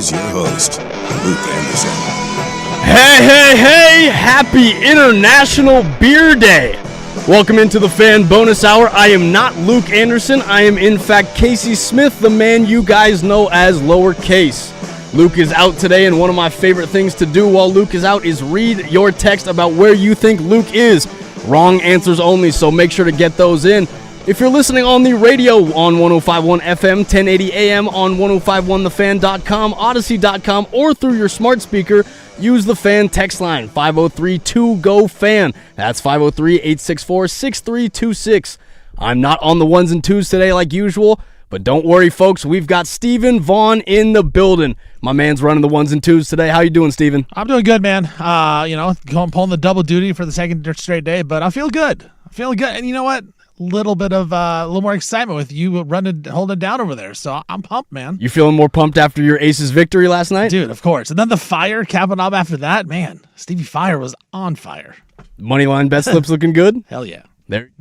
Here's your host, Luke Anderson. Hey! Happy International Beer Day! Welcome into the Fan Bonus Hour. I am not Luke Anderson. I am, in fact, Casey Smith, the man you guys know as Lowercase. Luke is out today, and one of my favorite things to do while Luke is out is read your text about where you think Luke is. Wrong answers only, so make sure to get those in. If you're listening on the radio on 105.1 FM, 1080 AM, on 1051thefan.com, odyssey.com, or through your smart speaker, use the Fan text line, 503-2-GO-FAN. That's 503-864-6326. I'm not on the ones and twos today like usual, but don't worry, folks. We've got Steven Vaughn in the building. My man's running the ones and twos today. How you doing, Steven? I'm doing good, man. Pulling the double duty for the second straight day, but I feel good. And you know what? A little more excitement with you holding it down over there. So I'm pumped, man. You feeling more pumped after your Aces victory last night? Dude, of course. And then the fire capping up after that, man. Stevie Fire was on fire. Moneyline bet slips looking good? Hell yeah. There.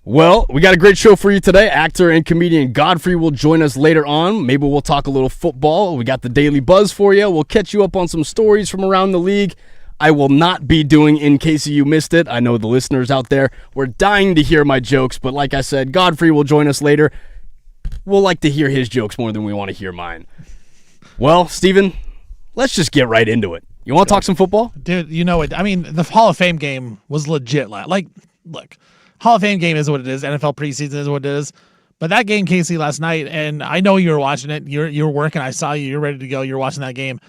Well, we got a great show for you today. Actor and comedian Godfrey will join us later on. Maybe we'll talk a little football. We got the Daily Buzz for you. We'll catch you up on some stories from around the league. I will not be doing In Case You Missed It. I know the listeners out there were dying to hear my jokes, but like I said, Godfrey will join us later. We'll like to hear his jokes more than we want to hear mine. Well, Steven, let's just get right into it. You want to talk some football? Dude, you know it. I mean, the Hall of Fame game was legit. Like, look, Hall of Fame game is what it is. NFL preseason is what it is. But that game, Casey, last night, and I know you were watching it. You were working. I saw you. You're ready to go. You're watching that game.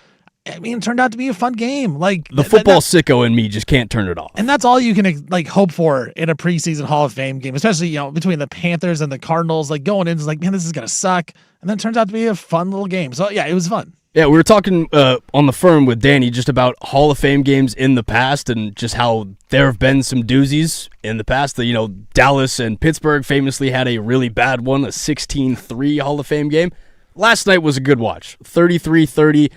I mean, it turned out to be a fun game. Like the football sicko in me just can't turn it off. And that's all you can hope for in a preseason Hall of Fame game, especially, between the Panthers and the Cardinals, going in, it's like, man, this is going to suck. And then it turns out to be a fun little game. So, yeah, it was fun. Yeah, we were talking on the firm with Danny just about Hall of Fame games in the past and just how there have been some doozies in the past. Dallas and Pittsburgh famously had a really bad one, a 16-3 Hall of Fame game. Last night was a good watch, 33-30.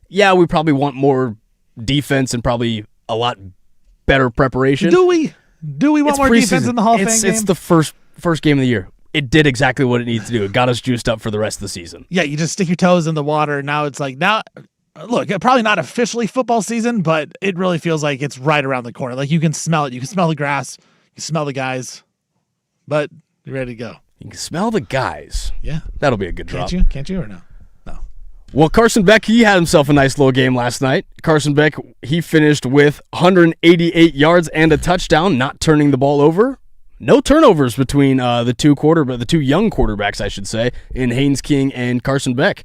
Yeah, we probably want more defense and probably a lot better preparation. Do we want more defense in the Hall of Fame game? It's the first game of the year. It did exactly what it needs to do. It got us juiced up for the rest of the season. Yeah, you just stick your toes in the water. Now it's like, look, probably not officially football season, but it really feels like it's right around the corner. Like, you can smell it. You can smell the grass. You can smell the guys. But you're ready to go. You can smell the guys. Yeah. That'll be a good drop. Can't you or no? Well, Carson Beck, he had himself a nice little game last night. Carson Beck, he finished with 188 yards and a touchdown, not turning the ball over. No turnovers between the two young quarterbacks, I should say, in Haynes King and Carson Beck.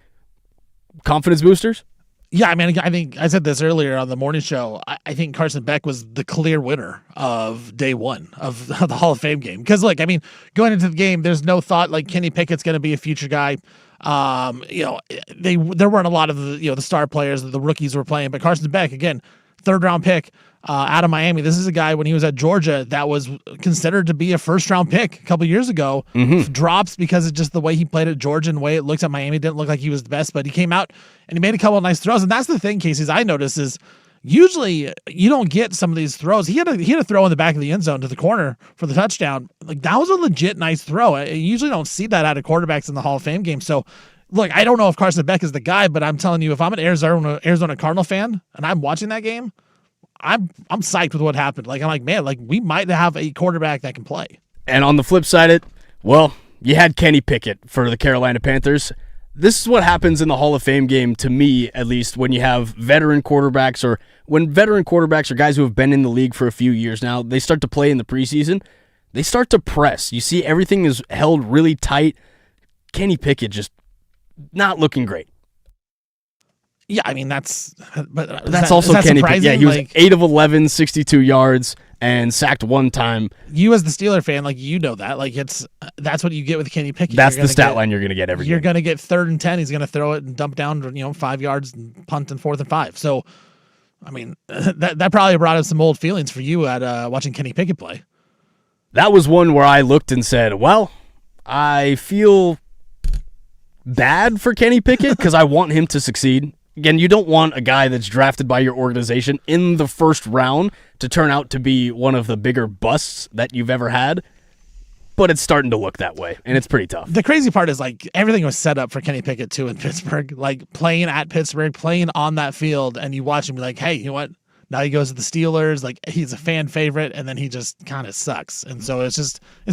Confidence boosters? Yeah, I mean, I think I said this earlier on the morning show. I think Carson Beck was the clear winner of day one of the Hall of Fame game. Because, look, I mean, going into the game, there's no thought like Kenny Pickett's going to be a future guy. There weren't a lot of the star players that the rookies were playing, but Carson Beck, again, third round pick out of Miami. This is a guy when he was at Georgia that was considered to be a first round pick a couple years ago. Mm-hmm. Drops because of just the way he played at Georgia and the way it looks at Miami. Didn't look like he was the best, but he came out and he made a couple of nice throws. And that's the thing, Casey, I noticed is usually you don't get some of these throws. He had a throw in the back of the end zone to the corner for the touchdown. Like, that was a legit nice throw. I usually don't see that out of quarterbacks in the Hall of Fame game. So, look, I don't know if Carson Beck is the guy, but I'm telling you, if I'm an Arizona Cardinal fan and I'm watching that game, I'm psyched with what happened. Like, I'm like, man, like, we might have a quarterback that can play. And on the flip side, you had Kenny Pickett for the Carolina Panthers. This is what happens in the Hall of Fame game, to me, at least, when you have veteran quarterbacks or guys who have been in the league for a few years now, they start to play in the preseason. They start to press. You see everything is held really tight. Kenny Pickett just not looking great. Yeah, I mean, that's also Kenny Pickett. Yeah, he was 8 of 11, 62 yards, and sacked one time. You as the Steeler fan, that's what you get with Kenny Pickett. That's the stat line you're going to get every game. You're going to get 3rd and 10. He's going to throw it and dump down, 5 yards and punt and 4th and 5. So, I mean, that probably brought up some old feelings for you at watching Kenny Pickett play. That was one where I looked and said, well, I feel bad for Kenny Pickett because I want him to succeed. Again, you don't want a guy that's drafted by your organization in the first round to turn out to be one of the bigger busts that you've ever had. but it's starting to look that way, and it's pretty tough. The crazy part is like everything was set up for Kenny Pickett too in Pittsburgh, like playing at Pittsburgh, playing on that field, and you watch him be like, hey, you know what? Now he goes to the Steelers, like he's a fan favorite, and then he just kind of sucks. And so it's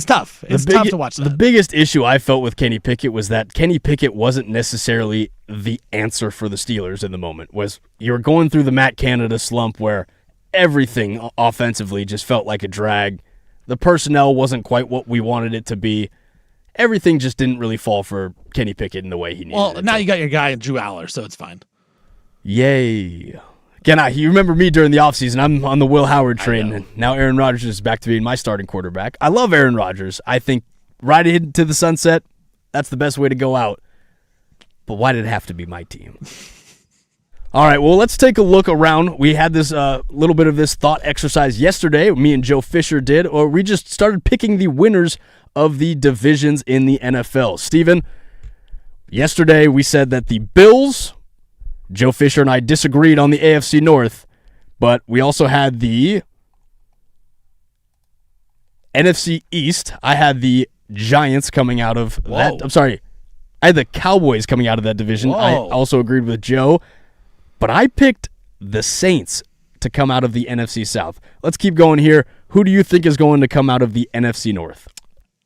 tough. It's tough to watch that. The biggest issue I felt with Kenny Pickett was that Kenny Pickett wasn't necessarily the answer for the Steelers in the moment. Was you're going through the Matt Canada slump where everything offensively just felt like a drag. The personnel wasn't quite what we wanted it to be. Everything just didn't really fall for Kenny Pickett in the way he needed. Well, now you got your guy in Drew Aller, so it's fine. Yay. Again, you remember me during the offseason. I'm on the Will Howard train, and now Aaron Rodgers is back to being my starting quarterback. I love Aaron Rodgers. I think right into the sunset, that's the best way to go out. But why did it have to be my team? All right, well, let's take a look around. We had this little bit of this thought exercise yesterday. Me and Joe Fisher did, or we just started picking the winners of the divisions in the NFL. Steven, yesterday we said that the Bills... Joe Fisher and I disagreed on the AFC North, but we also had the NFC East. I had the Giants coming out of that. I'm sorry. I had the Cowboys coming out of that division. Whoa. I also agreed with Joe, but I picked the Saints to come out of the NFC South. Let's keep going here. Who do you think is going to come out of the NFC North?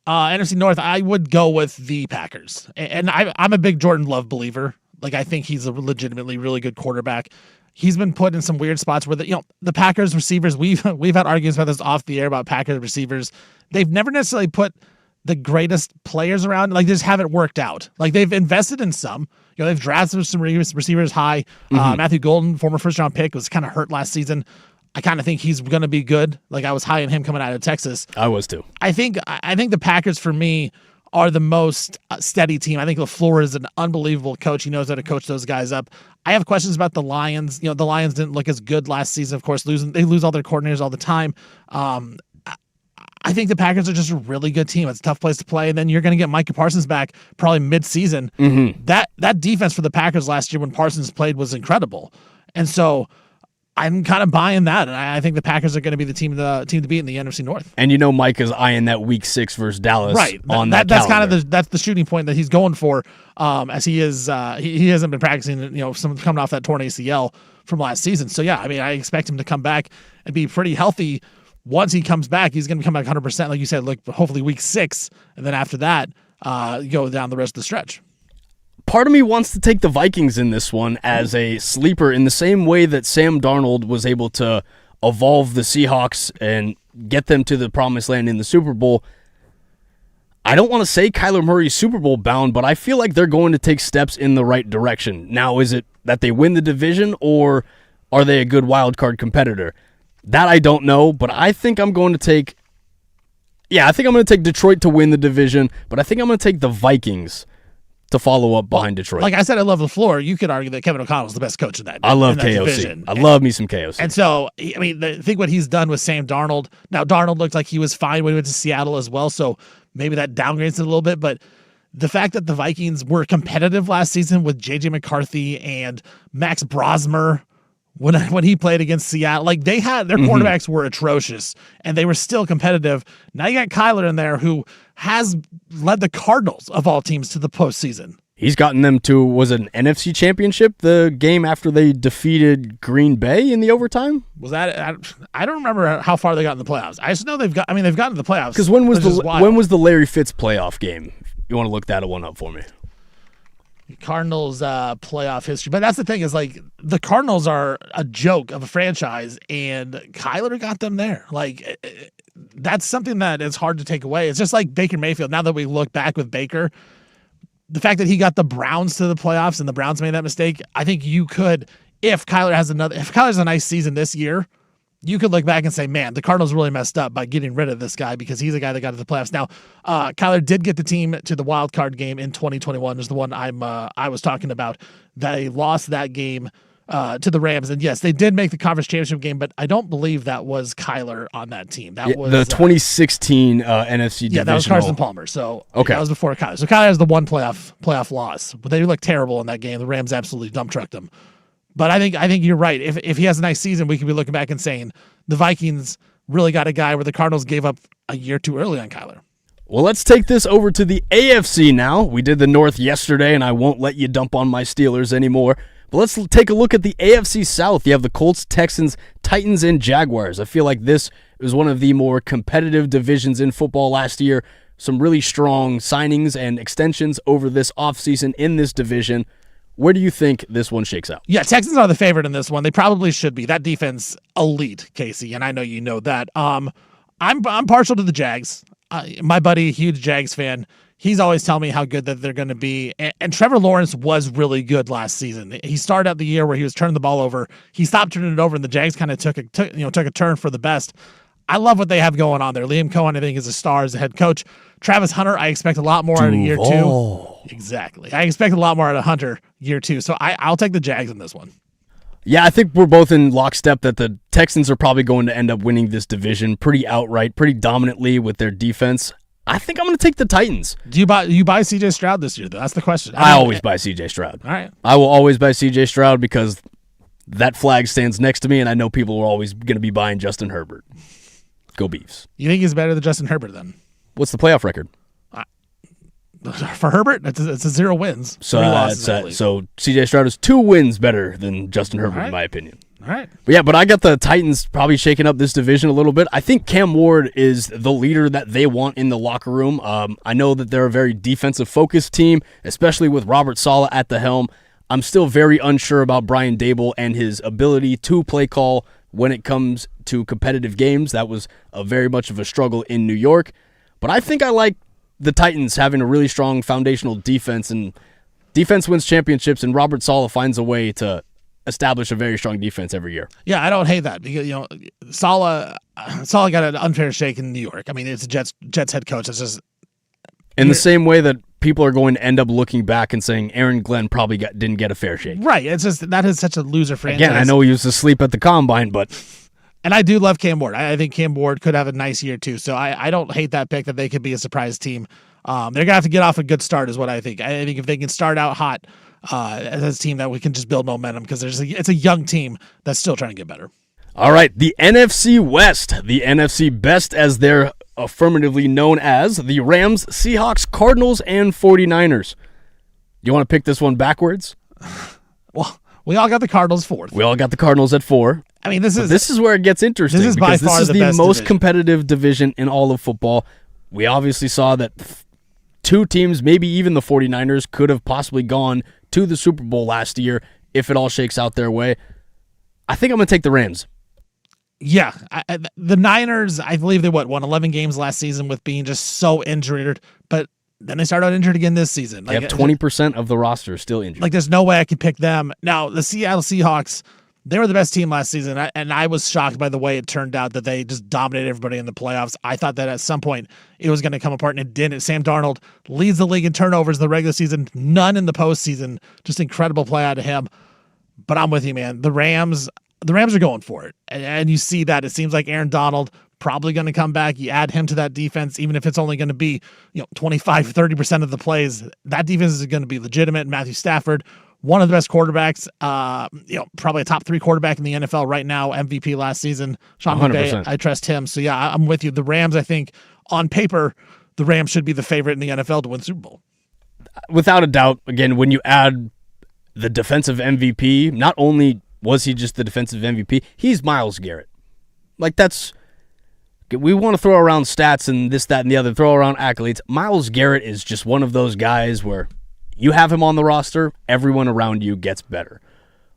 NFC North, I would go with the Packers. And I'm a big Jordan Love believer. Like, I think he's a legitimately really good quarterback. He's been put in some weird spots where the Packers receivers, we've had arguments about this off the air about Packers receivers. They've never necessarily put the greatest players around. Like, they just haven't worked out. Like, they've invested in some. They've drafted some receivers high. Matthew Golden, former first-round pick, was kind of hurt last season. I kind of think he's going to be good. Like, I was high on him coming out of Texas. I was too. I think the Packers, for me, are the most steady team. I think LaFleur is an unbelievable coach. He knows how to coach those guys up. I have questions about the Lions. The Lions didn't look as good last season. Of course, they lose all their coordinators all the time. I think the Packers are just a really good team. It's a tough place to play. And then you're going to get Micah Parsons back probably mid-season. Mm-hmm. That defense for the Packers last year when Parsons played was incredible. And so I'm kind of buying that, and I think the Packers are going to be the team to beat in the NFC North. And Mike is eyeing that Week 6 versus Dallas, right? On that's calendar. Kind of the shooting point that he's going for, as he is. He hasn't been practicing. Coming off that torn ACL from last season. So yeah, I mean, I expect him to come back and be pretty healthy. Once he comes back, he's going to come back 100%, like you said. Like hopefully Week 6, and then after that, go down the rest of the stretch. Part of me wants to take the Vikings in this one as a sleeper in the same way that Sam Darnold was able to evolve the Seahawks and get them to the promised land in the Super Bowl. I don't want to say Kyler Murray's Super Bowl bound, but I feel like they're going to take steps in the right direction. Now, is it that they win the division, or are they a good wild card competitor? That I don't know, but I think I'm going to take... Yeah, I think I'm going to take Detroit to win the division, but I think I'm going to take the Vikings to follow up behind Detroit. Like I said, I love LaFleur. You could argue that Kevin O'Connell's the best coach in that. I love in that KOC. division. I love me some KOC. And so, I mean, think what he's done with Sam Darnold. Now, Darnold looked like he was fine when he went to Seattle as well, so maybe that downgrades it a little bit. But the fact that the Vikings were competitive last season with J.J. McCarthy and Max Brosmer when he played against Seattle, like they had their quarterbacks were atrocious and they were still competitive. Now you got Kyler in there who has led the Cardinals of all teams to the postseason. He's gotten them to, was it an NFC championship, the game after they defeated Green Bay in the overtime? Was that, I don't remember how far they got in the playoffs. I just know they've gotten to the playoffs. Because when was the Larry Fitz playoff game? You want to look that one up for me? Cardinals playoff history. But that's the thing is, like, the Cardinals are a joke of a franchise, and Kyler got them there. Like, that's something that is hard to take away. It's just like Baker Mayfield. Now that we look back with Baker, the fact that he got the Browns to the playoffs and the Browns made that mistake, I think you could, if Kyler has a nice season this year, you could look back and say, man, the Cardinals really messed up by getting rid of this guy because he's a guy that got to the playoffs. Now, Kyler did get the team to the wild card game in 2021 is the one I was talking about. They lost that game to the Rams. And yes, they did make the conference championship game, but I don't believe that was Kyler on that team. That was the 2016 NFC divisional. Yeah, that was Carson Palmer. So okay. That was before Kyler. So Kyler has the one playoff loss, but they looked terrible in that game. The Rams absolutely dump trucked them. But I think you're right. If he has a nice season, we could be looking back and saying the Vikings really got a guy where the Cardinals gave up a year too early on Kyler. Well, let's take this over to the AFC now. We did the North yesterday, and I won't let you dump on my Steelers anymore. But let's take a look at the AFC South. You have the Colts, Texans, Titans, and Jaguars. I feel like this was one of the more competitive divisions in football last year. Some really strong signings and extensions over this offseason in this division. Where do you think this one shakes out? Yeah, Texans are the favorite in this one. They probably should be. That defense, elite, Casey, and I know you know that. I'm partial to the Jags. My buddy, huge Jags fan, he's always telling me how good that they're going to be. And Trevor Lawrence was really good last season. He started out the year where he was turning the ball over. He stopped turning it over, and the Jags kind of took a turn for the best. I love what they have going on there. Liam Cohen, I think, is a star as a head coach. Travis Hunter, I expect a lot more out of year two. Exactly. I expect a lot more out of Hunter year two. So I'll take the Jags in this one. Yeah, I think we're both in lockstep that the Texans are probably going to end up winning this division pretty outright, pretty dominantly with their defense. I think I'm going to take the Titans. Do you buy CJ Stroud this year, though? That's the question. I always buy CJ Stroud. All right. I will always buy CJ Stroud because that flag stands next to me, and I know people are always going to be buying Justin Herbert. Go Beefs. You think he's better than Justin Herbert then? What's the playoff record? For Herbert, it's a 0 wins. So CJ Stroud is 2 wins better than Justin Herbert, in my opinion. All right. But I got the Titans probably shaking up this division a little bit. I think Cam Ward is the leader that they want in the locker room. I know that they're a very defensive-focused team, especially with Robert Saleh at the helm. I'm still very unsure about Brian Daboll and his ability to play call when it comes to competitive games. That was very much of a struggle in New York. But I think I like the Titans having a really strong foundational defense, and defense wins championships, and Robert Saleh finds a way to establish a very strong defense every year. Yeah, I don't hate that because Saleh got an unfair shake in New York. I mean, it's a Jets head coach. It's just in the same way that people are going to end up looking back and saying Aaron Glenn probably didn't get a fair shake. Right. It's just that is such a loser franchise. Again, I know he used to sleep at the combine, but. And I do love Cam Ward. I think Cam Ward could have a nice year too. So I don't hate that pick that they could be a surprise team. They're going to have to get off a good start is what I think. I think if they can start out hot as a team that we can just build momentum because it's a young team that's still trying to get better. All right, the NFC West, the NFC best as they're affirmatively known as, the Rams, Seahawks, Cardinals, and 49ers. You want to pick this one backwards? Well, we all got the Cardinals fourth. We all got the Cardinals at 4. I mean, this is where it gets interesting. This is by far the best most division. competitive division in all of football. We obviously saw that 2 teams, maybe even the 49ers, could have possibly gone to the Super Bowl last year if it all shakes out their way. I think I'm going to take the Rams. Yeah, the Niners, I believe they won 11 games last season with being just so injured, but then they started out injured again this season. They have 20% of the roster still injured. Like, there's no way I could pick them. Now, the Seattle Seahawks, they were the best team last season, and I was shocked by the way it turned out that they just dominated everybody in the playoffs. I thought that at some point it was going to come apart, and it didn't. Sam Darnold leads the league in turnovers in the regular season, none in the postseason. Just incredible play out of him. But I'm with you, man. The Rams are going for it, and you see that. It seems like Aaron Donald probably going to come back. You add him to that defense, even if it's only going to be 25-30% of the plays. That defense is going to be legitimate. Matthew Stafford, one of the best quarterbacks, probably a top 3 quarterback in the NFL right now, MVP last season. Sean McVay, I trust him. So, yeah, I'm with you. The Rams, I think, on paper, the Rams should be the favorite in the NFL to win Super Bowl. Without a doubt, again, when you add the defensive MVP, not only was he just the defensive MVP, he's Myles Garrett. Like, we want to throw around stats and this, that, and the other, throw around accolades. Myles Garrett is just one of those guys where you have him on the roster, everyone around you gets better.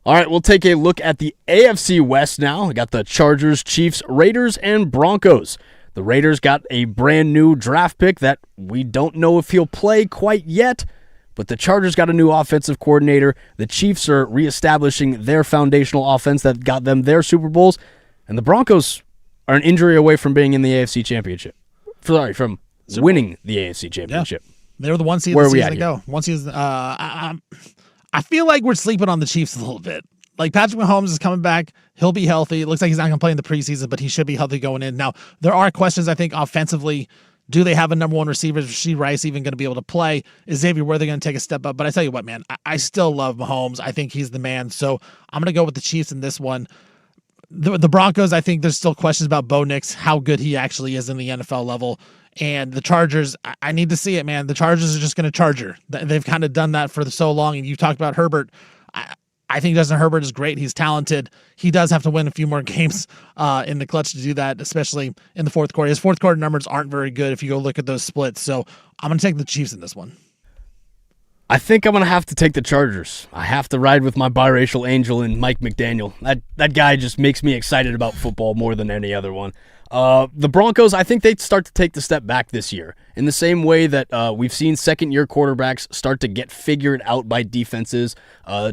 All right, we'll take a look at the AFC West now. We got the Chargers, Chiefs, Raiders, and Broncos. The Raiders got a brand new draft pick that we don't know if he'll play quite yet, but the Chargers got a new offensive coordinator. The Chiefs are reestablishing their foundational offense that got them their Super Bowls, and the Broncos are an injury away from being in the AFC Championship. From winning the AFC Championship. Yeah. They were the 1 seed Where the are we season at ago. 1 season. I feel like we're sleeping on the Chiefs a little bit. Like, Patrick Mahomes is coming back. He'll be healthy. It looks like he's not going to play in the preseason, but he should be healthy going in. Now, there are questions, I think, offensively. Do they have a number 1 receiver? Is Rashee Rice even going to be able to play? Is Xavier Worthy going to take a step up? But I tell you what, man, I still love Mahomes. I think he's the man. So I'm going to go with the Chiefs in this one. the Broncos, I think there's still questions about Bo Nix, how good he actually is in the NFL level. And the Chargers, I need to see it, man. The Chargers are just going to charger. They've kind of done that for so long. And you talked about Herbert. I think Justin Herbert is great. He's talented. He does have to win a few more games in the clutch to do that, especially in the fourth quarter. His fourth quarter numbers aren't very good if you go look at those splits. So I'm going to take the Chiefs in this one. I think I'm going to have to take the Chargers. I have to ride with my biracial angel and Mike McDaniel. That guy just makes me excited about football more than any other one. The Broncos, I think they start to take the step back this year in the same way that we've seen second-year quarterbacks start to get figured out by defenses.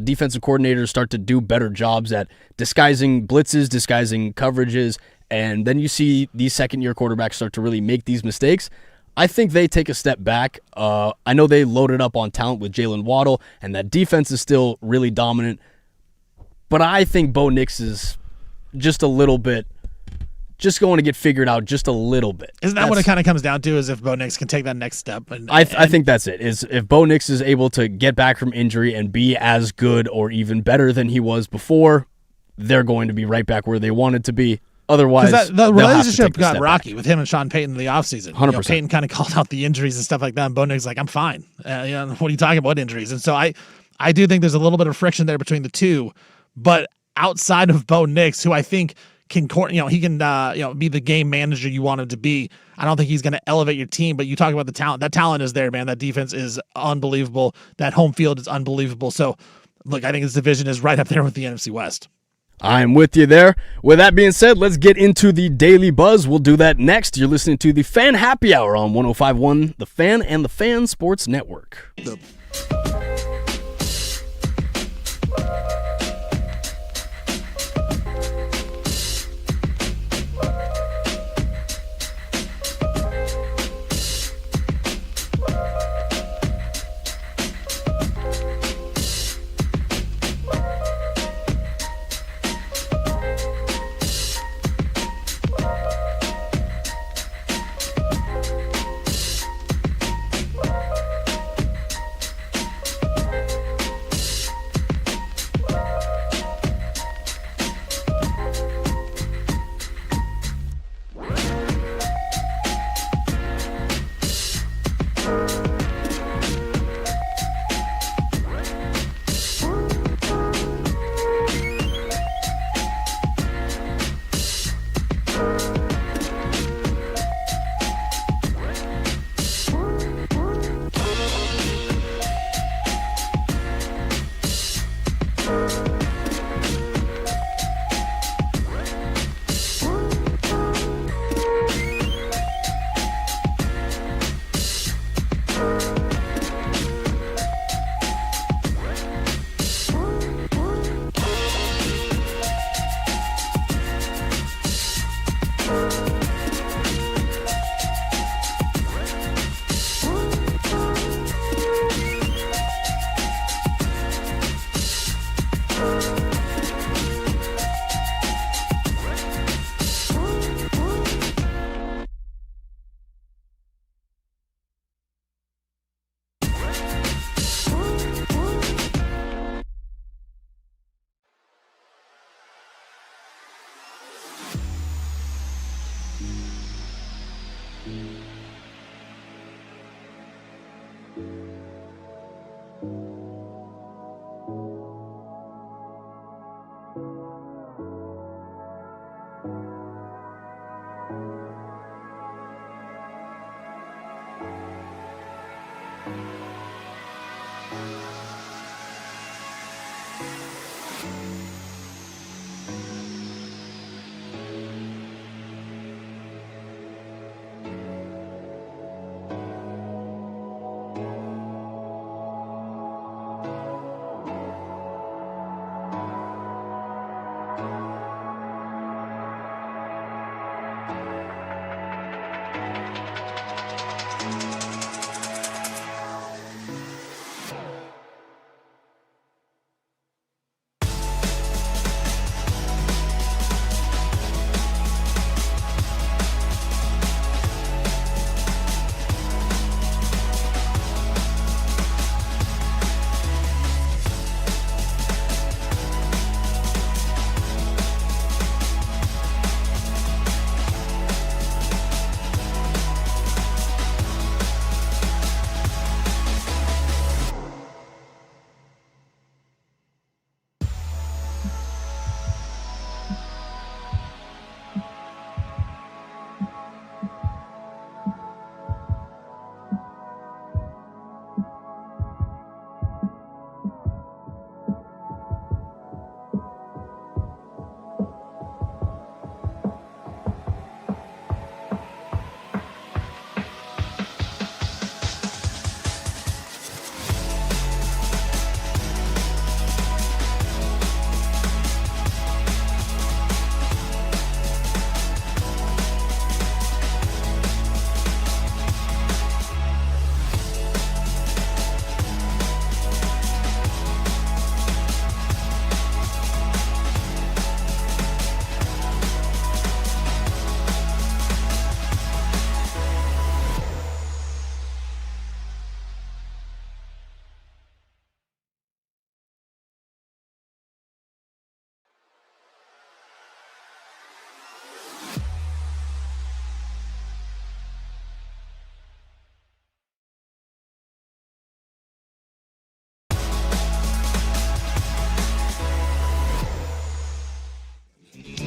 Defensive coordinators start to do better jobs at disguising blitzes, disguising coverages, and then you see these second-year quarterbacks start to really make these mistakes. I think they take a step back. I know they loaded up on talent with Jalen Waddle, and that defense is still really dominant. But I think Bo Nix is just a little bit, just going to get figured out just a little bit. Isn't that what it kind of comes down to, is if Bo Nix can take that next step? I think that's it. Is if Bo Nix is able to get back from injury and be as good or even better than he was before, they're going to be right back where they wanted to be. Otherwise, the relationship got rocky with him and Sean Payton in the offseason. 100%. Payton kind of called out the injuries and stuff like that, and Bo Nix like, I'm fine. What are you talking about injuries? And so I do think there's a little bit of friction there between the two. But outside of Bo Nix, who I think he can be the game manager you want him to be, I don't think he's going to elevate your team. But you talk about the talent. That talent is there, man. That defense is unbelievable. That home field is unbelievable. So, look, I think this division is right up there with the NFC West. I'm with you there. With that being said, let's get into the Daily Buzz. We'll do that next. You're listening to the Fan Happy Hour on 105.1, The Fan and the Fan Sports Network.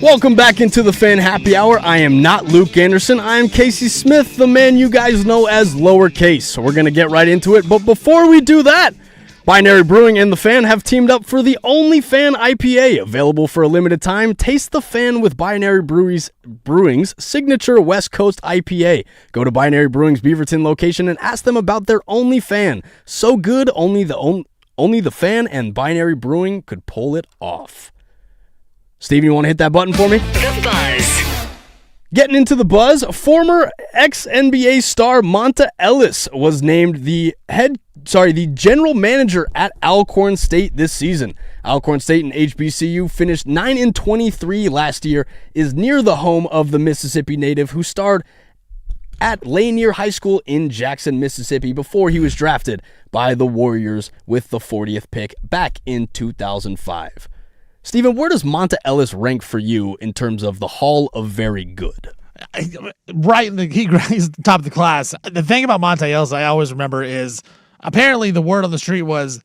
Welcome back into the Fan Happy Hour. I am not Luke Anderson. I am Casey Smith, the man you guys know as Lowercase. So we're going to get right into it. But before we do that, Binary Brewing and The Fan have teamed up for the only Fan IPA available for a limited time. Taste the Fan with Binary Brewing's signature West Coast IPA. Go to Binary Brewing's Beaverton location and ask them about their only Fan. So good, only the Fan and Binary Brewing could pull it off. Steven, you want to hit that button for me? The Buzz. Getting into the buzz, former ex-NBA star Monta Ellis was named the general manager at Alcorn State this season. Alcorn State and HBCU finished 9-23 last year, is near the home of the Mississippi native who starred at Lanier High School in Jackson, Mississippi before he was drafted by the Warriors with the 40th pick back in 2005. Steven, where does Monta Ellis rank for you in terms of the Hall of Very Good? Right, he's top of the class. The thing about Monta Ellis I always remember is apparently the word on the street was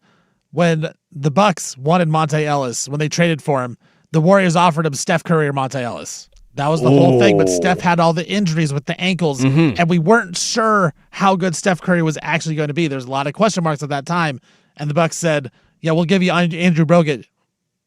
when the Bucks wanted Monta Ellis, when they traded for him, the Warriors offered him Steph Curry or Monta Ellis. That was the whole thing, but Steph had all the injuries with the ankles, and we weren't sure how good Steph Curry was actually going to be. There's a lot of question marks at that time, and the Bucks said, yeah, we'll give you Andrew Bogut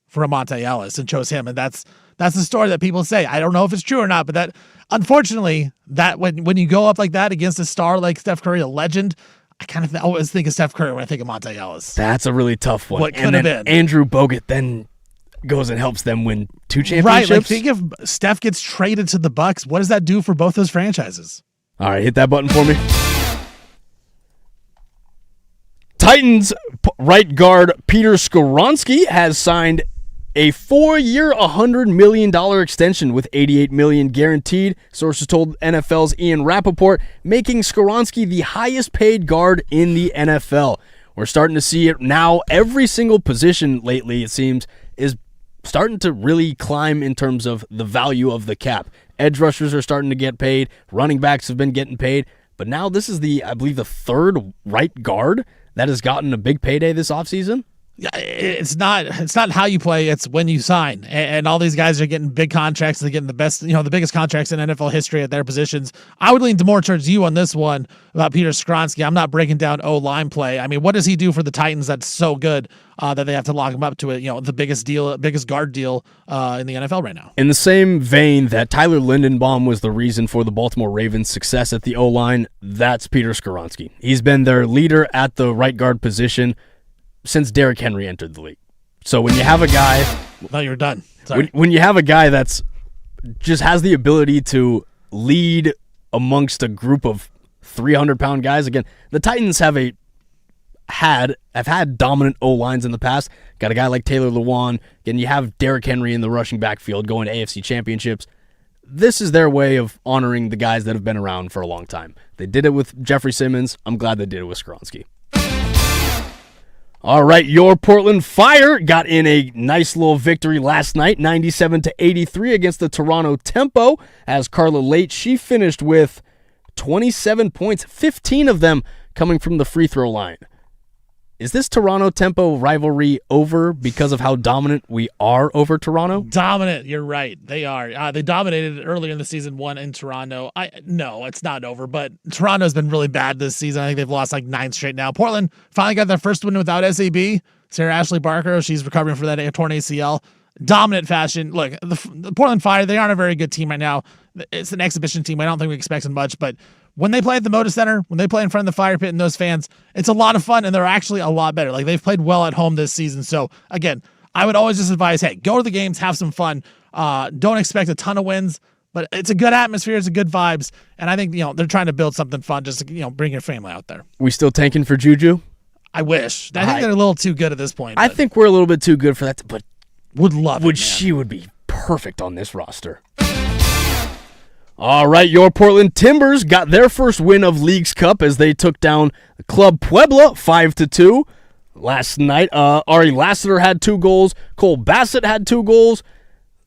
for Monta Ellis, and chose him, and that's the story that people say. I don't know if it's true or not, but that unfortunately, that when you go up like that against a star like Steph Curry, a legend, I kind of always think of Steph Curry when I think of Monta Ellis. That's a really tough one. What could have been? Andrew Bogut then goes and helps them win 2 championships. Right, like think if Steph gets traded to the Bucks, what does that do for both those franchises? All right, hit that button for me. Titans right guard Peter Skoronski has signed a 4-year, $100 million extension with $88 million guaranteed, sources told NFL's Ian Rappaport, making Skoronski the highest paid guard in the NFL. We're starting to see it now. Every single position lately, it seems, is starting to really climb in terms of the value of the cap. Edge rushers are starting to get paid. Running backs have been getting paid. But now this is I believe the third right guard that has gotten a big payday this offseason. It's not how you play, it's when you sign. And all these guys are getting big contracts. They're getting the biggest contracts in NFL history at their positions. I would lean more towards you on this one about Peter Skoronski. I'm not breaking down O-line play. I mean, what does he do for the Titans that's so good that they have to lock him up to it? The biggest guard deal in the NFL right now. In the same vein that Tyler Lindenbaum was the reason for the Baltimore Ravens' success at the O-line, that's Peter Skoronski. He's been their leader at the right guard position since Derrick Henry entered the league. So when you have a guy... No, you're done. Sorry. When you have a guy that's just has the ability to lead amongst a group of 300-pound guys, again, the Titans have had dominant O-lines in the past. Got a guy like Taylor Lewan. Again, you have Derrick Henry in the rushing backfield going to AFC championships. This is their way of honoring the guys that have been around for a long time. They did it with Jeffrey Simmons. I'm glad they did it with Skoronski. All right, your Portland Fire got in a nice little victory last night, 97-83 against the Toronto Tempo. As Carla Late, she finished with 27 points, 15 of them coming from the free throw line. Is this Toronto Tempo rivalry over because of how dominant we are over Toronto? Dominant, you're right. They are. They dominated earlier in the season 1 in Toronto. No, it's not over, but Toronto's been really bad this season. I think they've lost like 9 straight now. Portland finally got their first win without SAB. Sarah Ashley Barker, she's recovering from that torn ACL. Dominant fashion. Look, the Portland Fire, they aren't a very good team right now. It's an exhibition team. I don't think we expect much, but when they play at the Moda Center, when they play in front of the Fire Pit and those fans, it's a lot of fun, and they're actually a lot better. Like, they've played well at home this season. So, again, I would always just advise, hey, go to the games, have some fun. Don't expect a ton of wins, but it's a good atmosphere, it's a good vibes, and I think, they're trying to build something fun just to, bring your family out there. We still tanking for Juju? I wish. I think they're a little too good at this point. I think we're a little bit too good for that, but would love it, she would be perfect on this roster. All right, your Portland Timbers got their first win of Leagues Cup as they took down Club Puebla 5-2 last night. Ari Lassiter had 2 goals. Cole Bassett had 2 goals.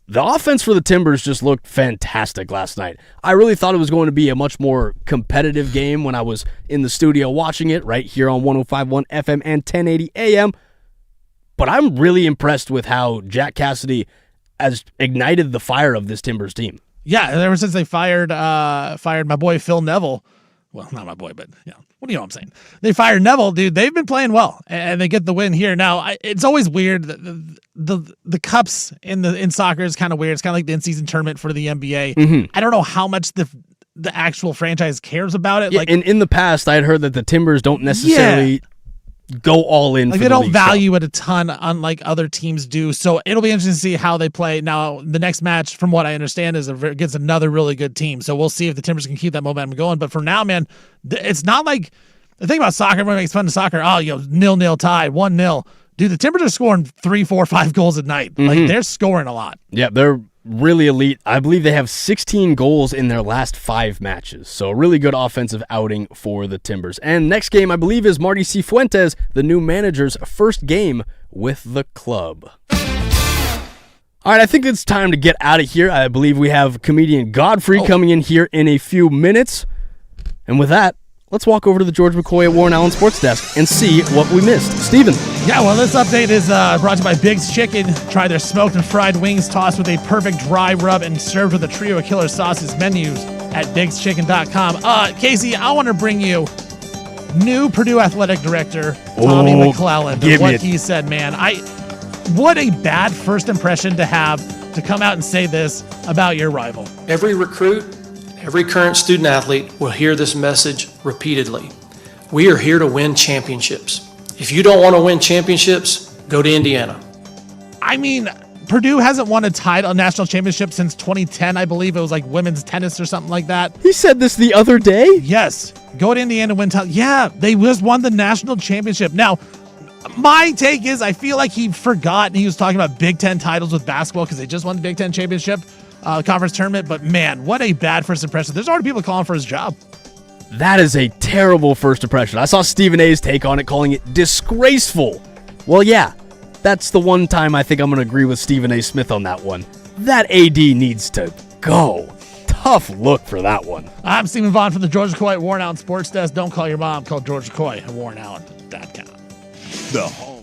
The offense for the Timbers just looked fantastic last night. I really thought it was going to be a much more competitive game when I was in the studio watching it right here on 105.1 FM and 1080 AM. But I'm really impressed with how Jack Cassidy has ignited the fire of this Timbers team. Yeah, ever since they fired my boy Phil Neville. Well, not my boy, but what do you know what I'm saying? They fired Neville, dude. They've been playing well, and they get the win here. Now, it's always weird. The cups in soccer is kind of weird. It's kind of like the in-season tournament for the NBA. Mm-hmm. I don't know how much the actual franchise cares about it. Yeah, like, in the past, I had heard that the Timbers don't necessarily go all in. Like, for they the don't league value show. it a ton, unlike other teams do. So it'll be interesting to see how they play. Now, the next match, from what I understand, is against another really good team. So we'll see if the Timbers can keep that momentum going. But for now, man, it's not like the thing about soccer. Everyone makes fun of soccer. Oh, 0-0 tie, 1-0. Dude, the Timbers are scoring 3, 4, 5 goals a night. Mm-hmm. Like, they're scoring a lot. Yeah, they're really elite. I believe they have 16 goals in their last 5 matches. So a really good offensive outing for the Timbers. And next game, I believe, is Marty Cifuentes, the new manager's first game with the club. All right, I think it's time to get out of here. I believe we have comedian Godfrey coming in here in a few minutes. And with that, let's walk over to the George McCoy at Warren Allen Sports Desk and see what we missed. Steven. Yeah, well, this update is brought to you by Big's Chicken. Try their smoked and fried wings tossed with a perfect dry rub and served with a trio of killer sauces. Menus at bigschicken.com. Casey, I want to bring you new Purdue athletic director, Tommy McClelland, and what he said, man. What a bad first impression to have to come out and say this about your rival. Every recruit, every current student athlete will hear this message repeatedly. We are here to win championships. If you don't want to win championships, go to Indiana. I mean, Purdue hasn't won a national championship since 2010, I believe. It was like women's tennis or something like that. He said this the other day? Yes. Go to Indiana and win. Yeah, they just won the national championship. Now, my take is I feel like he forgot, and he was talking about Big Ten titles with basketball because they just won the Big Ten championship conference tournament. But man, what a bad first impression. There's already people calling for his job. That is a terrible first impression. I saw Stephen A's take on it, calling it disgraceful. Well, yeah, that's the one time I think I'm going to agree with Stephen A. Smith on that one. That AD needs to go. Tough look for that one. I'm Stephen Vaughn from the George McCoy at Warren Allen Sports Desk. Don't call your mom. Call George McCoy at warrenallen.com. The home.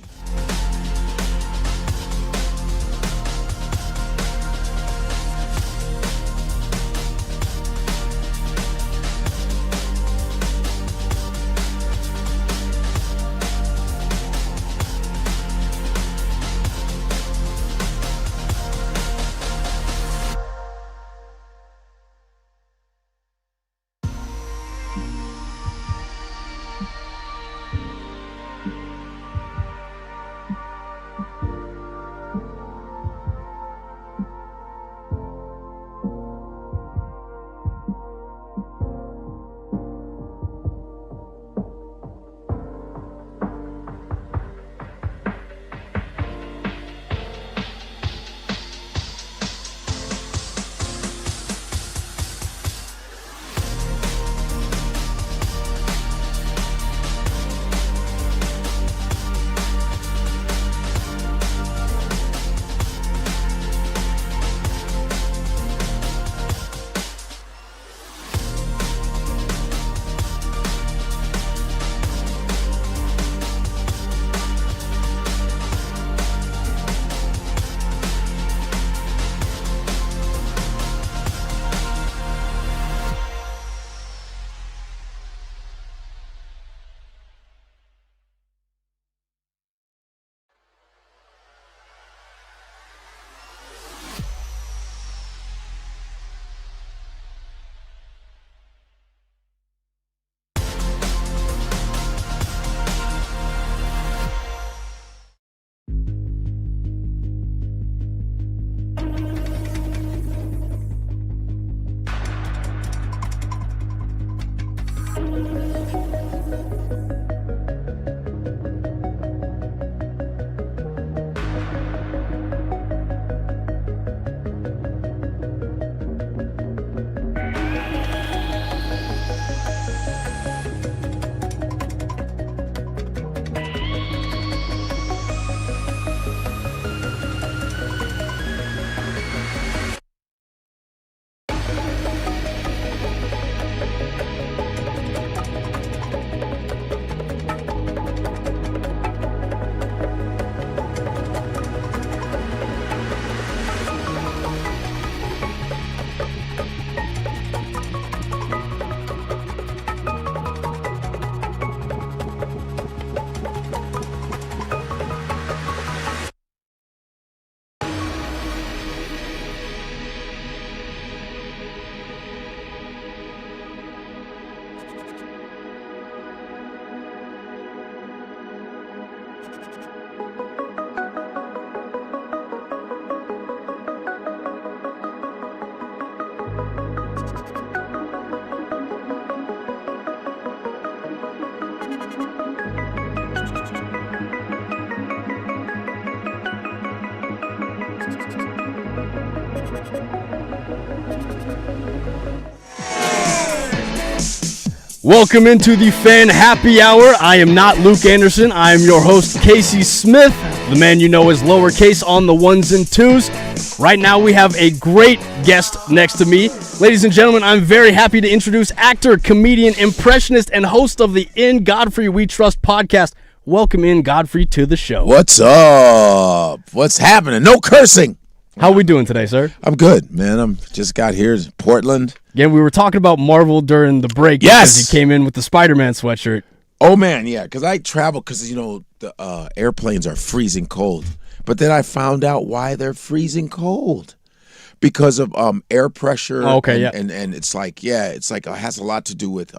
Welcome into the Fan Happy Hour. I am not Luke Anderson. I am your host, Casey Smith, the man you know as lowercase on the ones and twos. Right now, we have a great guest next to me. Ladies and gentlemen, I'm very happy to introduce actor, comedian, impressionist, and host of the In Godfrey We Trust podcast. Welcome in Godfrey to the show. What's up? What's happening? No cursing. How are we doing today, sir? I'm good, man. I'm just got here to Portland. Again, we were talking about Marvel during the break. Yes! Because you came in with the Spider-Man sweatshirt. Oh, man, yeah, because I travel because, you know, the airplanes are freezing cold. But then I found out why they're freezing cold. Because of air pressure. Oh, okay, and it's like, it has a lot to do with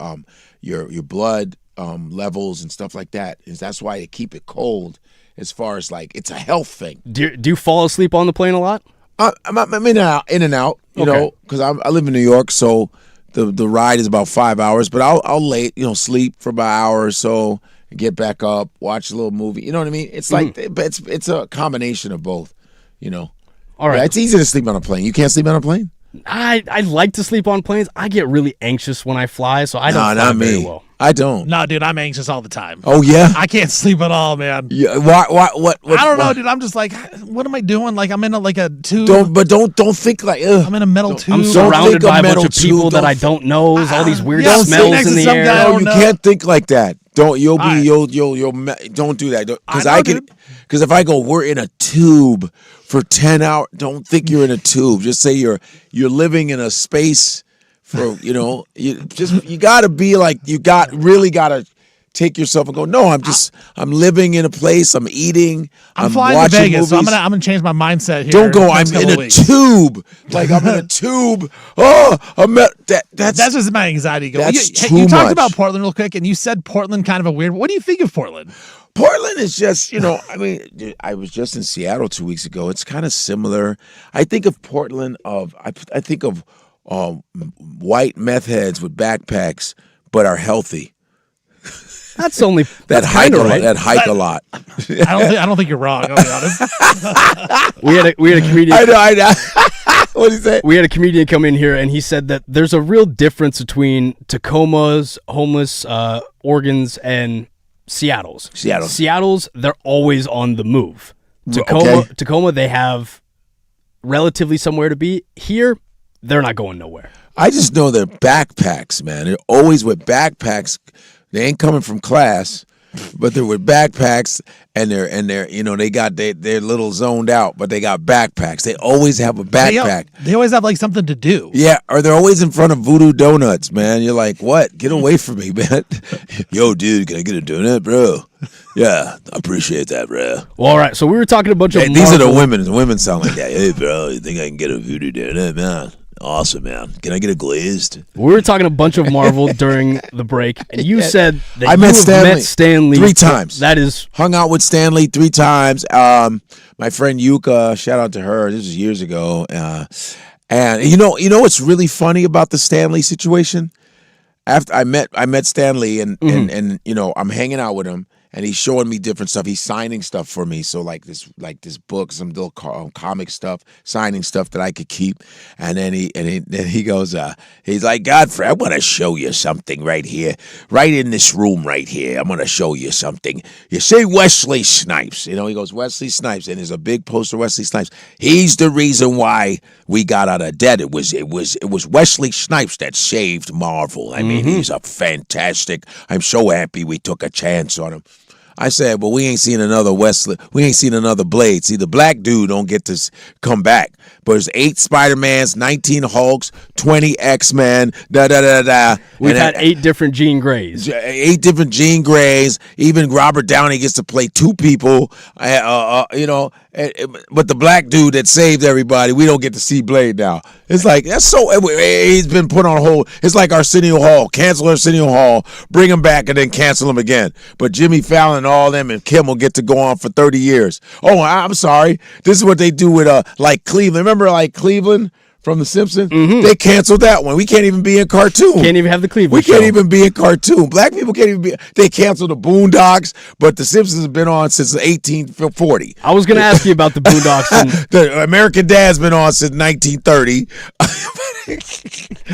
your blood levels and stuff like that. And that's why they keep it cold. As far as like, it's a health thing. Do you fall asleep on the plane a lot? I'm in and out, you know, because I live in New York, so the ride is about 5 hours. But I'll sleep for about an hour or so, and get back up, watch a little movie. You know what I mean? It's like it's a combination of both, you know. All right, yeah, it's easy to sleep on a plane. You can't sleep on a plane? I like to sleep on planes. I get really anxious when I fly, so I don't fly very well. I don't. No, dude, I'm anxious all the time. Oh yeah, I can't sleep at all, man. Yeah. What? I don't know, dude. I'm just like, what am I doing? Like, I'm in a tube. Don't think like. Ugh. I'm in a metal tube. I'm surrounded by a bunch of people tube. that I don't know. There's all these weird yeah, smells in the air. No, you can't think like that. Don't you'll don't do that because if I go we're in a tube for 10 hours. Don't think you're in a tube. Just say you're living in a space for you gotta be like really gotta take yourself and go, no, I'm living in a place, I'm eating, I'm flying watching to Vegas, movies. so I'm gonna change my mindset here. Don't go, I'm next couple in of a weeks. tube. Like I'm in a tube. Oh, that's just my anxiety going. That's You too talked much. about Portland real quick, and you said Portland kind of a weird. What do you think of Portland? Portland is just, I mean, I was just in Seattle 2 weeks ago. It's kind of similar. I think of Portland I think of white meth heads with backpacks, but are healthy. That's only That hike a lot. I don't think you're wrong. I'll be honest. we had a comedian. I know. What did he say? We had a comedian come in here, and he said that there's a real difference between Tacoma's homeless organs and Seattle's. Seattle's, they're always on the move. Tacoma, they have relatively somewhere to be. Here, they're not going nowhere. I just know they're backpacks, man. They're always with backpacks. They ain't coming from class, but they're with backpacks, and they're little zoned out, but they got backpacks. They always have a backpack. They always have like something to do. Yeah, or they're always in front of Voodoo Donuts, man. You're like, what? Get away from me, man. Yo, dude, can I get a donut, bro? Yeah, I appreciate that, bro. Well, all right, so we were talking a bunch of these are the women. The women sound like that. Hey, bro, you think I can get a Voodoo Donut, man? Awesome, man. Can I get a glazed? We were talking a bunch of Marvel during the break, and you said that I met Stanley 3 times. That is hung out with Stanley 3 times. My friend Yuka, shout out to her. This was years ago. And you know what's really funny about the Stanley situation? After I met Stanley, and I'm hanging out with him. And he's showing me different stuff. He's signing stuff for me. So like this book, some little comic stuff, signing stuff that I could keep. And then he goes, he's like, Godfrey, I want to show you something right here, right in this room right here. I'm going to show you something. You see Wesley Snipes. He goes, Wesley Snipes. And there's a big poster of Wesley Snipes. He's the reason why we got out of debt. It was Wesley Snipes that saved Marvel. I mean, he's a fantastic. I'm so happy we took a chance on him. I said, well, we ain't seen another Wesley. We ain't seen another Blade. See, the black dude don't get to come back. But there's 8 Spider-Mans, 19 Hulks, 20 X-Men, We've had 8 different Jean Greys. 8 different Jean Greys. Even Robert Downey gets to play 2 people. But the black dude that saved everybody, we don't get to see Blade now. It's like, that's so, he's been put on hold. It's like Arsenio Hall. Cancel Arsenio Hall, bring him back, and then cancel him again. But Jimmy Fallon and all them and Kim will get to go on for 30 years. Oh, I'm sorry. This is what they do with like Cleveland. Remember like Cleveland from The Simpsons. They canceled that one. We can't even be in cartoon. Can't even have the Cleveland We can't show. even be in cartoon. Black people can't even be. They canceled the Boondocks, but The Simpsons have been on since 1840. I was going to ask you about the Boondocks. And The American Dad's been on since 1930.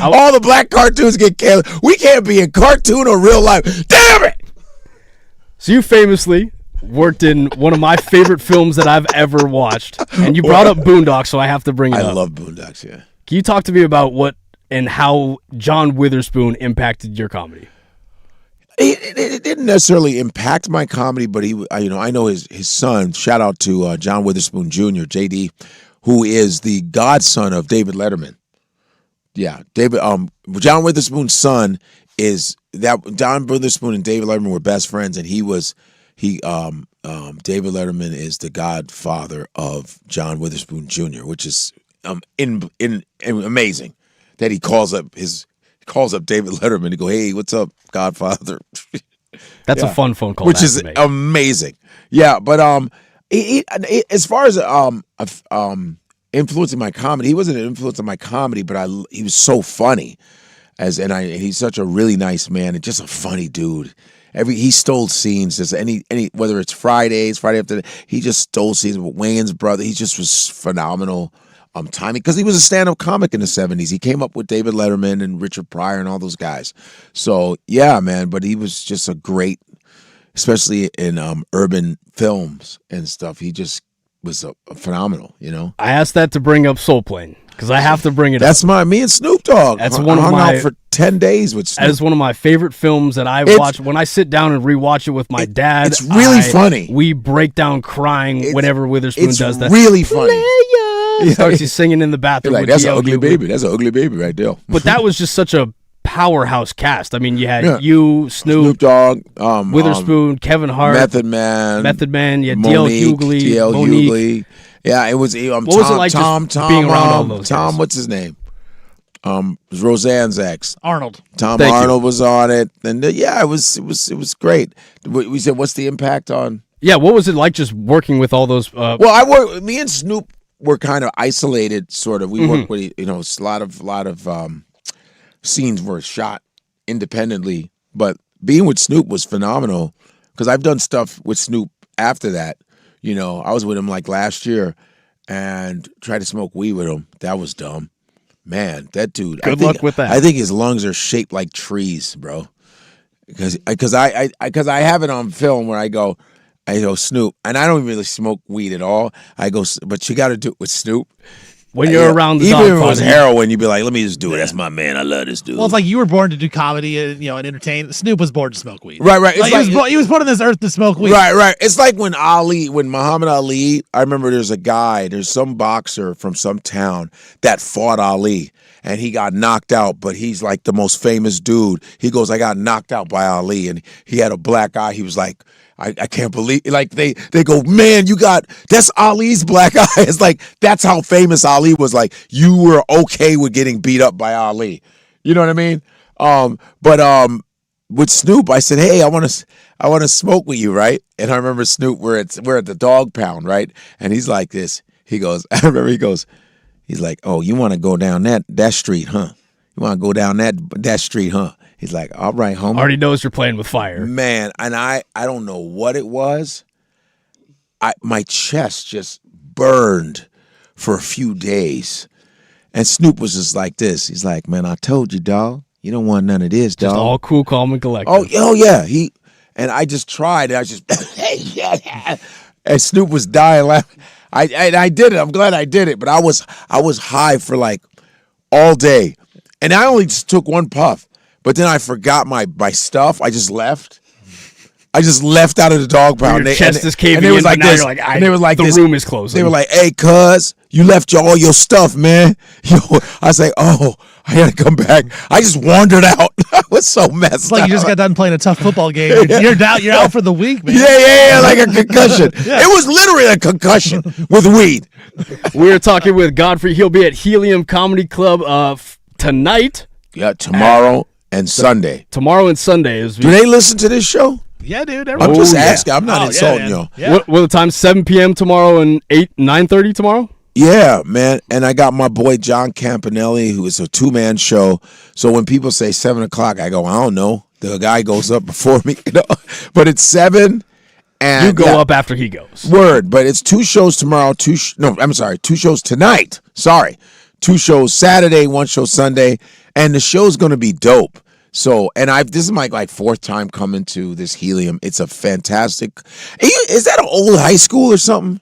All the black cartoons get canceled. We can't be in cartoon or real life. Damn it! so you famously worked in one of my favorite films that I've ever watched, and you brought up Boondocks, so I have to bring it up. I love Boondocks, yeah. Can you talk to me about what and how John Witherspoon impacted your comedy? It didn't necessarily impact my comedy, but I know his son. Shout out to John Witherspoon Jr., JD, who is the godson of David Letterman. Yeah, John Witherspoon's son is that. John Witherspoon and David Letterman were best friends, and David Letterman is the godfather of John Witherspoon Jr., which is amazing that he calls up David Letterman to go, hey, what's up, Godfather? That's a fun phone call, which is amazing. Yeah, but as far as influencing my comedy, he wasn't an influence on my comedy, but he was so funny, he's such a really nice man and just a funny dude. He stole scenes. Just any whether it's Friday after, he just stole scenes with Wayne's brother. He just was phenomenal. Timing, because he was a stand-up comic in the 70s. He came up with David Letterman and Richard Pryor and all those guys. So yeah, man. But he was just a great, especially in urban films and stuff. He just was a phenomenal. I asked that to bring up Soul Plane because I have to bring it up. That's me and Snoop Dogg. That's I one of hung my out for 10 days with Snoop. That is one of my favorite films that I watch. When I sit down and rewatch it with my dad, it's really funny. We break down crying whenever Witherspoon does that. It's really funny. He starts singing in the bathroom. Like, with that's DL an ugly Hughley. baby. That's an ugly baby right there. But that was just such a powerhouse cast. I mean, you had you, Snoop Dogg, Witherspoon, Kevin Hart, Method Man, yeah, DL Hughley. Yeah, it was. What was it like Tom, being around all those Tom, guys? what's his name? It was Roseanne's ex. Arnold. Tom Arnold was on it, and it was great. We said, what's the impact on? Yeah, what was it like just working with all those? Well, me and Snoop were kind of isolated, sort of. We worked with, a lot of scenes were shot independently, but being with Snoop was phenomenal because I've done stuff with Snoop after that. I was with him like last year and tried to smoke weed with him. That was dumb. Man, that dude. Good luck with that. I think his lungs are shaped like trees, bro. Because I have it on film where I go Snoop, and I don't really smoke weed at all. I go, but you got to do it with Snoop. When you're around the even dog if it was party. heroin, you'd be like, let me just do it. That's my man. I love this dude. Well, it's like you were born to do comedy and entertain. Snoop was born to smoke weed. Right. He was put on this earth to smoke weed. Right. It's like when Muhammad Ali, I remember there's some boxer from some town that fought Ali and he got knocked out, but he's like the most famous dude. He goes, I got knocked out by Ali, and he had a black eye. He was like, I can't believe, like they go, man, that's Ali's black eye. It's like, that's how famous Ali was. Like, you were okay with getting beat up by Ali. You know what I mean? But with Snoop, I said, hey, I want to smoke with you, right? And I remember Snoop, we're at the dog pound, right? And he's like this. He goes, he's like, oh, you want to go down that street, huh? You want to go down that street, huh? He's like, all right, homie. Already knows you're playing with fire. Man, and I don't know what it was. My chest just burned for a few days. And Snoop was just like this. He's like, man, I told you, dog. You don't want none of this, dog. Just all cool, calm, and collected. Oh yeah. And I just tried. I just, and Snoop was dying laughing. I did it. I'm glad I did it. But I was high for like all day. And I only just took one puff. But then I forgot my stuff. I just left. Out of the dog pound. Your chest is caving and they in, was like but now this. you're like, and they was like, the this. room is closing. They were like, hey, cuz, you left all your stuff, man. I was like, oh, I had to come back. I just wandered out. I was so messed It's like up. you just got done playing a tough football game. You're down. You're out for the week, man. Yeah, like a concussion. It was literally a concussion with weed. We're talking with Godfrey. He'll be at Helium Comedy Club tonight. Yeah, tomorrow and Sunday. Tomorrow and Sunday is. Do they listen to this show? Yeah, dude. I'm Everyone. just yeah. asking. I'm not insulting man. y'all. Yeah. What the time? 7 p.m. tomorrow and 9:30 tomorrow. Yeah, man. And I got my boy John Campanelli, who is a 2-man show. So when people say 7 o'clock, I go, I don't know. The guy goes up before me, but it's 7. And You go up after he goes. Word, but it's 2 shows tomorrow. 2 shows tonight. Sorry, 2 shows Saturday, 1 show Sunday, and the show's gonna be dope. So, and this is my 4th time coming to this Helium. It's a fantastic. Is that an old high school or something?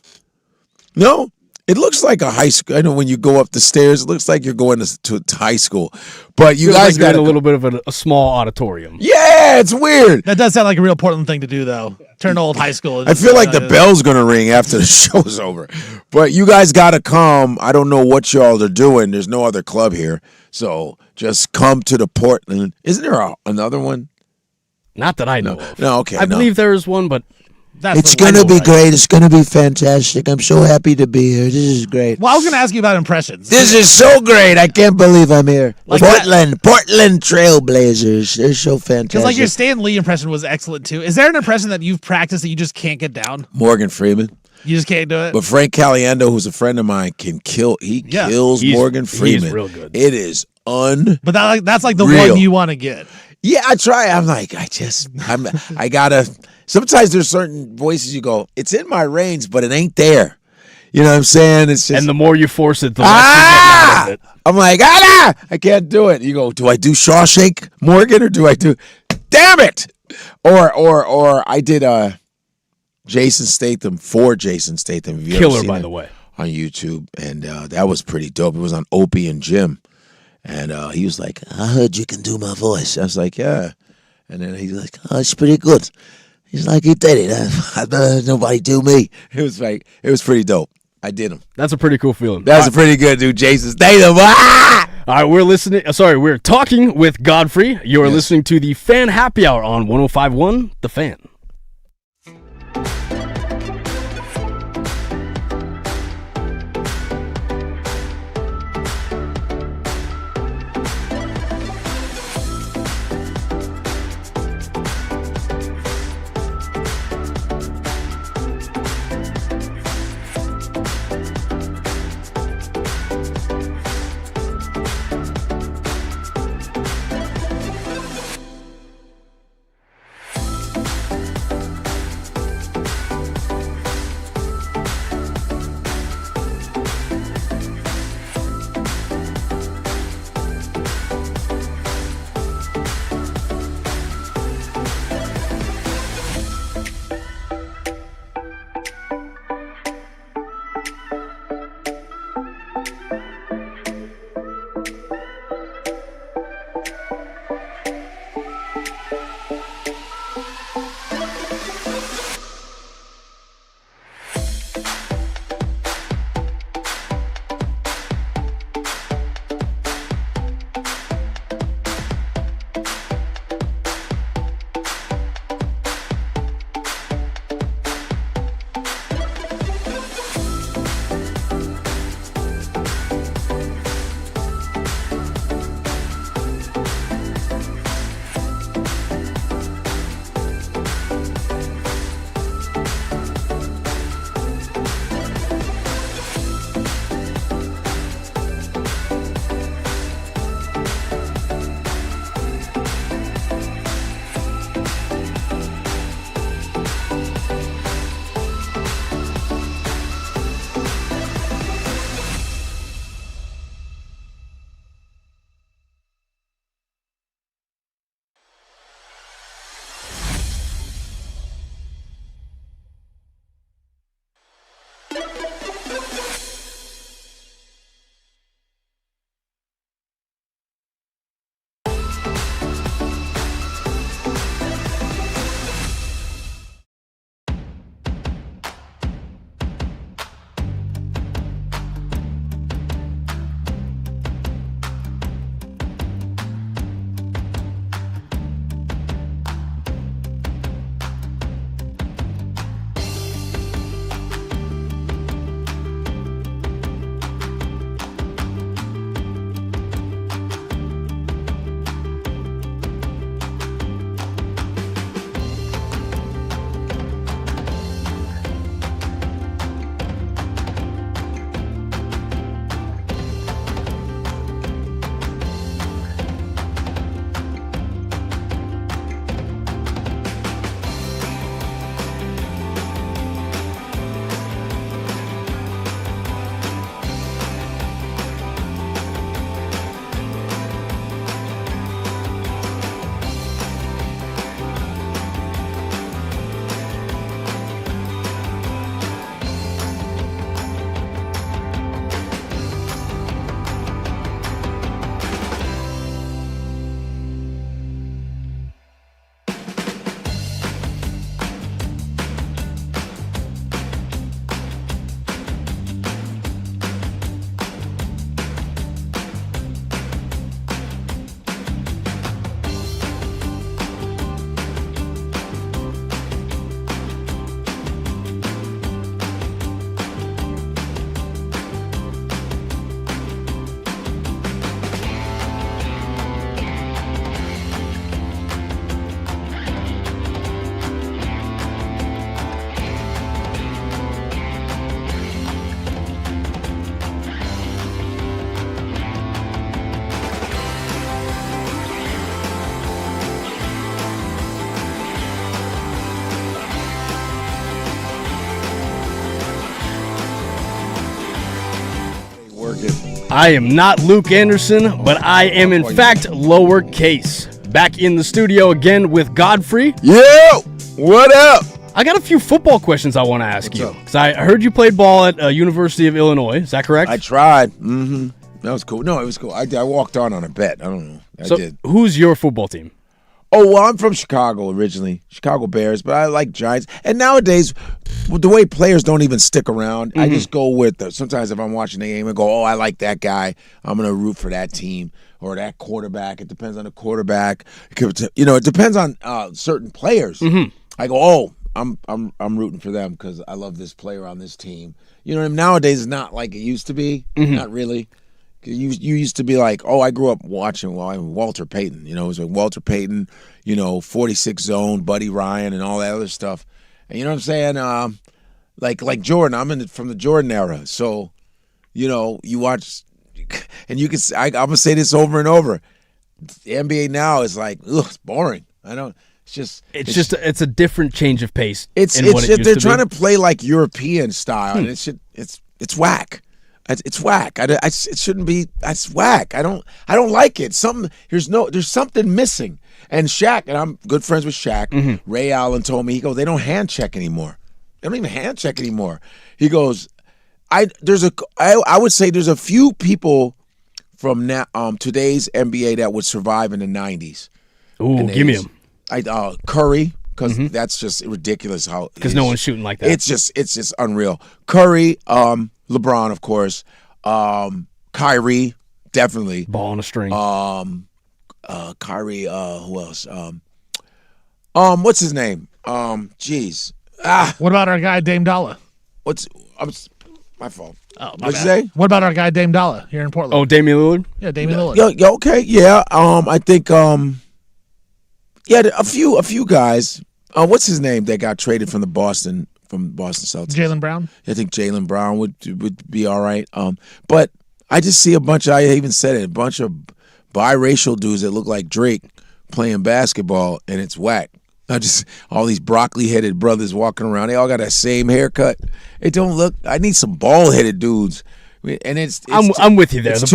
No, it looks like a high school. I know when you go up the stairs, it looks like you're going to high school. But you Feels guys like you're got in a little bit of a small auditorium. Yeah, it's weird. That does sound like a real Portland thing to do, though. Turn to old high school. I feel like the bell's gonna ring after the show's over. But you guys gotta come. I don't know what y'all are doing. There's no other club here, so just come to the Portland. Isn't there another one? Not that I know of. No, okay. I believe there is one, but It's gonna be great. It's gonna be fantastic. I'm so happy to be here. This is great. Well, I was going to ask you about impressions. This is so great. I can't believe I'm here. Like Portland Trailblazers. They're so fantastic. Because your Stan Lee impression was excellent too. Is there an impression that you've practiced that you just can't get down? Morgan Freeman. You just can't do it. But Frank Caliendo, who's a friend of mine, can kill. He kills Morgan Freeman. He's real good. It is But that's like the real. one you want to get. Yeah, I try. I'm like, I gotta. Sometimes there's certain voices you go, it's in my range, but it ain't there. You know what I'm saying? It's just. And the more you force it, the less you get out of it. I'm like, I can't do it. You go, do I do Shawshank Morgan or do I do? Damn it! Or I did Jason Statham for Jason Statham. Have you ever Killer, seen by it? the way. On YouTube, and that was pretty dope. It was on Opie and Jim, and he was like, "I heard you can do my voice." I was like, "Yeah," and then he's like, "Oh, it's pretty good." He's like, "You did it. I've never heard nobody do me." It was pretty dope. I did him. That's a pretty cool feeling. That's a pretty good dude, Jason Statham. Ah! All right, we're talking with Godfrey. You're listening to the Fan Happy Hour on 105.1 The Fan. I am not Luke Anderson, but I am in fact lowercase. Back in the studio again with Godfrey. Yo, what up? I got a few football questions I want to ask you. up? Because I heard you played ball at University of Illinois. Is that correct? I tried. Mm-hmm. That was cool. No, it was cool. I walked on a bet. I don't know. I did. Who's your football team? Oh, well, I'm from Chicago originally, Chicago Bears, but I like Giants. And nowadays, with the way players don't even stick around, I just go with sometimes if I'm watching the game, I go, oh, I like that guy. I'm going to root for that team or that quarterback. It depends on the quarterback. It depends on certain players. I go, oh, I'm rooting for them because I love this player on this team. You know, nowadays it's not like it used to be. Not really. You used to be like, oh, I grew up watching Walter Payton. You know, it was like Walter Payton, 46 zone, Buddy Ryan, and all that other stuff. And you know what I'm saying? Like Jordan, I'm from the Jordan era. So, you watch, and you can. I'm gonna say this over and over. The NBA now is like, ugh, it's boring. It's a different change of pace. They're trying to play like European style, and it's whack. It's whack. It shouldn't be. It's whack. I don't like it. There's something missing. And Shaq, and I'm good friends with Shaq. Ray Allen told me, he goes, they don't hand check anymore. They don't even hand check anymore. He goes, I would say there's a few people from now today's NBA that would survive in the 90s. Ooh, give me him. Curry, because that's just ridiculous how. Because no one's shooting like that. It's just unreal. Curry, LeBron, of course. Kyrie, definitely. Ball on a string. Kyrie, who else? What's his name? Jeez. What about our guy Dame Dollar? My fault. Oh, What'd you say? What about our guy Dame Dollar here in Portland? Oh, Damian Lillard? Yeah, Damian Lillard. Yeah, okay, yeah. I think a few guys. What's his name that got traded from Boston Celtics? Jaylen Brown. I think Jaylen Brown would be all right. But I just see a bunch of biracial dudes that look like Drake playing basketball, and it's whack. All these broccoli-headed brothers walking around. They all got that same haircut. It don't look. I need some bald-headed dudes. And I'm with you there. The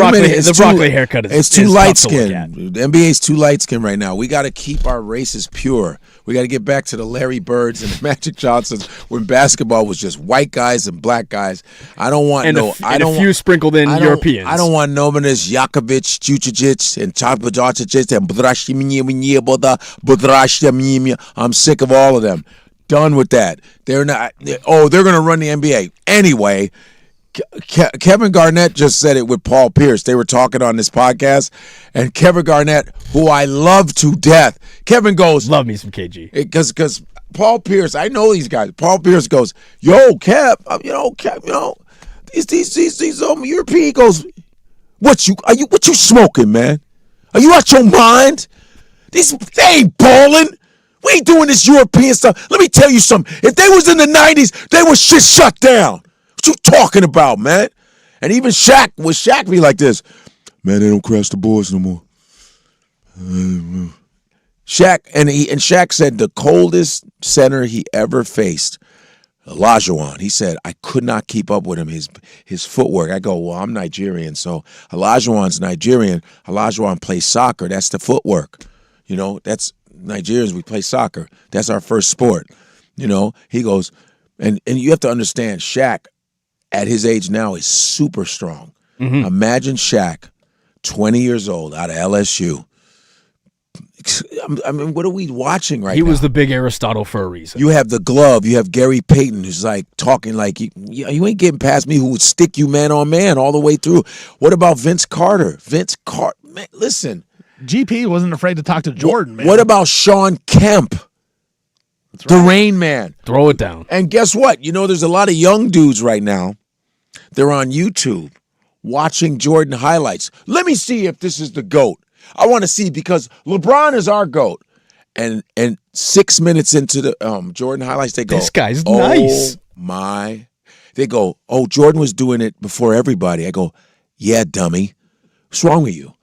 broccoli haircut is too light tough to look skin. at. The NBA's too light skin right now. We got to keep our races pure. We got to get back to the Larry Birds and the Magic Johnsons when basketball was just white guys and black guys. I don't want a few sprinkled in Europeans. I don't want Nomanis, Jakovic, Jucic, and Chabajacic and Budrashimia. I'm sick of all of them. Done with that. They're not. They're going to run the NBA anyway. Kevin Garnett just said it with Paul Pierce. They were talking on this podcast, and Kevin Garnett, who I love to death, Kevin goes, "Love me some KG." Because Paul Pierce, I know these guys. Paul Pierce goes, "Yo, Kev, Kev, these European." He goes, "What you smoking, man? Are you out your mind? They ain't balling. We ain't doing this European stuff. Let me tell you something. If they was in the 90s, they was shit shut down. What you talking about, man?" And even Shaq be like this, "Man, they don't crash the boards no more." Shaq said the coldest center he ever faced, Olajuwon. He said, I could not keep up with him, his footwork. I go, well, I'm Nigerian, so Olajuwon's Nigerian. Olajuwon plays soccer. That's the footwork. That's Nigerians, we play soccer. That's our first sport. He goes, and you have to understand, Shaq, at his age now, is super strong. Imagine Shaq, 20 years old, out of LSU. I mean, what are we watching right now? He was the big Aristotle for a reason. You have the glove. You have Gary Payton, who's like talking like, you ain't getting past me, who would stick you man on man all the way through. What about Vince Carter? Man, listen. GP wasn't afraid to talk to Jordan, man. What about Sean Kemp? That's right. The Rain Man. Throw it down. And guess what? There's a lot of young dudes right now. They're on YouTube watching Jordan highlights. Let me see if this is the GOAT. I want to see, because LeBron is our GOAT. And 6 minutes into the Jordan highlights, they go, this guy's nice. They go, oh, Jordan was doing it before everybody. I go, yeah, dummy. What's wrong with you?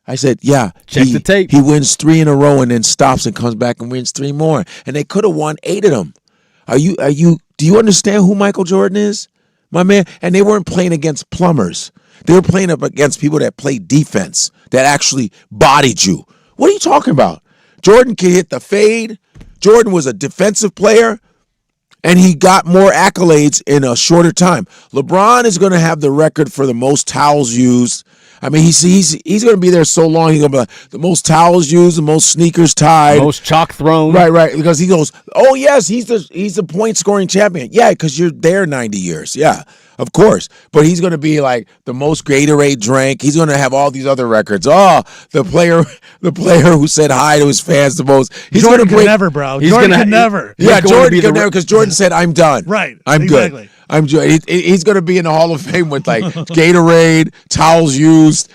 I said, yeah. Check the tape. He wins 3 in a row and then stops and comes back and wins 3 more. And they could have won 8 of them. Do you understand who Michael Jordan is? My man, and they weren't playing against plumbers. They were playing up against people that played defense, that actually bodied you. What are you talking about? Jordan could hit the fade. Jordan was a defensive player, and he got more accolades in a shorter time. LeBron is going to have the record for the most towels used. I mean, he's going to be there so long. He's going to be like, the most towels used, the most sneakers tied, Most chalk thrown. right. Because he goes, oh yes, he's the point scoring champion. Yeah, because you're there 90 years. Yeah, of course. But he's going to be like the most Gatorade drank. He's going to have all these other records. Oh, the player who said hi to his fans the most. Jordan could never, bro. Jordan could never. Yeah, Jordan could never, because Jordan said, I'm done. Right. I'm exactly. good. He's going to be in the Hall of Fame with like Gatorade, towels used,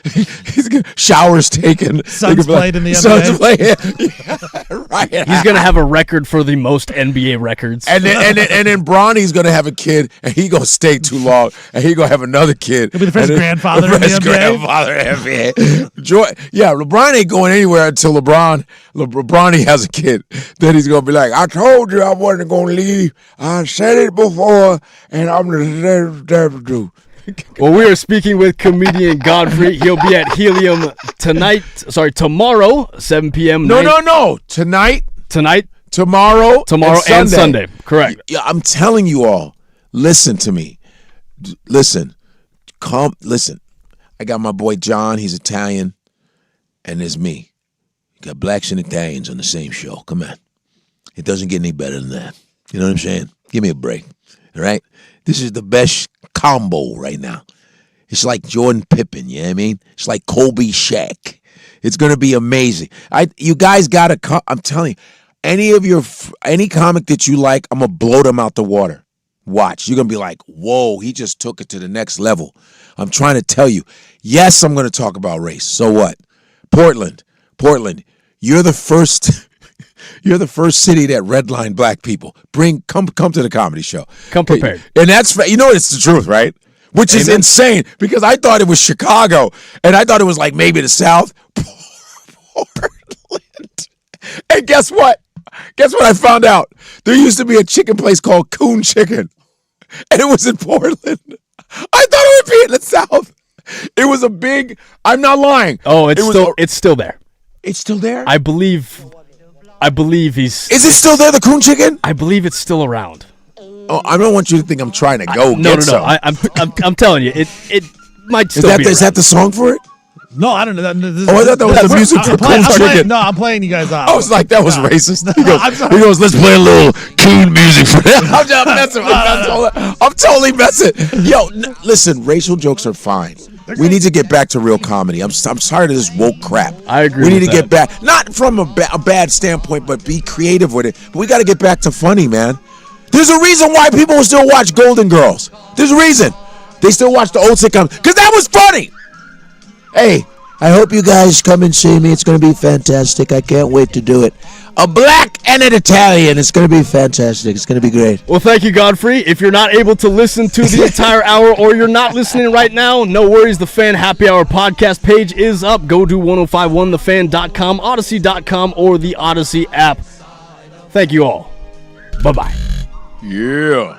showers taken. Suns played in the Suns NBA. Yeah, right. He's going to have a record for the most NBA records. And then Bronny's going to have a kid, and he going to stay too long, and he going to have another kid. He'll be the first grandfather in the NBA. Grandfather in the NBA. Yeah, LeBron ain't going anywhere until Bronny has a kid. Then he's going to be like, I told you I wasn't going to leave. I said it before, and I'm going to do. Well, we are speaking with comedian Godfrey. He'll be at Helium tomorrow, 7 p.m. No. Tonight, tomorrow, and Sunday. Correct. Yeah, I'm telling you all, listen to me. Listen. I got my boy John, he's Italian, and there's me. You got blacks and Italians on the same show. Come on. It doesn't get any better than that. You know what I'm saying? Give me a break. All right? This is the best combo right now. It's like Jordan Pippen, you know what I mean? It's like Kobe Shaq. It's going to be amazing. You guys got to I'm telling you, any comic that you like, I'm going to blow them out the water. Watch. You're going to be like, whoa, he just took it to the next level. I'm trying to tell you. Yes, I'm going to talk about race. So what? Portland, you're the first you're the first city that redlined black people. Come to the comedy show. Come prepared. And that's, it's the truth, right? Which is insane, because I thought it was Chicago, and I thought it was like maybe the South. Portland. And guess what? Guess what I found out? There used to be a chicken place called Coon Chicken, and it was in Portland. I thought it would be in the South. It was a big, I'm not lying. Oh, it's still there. It's still there? I believe he's... Is it still there, the Coon Chicken? I believe it's still around. Oh, I don't want you to think I'm trying to go get some. I'm telling you, it might still be around. Is that the song for it? No, I don't know. I thought that was the music for Coon Chicken. No, I'm playing you guys off. I was like, that was racist. He goes, let's play a little Coon music for that. I'm just messing. I'm totally messing. Yo, listen, racial jokes are fine. We need to get back to real comedy. I'm tired of this woke crap. I agree. We need to get back, not from a bad standpoint, but be creative with it. But we got to get back to funny, man. There's a reason why people still watch Golden Girls. There's a reason. They still watch the old sitcoms, because that was funny. Hey, I hope you guys come and see me. It's going to be fantastic. I can't wait to do it. A black and an Italian. It's going to be fantastic. It's going to be great. Well, thank you, Godfrey. If you're not able to listen to the entire hour, or you're not listening right now, no worries. The Fan Happy Hour podcast page is up. Go to 1051thefan.com, Odyssey.com, or the Odyssey app. Thank you all. Bye-bye. Yeah.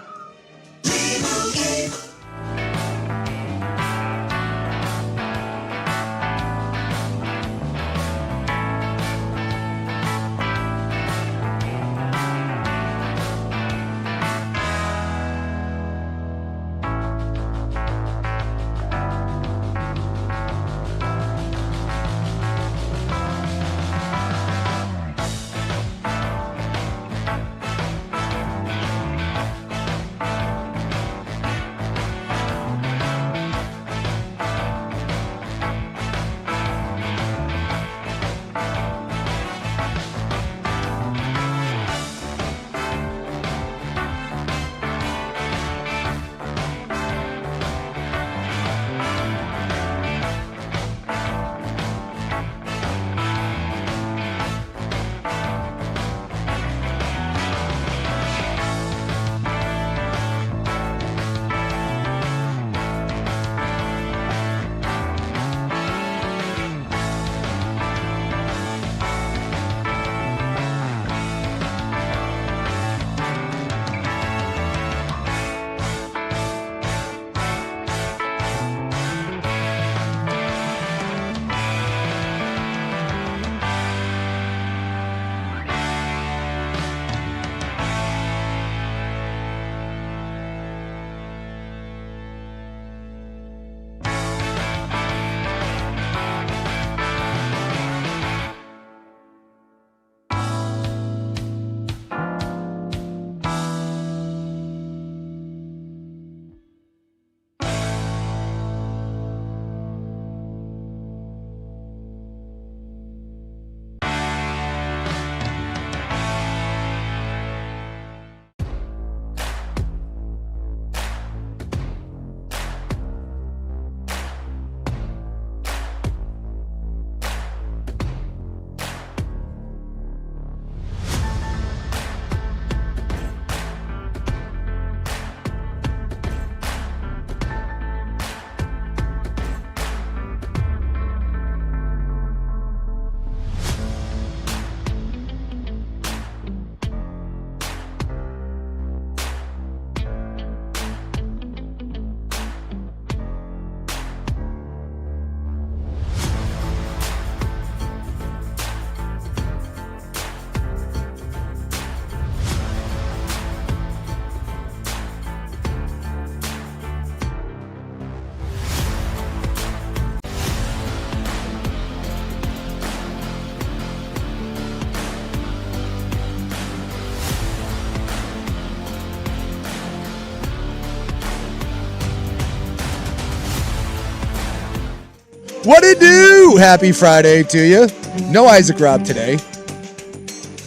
What it do? Happy Friday to you. No Isaac Robb today.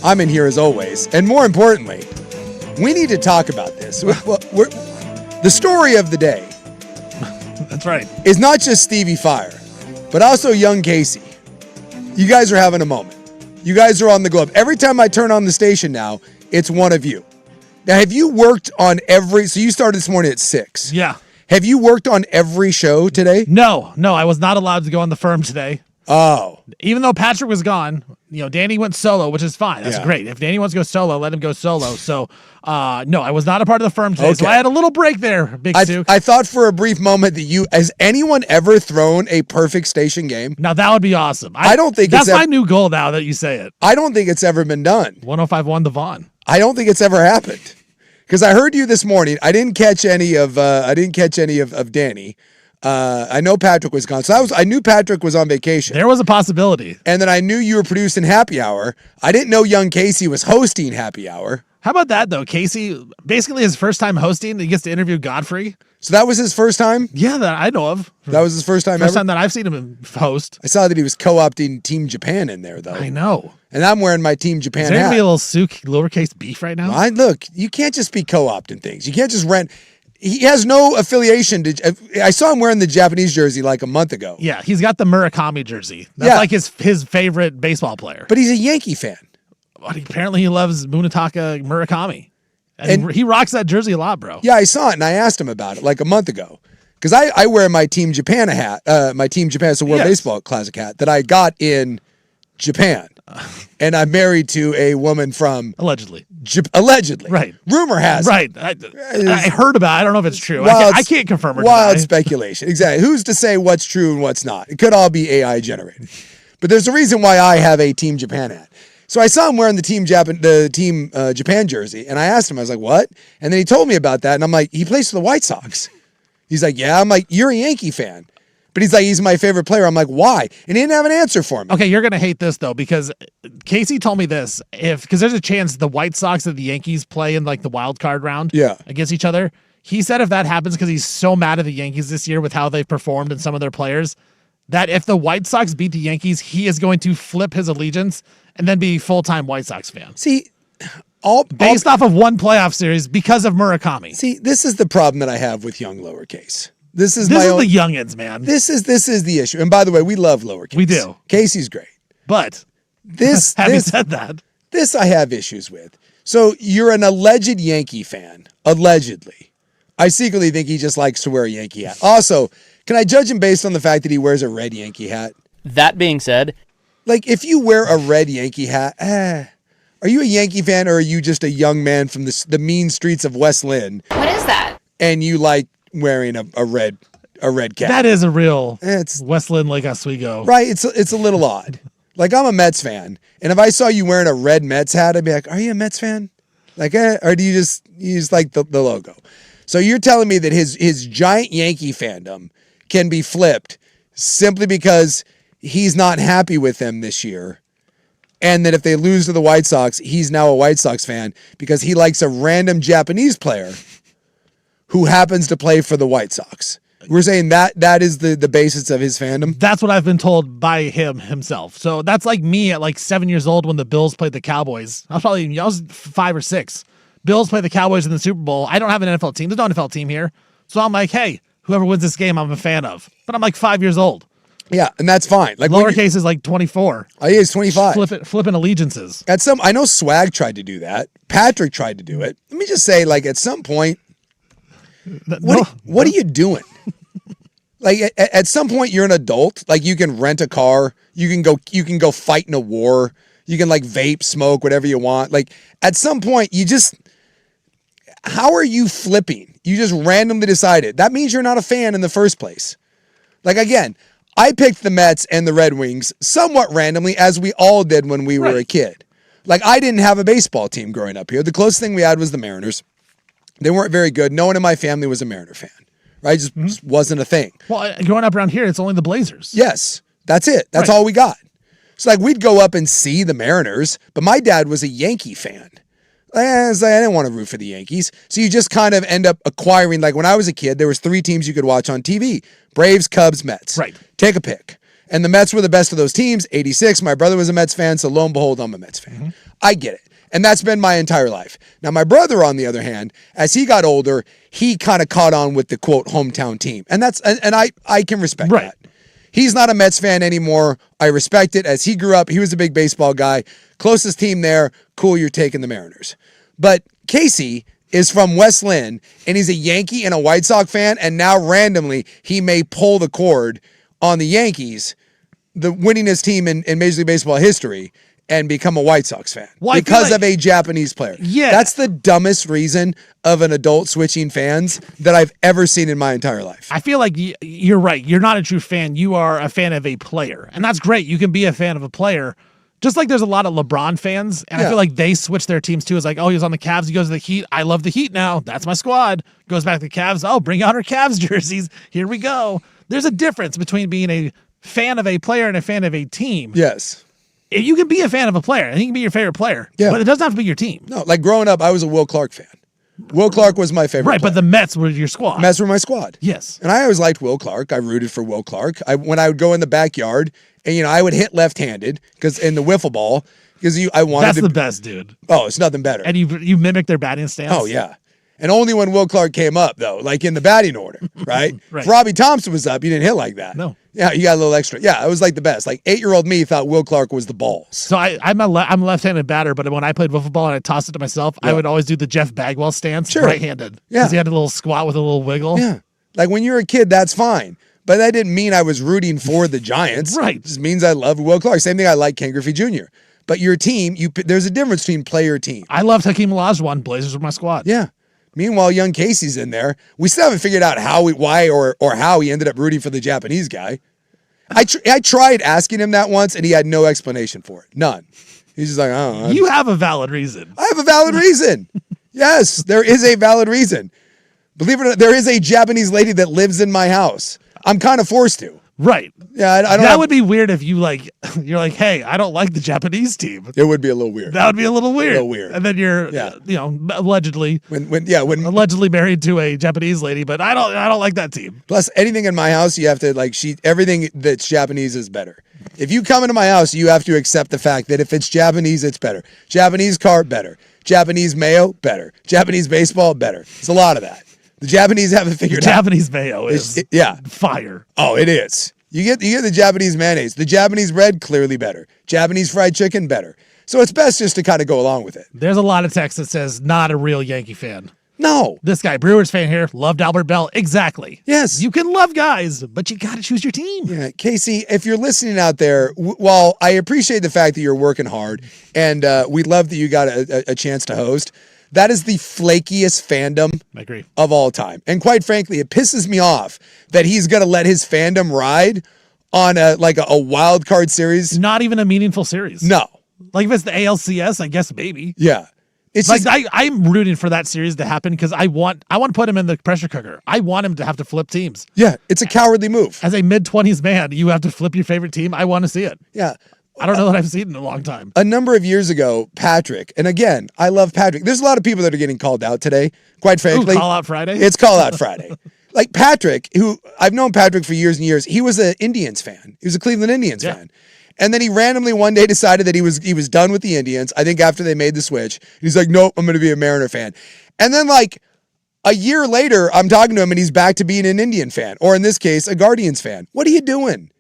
I'm in here as always. And more importantly, we need to talk about this. The story of the day That's right. is not just Stevie Fire, but also young Casey. You guys are having a moment. You guys are on the globe. Every time I turn on the station now, it's one of you. Now, have you worked on so you started this morning at 6. Yeah. Have you worked on every show today? No, I was not allowed to go on the firm today. Oh. Even though Patrick was gone, Danny went solo, which is fine. That's Yeah. great. If Danny wants to go solo, let him go solo. So, no, I was not a part of the firm today. So Okay. I had a little break there, Big Stu. I thought for a brief moment that has anyone ever thrown a perfect station game? Now, that would be awesome. I don't think that's it's my new goal now that you say it. I don't think it's ever been done. 105.1 The Vaughn. I don't think it's ever happened. Because I heard you this morning. I didn't catch any of Danny. I know Patrick was gone. So I knew Patrick was on vacation. There was a possibility. And then I knew you were producing Happy Hour. I didn't know young Casey was hosting Happy Hour. How about that, though? Casey, basically his first time hosting, he gets to interview Godfrey. So that was his first time? Yeah, that I know of. That was his first time First ever? time that I've seen him host. I saw that he was co-opting Team Japan in there, though. I know. And I'm wearing my Team Is Japan there going to hat. be a little lowercase beef right now? Look, you can't just be co-opting things. You can't just rent. He has no affiliation to. I saw him wearing the Japanese jersey like a month ago. Yeah, he's got the Murakami jersey. That's Yeah. like his favorite baseball player. But he's a Yankee fan. But apparently he loves Munetaka Murakami. And he rocks that jersey a lot, bro. Yeah, I saw it and I asked him about it like a month ago. Because I wear my Team Japan hat, my Team Japan, it's a World Yes. Baseball Classic hat that I got in Japan. And I'm married to a woman from Allegedly. allegedly. Right. Rumor has it. Right. I heard about it. I don't know if it's true. Wild- I can't confirm or Wild deny. speculation. Exactly. Who's to say what's true and what's not? It could all be AI generated. But there's a reason why I have a Team Japan hat. So I saw him wearing the Team Japan jersey, and I asked him, I was like, what? And then he told me about that, and I'm like, he plays for the White Sox. He's like, yeah. I'm like, you're a Yankee fan. But he's like, he's my favorite player. I'm like, why? And he didn't have an answer for me. Okay, you're gonna hate this though, because Casey told me this. Because there's a chance the White Sox and the Yankees play in like the wild card round against each other. He said if that happens, because he's so mad at the Yankees this year with how they've performed and some of their players, that if the White Sox beat the Yankees, he is going to flip his allegiance and then be full-time White Sox fan. See, Based off of one playoff series because of Murakami. See, this is the problem that I have with young lowercase. This is the my own, youngins, man. This is the issue. And by the way, we love lowercase. We do. Casey's great. But This having said that, this I have issues with. So you're an alleged Yankee fan. Allegedly. I secretly think he just likes to wear a Yankee hat. Also, can I judge him based on the fact that he wears a red Yankee hat? That being said, Like, if you wear a red Yankee hat, are you a Yankee fan or are you just a young man from the mean streets of West Lynn? What is that? And you like wearing a red cap? that is a real It's Westland Lake Oswego. right. It's a little odd. Like, I'm a Mets fan, and if I saw you wearing a red Mets hat, I'd be like, "Are you a Mets fan?" Like, or do you just like the logo? So you're telling me that his giant Yankee fandom can be flipped simply because he's not happy with them this year, and that if they lose to the White Sox, he's now a White Sox fan because he likes a random Japanese player who happens to play for the White Sox. We're saying that is the basis of his fandom. That's what I've been told by him himself. So that's like me at like 7 years old when the Bills played the Cowboys. I was 5 or 6. Bills play the Cowboys in the Super Bowl. I don't have an NFL team. There's no NFL team here. So I'm like, hey, whoever wins this game, I'm a fan of. But I'm like 5 years old. Yeah, and that's fine. Like Lowercase is like 24. Oh, he is 25. Flipping allegiances. I know Swag tried to do that. Patrick tried to do it. Let me just say, like, at some point, what are you doing? Like, at some point, you're an adult. Like, you can rent a car. You can go fight in a war. You can, like, vape, smoke, whatever you want. Like, at some point, how are you flipping? You just randomly decided. That means you're not a fan in the first place. Like, again, I picked the Mets and the Red Wings somewhat randomly, as we all did when we were a kid. Like, I didn't have a baseball team growing up here. The closest thing we had was the Mariners. They weren't very good. No one in my family was a Mariner fan. Right? Just wasn't a thing. Well, growing up around here, it's only the Blazers. Yes. That's it. That's all we got. So, like, we'd go up and see the Mariners, but my dad was a Yankee fan. I didn't want to root for the Yankees. So you just kind of end up acquiring, like when I was a kid, there was 3 teams you could watch on TV. Braves, Cubs, Mets. Right. Take a pick. And the Mets were the best of those teams. 86, my brother was a Mets fan, so lo and behold, I'm a Mets fan. I get it. And that's been my entire life. Now, my brother, on the other hand, as he got older, he kind of caught on with the, quote, hometown team. And I can respect that. He's not a Mets fan anymore. I respect it. As he grew up, he was a big baseball guy. Closest team there, cool, you're taking the Mariners. But Casey is from West Lynn, and he's a Yankee and a White Sox fan, and now randomly he may pull the cord on the Yankees, the winningest team in Major League Baseball history, and become a White Sox fan because of a Japanese player. Yeah. That's the dumbest reason of an adult switching fans that I've ever seen in my entire life. I feel like you're right. You're not a true fan. You are a fan of a player. And that's great. You can be a fan of a player. Just like there's a lot of LeBron fans, and I feel like they switch their teams too. It's like, oh, he was on the Cavs, he goes to the Heat. I love the Heat now. That's my squad. Goes back to the Cavs. Oh, bring out our Cavs jerseys. Here we go. There's a difference between being a fan of a player and a fan of a team. Yes. You can be a fan of a player, and he can be your favorite player, but it doesn't have to be your team. No, like growing up, I was a Will Clark fan. Will Clark was my favorite player. But the Mets were your squad. Mets were my squad. Yes. And I always liked Will Clark. I rooted for Will Clark. When I would go in the backyard, and I would hit left-handed because in the wiffle ball, because I wanted That's to. the best, dude. Oh, it's nothing better. And you mimic their batting stance. Oh, yeah. And only when Will Clark came up, though, like in the batting order, right? Right. If Robbie Thompson was up, you didn't hit like that. No. Yeah, you got a little extra. Yeah, it was like the best. Like 8-year-old me thought Will Clark was the balls. So I'm a left-handed batter, but when I played wiffle ball and I tossed it to myself, I would always do the Jeff Bagwell stance, right-handed. Yeah. Because he had a little squat with a little wiggle. Yeah. Like when you're a kid, that's fine. But that didn't mean I was rooting for the Giants. Right. It just means I love Will Clark. Same thing, I like Ken Griffey Jr. But your team, there's a difference between player team. I loved Hakeem Olajuwon. Blazers were my squad. Yeah. Meanwhile, young Casey's in there. We still haven't figured out why or how he ended up rooting for the Japanese guy. I tried asking him that once, and he had no explanation for it. None. He's just like, I don't know. You have a valid reason. I have a valid reason. Yes, there is a valid reason. Believe it or not, there is a Japanese lady that lives in my house. I'm kind of forced to. Right. Yeah, I don't. That would be weird if you're like, hey, I don't like the Japanese team. It would be a little weird. That would be a little weird. A little weird. And then you're, allegedly married to a Japanese lady, but I don't like that team. Plus, anything in my house, you have to everything that's Japanese is better. If you come into my house, you have to accept the fact that if it's Japanese, it's better. Japanese car, better. Japanese mayo, better. Japanese baseball, better. It's a lot of that. The Japanese haven't figured out. Japanese mayo is fire. Oh, it is. You get the Japanese mayonnaise. The Japanese bread, clearly better. Japanese fried chicken, better. So it's best just to kind of go along with it. There's a lot of text that says not a real Yankee fan. No. This guy, Brewers fan here, loved Albert Bell. Exactly. Yes. You can love guys, but you got to choose your team. Yeah, Casey, if you're listening out there, while I appreciate the fact that you're working hard and we love that you got a chance to host, that is the flakiest fandom I agree. of all time. And quite frankly, it pisses me off that he's going to let his fandom ride on a wild card series. Not even a meaningful series. No. Like if it's the ALCS, I guess maybe. Yeah. It's like just, I'm rooting for that series to happen because I want to put him in the pressure cooker. I want him to have to flip teams. yeah, it's a cowardly move. As a mid-20s man, you have to flip your favorite team. I want to see it. Yeah. I don't know that I've seen it in a long time. A number of years ago, Patrick, and again, I love Patrick. There's a lot of people that are getting called out today, quite frankly. Call out Friday? It's Call Out Friday. Like Patrick, who I've known Patrick for years and years, he was an Indians fan. He was a Cleveland Indians fan. And then he randomly one day decided that he was done with the Indians. I think after they made the switch, he's like, nope, I'm going to be a Mariner fan. And then like a year later, I'm talking to him and he's back to being an Indian fan, or in this case, a Guardians fan. What are you doing?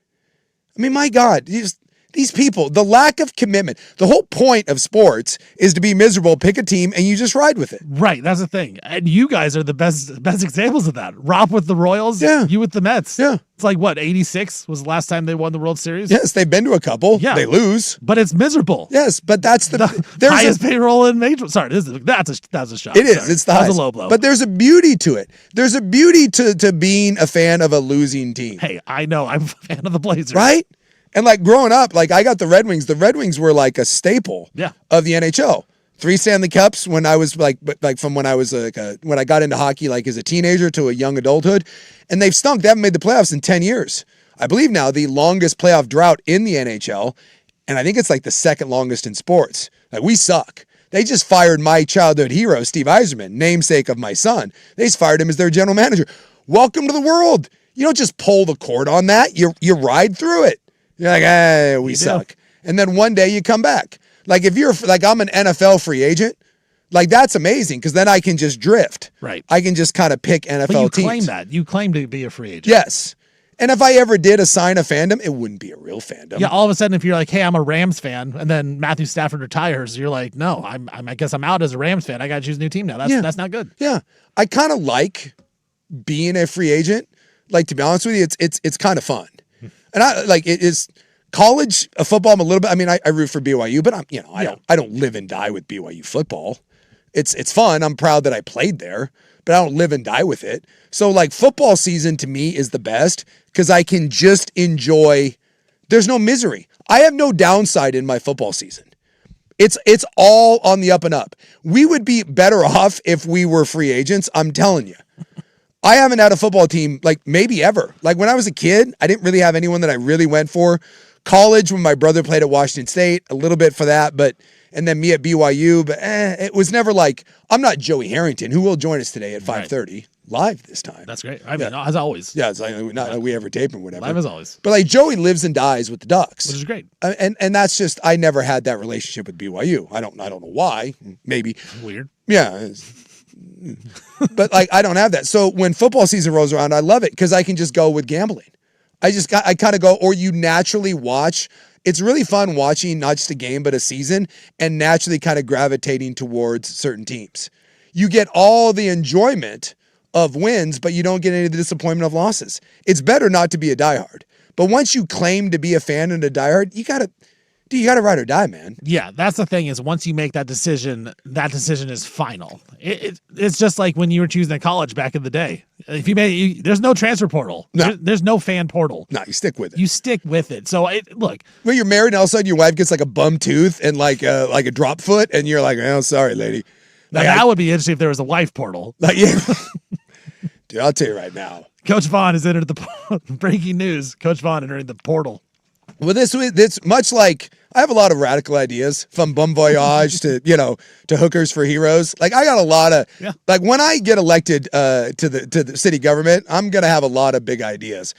I mean, my God, these people, the lack of commitment. The whole point of sports is to be miserable, pick a team, and you just ride with it. Right, that's the thing. And you guys are the best examples of that. Rob with the Royals, you with the Mets. Yeah. It's like, what, 86 was the last time they won the World Series? Yes, they've been to a couple. Yeah. They lose. But it's miserable. Yes, but that's the highest payroll in major. Sorry, that's a shot. It is. Sorry. It's the That highest. was a low blow. But there's a beauty to it. There's a beauty to being a fan of a losing team. Hey, I know. I'm a fan of the Blazers. Right? And like growing up, like I got the Red Wings. The Red Wings were like a staple of the NHL. 3 Stanley Cups when I was like from when I was when I got into hockey like as a teenager to a young adulthood. And they've stunk. They haven't made the playoffs in 10 years. I believe now the longest playoff drought in the NHL. And I think it's like the second longest in sports. Like we suck. They just fired my childhood hero, Steve Yzerman, namesake of my son. They just fired him as their general manager. Welcome to the world. You don't just pull the cord on that. You ride through it. You're like, hey, we You do. suck. And then one day you come back. Like if you're like, I'm an NFL free agent, like that's amazing because then I can just drift. Right. I can just kind of pick NFL But you teams. claim that. You claim to be a free agent. Yes. And if I ever did assign a fandom, it wouldn't be a real fandom. Yeah, all of a sudden, if you're like, "Hey, I'm a Rams fan," and then Matthew Stafford retires, you're like, "No, I guess I'm out as a Rams fan. I got to choose a new team now. That's not good." Yeah. I kind of like being a free agent. Like to be honest with you, it's kind of fun. And I like it is college football. I'm a little bit. I mean, I root for BYU, but I don't live and die with BYU football. It's fun. I'm proud that I played there, but I don't live and die with it. So like football season to me is the best because I can just enjoy. There's no misery. I have no downside in my football season. It's all on the up and up. We would be better off if we were free agents. I'm telling you. I haven't had a football team like maybe ever. Like when I was a kid, I didn't really have anyone that I really went for. College, when my brother played at Washington State, a little bit for that, and then me at BYU, but it was never like, I'm not Joey Harrington, who will join us today at 5:30 live this time. That's great. I mean, as always. Yeah, it's like not like we ever tape or whatever. Live as always. But like Joey lives and dies with the Ducks, Which is great. And that's just I never had that relationship with BYU. I don't know why. Maybe Weird. yeah. But like I don't have that. So when football season rolls around, I love it because I can just go with gambling. I kind of go, or you naturally watch. It's really fun watching not just a game, but a season and naturally kind of gravitating towards certain teams. You get all the enjoyment of wins, but you don't get any of the disappointment of losses. It's better not to be a diehard. But once you claim to be a fan and a diehard, you gotta ride or die, man. Yeah, that's the thing is once you make that decision is final. It's just like when you were choosing a college back in the day. If you there's no transfer portal. No. There's no fan portal. No, you stick with it. You stick with it. So look. When you're married and all of a sudden your wife gets like a bum tooth and like a drop foot and you're like, oh, sorry, lady. Now Like, that would be interesting if there was a wife portal. like, yeah. Dude, I'll tell you right now. Coach Vaughn has entered the breaking news. Coach Vaughn entering the portal. Well, it's much like I have a lot of radical ideas from Bon Voyage to hookers for heroes. Like I got a lot of like when I get elected to the city government, I'm gonna have a lot of big ideas.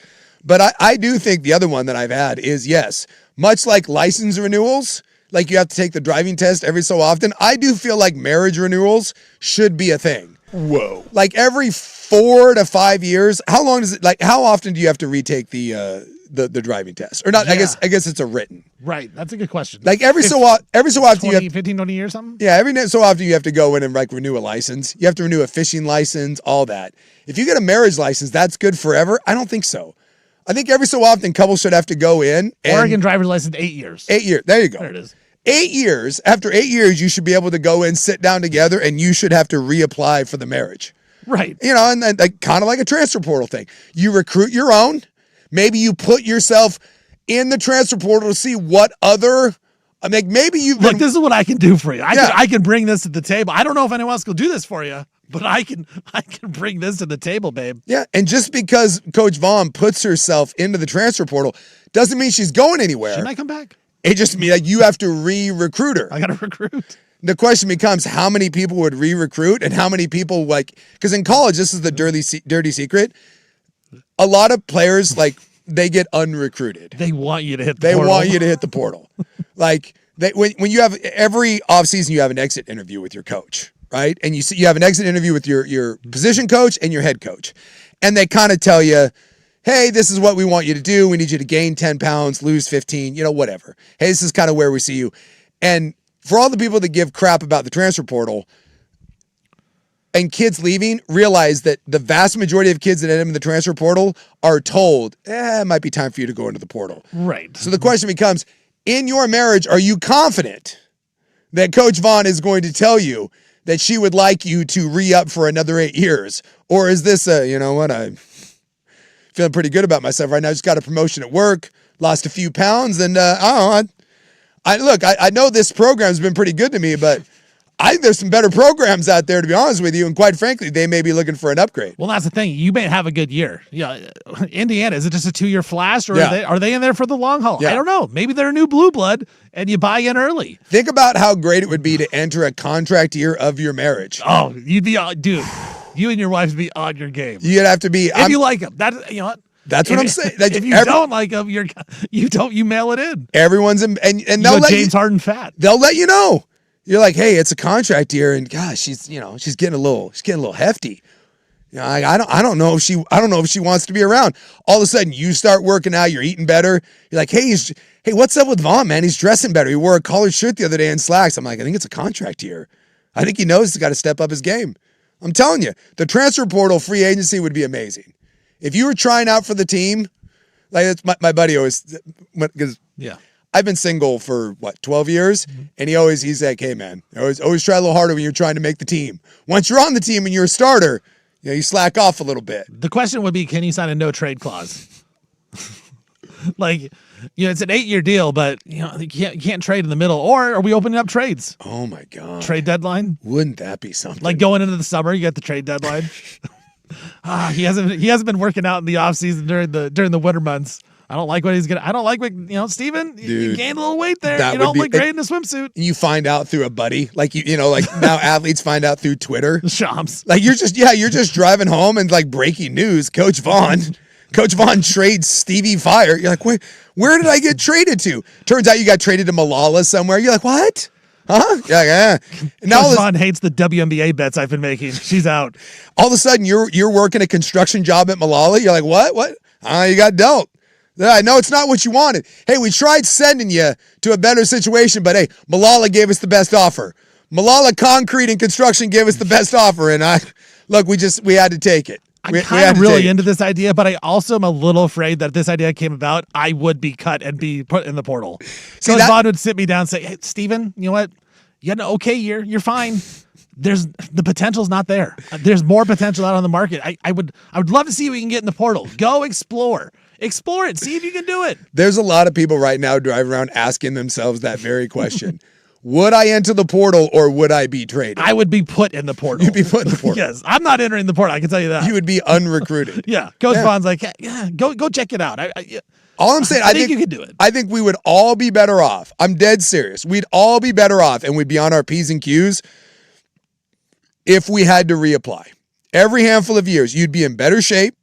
But I do think the other one that I've had is yes, much like license renewals, like you have to take the driving test every so often. I do feel like marriage renewals should be a thing. Whoa! Like every 4 to 5 years. How long does it? Like how often do you have to retake the driving test or not? Yeah. I guess it's a written. Right. That's a good question. Like every so often 20, you have 15, 20 years, something? yeah, every so often you have to go in and like renew a license. You have to renew a fishing license, all that. If you get a marriage license, that's good forever. I don't think so. I think every so often couples should have to go in. And Oregon driver's license, 8 years. 8 years. There you go. There it is. 8 years. After 8 years, you should be able to go in, sit down together, and you should have to reapply for the marriage. Right. And then like, kind of like a transfer portal thing. You recruit your own. Maybe you put yourself in the transfer portal to see what other. I mean, maybe you've Look, been. this is what I can do for you. I can bring this to the table. I don't know if anyone else will do this for you, but I can bring this to the table, babe. Yeah, and just because Coach Vaughn puts herself into the transfer portal doesn't mean she's going anywhere. She might come back. It just means like you have to re-recruit her. I got to recruit. The question becomes how many people would re-recruit and how many people because in college, this is the dirty secret. A lot of players they get unrecruited. They want you to hit the They portal. want you to hit the portal. When you have every offseason, you have an exit interview with your coach, right? And you have an exit interview with your position coach and your head coach. And they kind of tell you, hey, this is what we want you to do. We need you to gain 10 pounds, lose 15, whatever. Hey, this is kind of where we see you. And for all the people that give crap about the transfer portal and kids leaving, realize that the vast majority of kids that end up in the transfer portal are told, it might be time for you to go into the portal. Right. So the question becomes, in your marriage, are you confident that Coach Vaughn is going to tell you that she would like you to re-up for another 8 years? Or is this I'm feeling pretty good about myself right now. I just got a promotion at work, lost a few pounds, and I know this program's been pretty good to me, but I think there's some better programs out there, to be honest with you, and quite frankly, they may be looking for an upgrade. Well, that's the thing. You may have a good year. Yeah, Indiana, is it just a 2-year flash, or Yeah. are they in there for the long haul? Yeah. I don't know. Maybe they're a new blue blood, and you buy in early. Think about how great it would be to enter a contract year of your marriage. Oh, you'd be dude. You and your wife would be on your game You'd have to be. if you like them. That what. That's what I'm saying. Like, If you don't like him, you mail it in. Everyone's in, and You they'll go let James you, Harden fat. they'll let you know. You're like, hey, it's a contract year, and gosh, she's getting a little hefty. You know, I don't know if she wants to be around. All of a sudden, you start working out, you're eating better. You're like, hey, what's up with Vaughn, man? He's dressing better. He wore a collared shirt the other day in slacks. I'm like, I think it's a contract year. I think he knows he's got to step up his game. I'm telling you, the transfer portal free agency would be amazing. If you were trying out for the team, like it's my buddy always, because I've been single for 12 years, and he's like, hey man, always try a little harder when you're trying to make the team. Once you're on the team and you're a starter, you slack off a little bit. The question would be, can you sign a no trade clause? Like, it's an 8-year deal, but you can't trade in the middle. Or are we opening up trades? Oh my God. Trade deadline? Wouldn't that be something? Like going into the summer, you got the trade deadline. He hasn't been working out in the off season during the winter months. I don't like what Steven, you gained a little weight there. You don't look great in a swimsuit. You find out through a buddy, like like now athletes find out through Twitter. Shams. Like you're just driving home and like breaking news, Coach Vaughn trades Stevie Fire. You're like, where did I get traded to? Turns out you got traded to Malala somewhere. You're like, what? Huh? Yeah. Now Coach Vaughn hates the WNBA bets I've been making. She's out. All of a sudden, you're working a construction job at Malala. You're like, what? You got dealt. I know it's not what you wanted. Hey, we tried sending you to a better situation, but hey, Malala gave us the best offer. Malala Concrete and Construction gave us the best offer, and we had to take it. I'm kind of really into this idea, but I also am a little afraid that if this idea came about, I would be cut and be put in the portal. So Vaughn would sit me down and say, hey, Steven, you know what? You had an okay year. You're fine. The potential's not there. There's more potential out on the market. I would love to see what you can get in the portal. Go explore. Explore it. See if you can do it. There's a lot of people right now driving around asking themselves that very question. Would I enter the portal or would I be traded? I would be put in the portal. You'd be put in the portal. Yes. I'm not entering the portal. I can tell you that. You would be unrecruited. Yeah. Coach Vaughn's like, go check it out. All I'm saying, I think you could do it. I think we would all be better off. I'm dead serious. We'd all be better off, and we'd be on our P's and Q's if we had to reapply. Every handful of years, you'd be in better shape.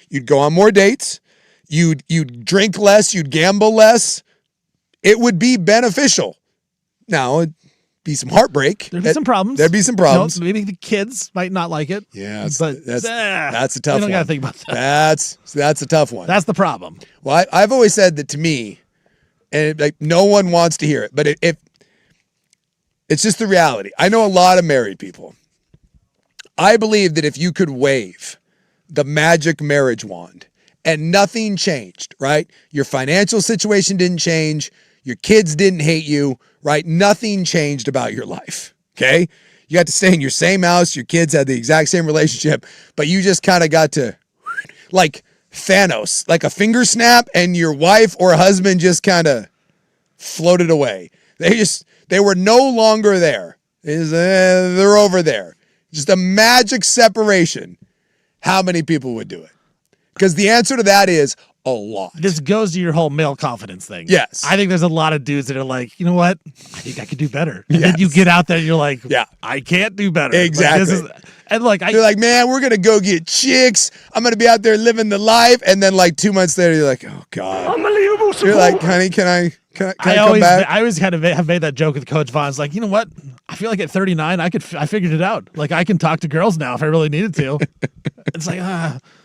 You'd go on more dates. You'd drink less. You'd gamble less. It would be beneficial. Now, it'd be some heartbreak. There'd be some problems. There'd be some problems. Maybe the kids might not like it. Yeah, but that's a tough one. You don't got to think about that. That's a tough one. That's the problem. Well, I've always said that to me, and no one wants to hear it, but if it's just the reality. I know a lot of married people. I believe that if you could wave the magic marriage wand and nothing changed, right? Your financial situation didn't change. Your kids didn't hate you, right? Nothing changed about your life, okay? You got to stay in your same house. Your kids had the exact same relationship, but you just kind of got to, like Thanos, like a finger snap, and your wife or husband just kind of floated away. They were no longer there. They're over there. Just a magic separation. How many people would do it? Because the answer to that is a lot. This goes to your whole male confidence thing. Yes. I think there's a lot of dudes that are like, you know what? I think I could do better. And then you get out there and you're like, I can't do better. Exactly. You're like, man, we're going to go get chicks. I'm going to be out there living the life. And then like 2 months later, you're like, oh God. Unbelievable support. You're like, honey, can I come back? I always kind of have made that joke with Coach Vaughn's like, you know what? I feel like at 39, I figured it out. Like I can talk to girls now if I really needed to. It's like,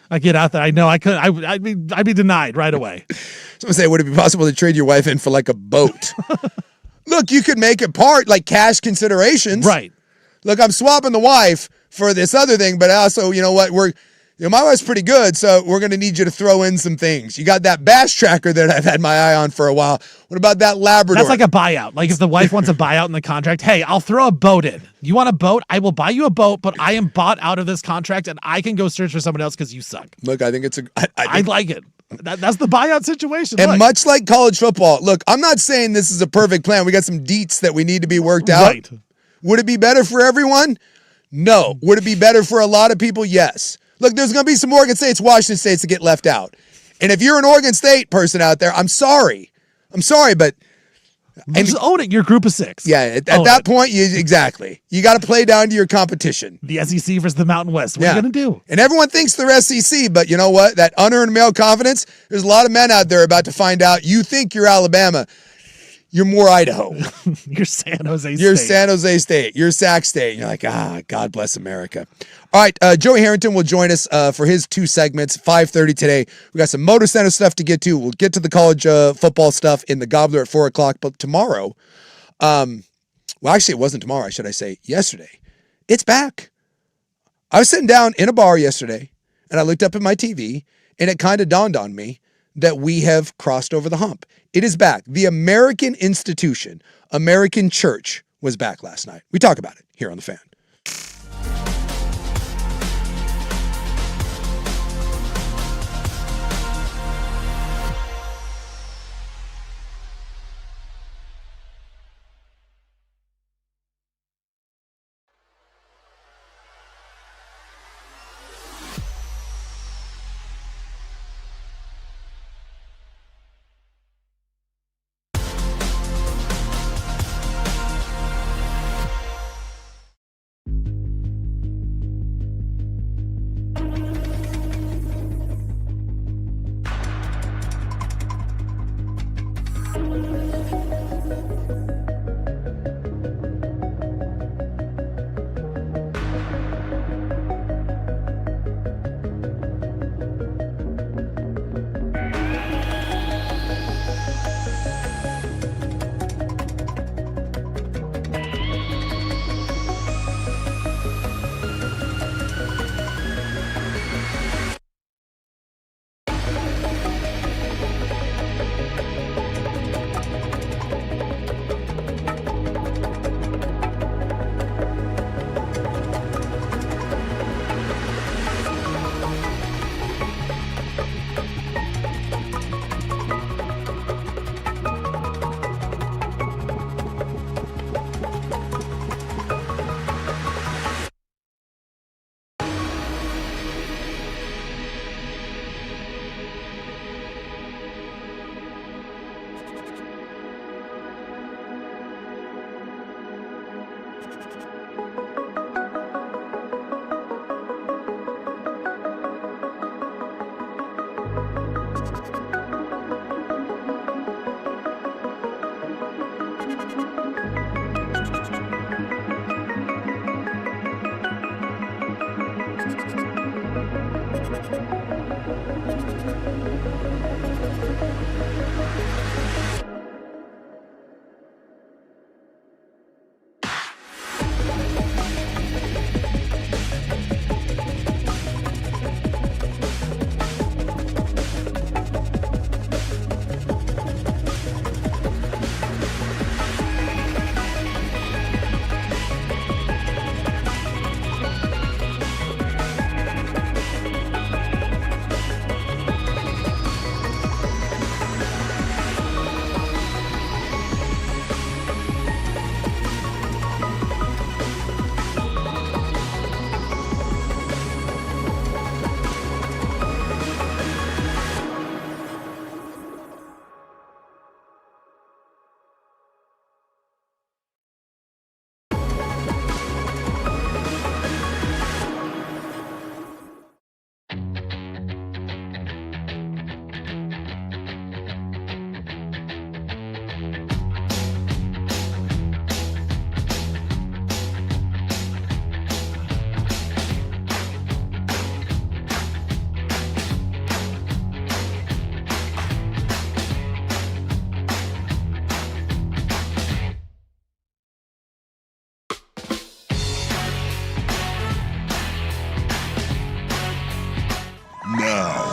I get out there. I know I could. I'd be denied right away. Someone say, would it be possible to trade your wife in for like a boat? Look, you could make it part like cash considerations. Right. Look, I'm swapping the wife for this other thing, but also, you know what? My wife's pretty good, so we're going to need you to throw in some things. You got that bass tracker that I've had my eye on for a while. What about that Labrador? That's like a buyout. Like if the wife wants a buyout in the contract, hey, I'll throw a boat in. You want a boat? I will buy you a boat, but I am bought out of this contract and I can go search for someone else because you suck. Look, I think it's I like it. That's the buyout situation. And much like college football, look, I'm not saying this is a perfect plan. We got some deets that we need to be worked out. Right. Would it be better for everyone? No. Would it be better for a lot of people? Yes. Look, there's going to be some Oregon States, Washington States that get left out. And if you're an Oregon State person out there, I'm sorry, but Just own it. You're group of 6. Yeah, at Own that it. point, exactly. You got to play down to your competition. The SEC versus the Mountain West. What are you going to do? And everyone thinks they're SEC, but you know what? That unearned male confidence, there's a lot of men out there about to find out you think you're Alabama. You're more Idaho. You're San Jose State. You're San Jose State. You're Sac State. And you're like, God bless America. All right, Joey Harrington will join us for his 2 segments, 5:30 today. We got some Motor Center stuff to get to. We'll get to the college football stuff in the Gobbler at 4 o'clock. But tomorrow, well, actually, it wasn't tomorrow, should I say, yesterday. It's back. I was sitting down in a bar yesterday, and I looked up at my TV, and it kind of dawned on me that we have crossed over the hump. It is back. The American institution, American Church, was back last night. We talk about it here on The Fan.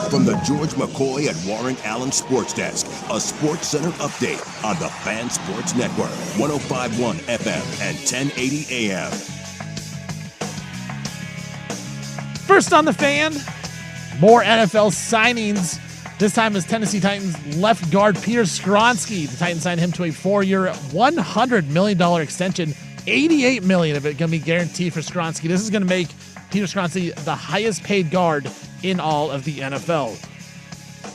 From the George McCoy and Warren Allen Sports Desk, a Sports Center update on the Fan Sports Network, 105.1 FM and 1080 AM. First on The Fan, more NFL signings. This time is Tennessee Titans left guard Peter Skronsky. The Titans signed him to a 4-year, $100 million extension. $88 million of it going to be guaranteed for Skronsky. This is going to make Peter Skronsky the highest paid guard in all of the NFL.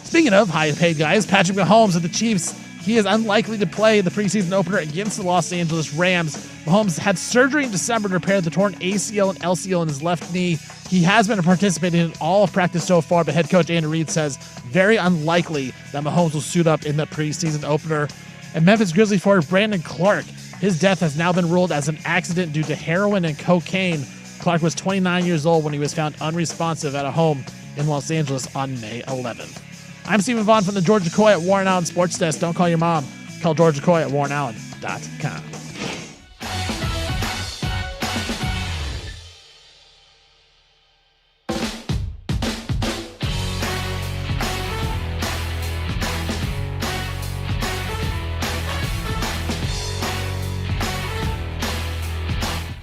Speaking of high paid guys, Patrick Mahomes of the Chiefs He is unlikely to play the preseason opener against the Los Angeles Rams. Mahomes had surgery in December to repair the torn ACL and LCL in his left knee. He has been participating in all of practice so far, but head coach Andy Reid says very unlikely that Mahomes will suit up in the preseason opener. And Memphis Grizzlies forward Brandon Clark, his death has now been ruled as an accident due to heroin and cocaine. Clark was 29 years old when he was found unresponsive at a home in Los Angeles on May 11th. I'm Stephen Vaughn from the George McCoy at Warren Allen Sports Desk. Don't call your mom. Call George McCoy at warrenallen.com.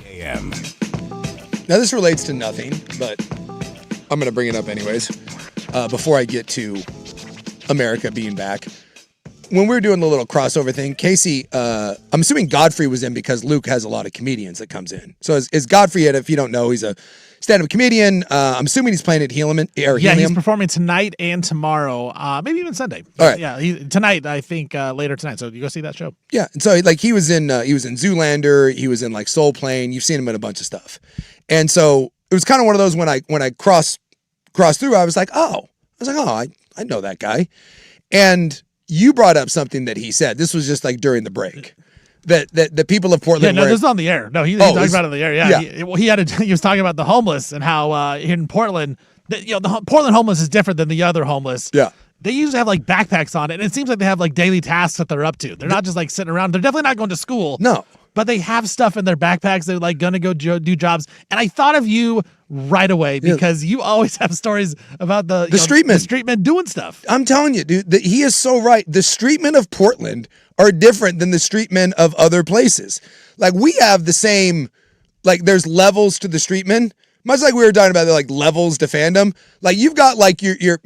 AM. Now, this relates to nothing, but I'm going to bring it up anyways before I get to America being back. When we were doing the little crossover thing, Casey, I'm assuming Godfrey was in because Luke has a lot of comedians that comes in. So is Godfrey, if you don't know, he's a stand-up comedian. I'm assuming he's playing at Helium. He's performing tonight and tomorrow, maybe even Sunday. All right. Yeah, tonight, I think later tonight. So you go see that show. Yeah, and so like he was in Zoolander, he was in like Soul Plane. You've seen him in a bunch of stuff, and so it was kind of one of those when I crossed through, I was like, I know that guy, and you brought up something that he said. This was just like during the break. That the people of Portland. Yeah, no, this is on the air. No, he talked about it on the air. Yeah, yeah. He was talking about the homeless and how in Portland, the Portland homeless is different than the other homeless. Yeah, they usually have like backpacks on it, and it seems like they have like daily tasks that they're up to. They're not just like sitting around. They're definitely not going to school. No, but they have stuff in their backpacks. They're like gonna go do jobs. And I thought of you right away because you always have stories about the street men doing stuff. I'm telling you, dude, he is so right. The street men of Portland are different than the street men of other places. Like we have the same, like there's levels to the street men. Much like we were talking about, like levels to fandom. Like you've got like your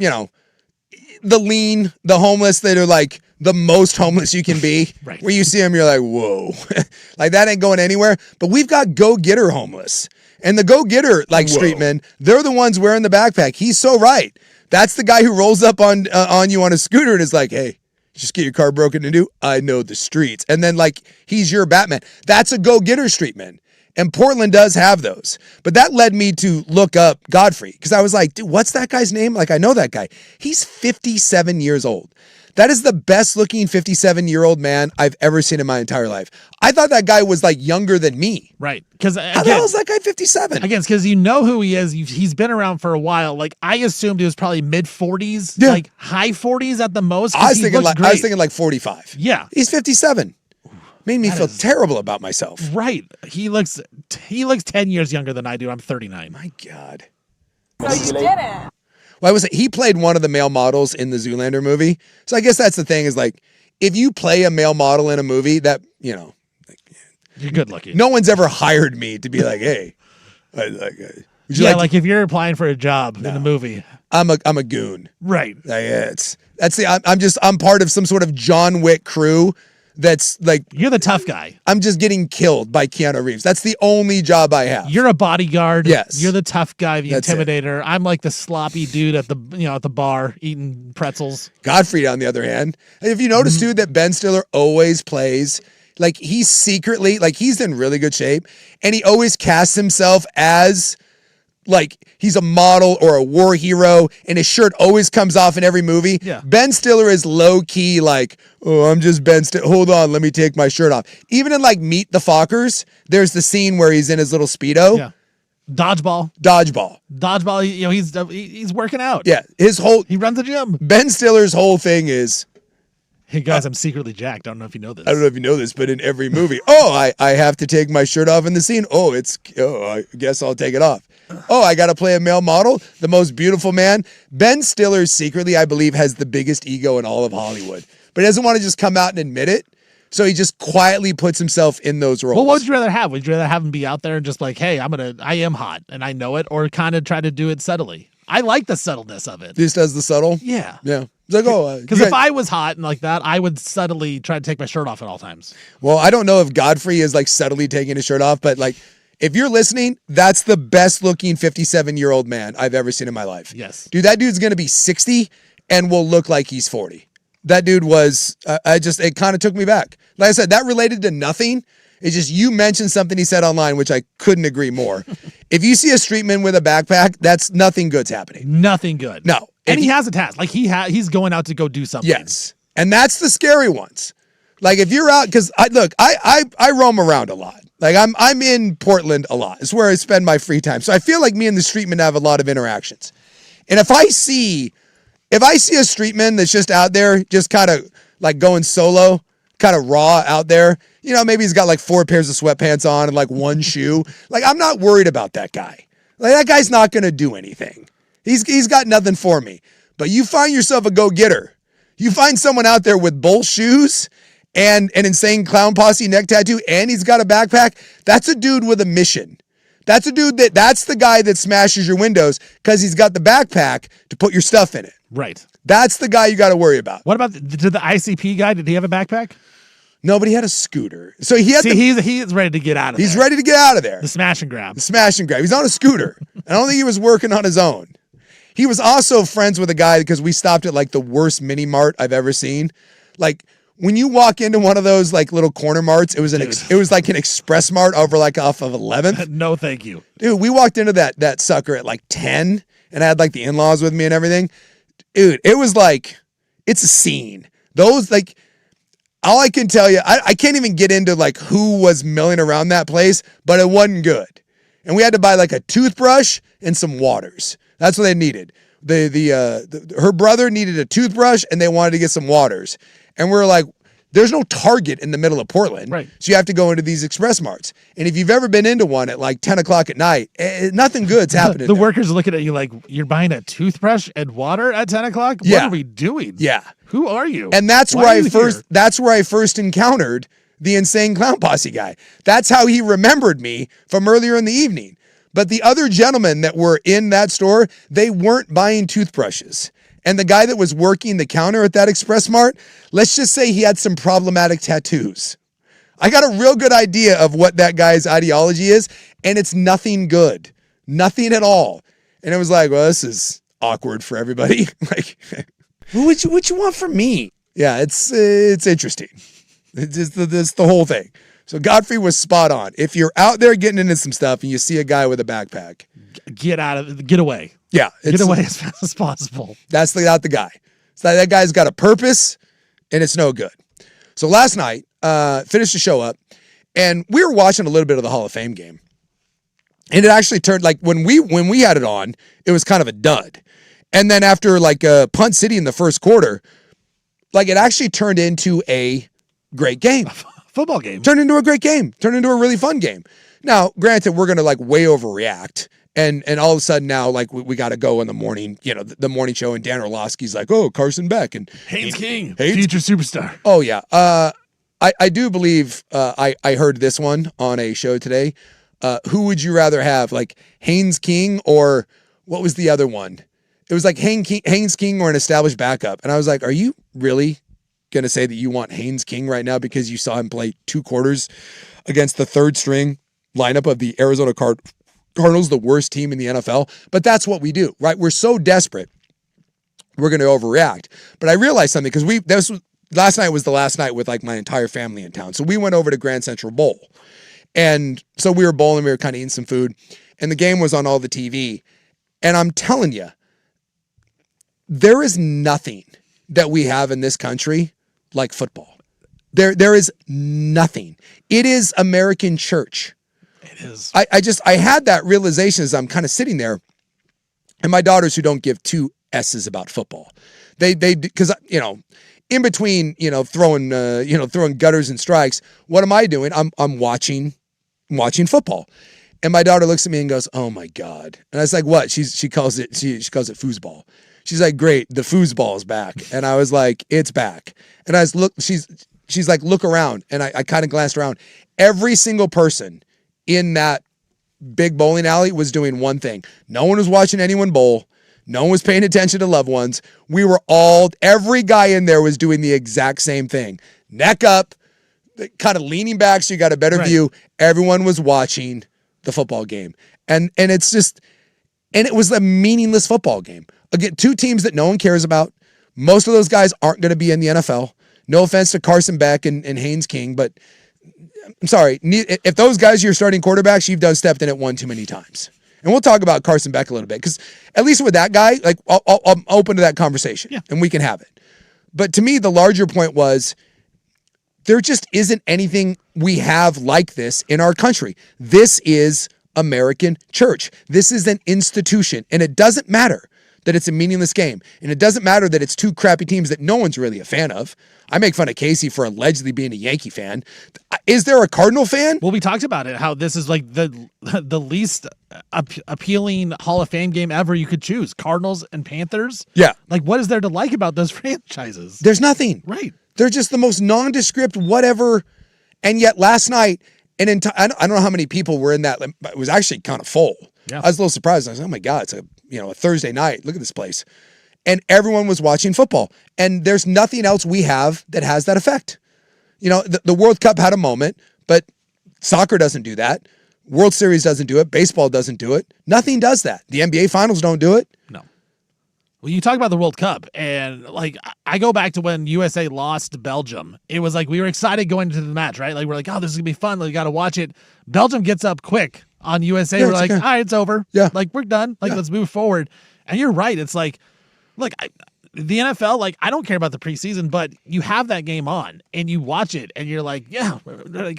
the lean, the homeless that are like the most homeless you can be. Right. Where you see them, you're like, whoa, like that ain't going anywhere. But we've got go-getter homeless. And the go-getter, like street men, they're the ones wearing the backpack. He's so right. That's the guy who rolls up on you on a scooter and is like, hey, just get your car broken into. I know the streets. And then like, he's your Batman. That's a go-getter street man. And Portland does have those. But that led me to look up Godfrey because I was like, dude, what's that guy's name? Like, I know that guy. He's 57 years old. That is the best looking 57-year-old man I've ever seen in my entire life. I thought that guy was like younger than me. Right. Because how the hell is that guy 57? Again, because you know who he is. He's been around for a while. Like I assumed he was probably mid 40s, like high 40s at the most. I was thinking like 45. Yeah. He's 57. Made me feel terrible about myself. Right. He looks 10 years younger than I do. I'm 39. My God. So you didn't. Well, he played one of the male models in the Zoolander movie. So I guess that's the thing is like, if you play a male model in a movie that, you're good looking. No one's ever hired me to be like, hey, would you like if you're applying for a job in the movie. I'm a goon. Right. I'm part of some sort of John Wick crew. That's like you're the tough guy. I'm just getting killed by Keanu Reeves. That's the only job I have. You're a bodyguard. Yes. You're the tough guy, the That's intimidator. I'm like the sloppy dude at the bar eating pretzels. Godfrey, on the other hand, if you notice too that Ben Stiller always plays like he's secretly like he's in really good shape, and he always casts himself as like he's a model or a war hero, and his shirt always comes off in every movie. Yeah. Ben Stiller is low key like, oh, I'm just Ben Stiller. Hold on, let me take my shirt off. Even in like Meet the Fockers, there's the scene where he's in his little Speedo. Yeah. Dodgeball. He's working out. Yeah. He runs a gym. Ben Stiller's whole thing is, hey guys, I'm secretly jacked. I don't know if you know this. I don't know if you know this, but in every movie, I have to take my shirt off in the scene. I guess I'll take it off. I got to play a male model, the most beautiful man. Ben Stiller secretly, I believe, has the biggest ego in all of Hollywood, but he doesn't want to just come out and admit it. So he just quietly puts himself in those roles. Well, what would you rather have? Would you rather have him be out there and just like, hey, I am hot and I know it, or kind of try to do it subtly? I like the subtleness of it. This does the subtle? Yeah. Yeah. It's like, because if I was hot and like that, I would subtly try to take my shirt off at all times. Well, I don't know if Godfrey is like subtly taking his shirt off, but like, if you're listening, that's the best looking 57-year-old man I've ever seen in my life. Yes. Dude, that dude's going to be 60 and will look like he's 40. That dude was, it kind of took me back. Like I said, that related to nothing. It's just you mentioned something he said online, which I couldn't agree more. If you see a streetman with a backpack, that's nothing good's happening. Nothing good. No. And he has a task. Like he's going out to go do something. Yes. And that's the scary ones. Like if you're out, because I roam around a lot. Like I'm in Portland a lot. It's where I spend my free time. So I feel like me and the streetman have a lot of interactions. And if I see a streetman that's just out there, just kind of like going solo, kind of raw out there, maybe he's got like 4 pairs of sweatpants on and like 1 shoe. Like I'm not worried about that guy. Like that guy's not going to do anything. He's got nothing for me. But you find yourself a go-getter. You find someone out there with both shoes and an insane clown posse neck tattoo, and he's got a backpack. That's a dude with a mission. That's a dude that's the guy that smashes your windows because he's got the backpack to put your stuff in it. Right. That's the guy you got to worry about. What about did the ICP guy? Did he have a backpack? No, but he had a scooter. So he had he's ready to get out of there. He's ready to get out of there. The smash and grab. He's on a scooter. I don't think he was working on his own. He was also friends with a guy because we stopped at like the worst mini mart I've ever seen. Like when you walk into one of those like little corner marts, it was like an express mart over like off of 11th. No, thank you. Dude, we walked into that sucker at like 10 and I had like the in-laws with me and everything. Dude, it was like, it's a scene. Those like, all I can tell you, I can't even get into like who was milling around that place, but it wasn't good. And we had to buy like a toothbrush and some waters. That's what they needed. Her brother needed a toothbrush and they wanted to get some waters. And we're like, there's no Target in the middle of Portland. Right. So you have to go into these express marts. And if you've ever been into one at like 10 o'clock at night, nothing good's happening. The workers looking at you like, you're buying a toothbrush and water at 10 o'clock? Yeah. What are we doing? Yeah. Who are you? And that's where I first encountered the insane clown posse guy. That's how he remembered me from earlier in the evening. But the other gentlemen that were in that store, they weren't buying toothbrushes. And the guy that was working the counter at that Express Mart, let's just say he had some problematic tattoos. I got a real good idea of what that guy's ideology is, and it's nothing good. Nothing at all. And it was like, well, this is awkward for everybody. Like, what you want from me? Yeah, it's interesting. It's the whole thing. So Godfrey was spot on. If you're out there getting into some stuff and you see a guy with a backpack, get away. Yeah. Get away as fast as possible. That's not the guy. So that guy's got a purpose and it's no good. So last night, finished the show up and we were watching a little bit of the Hall of Fame game. And it actually turned like when we had it on, it was kind of a dud. And then after like Punt City in the first quarter, like it actually turned into a great game. Football game. Turned into a great game. Turned into a really fun game. Now, granted, we're going to like way overreact. And all of a sudden now, like we got to go in the morning, the morning show, and Dan Orlovsky's like, oh, Carson Beck and Haynes King, future superstar. Oh yeah. I do believe I heard this one on a show today. Who would you rather have, like Haynes King or what was the other one? It was like Haynes King or an established backup. And I was like, are you really going to say that you want Haynes King right now because you saw him play 2 quarters against the third string lineup of the Arizona Cardinals, the worst team in the NFL? But that's what we do, right? We're so desperate. We're going to overreact. But I realized something because last night was the last night with like my entire family in town. So we went over to Grand Central Bowl. And so we were bowling, we were kind of eating some food, and the game was on all the TV. And I'm telling you, there is nothing that we have in this country like football. There is nothing. It is American church. It is. I had that realization as I'm kind of sitting there, and my daughters who don't give 2 S's about football, they because in between throwing gutters and strikes, what am I doing? I'm watching football. And my daughter looks at me and goes, "Oh my God!" And I was like, "What?" She calls it foosball. She's like, "Great, the foosball is back." And I was like, "It's back." And I was she's like, "Look around." And I kind of glanced around. Every single person in that big bowling alley was doing one thing. No one was watching anyone bowl. No one was paying attention to loved ones. Every guy in there was doing the exact same thing. Neck up, kind of leaning back so you got a better view. Everyone was watching the football game. And it was a meaningless football game. Again, 2 teams that no one cares about, Most of those guys aren't going to be in the NFL. No offense to Carson Beck and Haynes King, but I'm sorry. If those guys are your starting quarterbacks, you've done stepped in it one too many times. And we'll talk about Carson Beck a little bit because at least with that guy, like I'm open to that conversation and we can have it. But to me, the larger point was there just isn't anything we have like this in our country. This is American church. This is an institution, and it doesn't matter that it's a meaningless game, and it doesn't matter that it's two crappy teams that no one's really a fan of. I make fun of Casey for allegedly being a Yankee fan. Is there a Cardinal fan? Well, we talked about it, how this is like the least appealing Hall of Fame game ever you could choose. Cardinals and Panthers. Yeah. Like, what is there to like about those franchises? There's nothing. Right. They're just the most nondescript whatever. And yet last night, I don't know how many people were in that. It was actually kind of full. Yeah. I was a little surprised. I was like, oh my God, it's a Thursday night. Look at this place. And everyone was watching football. And there's nothing else we have that has that effect. The World Cup had a moment, but soccer doesn't do that. World Series doesn't do it. Baseball doesn't do it. Nothing does that. The NBA Finals don't do it. No. Well, you talk about the World Cup, and like I go back to when USA lost to Belgium. It was like we were excited going into the match, right? Like we're like, oh, this is gonna be fun. Like, we got to watch it. Belgium gets up quick on USA. We're like, all right, it's over. Yeah, like we're done. Like let's move forward. And you're right. It's like, look, the NFL. Like I don't care about the preseason, but you have that game on and you watch it, and you're like, yeah,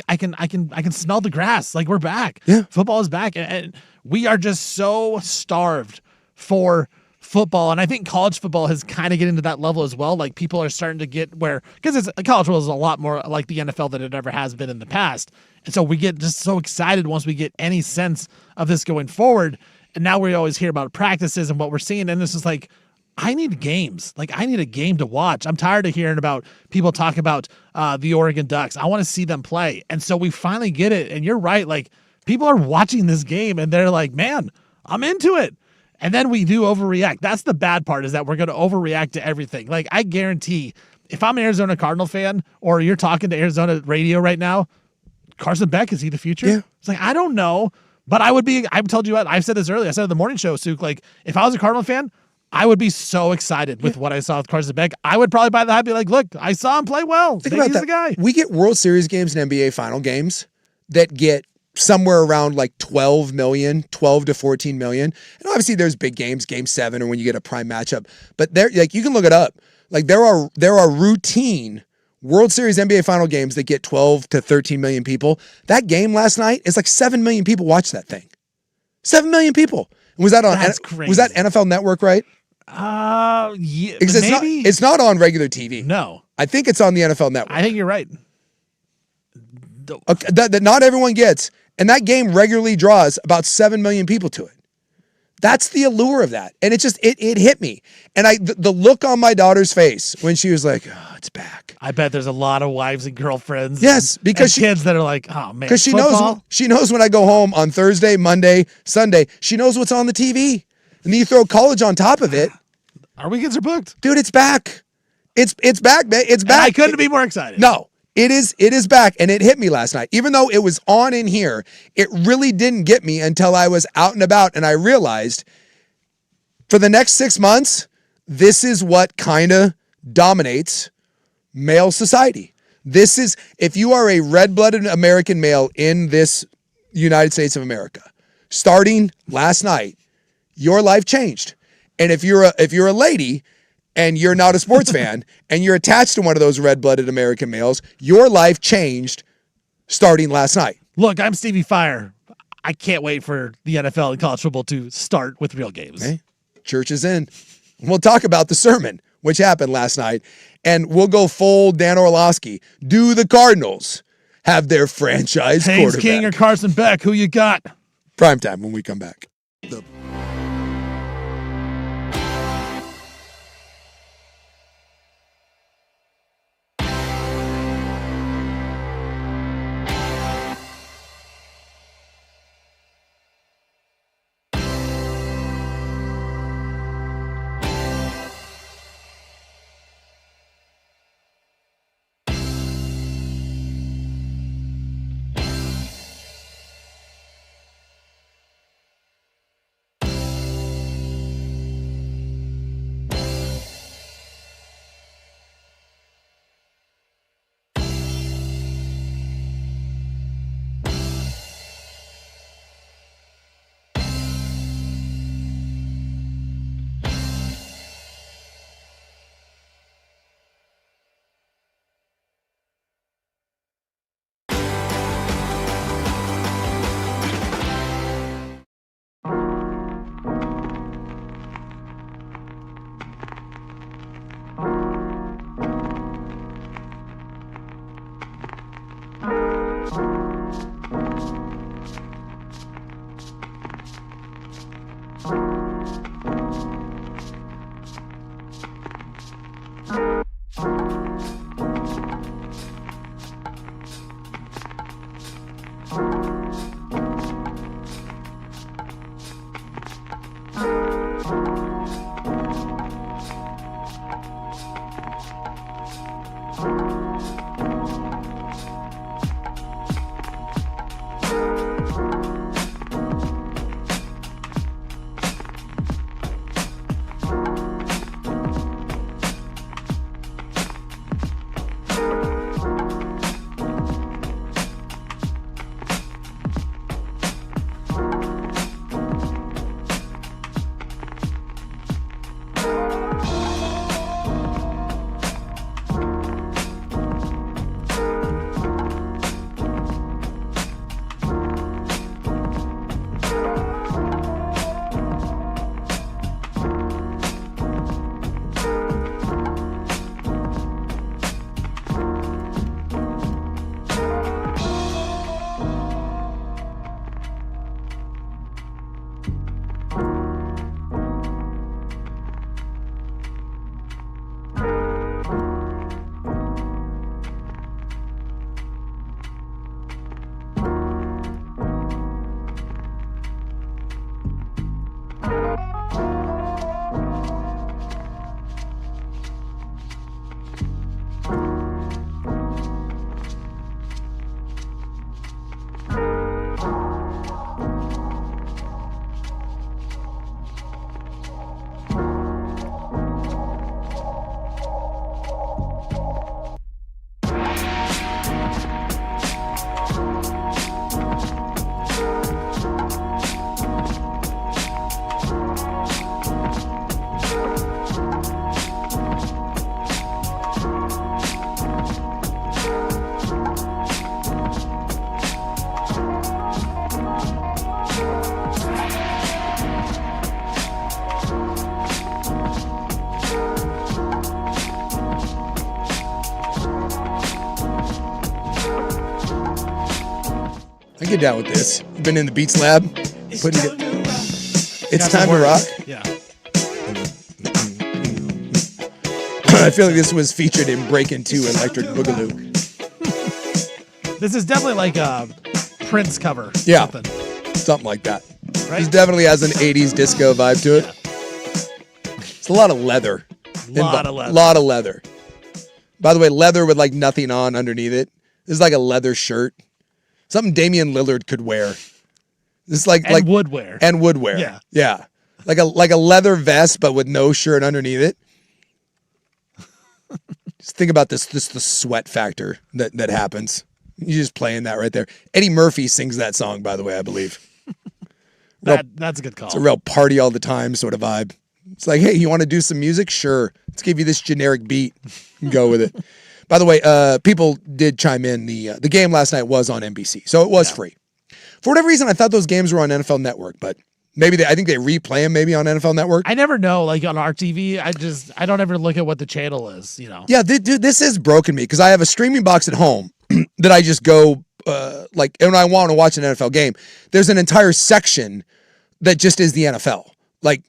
I can smell the grass. Like we're back. Yeah, football is back, and we are just so starved for football. And I think college football has kind of getting to that level as well. Like people are starting to get where, because college football is a lot more like the NFL than it ever has been in the past. And so we get just so excited once we get any sense of this going forward. And now we always hear about practices and what we're seeing. And this is like, I need games. Like I need a game to watch. I'm tired of hearing about people talk about the Oregon Ducks. I want to see them play. And so we finally get it. And you're right. Like people are watching this game and they're like, man, I'm into it. And then we do overreact. That's the bad part, is that we're going to overreact to everything. Like, I guarantee if I'm an Arizona Cardinal fan or you're talking to Arizona radio right now, Carson Beck, is he the future? Yeah. It's like, I don't know. But I've told you what, I've said this earlier. I said on the morning show, Suk, like, if I was a Cardinal fan, I would be so excited with what I saw with Carson Beck. I would probably buy the hype, be like, look, I saw him play well. Think Maybe about he's that. the guy. We get World Series games and NBA final games that get somewhere around like 12 to 14 million. And obviously there's big games, game 7, or when you get a prime matchup, but there, like, you can look it up. Like there are routine World Series NBA final games that get 12 to 13 million people. That game last night is like 7 million people watched that thing. 7 million people. Was that on, That's crazy. Was that NFL Network, right? Yeah, Because maybe. it's not on regular TV. No. I think it's on the NFL Network. I think you're right. Okay, that not everyone gets. And that game regularly draws about 7 million people to it. That's the allure of that. And it just, it hit me. And the look on my daughter's face when she was like, oh, it's back. I bet there's a lot of wives and girlfriends. Because and kids that are like, oh man, because she knows when I go home on Thursday, Monday, Sunday, she knows what's on the TV. And then you throw college on top of it. Our weekends are booked. Dude, it's back. It's back, man. It's back. And I couldn't be more excited. No. It is back, and it hit me last night. Even though it was on in here, it really didn't get me until I was out and about, and I realized for the next 6 months, this is what kind of dominates male society. This is, if you are a red-blooded American male in this United States of America, starting last night, your life changed. And if you're a lady and you're not a sports fan, and you're attached to one of those red-blooded American males, your life changed starting last night. Look, I'm Stevie Fire. I can't wait for the NFL and college football to start with real games. Okay. Church is in. We'll talk about the sermon, which happened last night, and we'll go full Dan Orlovsky. Do the Cardinals have their franchise Haynes quarterback? King or Carson Beck, who you got? Primetime when we come back. get down with this. You've been in the Beats Lab. It's time to rock. Yeah. I feel like this was featured in Breakin' 2 Electric Boogaloo. This is definitely like a Prince cover. Yeah. Something like that. Right? This definitely has an 80s disco vibe to it. It's a lot of leather. Lot of leather. Lot of leather. By the way, leather with like nothing on underneath it. This is like a leather shirt. Something Damian Lillard could wear. This is like would wear. And would wear. Yeah. Yeah. Like a leather vest, but with no shirt underneath it. Just think about this the sweat factor that happens. You're just playing that right there. Eddie Murphy sings that song, by the way, I believe. That's a good call. It's a real party all the time sort of vibe. It's like, hey, you want to do some music? Sure. Let's give you this generic beat and go with it. By the way, people did chime in. The game last night was on NBC, so it was free. For whatever reason, I thought those games were on NFL Network, but maybe I think they replay them maybe on NFL Network. I never know, like on our TV. I don't ever look at what the channel is, Yeah, dude, this has broken me because I have a streaming box at home that I just go and when I want to watch an NFL game, there's an entire section that just is the NFL. Like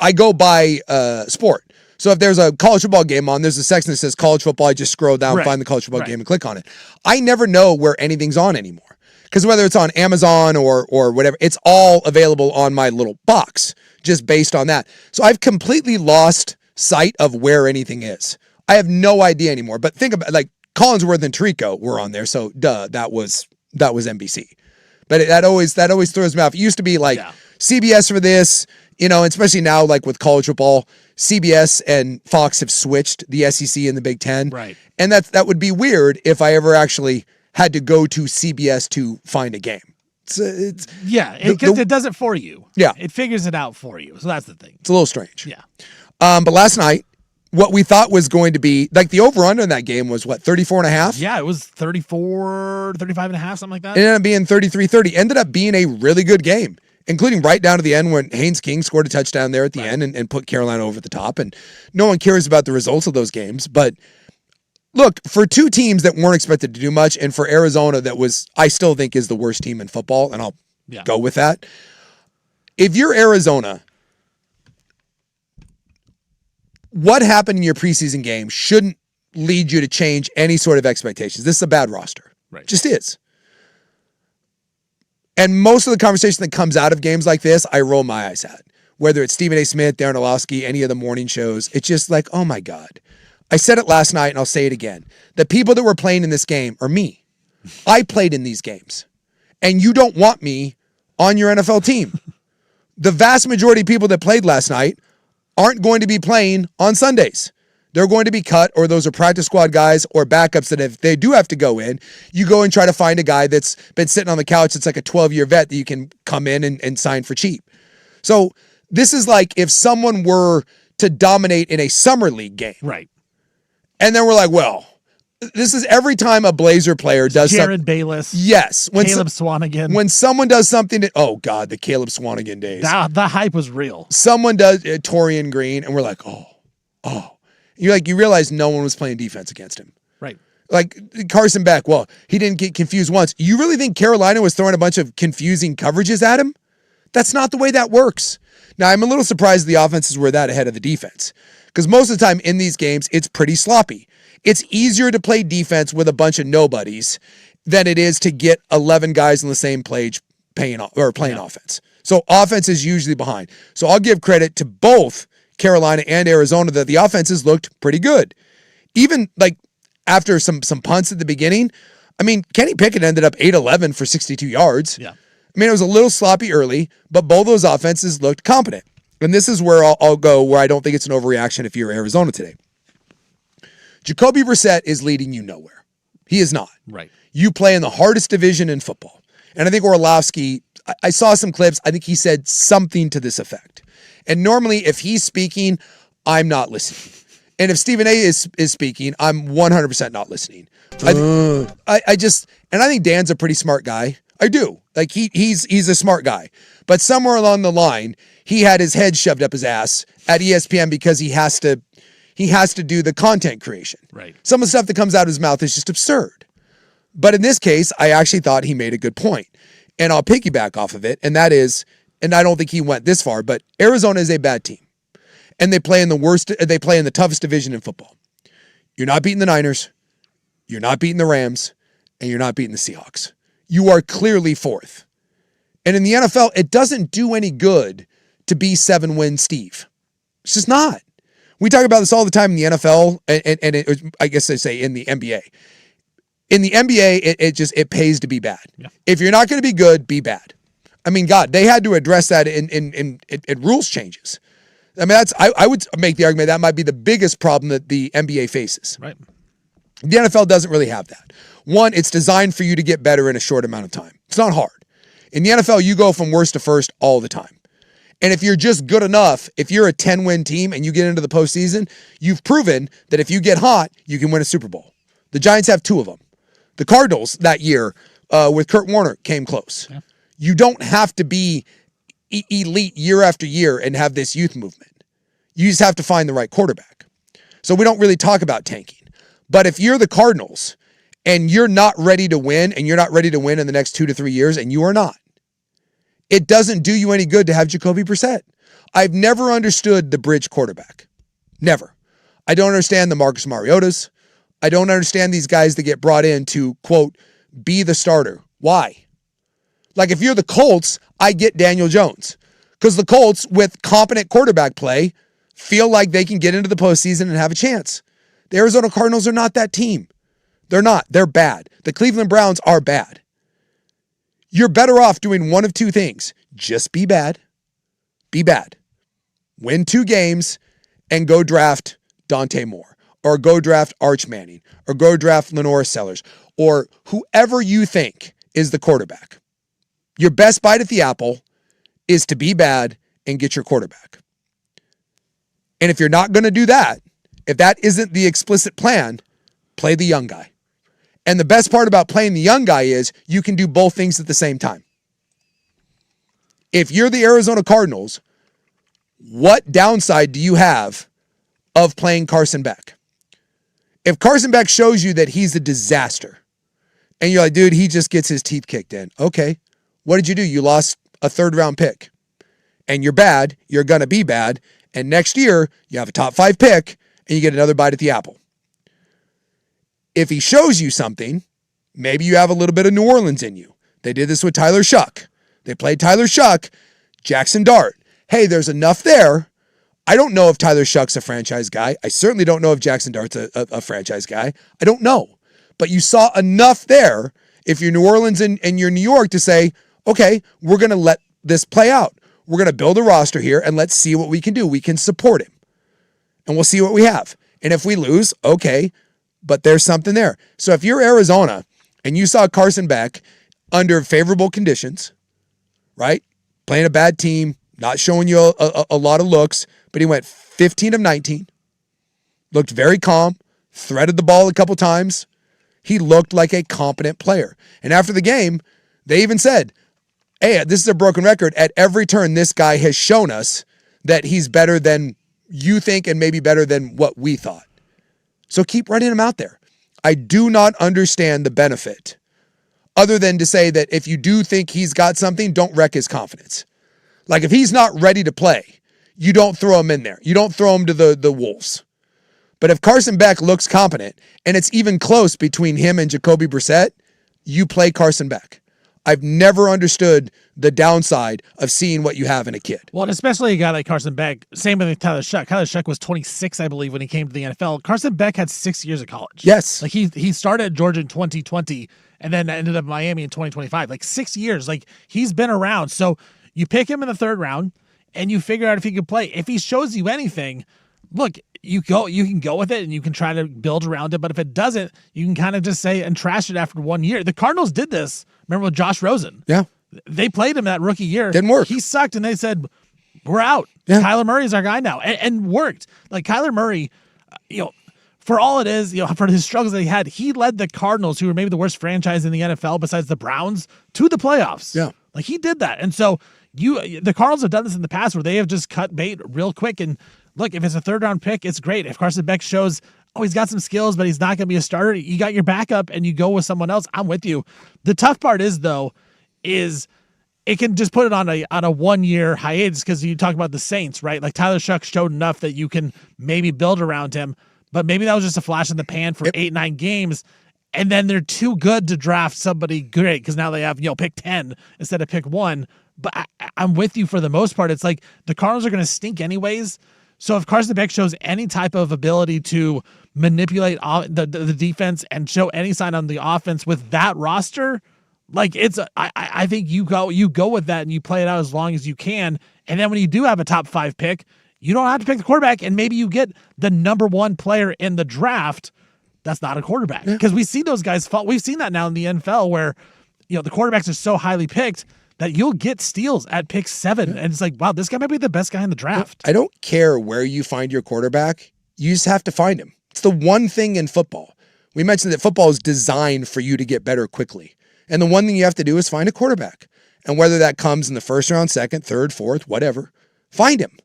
I go by sport. So if there's a college football game on, there's a section that says college football. I just scroll down, find the college football game, and click on it. I never know where anything's on anymore because whether it's on Amazon or whatever, it's all available on my little box just based on that. So I've completely lost sight of where anything is. I have no idea anymore. But think about like Collinsworth and Tirico were on there, so that was NBC. But that always throws me off. It used to be like CBS for this. Especially now, like with college football, CBS and Fox have switched the SEC and the Big Ten. Right. And that would be weird if I ever actually had to go to CBS to find a game. It does it for you. Yeah. It figures it out for you. So that's the thing. It's a little strange. Yeah. But last night, what we thought was going to be, like the over-under in that game was what, 34.5? Yeah, it was 34, 35 and a half, something like that. It ended up being 33-30. Ended up being a really good game, including right down to the end when Haynes King scored a touchdown there at the end and put Carolina over the top. And no one cares about the results of those games. But look, for two teams that weren't expected to do much, and for Arizona that I still think is the worst team in football, and I'll go with that. If you're Arizona, what happened in your preseason game shouldn't lead you to change any sort of expectations. This is a bad roster. Right. Just is. And most of the conversation that comes out of games like this, I roll my eyes at. Whether it's Stephen A. Smith, Darren Orlovsky, any of the morning shows, it's just like, oh my God. I said it last night and I'll say it again. The people that were playing in this game are me. I played in these games. And you don't want me on your NFL team. The vast majority of people that played last night aren't going to be playing on Sundays. They're going to be cut, or those are practice squad guys or backups that if they do have to go in, you go and try to find a guy that's been sitting on the couch that's like a 12-year vet that you can come in and sign for cheap. So this is like if someone were to dominate in a summer league game. Right. And then we're like, well, this is every time a Blazer player does something. Jared Bayless. Yes. Caleb Swanigan. When someone does something that, oh God, the Caleb Swanigan days. The hype was real. Someone does Torian Green and we're like, oh. You realize no one was playing defense against him. Right. Like Carson Beck, well, he didn't get confused once. You really think Carolina was throwing a bunch of confusing coverages at him? That's not the way that works. Now, I'm a little surprised the offenses were that ahead of the defense because most of the time in these games, it's pretty sloppy. It's easier to play defense with a bunch of nobodies than it is to get 11 guys on the same page playing offense. So offense is usually behind. So I'll give credit to both Carolina and Arizona that the offenses looked pretty good. Even like after some punts at the beginning, I mean, Kenny Pickett ended up 8-11 for 62 yards. Yeah. I mean, it was a little sloppy early, but both those offenses looked competent. And this is where I'll go where I don't think it's an overreaction if you're Arizona today. Jacoby Brissett is leading you nowhere. He is not. Right. You play in the hardest division in football. And I think Orlovsky, I saw some clips. I think he said something to this effect. And normally if he's speaking, I'm not listening. And if Stephen A is speaking, I'm 100% not listening. I think Dan's a pretty smart guy. I do. Like he's a smart guy. But somewhere along the line, he had his head shoved up his ass at ESPN because he has to do the content creation. Right. Some of the stuff that comes out of his mouth is just absurd. But in this case, I actually thought he made a good point. and I'll piggyback off of it, and that is, and I don't think he went this far, but Arizona is a bad team. And they play in the toughest division in football. You're not beating the Niners, you're not beating the Rams, and you're not beating the Seahawks. You are clearly fourth. And in the NFL, it doesn't do any good to be 7-win Steve. It's just not. We talk about this all the time in the NFL, and I guess I say in the NBA. In the NBA, it pays to be bad. Yeah. If you're not going to be good, be bad. I mean, God, they had to address that in rules changes. I mean, I would make the argument that might be the biggest problem that the NBA faces. Right. The NFL doesn't really have that. One, it's designed for you to get better in a short amount of time. It's not hard. In the NFL, you go from worst to first all the time. And if you're just good enough, if you're a 10-win team and you get into the postseason, you've proven that if you get hot, you can win a Super Bowl. The Giants have 2 of them. The Cardinals that year with Kurt Warner came close. Yeah. You don't have to be elite year after year and have this youth movement. You just have to find the right quarterback. So we don't really talk about tanking. But if you're the Cardinals and you're not ready to win, and you're not ready to win in the next 2 to 3 years, and you are not, it doesn't do you any good to have Jacoby Brissett. I've never understood the bridge quarterback. Never. I don't understand the Marcus Mariotas. I don't understand these guys that get brought in to, quote, be the starter. Why? Like, if you're the Colts, I get Daniel Jones. Because the Colts, with competent quarterback play, feel like they can get into the postseason and have a chance. The Arizona Cardinals are not that team. They're not. They're bad. The Cleveland Browns are bad. You're better off doing one of 2 things. Just be bad. Be bad. Win 2 games and go draft Dante Moore, or go draft Arch Manning, or go draft Lenore Sellers, or whoever you think is the quarterback. Your best bite at the apple is to be bad and get your quarterback. And if you're not going to do that, if that isn't the explicit plan, play the young guy. And the best part about playing the young guy is you can do both things at the same time. If you're the Arizona Cardinals, what downside do you have of playing Carson Beck? If Carson Beck shows you that he's a disaster, and you're like, dude, he just gets his teeth kicked in. Okay, what did you do? You lost a 3rd-round pick. And you're bad, you're going to be bad, and next year, you have a top 5 pick, and you get another bite at the apple. If he shows you something, maybe you have a little bit of New Orleans in you. They did this with Tyler Shuck. They played Tyler Shuck, Jackson Dart. Hey, there's enough there. I don't know if Tyler Shuck's a franchise guy. I certainly don't know if Jackson Dart's a franchise guy. I don't know. But you saw enough there, if you're New Orleans and you're New York, to say, okay, we're going to let this play out. We're going to build a roster here, and let's see what we can do. We can support him, and we'll see what we have. And if we lose, okay, but there's something there. So if you're Arizona and you saw Carson Beck under favorable conditions, right, playing a bad team, not showing you a lot of looks, but he went 15 of 19, looked very calm, threaded the ball a couple times. He looked like a competent player. And after the game, they even said, hey, this is a broken record. At every turn, this guy has shown us that he's better than you think and maybe better than what we thought. So keep running him out there. I do not understand the benefit other than to say that if you do think he's got something, don't wreck his confidence. Like, if he's not ready to play, you don't throw him in there. You don't throw him to the wolves. But if Carson Beck looks competent and it's even close between him and Jacoby Brissett, you play Carson Beck. I've never understood the downside of seeing what you have in a kid. Well, and especially a guy like Carson Beck, same with Tyler Shuck. Tyler Shuck was 26, I believe, when he came to the NFL. Carson Beck had 6 years of college. Yes. Like, he started at Georgia in 2020 and then ended up in Miami in 2025. Like, 6 years. Like, he's been around. So you pick him in the 3rd round and you figure out if he could play. If he shows you anything, look, you can go with it and you can try to build around it. But if it doesn't, you can kind of just say and trash it after 1 year. The Cardinals did this. Remember with Josh Rosen? Yeah. They played him that rookie year. Didn't work. He sucked, and they said, we're out. Yeah. Kyler Murray is our guy now. And worked. Like, Kyler Murray, for all it is, for his struggles that he led the Cardinals, who were maybe the worst franchise in the NFL besides the Browns, to the playoffs. Yeah. Like, he did that. And so the Cardinals have done this in the past where they have just cut bait real quick. And look, if it's a 3rd-round pick, it's great. If Carson Beck shows, he's got some skills, but he's not going to be a starter, you got your backup and you go with someone else. I'm with you. The tough part is, though, is it can just put it on a 1 year hiatus, because you talk about the Saints, right? Like Tyler Shuck showed enough that you can maybe build around him, but maybe that was just a flash in the pan for 8-9 games. And then they're too good to draft somebody great, because now they have, pick 10 instead of pick 1. But I'm with you for the most part. It's like the Cardinals are going to stink anyways. So if Carson Beck shows any type of ability to manipulate the defense and show any sign on the offense with that roster, like I think you go with that and you play it out as long as you can. And then when you do have a top 5 pick, you don't have to pick the quarterback, and maybe you get the number 1 player in the draft that's not a quarterback, because we see those guys fall. We've seen that now in the NFL where, the quarterbacks are so highly picked that you'll get steals at pick 7. And it's like, wow, this guy might be the best guy in the draft. I don't care where you find your quarterback. You just have to find him. It's the one thing in football. We mentioned that football is designed for you to get better quickly. And the one thing you have to do is find a quarterback. And whether that comes in the first round, second, third, fourth, whatever, find him.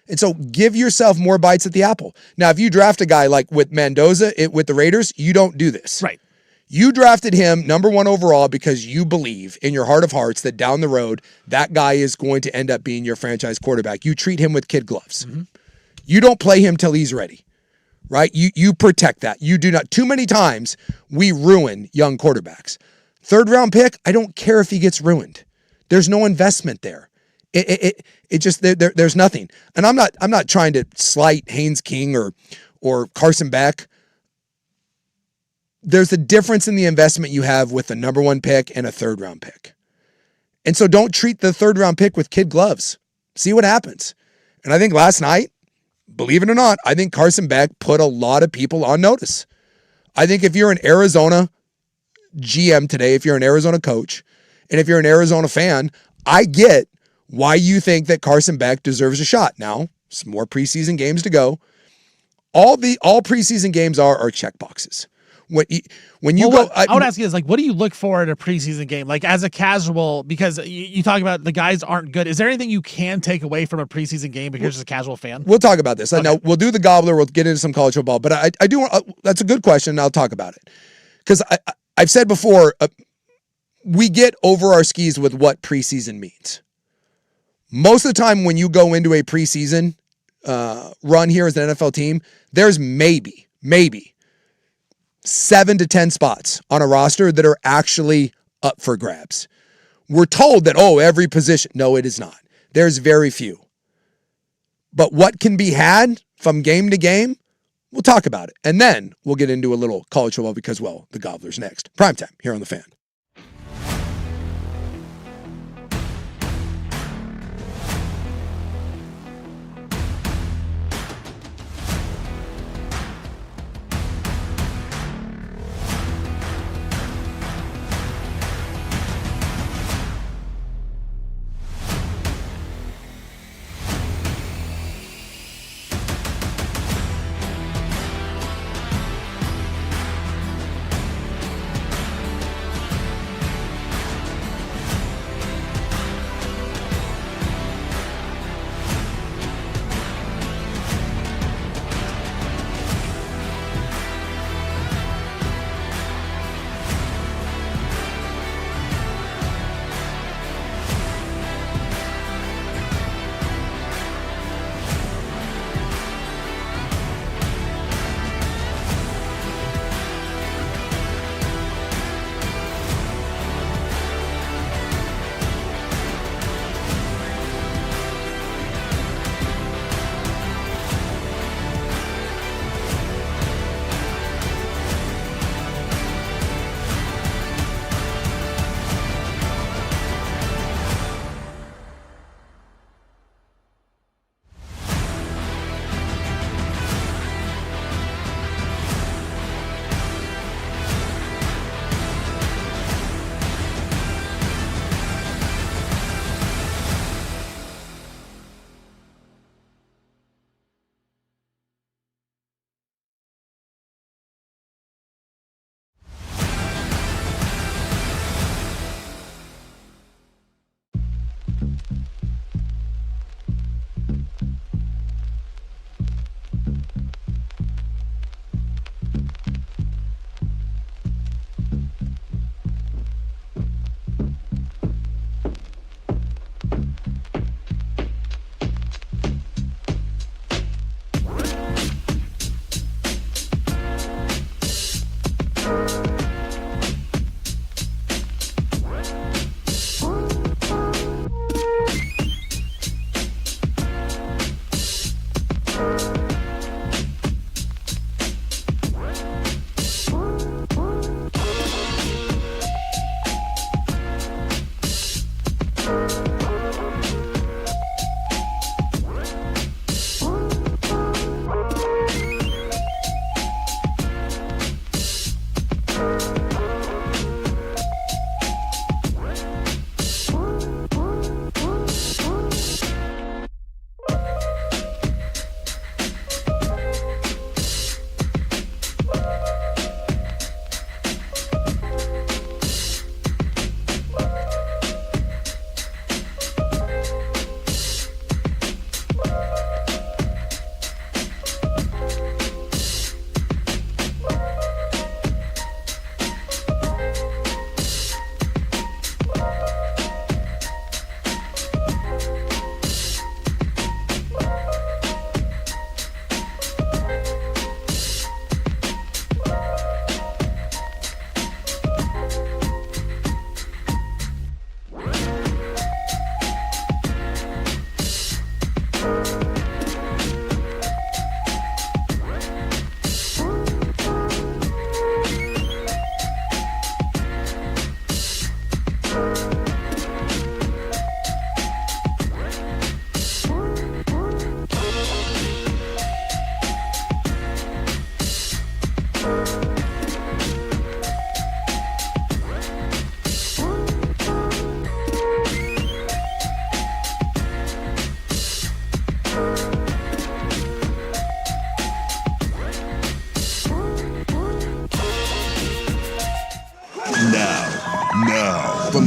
And so give yourself more bites at the apple. Now, if you draft a guy like with Mendoza with the Raiders, you don't do this. Right. You drafted him number 1 overall because you believe in your heart of hearts that down the road, that guy is going to end up being your franchise quarterback. You treat him with kid gloves. Mm-hmm. You don't play him till he's ready, right? You protect that. You do not. Too many times we ruin young quarterbacks. 3rd round pick, I don't care if he gets ruined. There's no investment there. It just there's nothing. And I'm not trying to slight Haynes King or Carson Beck. There's a difference in the investment you have with a number 1 pick and a 3rd round pick. And so don't treat the 3rd round pick with kid gloves. See what happens. And I think last night, believe it or not, I think Carson Beck put a lot of people on notice. I think if you're an Arizona GM today, if you're an Arizona coach, and if you're an Arizona fan, I get why you think that Carson Beck deserves a shot. Now, some more preseason games to go. All preseason games are check boxes. When you go, I would ask you this: like, what do you look for in a preseason game? Like, as a casual, because you talk about the guys aren't good. Is there anything you can take away from a preseason game if you're just a casual fan? We'll talk about this. Okay. Now we'll do the gobbler. We'll get into some college football, but I do. That's a good question. And I'll talk about it because I've said before, we get over our skis with what preseason means. Most of the time, when you go into a preseason run here as an NFL team, there's maybe 7 to 10 spots on a roster that are actually up for grabs. We're told that, every position. No, it is not. There's very few. But what can be had from game to game, we'll talk about it. And then we'll get into a little college football because, the Gobbler's next. Primetime here on The Fan.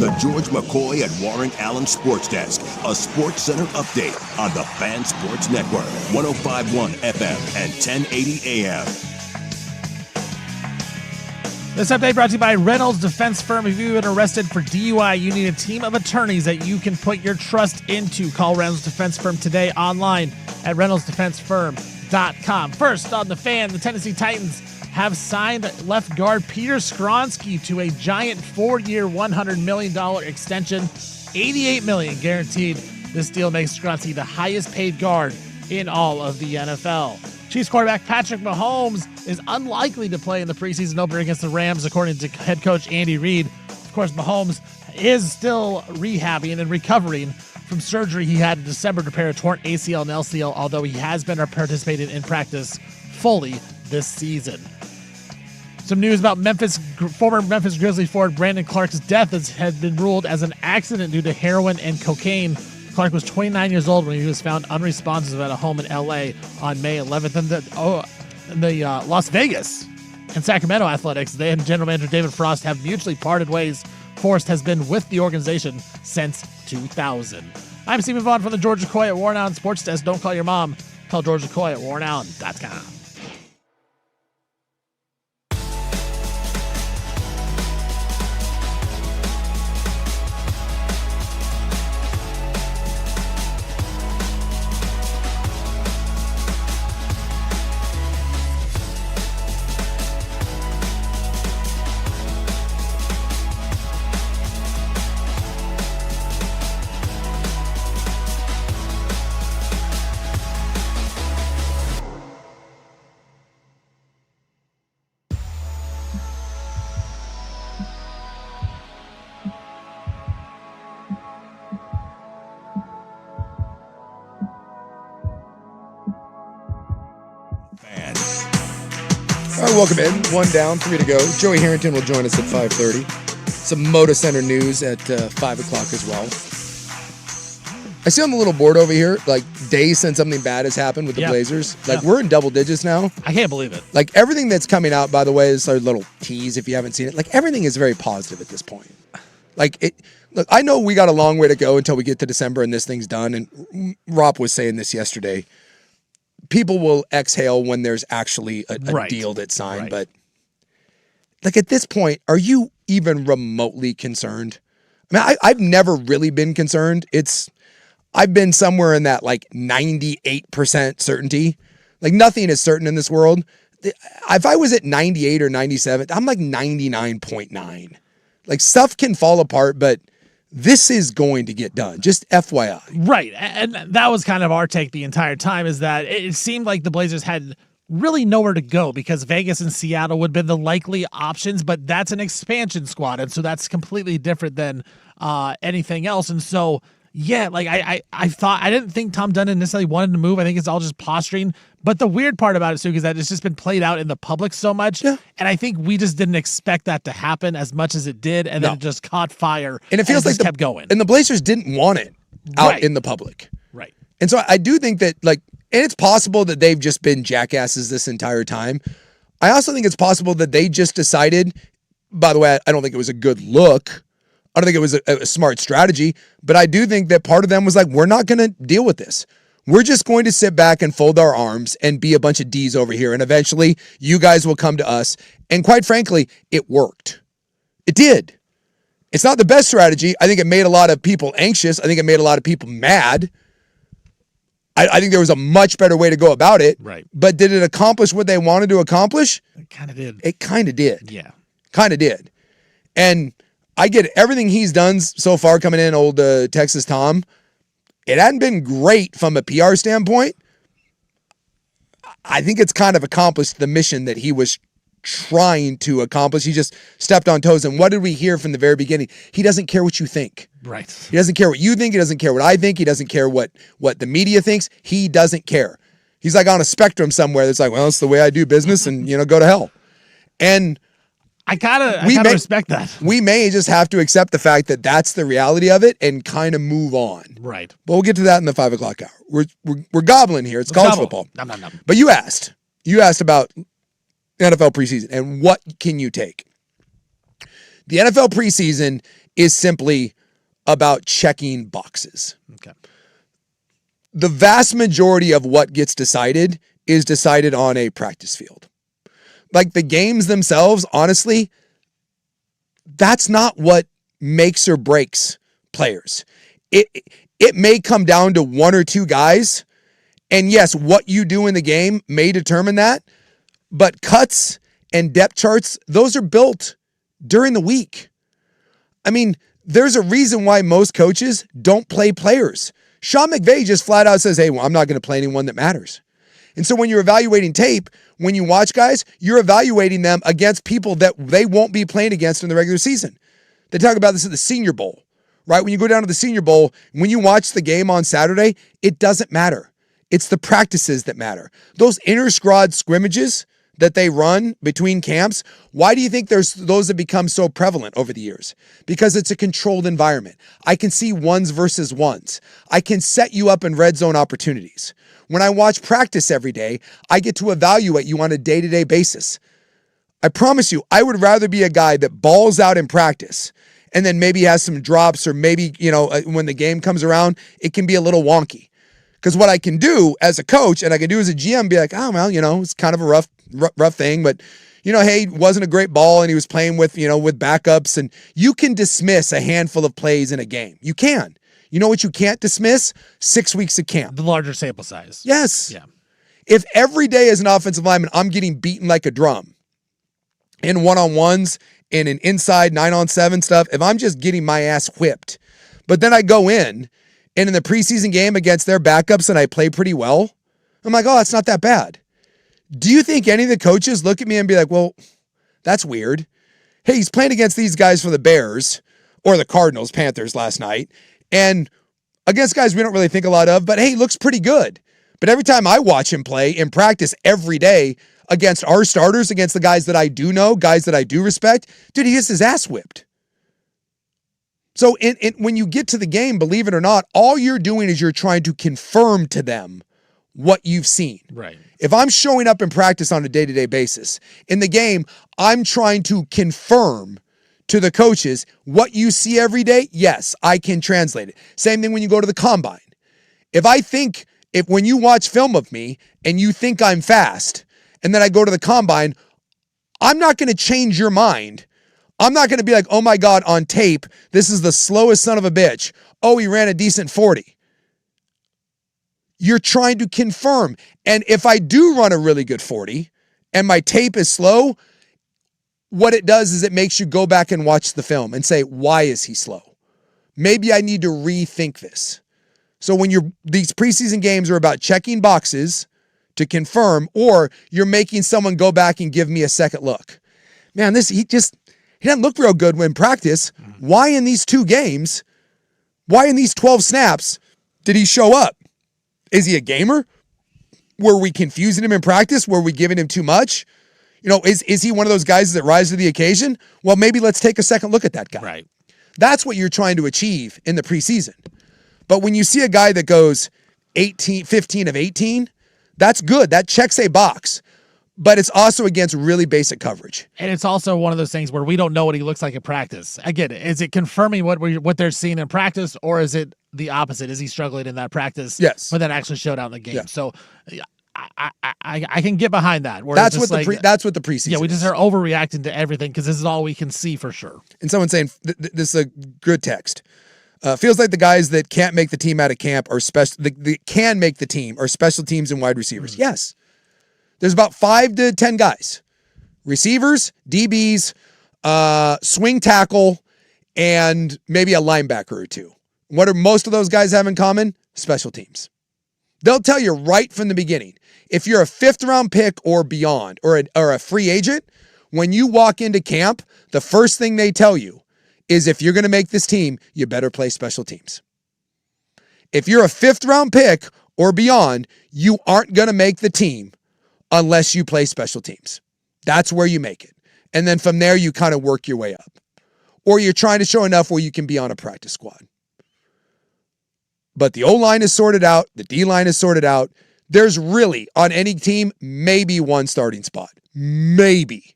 From the George McCoy and Warren Allen Sports Desk, a Sports Center update on the Fan Sports Network, 105.1 FM and 1080 AM. This update brought to you by Reynolds Defense Firm. If you've been arrested for DUI, you need a team of attorneys that you can put your trust into. Call Reynolds Defense Firm today online at reynoldsdefensefirm.com. First on the Fan, the Tennessee Titans have signed left guard Peter Skronsky to a giant 4-year, $100 million extension, $88 million guaranteed. This deal makes Skronsky the highest paid guard in all of the NFL. Chiefs quarterback Patrick Mahomes is unlikely to play in the preseason opener against the Rams, according to head coach Andy Reid. Of course, Mahomes is still rehabbing and recovering from surgery he had in December to repair a torn ACL and LCL, although he has been participating in practice fully this season. Some news about former Memphis Grizzlies forward Brandon Clark's death had been ruled as an accident due to heroin and cocaine. Clark was 29 years old when he was found unresponsive at a home in L.A. on May 11th. And the Las Vegas and Sacramento Athletics, they and general manager David Frost have mutually parted ways. Forrest has been with the organization since 2000. I'm Stephen Vaughn from the George McCoy at Warren Allen Sports Desk. Don't call your mom. Call George McCoy at warrenallen.com. All right, welcome in. 1 down, 3 to go. Joey Harrington will join us at 5:30. Some Moda Center news at 5 o'clock as well. I see on the little board over here, like days since something bad has happened with the Blazers. Like we're in double digits now. I can't believe it. Like everything that's coming out, by the way, is our little tease if you haven't seen it. Like everything is very positive at this point. Like it. Look, I know we got a long way to go until we get to December and this thing's done. And Rob was saying this yesterday. People will exhale when there's actually a deal that's signed. Right. But like at this point, are you even remotely concerned? I mean, I've never really been concerned. I've been somewhere in that like 98% certainty. Like nothing is certain in this world. If I was at 98 or 97, I'm like 99.9. Like stuff can fall apart, but this is going to get done. Just FYI. Right. And that was kind of our take the entire time, is that it seemed like the Blazers had really nowhere to go because Vegas and Seattle would have been the likely options, but that's an expansion squad. And so that's completely different than anything else. And so, yeah, like I thought, I didn't think Tom Dunn necessarily wanted to move. I think it's all just posturing. But the weird part about it, Sue, is that it's just been played out in the public so much. Yeah. And I think we just didn't expect that to happen as much as it did. And then it just caught fire. And it feels like kept going. And the Blazers didn't want it out in the public. Right. And so I do think that, like, and it's possible that they've just been jackasses this entire time. I also think it's possible that they just decided, by the way, I don't think it was a good look. I don't think it was a smart strategy. But I do think that part of them was like, we're not going to deal with this. We're just going to sit back and fold our arms and be a bunch of D's over here. And eventually you guys will come to us. And quite frankly, it worked. It did. It's not the best strategy. I think it made a lot of people anxious. I think it made a lot of people mad. I think there was a much better way to go about it. Right. But did it accomplish what they wanted to accomplish? It kind of did. It kind of did. Yeah. Kind of did. And I get it. Everything he's done so far coming in, old Texas Tom, it hadn't been great from a PR standpoint. I think it's kind of accomplished the mission that he was trying to accomplish. He just stepped on toes. And what did we hear from the very beginning? He doesn't care what you think. Right. He doesn't care what you think. He doesn't care what I think. He doesn't care what the media thinks. He doesn't care. He's like on a spectrum somewhere that's like, well, it's the way I do business and, go to hell. And I kind of respect that. We may just have to accept the fact that that's the reality of it and kind of move on. Right. But we'll get to that in the 5 o'clock hour. We're gobbling here. It's college football. Nom. But you asked about NFL preseason and what can you take? The NFL preseason is simply about checking boxes. Okay. The vast majority of what gets decided is decided on a practice field. Like the games themselves, honestly, that's not what makes or breaks players. It may come down to one or two guys, and yes, what you do in the game may determine that, but cuts and depth charts, those are built during the week. I mean, there's a reason why most coaches don't play players. Sean McVay just flat out says, hey, well, I'm not going to play anyone that matters. And so when you're evaluating tape, when you watch guys, you're evaluating them against people that they won't be playing against in the regular season. They talk about this at the Senior Bowl, right? When you go down to the Senior Bowl, when you watch the game on Saturday, it doesn't matter. It's the practices that matter. Those inter-squad scrimmages that they run between camps, why do you think there's those that become so prevalent over the years? Because it's a controlled environment. I can see ones versus ones. I can set you up in red zone opportunities. When I watch practice every day, I get to evaluate you on a day-to-day basis. I promise you, I would rather be a guy that balls out in practice and then maybe has some drops, or maybe, when the game comes around, it can be a little wonky. Because what I can do as a coach and I can do as a GM, be like, oh, well, it's kind of a rough thing, but hey, it wasn't a great ball and he was playing with backups, and you can dismiss a handful of plays in a game. You can. You know what you can't dismiss? 6 weeks of camp. The larger sample size. Yes. Yeah. If every day as an offensive lineman, I'm getting beaten like a drum in one-on-ones and in inside 9-on-7 stuff, if I'm just getting my ass whipped, but then I go in and in the preseason game against their backups and I play pretty well, I'm like, oh, that's not that bad. Do you think any of the coaches look at me and be like, well, that's weird. Hey, he's playing against these guys for the Bears or the Cardinals, Panthers last night, and against guys we don't really think a lot of, but hey, he looks pretty good. But every time I watch him play in practice every day against our starters, against the guys that I do know, guys that I do respect, dude, he gets his ass whipped. So when you get to the game, believe it or not, all you're doing is you're trying to confirm to them what you've seen. Right. If I'm showing up in practice on a day-to-day basis, in the game, I'm trying to confirm to the coaches what you see every day. Yes, I can translate it. Same thing when you go to the combine. If when you watch film of me and you think I'm fast, and then I go to the combine, I'm not going to change your mind. I'm not going to be like, oh my God, on tape, this is the slowest son of a bitch. Oh, he ran a decent 40. You're trying to confirm. And if I do run a really good 40 and my tape is slow, what it does is it makes you go back and watch the film and say, why is he slow? Maybe I need to rethink this. So when these preseason games are about checking boxes to confirm, or you're making someone go back and give me a second look. Man, he doesn't look real good when practice. Why in these 2 games, why in these 12 snaps did he show up? Is he a gamer? Were we confusing him in practice? Were we giving him too much? Is he one of those guys that rise to the occasion? Well, maybe let's take a second look at that guy. Right. That's what you're trying to achieve in the preseason. But when you see a guy that goes 15 of 18, that's good. That checks a box. But it's also against really basic coverage. And it's also one of those things where we don't know what he looks like in practice. Again, is it confirming what they're seeing in practice, or is it the opposite? Is he struggling in that practice? Yes. But then actually showed out in the game. Yeah. So I can get behind that. That's what the preseason. Yeah, we just are overreacting to everything because this is all we can see for sure. And someone's saying this is a good text. Feels like the guys that can't make the team out of camp are that can make the team are special teams and wide receivers. Mm-hmm. Yes. There's about 5 to 10 guys. Receivers, DBs, swing tackle, and maybe a linebacker or 2. What do most of those guys have in common? Special teams. They'll tell you right from the beginning, if you're a 5th round pick or beyond, or a free agent, when you walk into camp, the first thing they tell you is if you're going to make this team, you better play special teams. If you're a 5th round pick or beyond, you aren't going to make the team unless you play special teams. That's where you make it. And then from there, you kind of work your way up. Or you're trying to show enough where you can be on a practice squad. But the O-line is sorted out. The D-line is sorted out. There's really, on any team, maybe one starting spot. Maybe.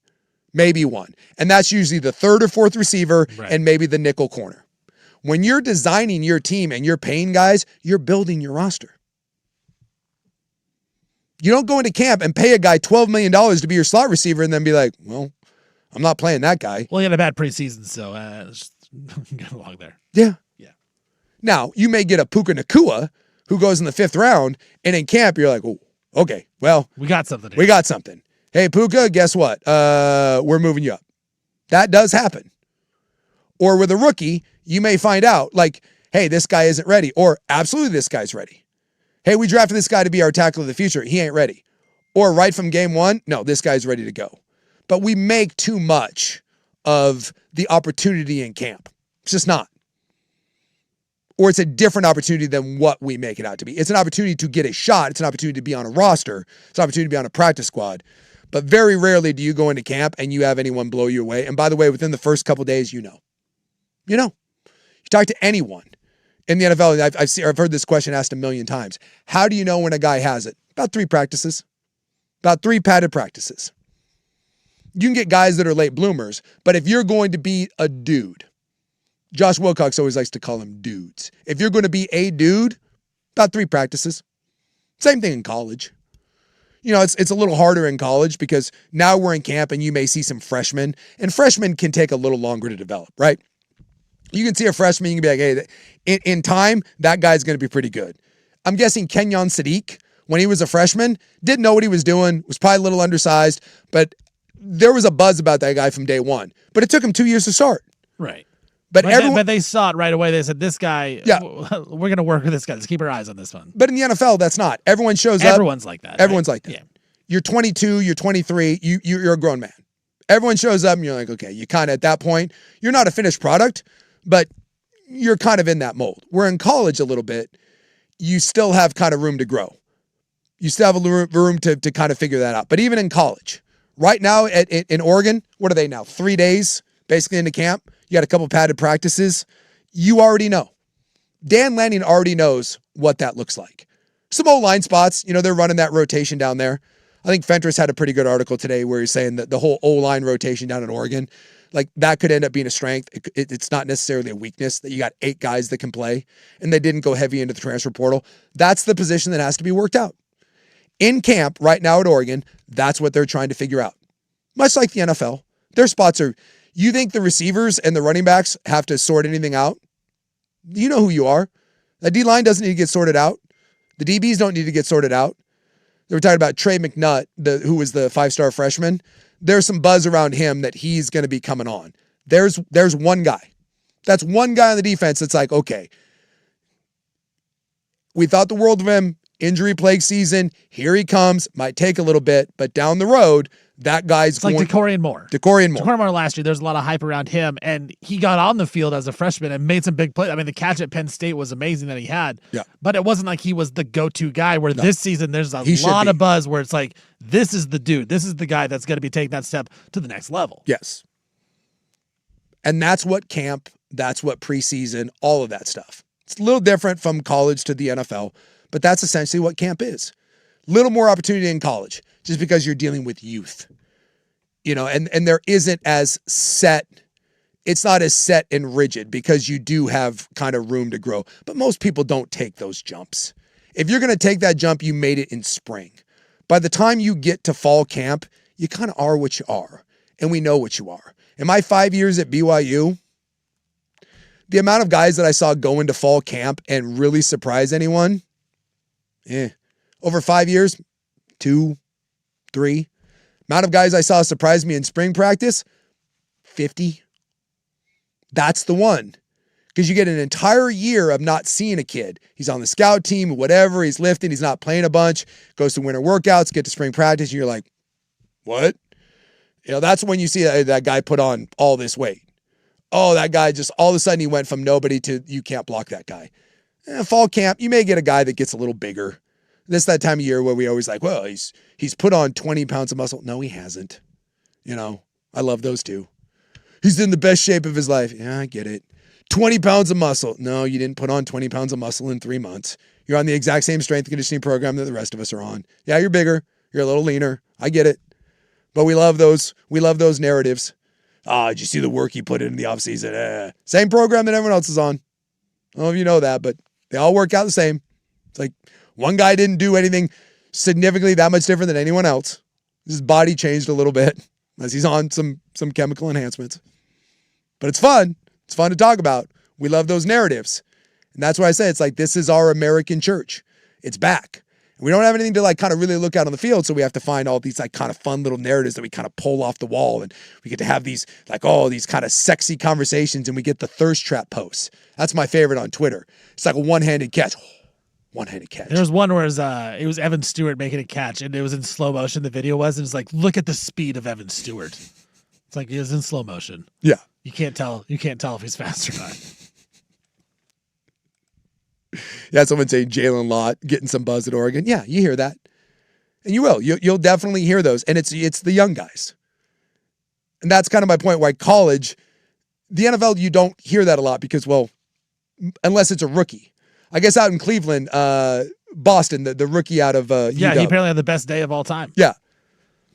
maybe one. And that's usually the third or fourth receiver Right. and maybe the nickel corner. When you're designing your team and you're paying guys, you're building your roster. You don't go into camp and pay a guy $12 million to be your slot receiver and then be like, well, I'm not playing that guy. Well, he had a bad preseason, so just get along there. Yeah. Yeah. Now, you may get a Puka Nakua who goes in the 5th round, and in camp, you're like, oh, okay, well, We got something here. we got something. Hey, Puka, guess what? We're moving you up. That does happen. Or with a rookie, you may find out, like, hey, this guy isn't ready, or absolutely this guy's ready. Hey, we drafted this guy to be our tackle of the future. He ain't ready. Or right from game one, no, this guy's ready to go. But we make too much of the opportunity in camp. It's just not. Or it's a different opportunity than what we make it out to be. It's an opportunity to get a shot. It's an opportunity to be on a roster. It's an opportunity to be on a practice squad. But very rarely do you go into camp and you have anyone blow you away. And by the way, within the first couple days, you know. You know. You talk to anyone in the NFL, I've heard this question asked a million times. How do you know when a guy has it? About 3 practices. About 3 padded practices. You can get guys that are late bloomers, but if you're going to be a dude, Josh Wilcox always likes to call them dudes. If you're going to be a dude, about 3 practices. Same thing in college. You know, it's a little harder in college because now we're in camp and you may see some freshmen, and freshmen can take a little longer to develop, right? You can see a freshman, you can be like, hey, in time, that guy's going to be pretty good. I'm guessing Kenyon Sadiq, when he was a freshman, didn't know what he was doing, was probably a little undersized, but there was a buzz about that guy from day one. But it took him 2 years to start. Right. But everyone, But they saw it right away. They said, this guy, Yeah. we're going to work with this guy. Let's keep our eyes on this one. but in the NFL, that's not. Everyone shows up. Everyone's like that. Everyone's right? like that. Yeah. You're 22, you're 23, you're a grown man. Everyone shows up and you're like, okay, you kind of at that point, you're not a finished product, but you're kind of in that mold. We're in college a little bit. You still have kind of room to grow. You still have a room to kind of figure that out. But even in college, right now in Oregon, what are they now? 3 days basically into camp. You got a couple padded practices. You already know. Dan Lanning already knows what that looks like. Some O-line spots, they're running that rotation down there. I think Fentress had a pretty good article today where he's saying that the whole O-line rotation down in Oregon, like that could end up being a strength. It's not necessarily a weakness that you got 8 guys that can play and they didn't go heavy into the transfer portal. That's the position that has to be worked out. In camp right now at Oregon, that's what they're trying to figure out. Much like the NFL, their spots are, you think the receivers and the running backs have to sort anything out? You know who you are. The D-line doesn't need to get sorted out. The DBs don't need to get sorted out. They were talking about Trey McNutt, who was the 5-star freshman. There's some buzz around him that he's going to be coming on. There's one guy. That's one guy on the defense that's like, okay, we thought the world of him, injury-plagued season, here he comes, might take a little bit, but down the road, that guy's It's like Decorian Moore. Decorian Moore. Decorian Moore last year, there's a lot of hype around him, and he got on the field as a freshman and made some big plays. I mean, the catch at Penn State was amazing that he had, but it wasn't like he was the go-to guy where this season there's a lot of buzz where it's like, this is the dude. This is the guy that's going to be taking that step to the next level. Yes. And that's what camp, that's what preseason, all of that stuff. It's a little different from college to the NFL, but that's essentially what camp is. Little more opportunity in college just because you're dealing with youth, and there isn't as set. It's not as set and rigid because you do have kind of room to grow, but most people don't take those jumps. If you're going to take that jump, you made it in spring. By the time you get to fall camp, you kind of are what you are, and we know what you are. In my 5 years at BYU, the amount of guys that I saw go into fall camp and really surprise anyone, over 5 years, 2, 3. Amount of guys I saw surprise me in spring practice, 50. That's the one. Because you get an entire year of not seeing a kid. He's on the scout team, whatever, he's lifting, he's not playing a bunch, goes to winter workouts, get to spring practice, and you're like, what? That's when you see that guy put on all this weight. Oh, that guy just, all of a sudden he went from nobody to you can't block that guy. Fall camp, you may get a guy that gets a little bigger. This is that time of year where we always like, well, he's put on 20 pounds of muscle. No, he hasn't. I love those too. He's in the best shape of his life. Yeah, I get it. 20 pounds of muscle. No, you didn't put on 20 pounds of muscle in 3 months. You're on the exact same strength and conditioning program that the rest of us are on. Yeah, you're bigger. You're a little leaner. I get it. But we love those narratives. Did you see the work he put in the offseason? Same program that everyone else is on. I don't know if you know that, but they all work out the same. It's like one guy didn't do anything significantly that much different than anyone else. His body changed a little bit as he's on some chemical enhancements. But it's fun. It's fun to talk about. We love those narratives. And that's why I say it's like this is our American church. It's back. We don't have anything to like kind of really look at on the field, so we have to find all these like kind of fun little narratives that we kind of pull off the wall, and we get to have these like these kind of sexy conversations, and we get the thirst trap posts. That's my favorite on Twitter. It's like a one-handed catch. One-handed catch. There was one where it was Evan Stewart making a catch, and it was in slow motion. The video was, and it's like, look at the speed of Evan Stewart. It's like he is in slow motion. Yeah. You can't tell if he's fast or not. Yeah, someone saying Jalen Lott getting some buzz at Oregon. Yeah, you hear that. And you will. You'll definitely hear those. And it's the young guys. And that's kind of my point. Why college, the NFL, you don't hear that a lot because, well, unless it's a rookie. I guess out in Cleveland, Boston, the rookie out of Yeah, UW. he apparently had the best day of all time. Yeah.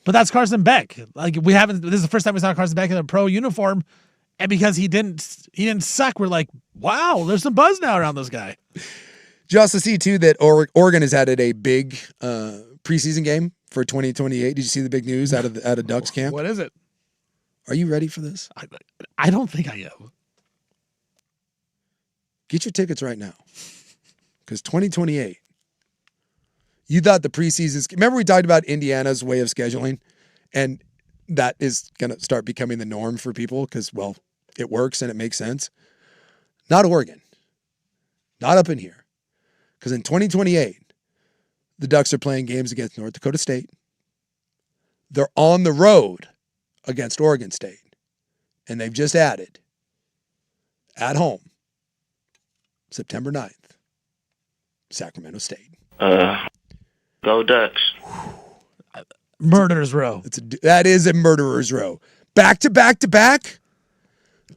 But that's Carson Beck. Like this is the first time we saw Carson Beck in a pro uniform. And because he didn't suck, we're like, wow, there's some buzz now around this guy. Did you also see, too, that Oregon has added a big preseason game for 2028? Did you see the big news out of Ducks camp? What is it? Are you ready for this? I don't think I am. Get your tickets right now. Because 2028, you thought the preseason... Remember we talked about Indiana's way of scheduling? And that is going to start becoming the norm for people because, well, it works and it makes sense. Not Oregon. Not up in here. Because in 2028, the Ducks are playing games against North Dakota State. They're on the road against Oregon State. And they've just added, at home, September 9th, Sacramento State. Go Ducks. Murderer's Row. That is a murderer's row. Back to back to back.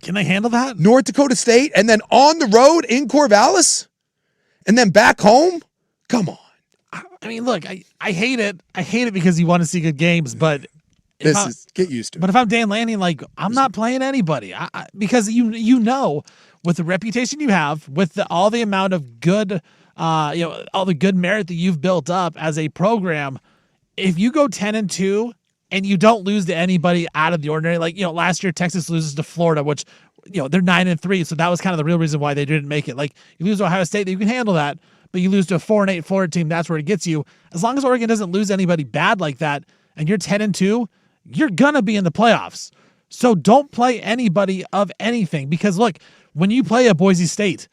Can they handle that? North Dakota State, and then on the road in Corvallis, and then back home? Come on. I mean, look, I hate it. I hate it because you want to see good games, but Get used to it. But if I'm Dan Lanning, like, I'm not playing anybody because you know, with the reputation you have, with all the amount of good, all the good merit that you've built up as a program, if you go 10-2 and you don't lose to anybody out of the ordinary, like, last year Texas loses to Florida, which, they're 9-3, so that was kind of the real reason why they didn't make it. Like, you lose to Ohio State, you can handle that, but you lose to a 4-8 Florida team, that's where it gets you. As long as Oregon doesn't lose anybody bad like that, and you're 10-2, you're gonna be in the playoffs. So don't play anybody of anything, because look, when you play a Boise State,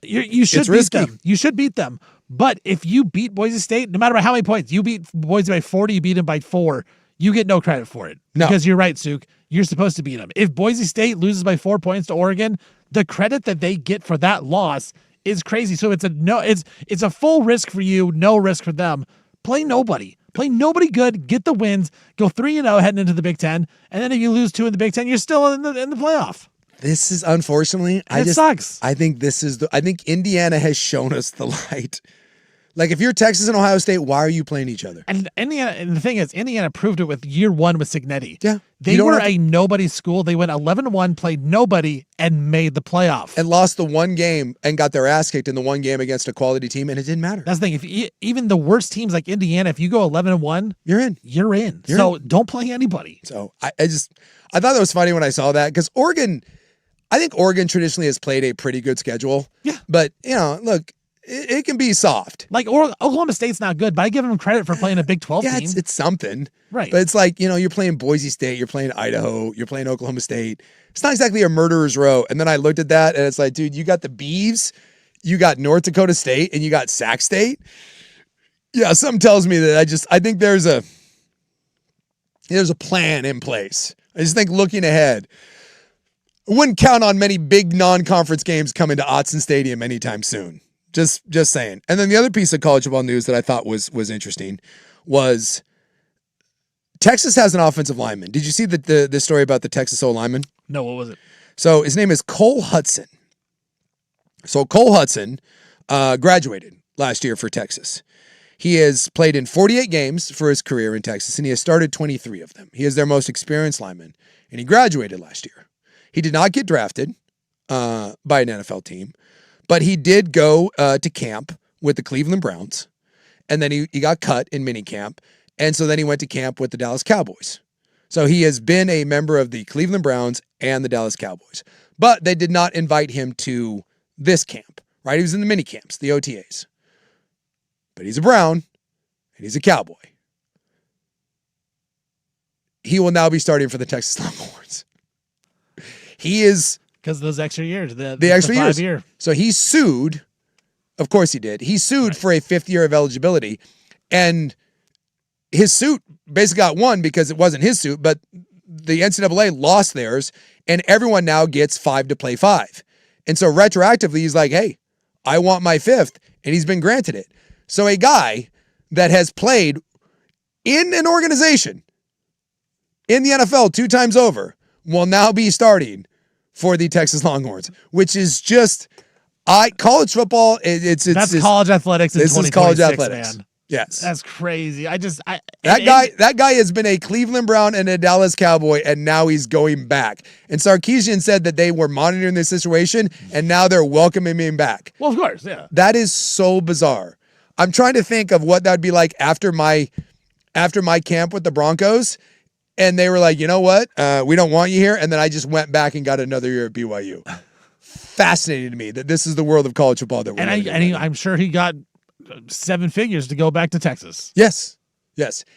you should beat them. You should beat them. But if you beat Boise State, no matter how many points, you beat Boise by 40, you beat them by 4, you get no credit for it. No. Because you're right, Suk. You're supposed to beat them. If Boise State loses by 4 points to Oregon, the credit that they get for that loss is crazy. So it's a full risk for you, no risk for them. Play nobody. Play nobody good, get the wins, go 3-0 heading into the Big Ten, and then if you lose 2 in the Big Ten, you're still in the playoff. This is unfortunately, it sucks. I think I think Indiana has shown us the light. Like, if you're Texas and Ohio State, why are you playing each other? And Indiana, and the thing is, Indiana proved it with year 1 with Cignetti. Yeah. They were a nobody school. They went 11-1, played nobody, and made the playoff. And lost the one game and got their ass kicked in the one game against a quality team, and it didn't matter. That's the thing. Even the worst teams like Indiana, if you go 11-1, you're in. You're in. So don't play anybody. So I thought that was funny when I saw that, because I think Oregon traditionally has played a pretty good schedule. Yeah. But, look, it can be soft. Like, Oklahoma State's not good, but I give them credit for playing a Big 12 team. It's something. Right. But it's like, you're playing Boise State, you're playing Idaho, you're playing Oklahoma State. It's not exactly a murderer's row. And then I looked at that, and it's like, dude, you got the Beavs, you got North Dakota State, and you got Sac State. Yeah, something tells me that I think there's a plan in place. I just think looking ahead, I wouldn't count on many big non-conference games coming to Autzen Stadium anytime soon. Just saying. And then the other piece of college football news that I thought was interesting was Texas has an offensive lineman. Did you see the story about the Texas O lineman? No, what was it? So his name is Cole Hudson. So Cole Hudson graduated last year for Texas. He has played in 48 games for his career in Texas, and he has started 23 of them. He is their most experienced lineman, and he graduated last year. He did not get drafted by an NFL team, but he did go to camp with the Cleveland Browns, and then he got cut in minicamp, and so then he went to camp with the Dallas Cowboys. So he has been a member of the Cleveland Browns and the Dallas Cowboys, but they did not invite him to this camp, right? He was in the mini camps, the OTAs. But he's a Brown and he's a Cowboy. He will now be starting for the Texas Longhorns. He is because of those extra years, the extra 5 years. year. So he sued. Of course he did. He sued for a 5th year of eligibility, and his suit basically got won because it wasn't his suit, but the NCAA lost theirs, and everyone now gets 5 to play 5. And so retroactively, he's like, hey, I want my 5th, and he's been granted it. So a guy that has played in an organization in the NFL 2 times over will now be starting for the Texas Longhorns, which is just college football. That's college athletics. This is college athletics, man. Yes, that's crazy. That guy has been a Cleveland Brown and a Dallas Cowboy, and now he's going back. And Sarkisian said that they were monitoring the situation, and now they're welcoming him back. Well, of course, yeah. That is so bizarre. I'm trying to think of what that would be like after my camp with the Broncos, and they were like, you know what, we don't want you here, and then I just went back and got another year at BYU. Fascinating to me that this is the world of college football that we're in. I'm sure he got 7 figures to go back to Texas. Yes.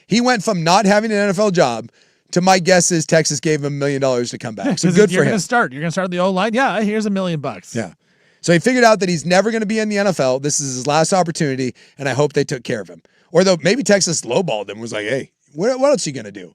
He went from not having an NFL job to, my guess is Texas gave him $1 million to come back. So good for him. You're going to start the O-line. Yeah, here's $1 million. Yeah. So he figured out that he's never going to be in the NFL. This is his last opportunity, and I hope they took care of him. Or though maybe Texas lowballed him, was like, hey, what else are you going to do?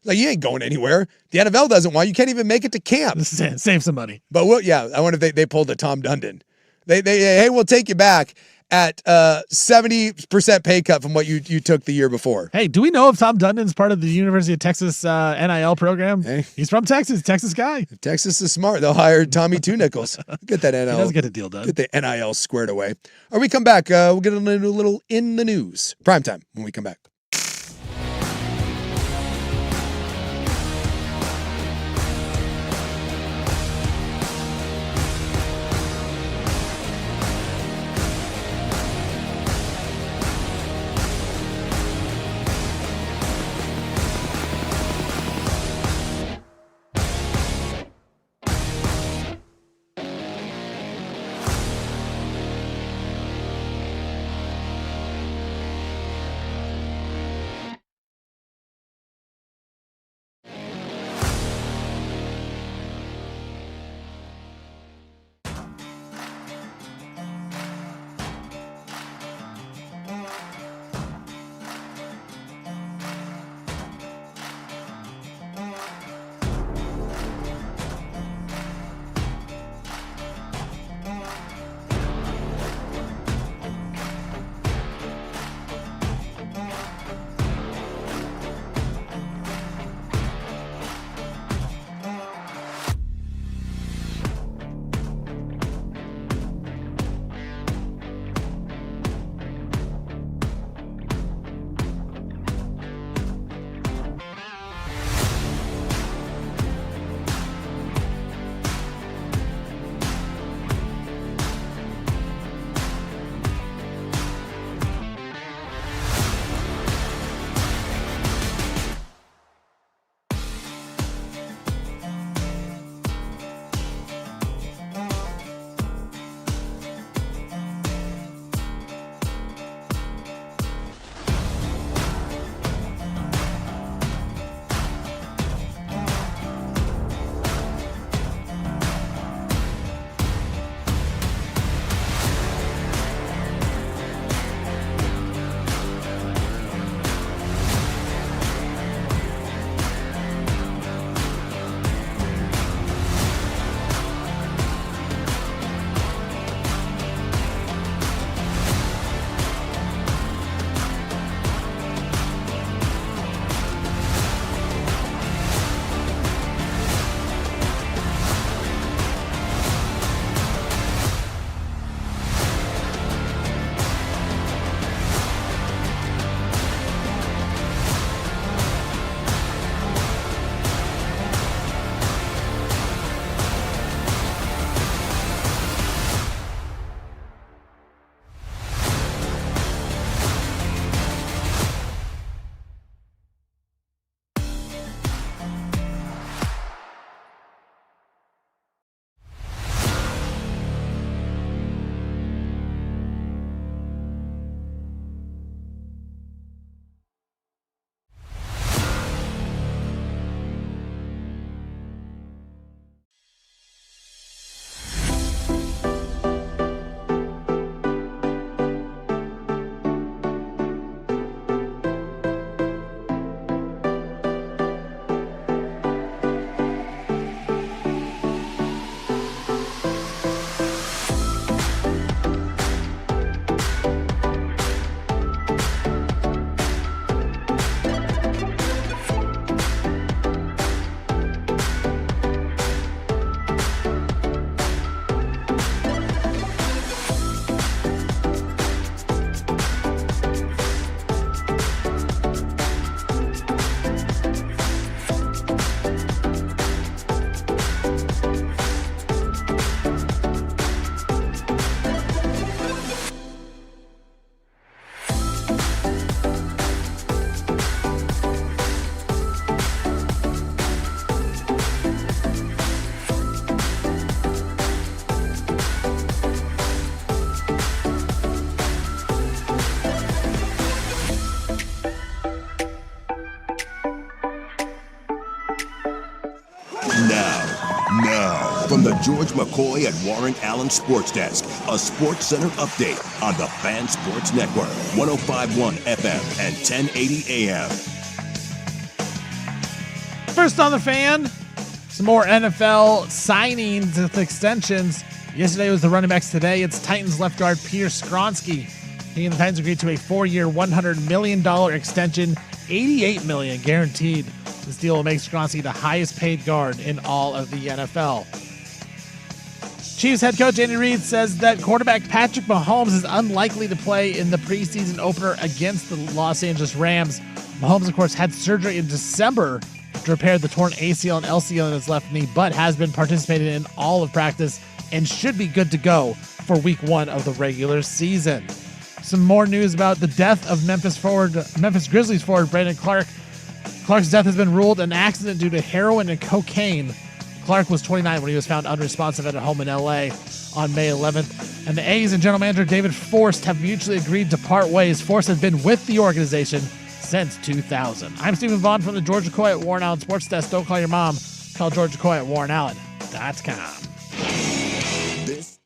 Like, you ain't going anywhere. The NFL doesn't want you. You can't even make it to camp. Save some money. But I wonder if they pulled a Tom Dundon. Hey, we'll take you back at 70% pay cut from what you took the year before. Hey, do we know if Tom Dundon's part of the University of Texas NIL program? Hey. He's from Texas, Texas guy. If Texas is smart, they'll hire Tommy Two Nickels. Get that NIL. He does get a deal done. Get the NIL squared away. Or we come back. We'll get a little in the news. Primetime when we come back. From the George McCoy at Warren Allen Sports Desk, a Sports Center update on the Fan Sports Network, 105.1 FM and 1080 AM. First on the Fan, some more NFL signings with extensions. Yesterday was the running backs. Today it's Titans left guard Peter Skronsky. He and the Titans agreed to a 4-year, $100 million extension, $88 million guaranteed. This deal will make Skronsky the highest paid guard in all of the NFL. Chiefs head coach Andy Reid says that quarterback Patrick Mahomes is unlikely to play in the preseason opener against the Los Angeles Rams. Mahomes, of course, had surgery in December to repair the torn ACL and LCL in his left knee, but has been participating in all of practice and should be good to go for week 1 of the regular season. Some more news about the death of Memphis Grizzlies forward Brandon Clark. Clark's death has been ruled an accident due to heroin and cocaine. Clark was 29 when he was found unresponsive at a home in L.A. on May 11th. And the A's and general manager David Forst have mutually agreed to part ways. Forst has been with the organization since 2000. I'm Stephen Vaughn from the George McCoy at Warren Allen Sports Desk. Don't call your mom. Call George McCoy at warrenallen.com. This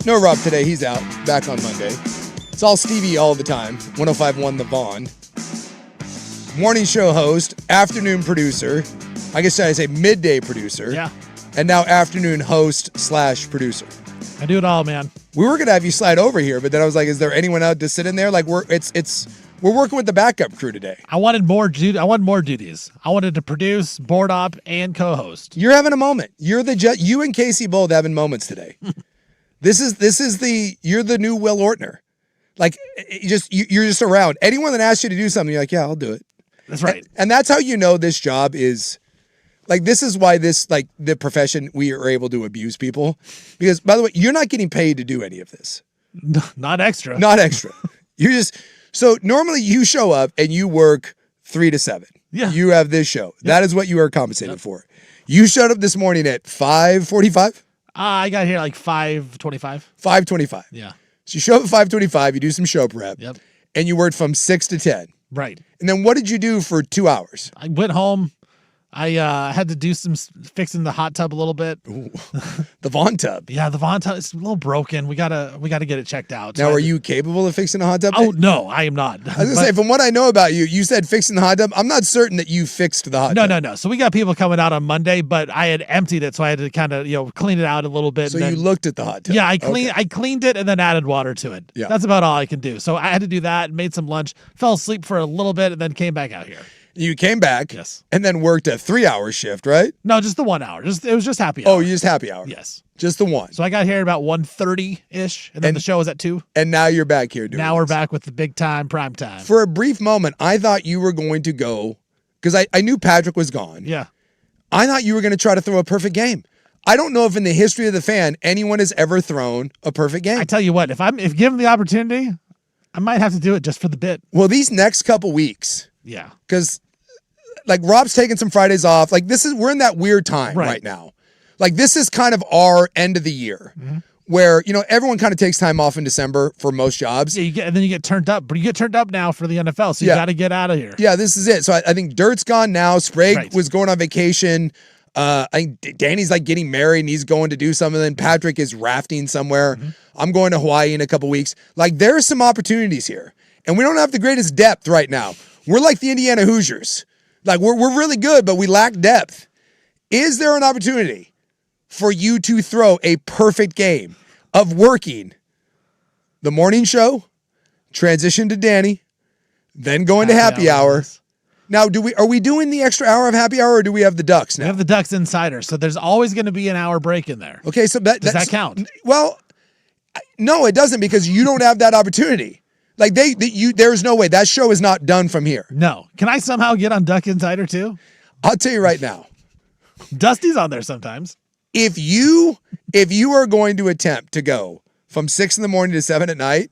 No Rob today. He's out. Back on Monday. It's all Stevie all the time. 105.1 The Vaughn. Morning show host, afternoon producer. I guess I say midday producer. Yeah. And now afternoon host / producer. I do it all, man. We were gonna have you slide over here, but then I was like, is there anyone out to sit in there? Like we're working with the backup crew today. I wanted more duties. I wanted to produce, board op, and co-host. You're having a moment. You and Casey both having moments today. You're the new Will Ortner. Like you're just around. Anyone that asks you to do something, you're like, yeah, I'll do it. That's right. And that's how you know this job is like, this is why the profession, we are able to abuse people. Because by the way, you're not getting paid to do any of this. Not extra. Not extra. So normally you show up and you work 3 to 7. Yeah. You have this show. Yep. That is what you are compensated for. You showed up this morning at 5:45? I got here like 5:25. 5:25. Yeah. So you show up at 5:25, you do some show prep. Yep. And you worked from 6 to 10. Right. And then what did you do for 2 hours? I went home. I had to do some fixing the hot tub a little bit. Ooh. The Vaughn tub. Yeah, the Vaughn tub is a little broken. We gotta get it checked out. Now, are you capable of fixing a hot tub? Oh no, I am not. I was gonna say, from what I know about you, you said fixing the hot tub. I'm not certain that you fixed the hot tub. No. So we got people coming out on Monday, but I had emptied it, so I had to kind of clean it out a little bit. So you looked at the hot tub. Yeah, I cleaned it and then added water to it. Yeah. That's about all I can do. So I had to do that, made some lunch, fell asleep for a little bit, and then came back out here. You came back, yes, and then worked a 3-hour shift, right? No, just the 1 hour. It was just happy hour. Oh, you just happy hour. Yes, just the one. So I got here about 1:30-ish, and then the show was at 2. And now you're back here doing Now we're back with the big time, prime time. For a brief moment, I thought you were going to go, because I knew Patrick was gone. Yeah. I thought you were going to try to throw a perfect game. I don't know if in the history of the Fan, anyone has ever thrown a perfect game. I tell you what, if given the opportunity, I might have to do it just for the bit. Well, these next couple weeks. Yeah. Because like Rob's taking some Fridays off. Like we're in that weird time right now. Like this is kind of our end of the year where, everyone kind of takes time off in December for most jobs. Yeah, and then you get turned up, but you get turned up now for the NFL. So you got to get out of here. Yeah, this is it. So I think Dirt's gone now. Sprague was going on vacation. I think Danny's like getting married and he's going to do something. And then Patrick is rafting somewhere. I'm going to Hawaii in a couple weeks. Like there are some opportunities here and we don't have the greatest depth right now. We're like the Indiana Hoosiers. Like we're really good, but we lack depth. Is there an opportunity for you to throw a perfect game of working the morning show, transition to Danny, then going to happy hour? Now, are we doing the extra hour of happy hour or do we have the Ducks now? We have the Ducks Insider, so there's always going to be an hour break in there. Okay, so does that count? Well, no, it doesn't because you don't have that opportunity. Like there's no way that show is not done from here. No. Can I somehow get on Duck Insider too? I'll tell you right now. Dusty's on there sometimes. If you are going to attempt to go from 6 in the morning to 7 at night,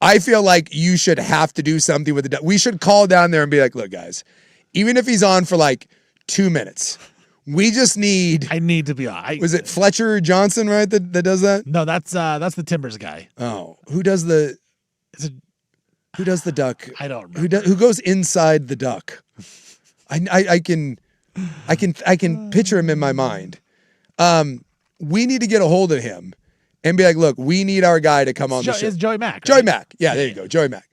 I feel like you should have to do something with the Duck. We should call down there and be like, look, guys, even if he's on for like 2 minutes, We just need. I need to be on. Was it Fletcher Johnson, right? That does that? No, that's the Timbers guy. Oh, who does the? Is it? Who does the duck? I don't remember. Who goes inside the duck? I can picture him in my mind. We need to get a hold of him and be like, look, we need our guy to come on the show. It's Joey Mack. Right? Joey Mack. Yeah, there you go. Joey Mack.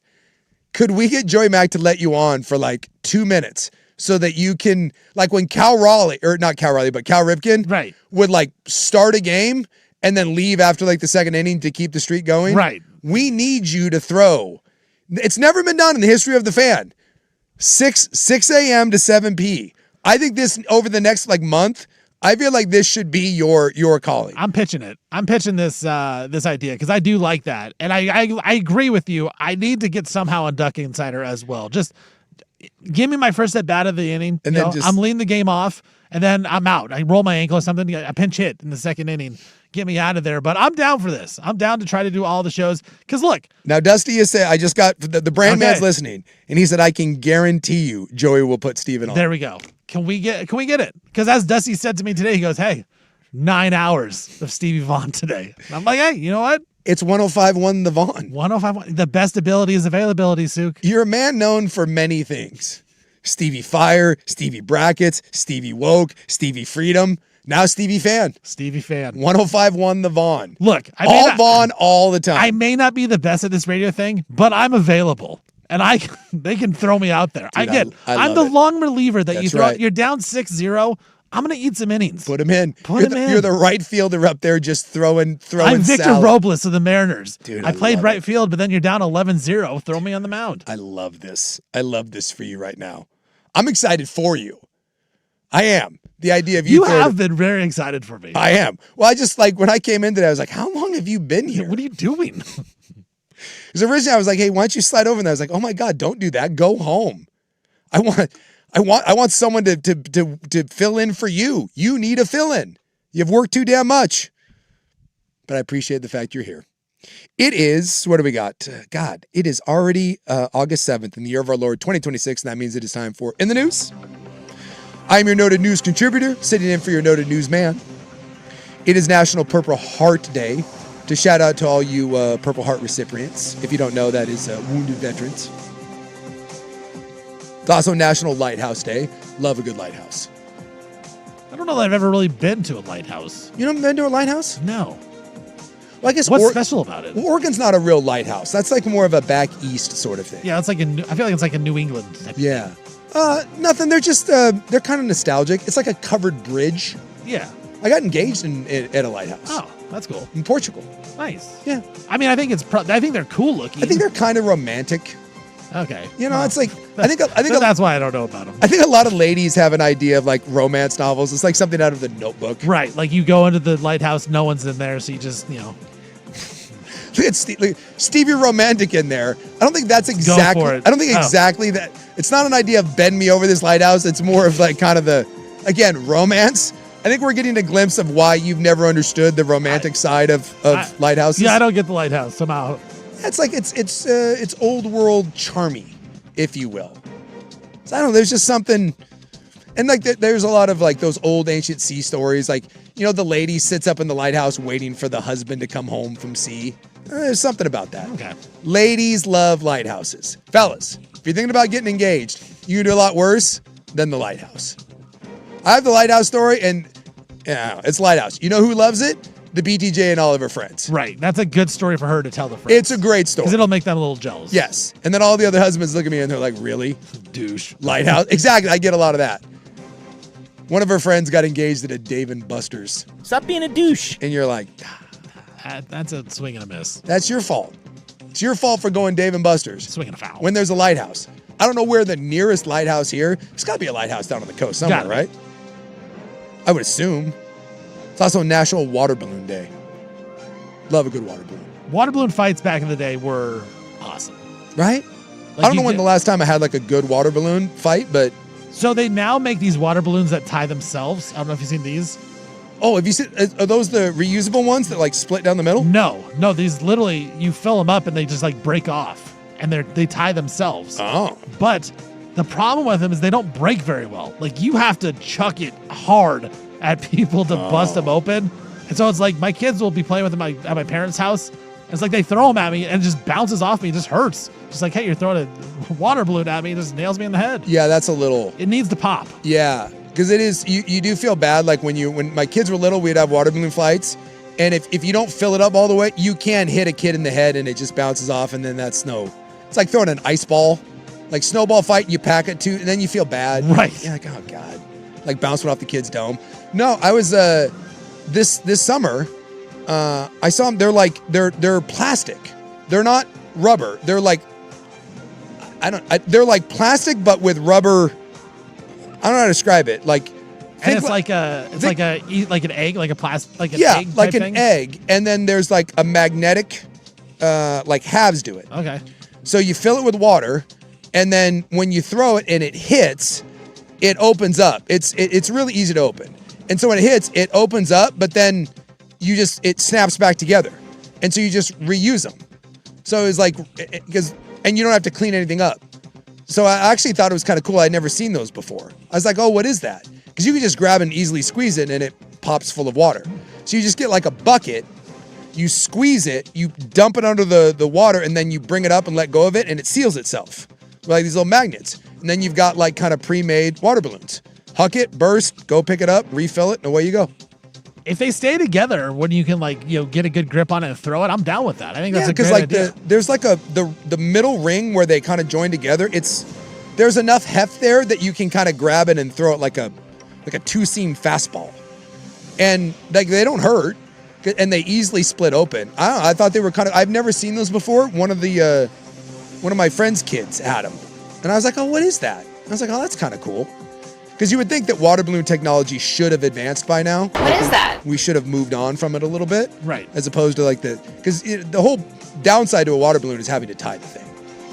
Could we get Joey Mack to let you on for like 2 minutes so that you can, like when Cal Ripken right. would like start a game and then leave after like the second inning to keep the streak going? Right. We need you to throw. It's never been done in the history of the Fan. 6 a.m. to 7 p. I think this over the next like month, I feel like this should be your calling. I'm pitching it. I'm pitching this idea because I do like that, and I agree with you. I need to get somehow a Duck Insider as well. Just give me my first at bat of the inning. And then I'm leading the game off, and then I'm out. I roll my ankle or something. I pinch hit in the second inning. Get me out of there. But I'm down for this. I'm down to try to do all the shows. Because look. Now, Dusty is saying, I just got, the brand man's listening, and he said, I can guarantee you Joey will put Steven on. There we go. Can we get it? Because as Dusty said to me today, he goes, hey, 9 hours of Stevie Vaughn today. And I'm like, hey, you know what? It's 105.1 The Vaughn. 105.1. The best ability is availability, Sook. You're a man known for many things. Stevie Fire, Stevie Brackets, Stevie Woke, Stevie Freedom. Now Stevie Fan. Stevie Fan. 105.1 The Vaughn. Look, Vaughn all the time. I may not be the best at this radio thing, but I'm available. And they can throw me out there. Dude, I'm the long reliever that you throw. Right. You're down 6-0. I'm going to eat some innings. Put him in. In. You're the right fielder up there just throwing I'm Victor salad. Robles of the Mariners. Dude, I played right field, but then you're down 11-0. Throw me on the mound. I love this. I love this for you right now. I'm excited for you. I am. The idea of you have been very excited for me. I am. Well, I just like when I came in today, I was like, how long have you been here? What are you doing? Because originally I was like, hey, why don't you slide over? And I was like, oh my God, don't do that. Go home. I want someone to fill in for you. You need a fill in. You've worked too damn much. But I appreciate the fact you're here. It is, what do we got? God, it is already August 7th in the year of our Lord 2026. And that means it is time for In the News. I'm your noted news contributor, sitting in for your noted newsman. It is National Purple Heart Day. To shout out to all you Purple Heart recipients. If you don't know, that is wounded veterans. It's also National Lighthouse Day. Love a good lighthouse. I don't know that I've ever really been to a lighthouse. You haven't been to a lighthouse? No. Well, I guess what's special about it? Oregon's not a real lighthouse. That's like more of a back east sort of thing. Yeah, it's like I feel like it's like a New England type Yeah. Nothing. They're just they're kind of nostalgic. It's like a covered bridge. Yeah. I got engaged at a lighthouse. Oh, that's cool. In Portugal. Nice. Yeah. I mean, I think I think they're cool looking. I think they're kind of romantic. Okay. You know, it's like I think that's why I don't know about them. I think a lot of ladies have an idea of like romance novels. It's like something out of The Notebook. Right. Like you go into the lighthouse, no one's in there, so you just, Look at Stevie Romantic in there. I don't think that's exactly. Go for it. I don't think exactly that. It's not an idea of bend me over this lighthouse. It's more of like kind of again, romance. I think we're getting a glimpse of why you've never understood the romantic side of lighthouses. Yeah, I don't get the lighthouse somehow. It's like it's old world charmy, if you will. So I don't know. There's just something, and like there's a lot of like those old ancient sea stories. Like the lady sits up in the lighthouse waiting for the husband to come home from sea. There's something about that. Okay. Ladies love lighthouses. Fellas, if you're thinking about getting engaged, you can do a lot worse than the lighthouse. I have the lighthouse story, and it's lighthouse. You know who loves it? The BTJ and all of her friends. Right. That's a good story for her to tell the friends. It's a great story. Because it'll make them a little jealous. Yes. And then all the other husbands look at me and they're like, really? Douche. Lighthouse? Exactly. I get a lot of that. One of her friends got engaged at a Dave & Buster's. Stop being a douche. And you're like, that's a swing and a miss. That's your fault. It's your fault for going Dave & Buster's. Swing and a foul. When there's a lighthouse. I don't know where the nearest lighthouse here. There's got to be a lighthouse down on the coast somewhere, right? I would assume. It's also National Water Balloon Day. Love a good water balloon. Water balloon fights back in the day were awesome. Right? Like I don't know when the last time I had like a good water balloon fight, but... So they now make these water balloons that tie themselves. I don't know if you've seen these. Oh, have you seen... Are those the reusable ones that like split down the middle? No. These literally, you fill them up and they just like break off. And they tie themselves. Oh. But The problem with them is they don't break very well. Like, you have to chuck it hard at people to bust them open. And so it's like my kids will be playing with them at my parents' house. It's like they throw them at me and it just bounces off me. It just hurts. Just like, hey, you're throwing a water balloon at me. It just nails me in the head. Yeah, that's a little. It needs to pop. Yeah, because it is. You do feel bad. Like when my kids were little, we'd have water balloon fights. And if you don't fill it up all the way, you can hit a kid in the head and it just bounces off. And then that's it's like throwing an ice ball. Like snowball fight, you pack it too, and then you feel bad. Right. You're like, oh God. Like bouncing off the kid's dome. No, I was this summer, I saw them, they're plastic. They're not rubber. They're like they're like plastic but with rubber. I don't know how to describe it. Like And it's like an egg, like a plastic, like an egg type like an thing? egg. And then there's like a magnetic like halves to it. Okay. So you fill it with water, and then when you throw it and it hits, it opens up. It's really easy to open. And so when it hits, it opens up, but then it snaps back together. And so you just reuse them. So it's like, and you don't have to clean anything up. So I actually thought it was kind of cool. I'd never seen those before. I was like, oh, what is that? Because you can just grab and easily squeeze it and it pops full of water. So you just get like a bucket, you squeeze it, you dump it under the water, and then you bring it up and let go of it, and it seals itself. Like these little magnets. And then you've got like kind of pre-made water balloons. Huck it, burst, go pick it up, refill it, and away you go. If they stay together, when you can get a good grip on it and throw it, I'm down with that. I think that's a great idea. There's like the middle ring where they kind of join together. There's enough heft there that you can kind of grab it and throw it like a two-seam fastball. And like they don't hurt, and they easily split open. I thought they were I've never seen those before. One of my friend's kids had them. And I was like, oh, what is that? I was like, oh, that's kind of cool. Because you would think that water balloon technology should have advanced by now. What is that? We should have moved on from it a little bit. Right. As opposed to because the whole downside to a water balloon is having to tie the thing.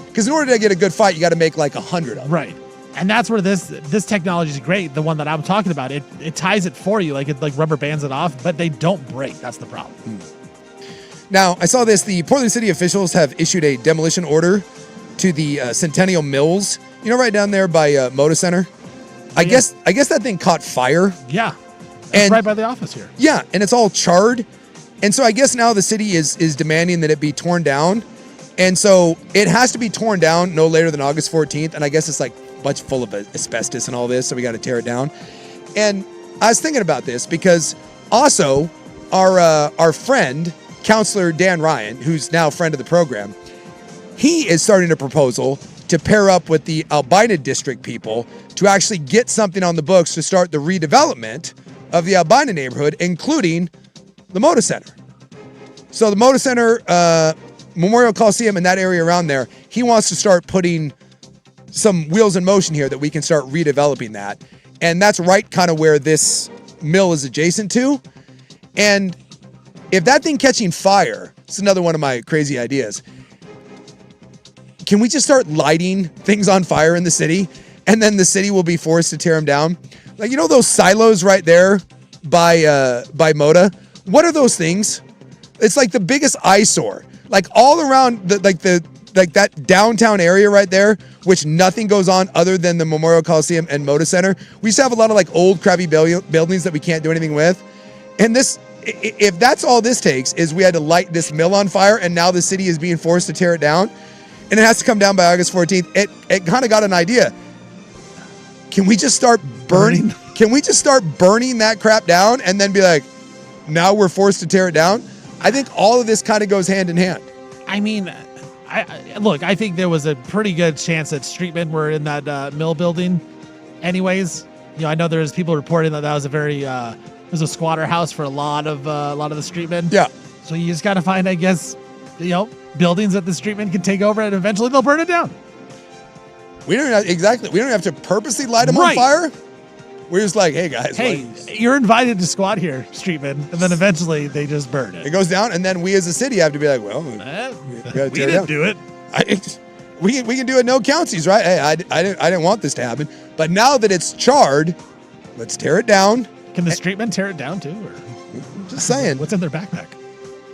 Because in order to get a good fight, you got to make like 100 of them. Right. And that's where this technology is great. The one that I'm talking about, it ties it for you, it rubber bands it off, but they don't break. That's the problem. Now, I saw this. The Portland City officials have issued a demolition order to the Centennial Mills. Right down there by Moda Center. I guess that thing caught fire. Yeah. It's right by the office here. Yeah, and it's all charred. And so I guess now the city is demanding that it be torn down. And so it has to be torn down no later than August 14th. And I guess it's like much full of asbestos and all this, so we got to tear it down. And I was thinking about this because also our friend, Counselor Dan Ryan, who's now a friend of the program, he is starting a proposal to pair up with the Albina district people to actually get something on the books to start the redevelopment of the Albina neighborhood, including the Moda Center. So the Moda Center, Memorial Coliseum, and that area around there, he wants to start putting some wheels in motion here that we can start redeveloping that. And that's right kind of where this mill is adjacent to. And if that thing catching fire, it's another one of my crazy ideas. Can we just start lighting things on fire in the city, and then the city will be forced to tear them down? Like, those silos right there by Moda? What are those things? It's like the biggest eyesore. Like all around that downtown area right there, which nothing goes on other than the Memorial Coliseum and Moda Center. We used to have a lot of like old crappy buildings that we can't do anything with. And if that's all this takes, is we had to light this mill on fire, and now the city is being forced to tear it down. And it has to come down by August 14th. It kind of got an idea. Can we just start burning? Can we just start burning that crap down and then be like, now we're forced to tear it down? I think all of this kind of goes hand in hand. I mean, I think there was a pretty good chance that streetmen were in that mill building anyways. I know there's people reporting that was a very, it was a squatter house for a lot of the streetmen. Yeah. So you just got to find, I guess, buildings that the streetmen can take over, and eventually they'll burn it down. We don't have to purposely light them on fire. We're just like, hey guys, you're invited to squat here, streetmen, and then eventually they just burn it. It goes down, and then we as a city have to be like, well, we didn't do it. We can do it no countsies, right? Hey, I didn't want this to happen, but now that it's charred, let's tear it down. Can the streetmen tear it down too, or just saying? What's in their backpack?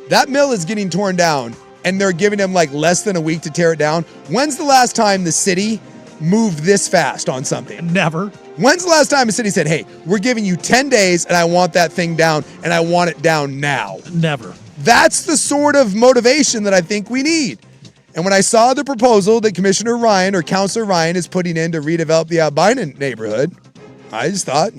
That mill is getting torn down, and they're giving them like less than a week to tear it down. When's the last time the city move this fast on something. Never. When's the last time a city said, hey, we're giving you 10 days and I want that thing down and I want it down now? Never. That's the sort of motivation that I think we need. And when I saw the proposal that Commissioner Ryan or Councilor Ryan is putting in to redevelop the Albina neighborhood, I just thought,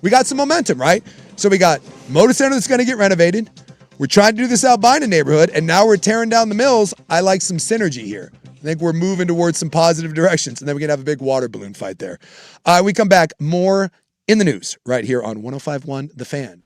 we got some momentum, right? So we got Moda Center that's going to get renovated. We're trying to do this Albina neighborhood, and now we're tearing down the mills. I like some synergy here. I think we're moving towards some positive directions, and then we can have a big water balloon fight there. We come back, more in the news right here on 105.1 The Fan.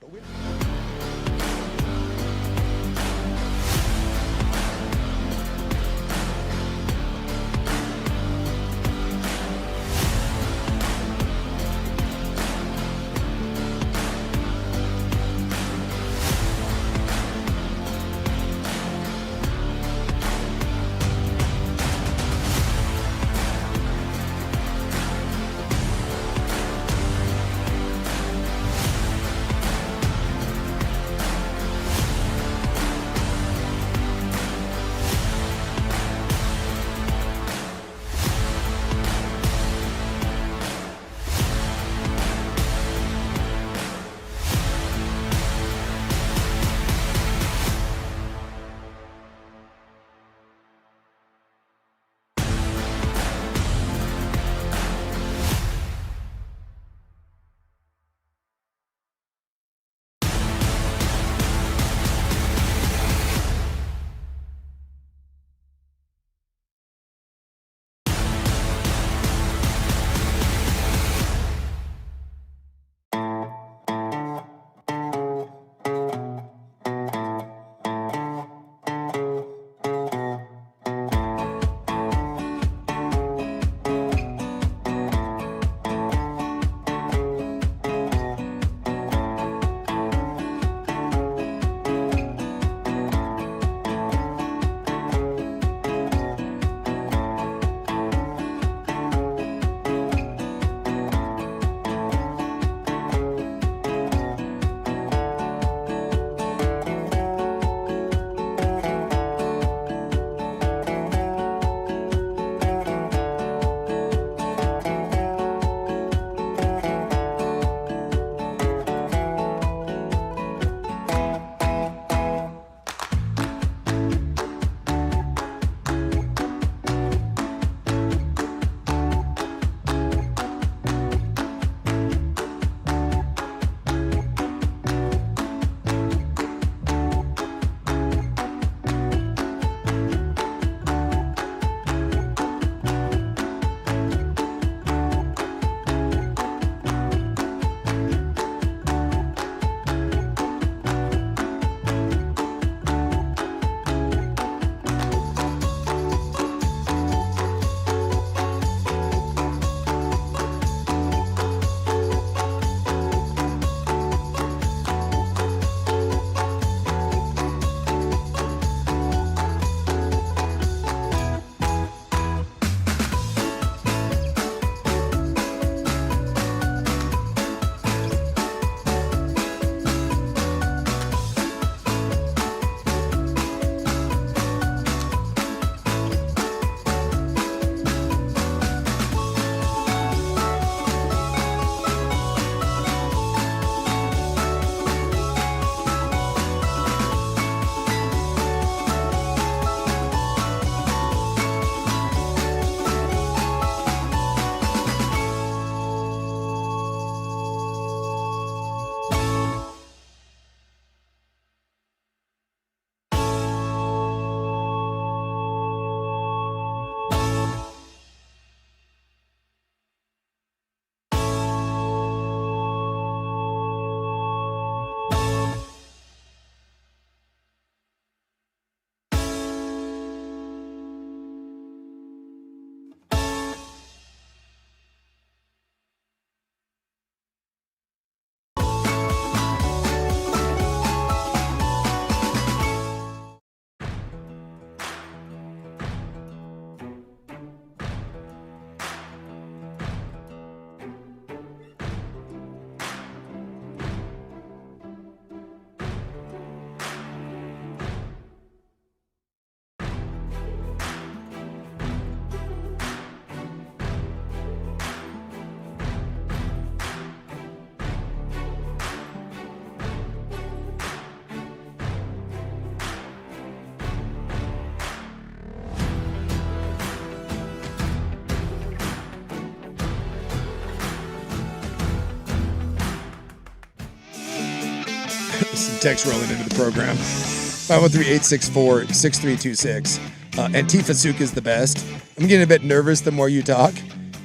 Some text rolling into the program. 513-864-6326. Antifa Souk is the best. I'm getting a bit nervous the more you talk.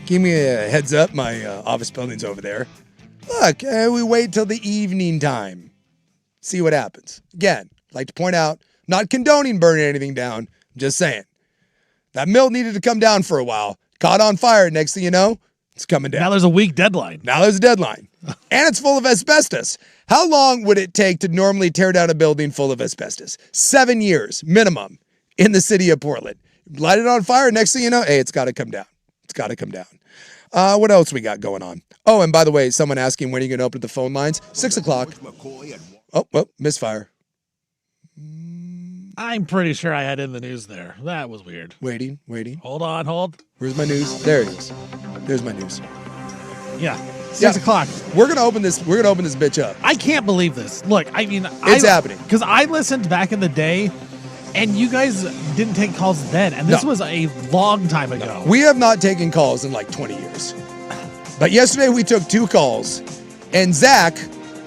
Give me a heads up. My office building's over there. Look, we wait till the evening time. See what happens. Again, I'd like to point out, not condoning burning anything down. Just saying. That mill needed to come down for a while. Caught on fire. Next thing you know, it's coming down. Now there's a week deadline. Now there's a deadline. And it's full of asbestos. How long would it take to normally tear down a building full of asbestos? 7 years minimum in the city of Portland. Light it on fire. Next thing you know, hey, it's got to come down. It's got to come down. What else we got going on? Oh, and by the way, someone asking when are you going to open the phone lines? 6 o'clock. Oh, well, misfire. I'm pretty sure I had in the news there. That was weird. Waiting. Hold on. Where's my news? There it is. There's my news. Yeah. 6 o'clock. We're gonna open this bitch up. I can't believe this. Look, I mean, It's happening. Because I listened back in the day, and you guys didn't take calls then, and this was a long time ago. We have not taken calls in like 20 years. But yesterday we took 2 calls, and Zach,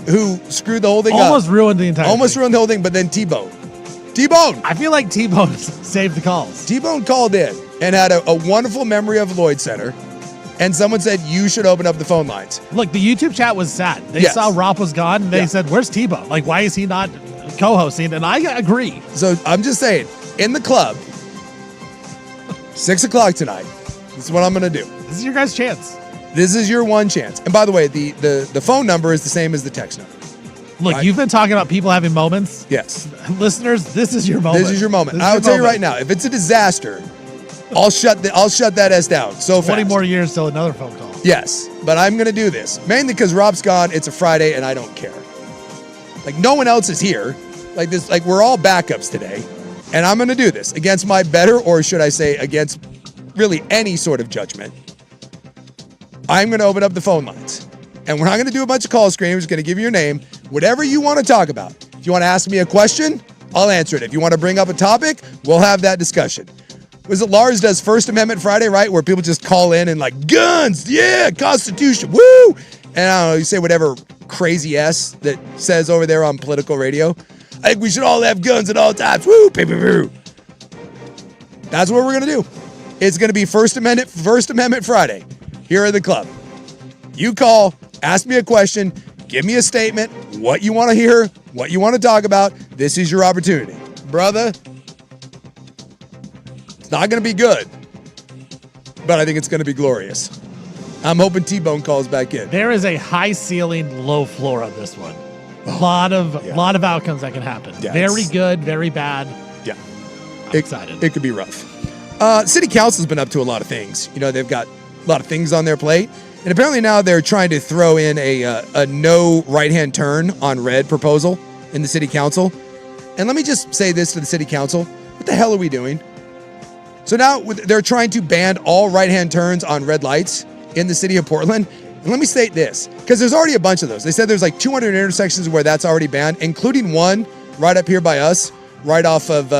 who screwed the whole thing almost up. ruined the entire Almost thing. ruined the whole thing, but then T-Bone. I feel like T-Bone saved the calls. T-Bone called in and had a wonderful memory of Lloyd Center, and someone said, you should open up the phone lines. Look, the YouTube chat was sad. They Yes. saw Rop was gone, and they said, where's T-Bone? Like, why is he not co-hosting? And I agree. So I'm just saying, in the club, 6 o'clock tonight, this is what I'm going to do. This is your guys' chance. This is your one chance. And by the way, the phone number is the same as the text number. Look, Right. you've been talking about people having moments. Yes. Listeners, this is your moment. This is your moment. This is I'll your tell you moment. right now, if it's a disaster, I'll shut that S down so 20 fast. more years till another phone call. Yes, but I'm going to do this. Mainly because Rob's gone, it's a Friday, and I don't care. Like, no one else is here. Like, we're all backups today. And I'm going to do this against my better, or should I say, against really any sort of judgment. I'm going to open up the phone lines. And we're not going to do a bunch of call screenings. We're just going to give you your name. Whatever you want to talk about. If you want to ask me a question, I'll answer it. If you want to bring up a topic, we'll have that discussion. Was it Lars does First Amendment Friday, right? Where people just call in and like, guns, yeah, Constitution, woo! And I don't know, you say whatever crazy S that says over there on political radio. I think we should all have guns at all times, woo, pew, pew, pew. That's what we're going to do. It's going to be First Amendment Friday here at the club. You call, ask me a question, give me a statement, what you want to hear, what you want to talk about. This is your opportunity. Brother, it's not going to be good, but I think it's going to be glorious. I'm hoping T-Bone calls back in. There is a high ceiling, low floor on this one. A lot of outcomes that can happen. Yeah, very good, very bad. Yeah. I'm excited. It could be rough. City Council's been up to a lot of things. You know, they've got a lot of things on their plate. And apparently now they're trying to throw in a no right-hand turn on red proposal in the city council. And let me just say this to the city council. What the hell are we doing? So now they're trying to ban all right-hand turns on red lights in the city of Portland. And let me state this, because there's already a bunch of those. They said there's like 200 intersections where that's already banned, including one right up here by us, right off of,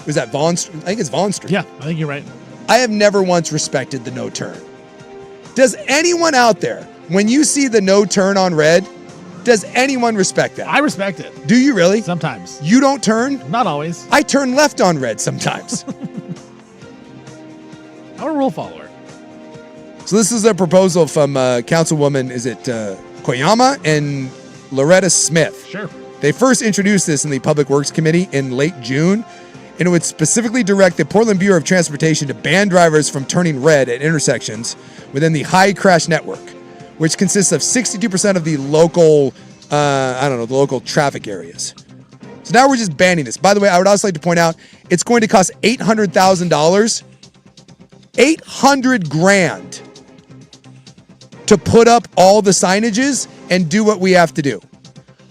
was that Vaughn Street? I think it's Vaughn Street. Yeah, I think you're right. I have never once respected the no turn. Does anyone out there, when you see the no turn on red, does anyone respect that? I respect it. Do you really? Sometimes. You don't turn? Not always. I turn left on red sometimes. I'm a rule follower. So this is a proposal from Councilwoman, is it Koyama and Loretta Smith? Sure. They first introduced this in the Public Works Committee in late June, and it would specifically direct the Portland Bureau of Transportation to ban drivers from turning red at intersections within the high crash network, which consists of 62% of the local, the local traffic areas. So now we're just banning this. By the way, I would also like to point out, it's going to cost $800,000, $800,000 to put up all the signages and do what we have to do.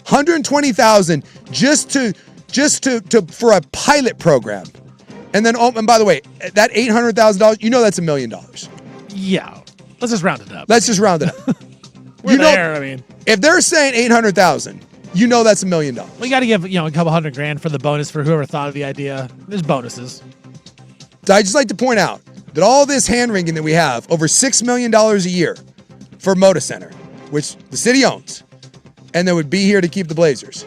$120,000 just to for a pilot program. And then, and by the way, that $800,000, you know that's $1 million. Yeah. Let's just round it up. Let's just round it up. We're there, I mean. If they're saying $800,000, you know that's $1 million. We got to give, a couple $100,000 for the bonus for whoever thought of the idea. There's bonuses. So I just like to point out that all this hand-wringing that we have, over $6 million a year for Moda Center, which the city owns, and that would be here to keep the Blazers.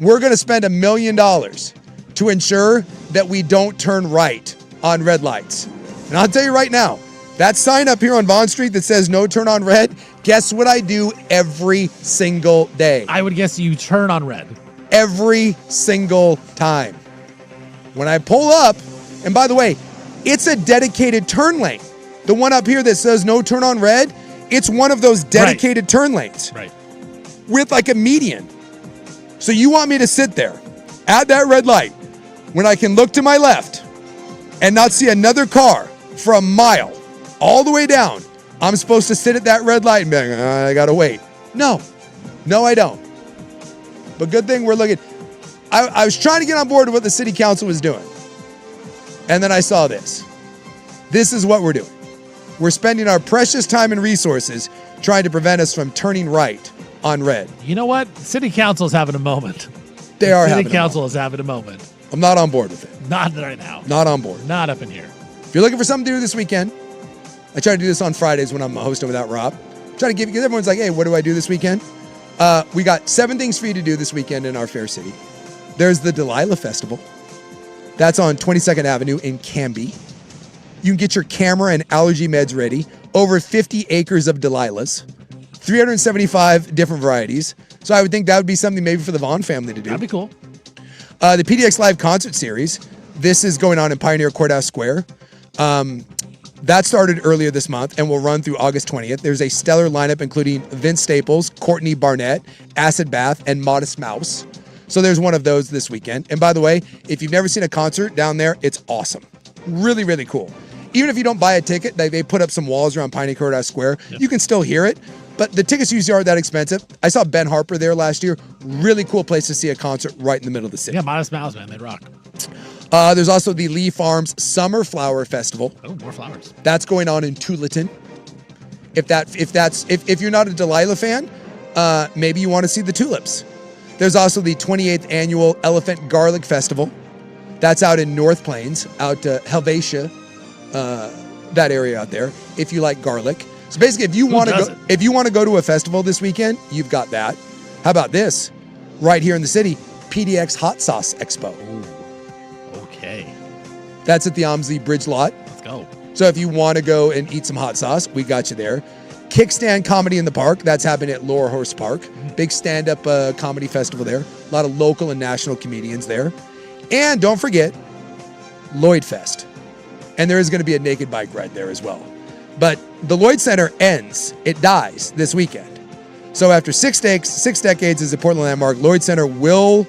we're going to spend $1 million to ensure that we don't turn right on red lights. And I'll tell you right now, that sign up here on Vaughn Street that says no turn on red, guess what I do every single day? I would guess you turn on red. Every single time. When I pull up, and by the way, it's a dedicated turn lane. The one up here that says no turn on red, it's one of those dedicated turn lanes. Right. With like a median. So you want me to sit there at that red light when I can look to my left and not see another car for a mile all the way down? I'm supposed to sit at that red light and be like, I gotta wait. No, I don't. But good thing we're looking. I was trying to get on board with what the city council was doing. And then I saw this. This is what we're doing. We're spending our precious time and resources trying to prevent us from turning right on red. You know what? City council's having a moment. They are City having council is having a moment. I'm not on board with it. Not right now. Not on board. Not up in here. If you're looking for something to do this weekend, I try to do this on Fridays when I'm hosting without Rob. Try to give, because everyone's like, hey, what do I do this weekend? We got 7 things for you to do this weekend in our fair city. There's the Delilah Festival. That's on 22nd Avenue in Canby. You can get your camera and allergy meds ready. Over 50 acres of Delilahs. 375 different varieties. So I would think that would be something maybe for the Vaughn family to do. That'd be cool. The PDX Live Concert Series. This is going on in Pioneer Courthouse Square. That started earlier this month and will run through August 20th. There's a stellar lineup including Vince Staples, Courtney Barnett, Acid Bath, and Modest Mouse. So there's one of those this weekend. And by the way, if you've never seen a concert down there, it's awesome. Really, really cool. Even if you don't buy a ticket, they put up some walls around Pioneer Courthouse Square. Yep. You can still hear it, but the tickets usually aren't that expensive. I saw Ben Harper there last year. Really cool place to see a concert right in the middle of the city. Yeah, Modest Mouse, man. They rock. There's also the Lee Farms Summer Flower Festival. Oh, more flowers. That's going on in Tualatin. If you're not a Delilah fan, maybe you want to see the tulips. There's also the 28th annual Elephant Garlic Festival. That's out in North Plains, out Helvetia, that area out there. If you like garlic, so basically, if you want to go to a festival this weekend, you've got that. How about this? Right here in the city, PDX Hot Sauce Expo. Ooh. Okay. That's at the Omsley Bridge lot. Let's go. So if you want to go and eat some hot sauce, we got you there. Kickstand Comedy in the Park. That's happening at Laura Horse Park. Big stand-up comedy festival there. A lot of local and national comedians there. And don't forget, Lloyd Fest. And there is going to be a naked bike ride there as well. But the Lloyd Center ends. It dies this weekend. So after 6 decades as a Portland landmark, Lloyd Center will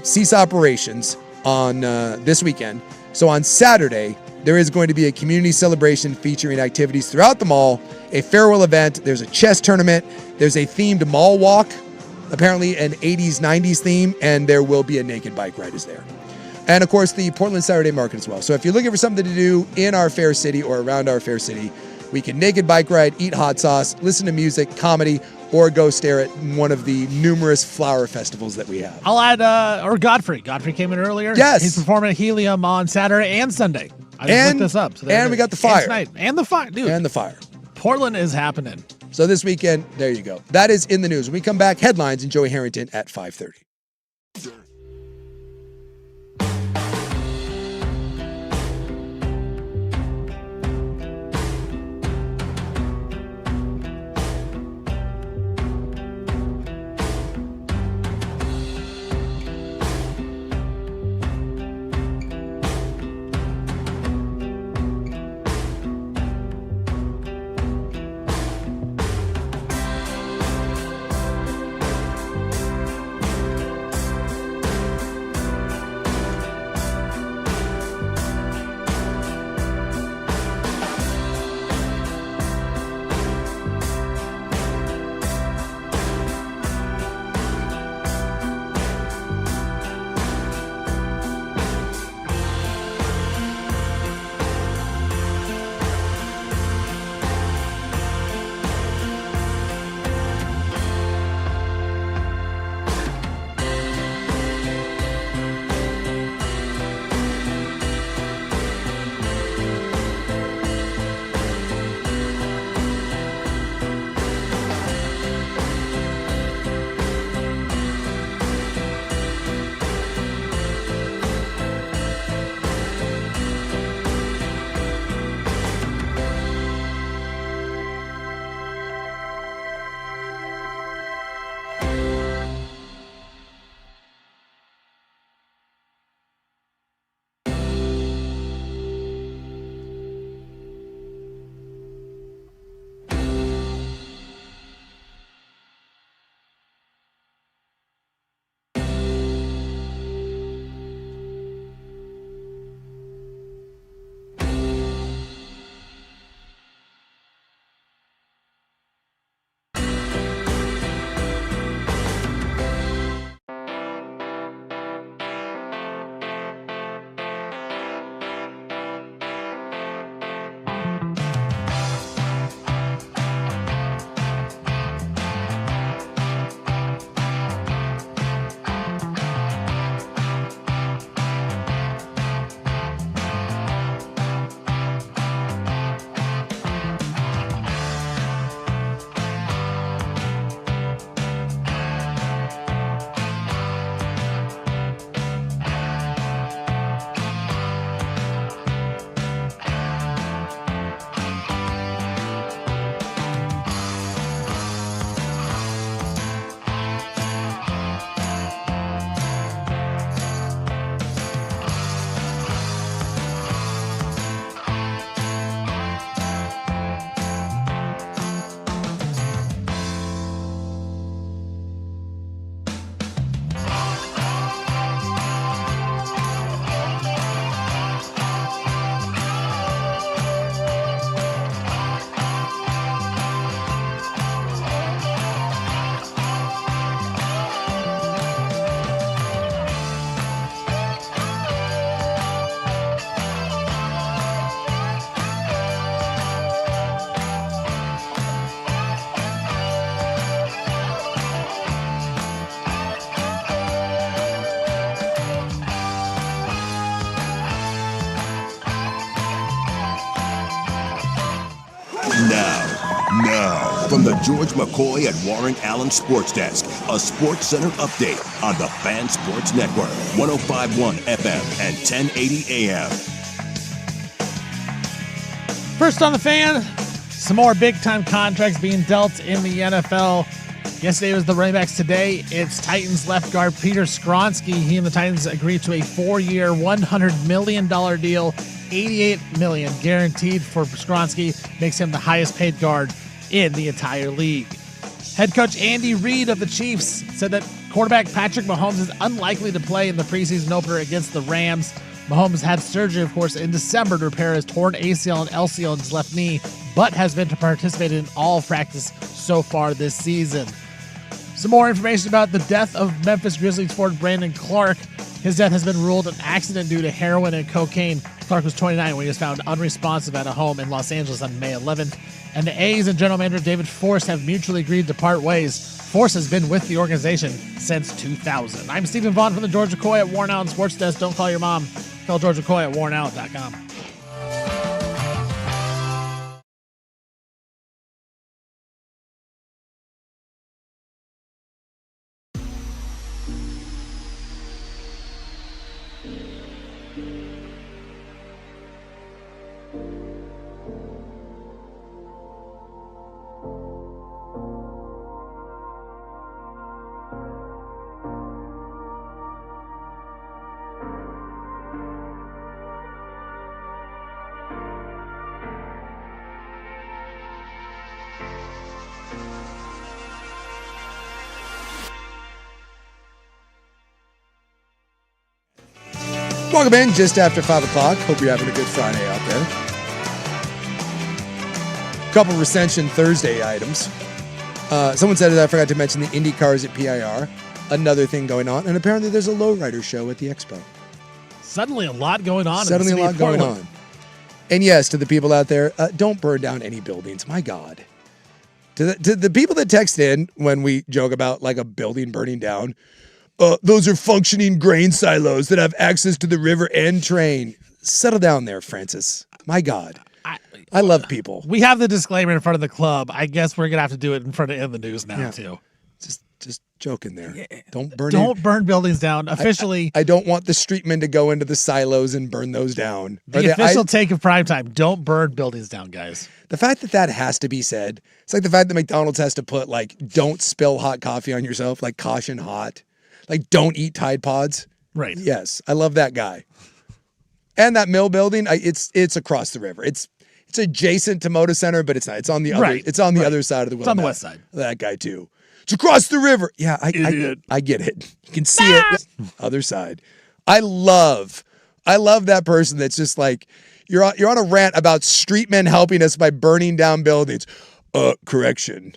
cease operations on this weekend. So on Saturday, there is going to be a community celebration featuring activities throughout the mall, a farewell event, there's a chess tournament, there's a themed mall walk, apparently an 80s, 90s theme, and there will be a naked bike ride is there. And of course, the Portland Saturday Market as well. So if you're looking for something to do in our fair city or around our fair city, we can naked bike ride, eat hot sauce, listen to music, comedy, or go stare at one of the numerous flower festivals that we have. I'll add, or Godfrey. Godfrey came in earlier. Yes. He's performing at Helium on Saturday and Sunday. I just looked this up. So and we got the fire. Tonight. And the fire, dude. And the fire. Portland is happening. So this weekend, there you go. That is in the news. When we come back, headlines and Joey Harrington at 5:30. Now, from the George McCoy at Warren Allen Sports Desk, a Sports Center update on the Fan Sports Network, 105.1 FM and 1080 AM. First on the Fan, some more big-time contracts being dealt in the NFL. Yesterday was the running backs. Today, it's Titans left guard Peter Skronsky. He and the Titans agreed to a 4-year, $100 million deal. $88 million guaranteed for Skronsky, makes him the highest paid guard in the entire league. Head coach Andy Reid of the Chiefs said that quarterback Patrick Mahomes is unlikely to play in the preseason opener against the Rams. Mahomes had surgery, of course, in December to repair his torn ACL and LCL in his left knee, but has been to participate in all practice so far this season. Some more information about the death of Memphis Grizzlies forward Brandon Clark. His death has been ruled an accident due to heroin and cocaine. Clark was 29 when he was found unresponsive at a home in Los Angeles on May 11th. And the A's and general manager David Force have mutually agreed to part ways. Force has been with the organization since 2000. I'm Stephen Vaughn from the George McCoy at Warren Allen Sports Desk. Don't call your mom. Call George McCoy at warrenallen.com. Welcome in just after 5 o'clock. Hope you're having a good Friday out there. Couple Recension Thursday items. Someone said that I forgot to mention the Indy cars at PIR. Another thing going on. And apparently there's a lowrider show at the Expo. Suddenly a lot going on. Suddenly a lot going on. And yes, to the people out there, don't burn down any buildings. My God. To the people that text in when we joke about like a building burning down, those are functioning grain silos that have access to the river and train. Settle down there, Francis. My God. I love people. We have the disclaimer in front of the club. I guess we're going to have to do it in front of the news now, too. Just joking there. Yeah. Don't burn buildings down. Officially. I don't want the streetmen to go into the silos and burn those down. The official take of Primetime. Don't burn buildings down, guys. The fact that has to be said. It's like the fact that McDonald's has to put, like, don't spill hot coffee on yourself, like caution hot. Like, don't eat Tide Pods. Right. Yes, I love that guy. And that mill building, it's across the river. It's adjacent to Moda Center, but it's not. It's on the other. Right. It's on the other side of the. It's on the west side. That guy too. It's across the river. Yeah, I get it. You can see it. Other side. I love that person that's just like you're on a rant about streetmen helping us by burning down buildings. Correction.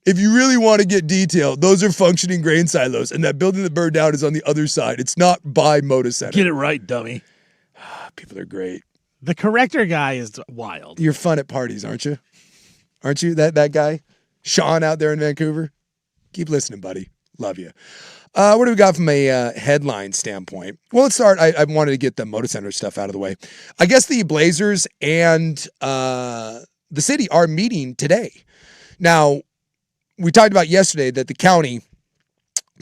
If you really want to get detailed, those are functioning grain silos, and that building that burned down is on the other side. It's not by Moda Center. Get it right, dummy. People are great. The corrector guy is wild. You're fun at parties, aren't you? Aren't you that guy? Sean out there in Vancouver? Keep listening, buddy. Love you. What do we got from a headline standpoint? Well, let's start. I wanted to get the Moda Center stuff out of the way. I guess the Blazers and the city are meeting today. Now, we talked about yesterday that the county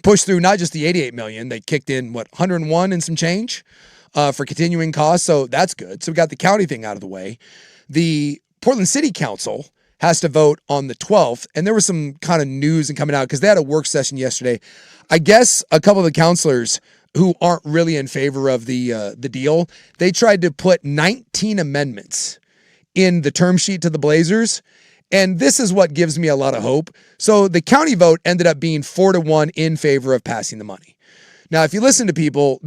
pushed through not just the $88 million, they kicked in, $101 and some change for continuing costs, so that's good. So we got the county thing out of the way. The Portland City Council has to vote on the 12th, and there was some kind of news and coming out because they had a work session yesterday. I guess a couple of the counselors who aren't really in favor of the deal, they tried to put 19 amendments in the term sheet to the Blazers. And this is what gives me a lot of hope. So the county vote ended up being 4-1 in favor of passing the money. Now, if you listen to people,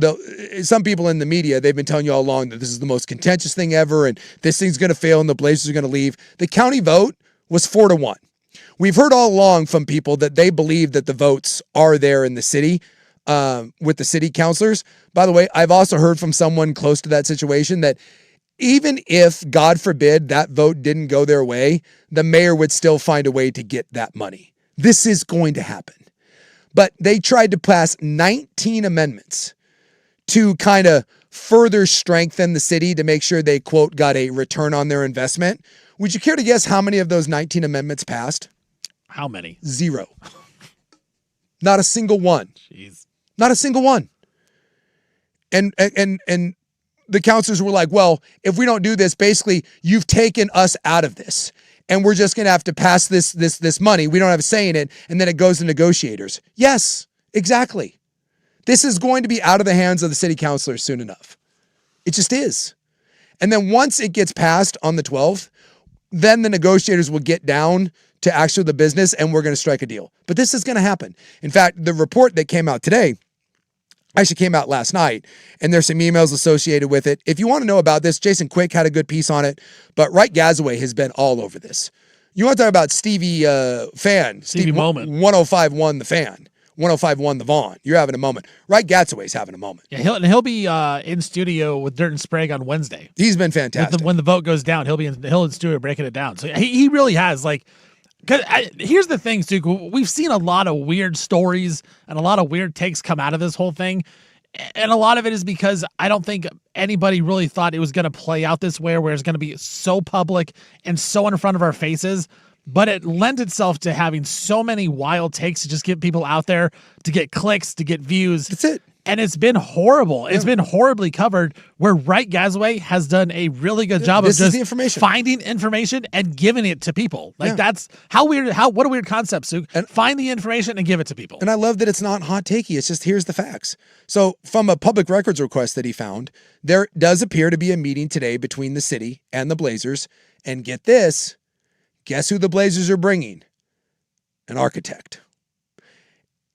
some people in the media, they've been telling you all along that this is the most contentious thing ever and this thing's going to fail and the Blazers are going to leave. The county vote was 4-1. We've heard all along from people that they believe that the votes are there in the city with the city councilors. By the way, I've also heard from someone close to that situation that even if, God forbid, that vote didn't go their way, the mayor would still find a way to get that money. This is going to happen. But they tried to pass 19 amendments to kind of further strengthen the city to make sure they, quote, got a return on their investment, Would you care to guess how many of those 19 amendments passed? How many? 0. Not a single one. Jeez. Not a single one. And the counselors were like, well, if we don't do this, basically you've taken us out of this. And we're just going to have to pass this money. We don't have a say in it. And then it goes to negotiators. Yes, exactly. This is going to be out of the hands of the city councilors soon enough. It just is. And then once it gets passed on the 12th, then the negotiators will get down to actually the business and we're going to strike a deal. But this is going to happen. In fact, the report that came out today actually came out last night, and there's some emails associated with it. If you want to know about this, Jason Quick had a good piece on it, but Wright Gazaway has been all over this. You want to talk about Stevie Fan? Stevie Moment. 105.1 The Fan. 105.1 The Vaughn. You're having a moment. Wright Gazaway's having a moment. Yeah, he'll be in studio with Dirt and Sprague on Wednesday. He's been fantastic. When the vote goes down, he'll in studio breaking it down. So he really has, like, here's the thing, Stu. We've seen a lot of weird stories and a lot of weird takes come out of this whole thing. And a lot of it is because I don't think anybody really thought it was going to play out this way, where it's going to be so public and so in front of our faces. But it lent itself to having so many wild takes to just get people out there, to get clicks, to get views. That's it. And it's been horrible. It's been horribly covered, where Wright Gazaway has done a really good job of just the information. Finding information and giving it to people. Like, that's what a weird concept, Suk. And find the information and give it to people. And I love that it's not hot takey. It's just, here's the facts. So from a public records request that he found, there does appear to be a meeting today between the city and the Blazers. And get this, guess who the Blazers are bringing? An architect.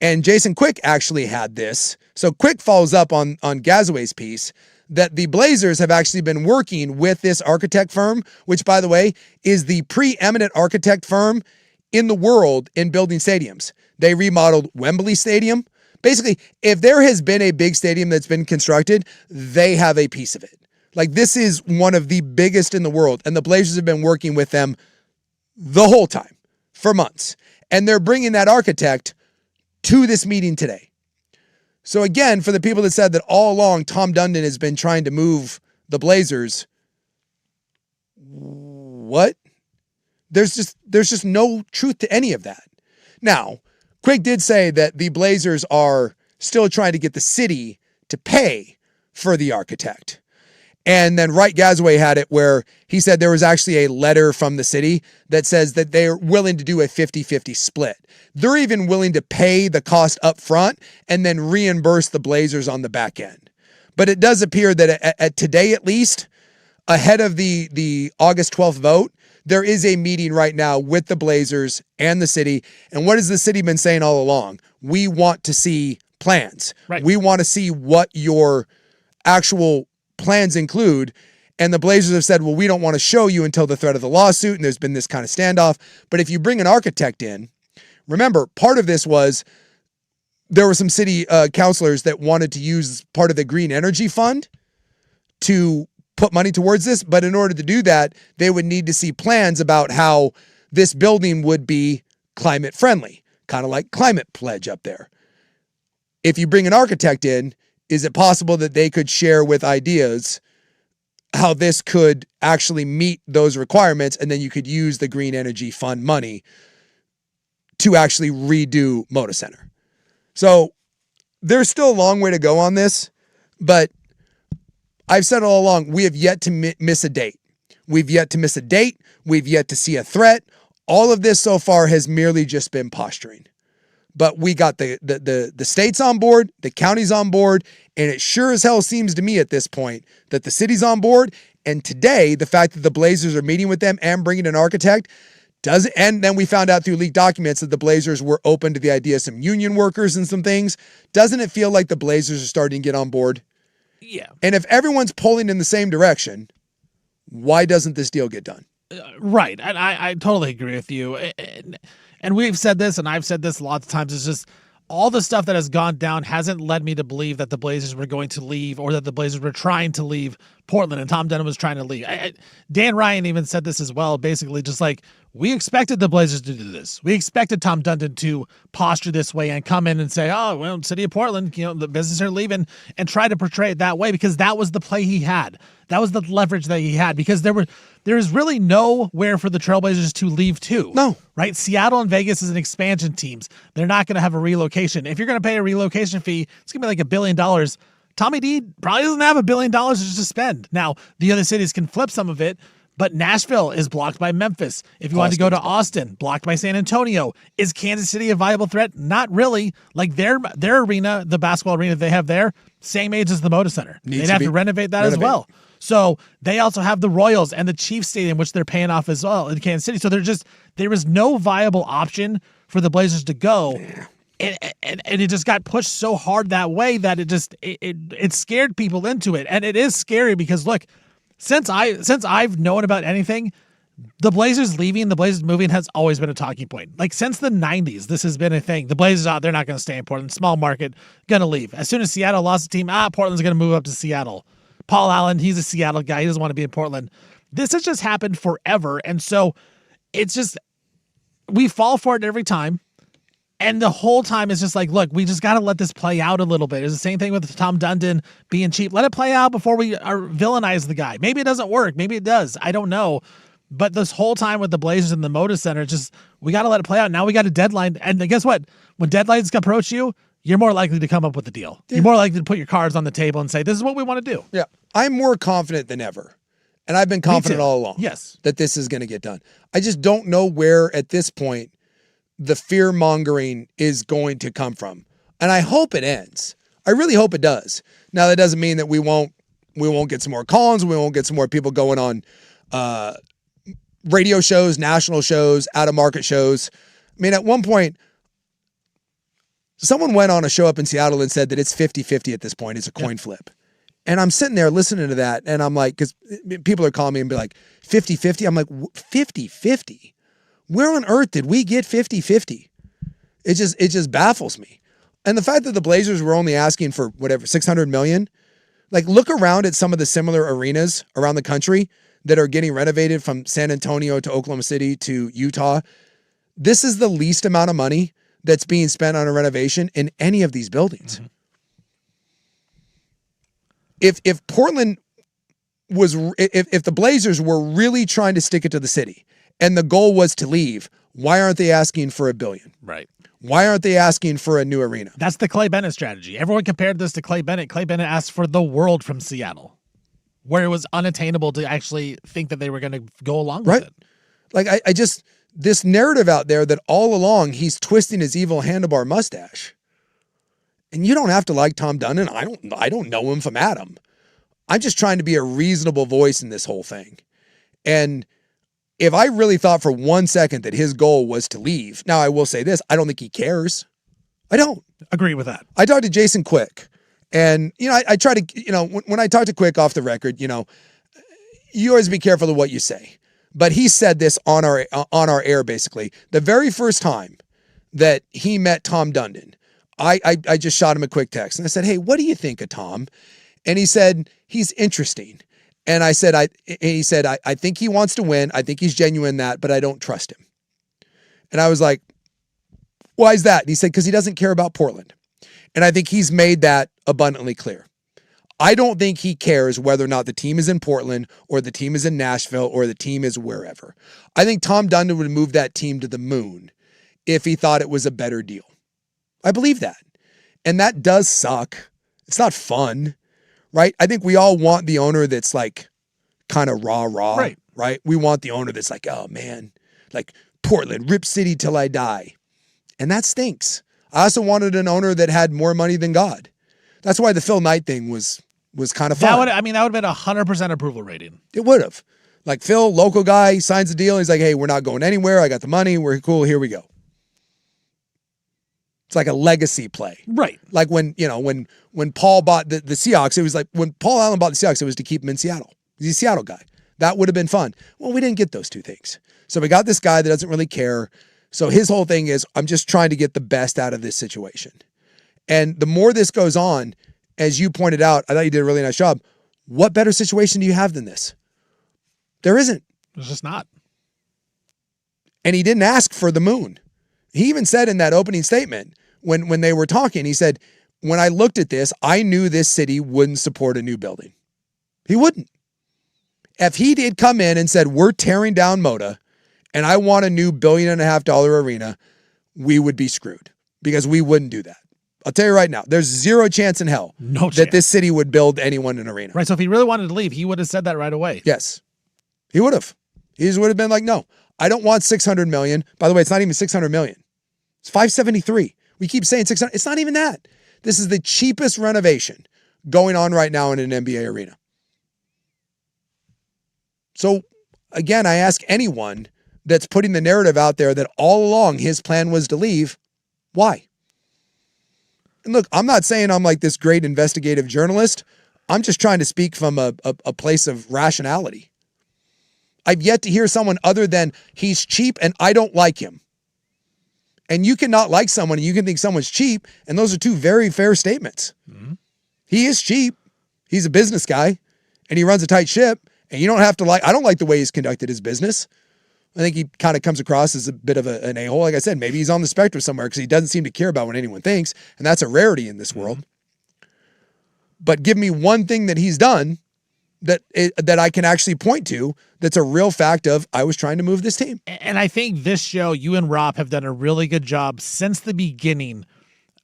And Jason Quick actually had this. So Quick follows up on Gazaway's piece that the Blazers have actually been working with this architect firm, which, by the way, is the preeminent architect firm in the world in building stadiums. They remodeled Wembley Stadium. Basically, if there has been a big stadium that's been constructed, they have a piece of it. Like, this is one of the biggest in the world, and the Blazers have been working with them the whole time for months. And they're bringing that architect to this meeting today. So again, for the people that said that all along Tom Dundon has been trying to move the Blazers, what? There's just no truth to any of that. Now, Quick did say that the Blazers are still trying to get the city to pay for the architect. And then Wright Gazaway had it where he said there was actually a letter from the city that says that they're willing to do a 50-50 split. They're even willing to pay the cost up front and then reimburse the Blazers on the back end. But it does appear that at today, at least, ahead of the August 12th vote, there is a meeting right now with the Blazers and the city. And what has the city been saying all along? We want to see plans. Right. We want to see what your actual plans include. And the Blazers have said, well, we don't want to show you until the threat of the lawsuit. And there's been this kind of standoff. But if you bring an architect in, remember, part of this was there were some city councilors that wanted to use part of the Green Energy Fund to put money towards this. But in order to do that, they would need to see plans about how this building would be climate friendly, kind of like Climate Pledge up there. If you bring an architect in, is it possible that they could share with ideas how this could actually meet those requirements, and then you could use the Green Energy Fund money to actually redo Moda Center? So there's still a long way to go on this, but I've said all along, we have yet to miss a date. We've yet to miss a date. We've yet to see a threat. All of this so far has merely just been posturing. But we got the states on board, the counties on board, and it sure as hell seems to me at this point that the city's on board. And today, the fact that the Blazers are meeting with them and bringing an architect doesn't. And then we found out through leaked documents that the Blazers were open to the idea of some union workers and some things. Doesn't it feel like the Blazers are starting to get on board? Yeah. And if everyone's pulling in the same direction, why doesn't this deal get done? Right. And I totally agree with you. And we've said this, and I've said this lots of times. It's just all the stuff that has gone down hasn't led me to believe that the Blazers were going to leave or that the Blazers were trying to leave Portland and Tom Dunn was trying to leave. Dan Ryan even said this as well, basically just like, we expected the Blazers to do this. We expected Tom Dundon to posture this way and come in and say, oh, well, city of Portland, the business are leaving, and try to portray it that way, because that was the play he had. That was the leverage that he had, because there is really nowhere for the Trailblazers to leave to. No. Right? Seattle and Vegas is an expansion teams. They're not going to have a relocation. If you're going to pay a relocation fee, it's going to be like $1 billion. Tommy D probably doesn't have $1 billion to spend. Now, the other cities can flip some of it, but Nashville is blocked by Memphis. If you want to go to Austin, blocked by San Antonio. Is Kansas City a viable threat? Not really. Like their arena, the basketball arena they have there, same age as the Moda Center. They'd have to renovate that as well. So they also have the Royals and the Chiefs Stadium, which they're paying off as well in Kansas City. So there is no viable option for the Blazers to go. And it just got pushed so hard that way that it scared people into it. And it is scary because, look, since I've known about anything, the Blazers leaving, the Blazers moving has always been a talking point. Like since the 90s, this has been a thing. The Blazers out, they're not going to stay in Portland. Small market, going to leave. As soon as Seattle lost the team, Portland's going to move up to Seattle. Paul Allen, he's a Seattle guy. He doesn't want to be in Portland. This has just happened forever. And so it's just, we fall for it every time. And the whole time it's just like, look, we just got to let this play out a little bit. It's the same thing with Tom Dundon being cheap. Let it play out before we villainize the guy. Maybe it doesn't work. Maybe it does. I don't know. But this whole time with the Blazers and the Moda Center, just we got to let it play out. Now we got a deadline. And guess what? When deadlines approach you, you're more likely to come up with a deal. Yeah. You're more likely to put your cards on the table and say, this is what we want to do. Yeah. I'm more confident than ever. And I've been confident all along. Yes. That this is going to get done. I just don't know where at this point the fear mongering is going to come from. And I hope it ends. I really hope it does. Now that doesn't mean that we won't get some more calls. We won't get some more people going on radio shows, national shows, out of market shows. I mean, at one point, someone went on a show up in Seattle and said that it's 50-50 at this point. It's a coin flip. And I'm sitting there listening to that. And I'm like, because people are calling me and be like, 50-50. I'm like, 50-50? Where on earth did we get 50-50? It just baffles me. And the fact that the Blazers were only asking for whatever, $600 million, like look around at some of the similar arenas around the country that are getting renovated from San Antonio to Oklahoma City to Utah. This is the least amount of money that's being spent on a renovation in any of these buildings. Mm-hmm. If Portland was, if the Blazers were really trying to stick it to the city, and the goal was to leave, why aren't they asking for $1 billion? Right. Why aren't they asking for a new arena? That's the Clay Bennett strategy. Everyone compared this to Clay Bennett. Clay Bennett asked for the world from Seattle, where it was unattainable to actually think that they were going to go along with it. Like I just, this narrative out there that all along he's twisting his evil handlebar mustache. And you don't have to like Tom Dunn. I don't know him from Adam. I'm just trying to be a reasonable voice in this whole thing. And if I really thought for 1 second that his goal was to leave, now I will say this, I don't think he cares. I don't. Agree with that. I talked to Jason Quick, and, I try to, when I talk to Quick off the record, you always be careful of what you say. But he said this on our air, basically. The very first time that he met Tom Dundon, I just shot him a quick text, and I said, hey, what do you think of Tom? And he said, he's interesting. And I said, I think he wants to win. I think he's genuine in that, but I don't trust him. And I was like, why is that? And he said, because he doesn't care about Portland. And I think he's made that abundantly clear. I don't think he cares whether or not the team is in Portland or the team is in Nashville or the team is wherever. I think Tom Dundon would move that team to the moon if he thought it was a better deal. I believe that. And that does suck. It's not fun. Right? I think we all want the owner that's like kind of rah. Right? We want the owner that's like, oh man, like Portland, Rip City till I die. And that stinks. I also wanted an owner that had more money than God. That's why the Phil Knight thing was kind of fun. That would have been 100% approval rating. It would have. Like Phil, local guy, signs the deal. He's like, hey, we're not going anywhere. I got the money. We're cool. Here we go. It's like a legacy play. Right. Like when Paul bought the Seahawks, it was like when Paul Allen bought the Seahawks, it was to keep him in Seattle. He's a Seattle guy. That would have been fun. Well, we didn't get those two things. So we got this guy that doesn't really care. So his whole thing is, I'm just trying to get the best out of this situation. And the more this goes on, as you pointed out, I thought you did a really nice job. What better situation do you have than this? There isn't. It's just not. And he didn't ask for the moon. He even said in that opening statement, when they were talking, he said, when I looked at this, I knew this city wouldn't support a new building. He wouldn't. If he did come in and said, we're tearing down Moda and I want a new $1.5 billion arena, we would be screwed because we wouldn't do that. I'll tell you right now, there's zero chance in hell that this city would build anyone an arena. Right. So if he really wanted to leave, he would have said that right away. Yes. He would have. He just would have been like, no, I don't want $600 million. By the way, it's not even $600 million. It's $573. We keep saying $600. It's not even that. This is the cheapest renovation going on right now in an NBA arena. So again, I ask anyone that's putting the narrative out there that all along his plan was to leave, why? And look, I'm not saying I'm like this great investigative journalist. I'm just trying to speak from a place of rationality. I've yet to hear someone other than he's cheap and I don't like him. And you cannot like someone and you can think someone's cheap. And those are two very fair statements. Mm-hmm. He is cheap. He's a business guy and he runs a tight ship. And you don't have to I don't like the way he's conducted his business. I think he kind of comes across as a bit of an a-hole. Like I said, maybe he's on the spectrum somewhere because he doesn't seem to care about what anyone thinks. And that's a rarity in this world. But give me one thing that he's done that I can actually point to that's a real fact of I was trying to move this team. And I think this show, you and Rob have done a really good job since the beginning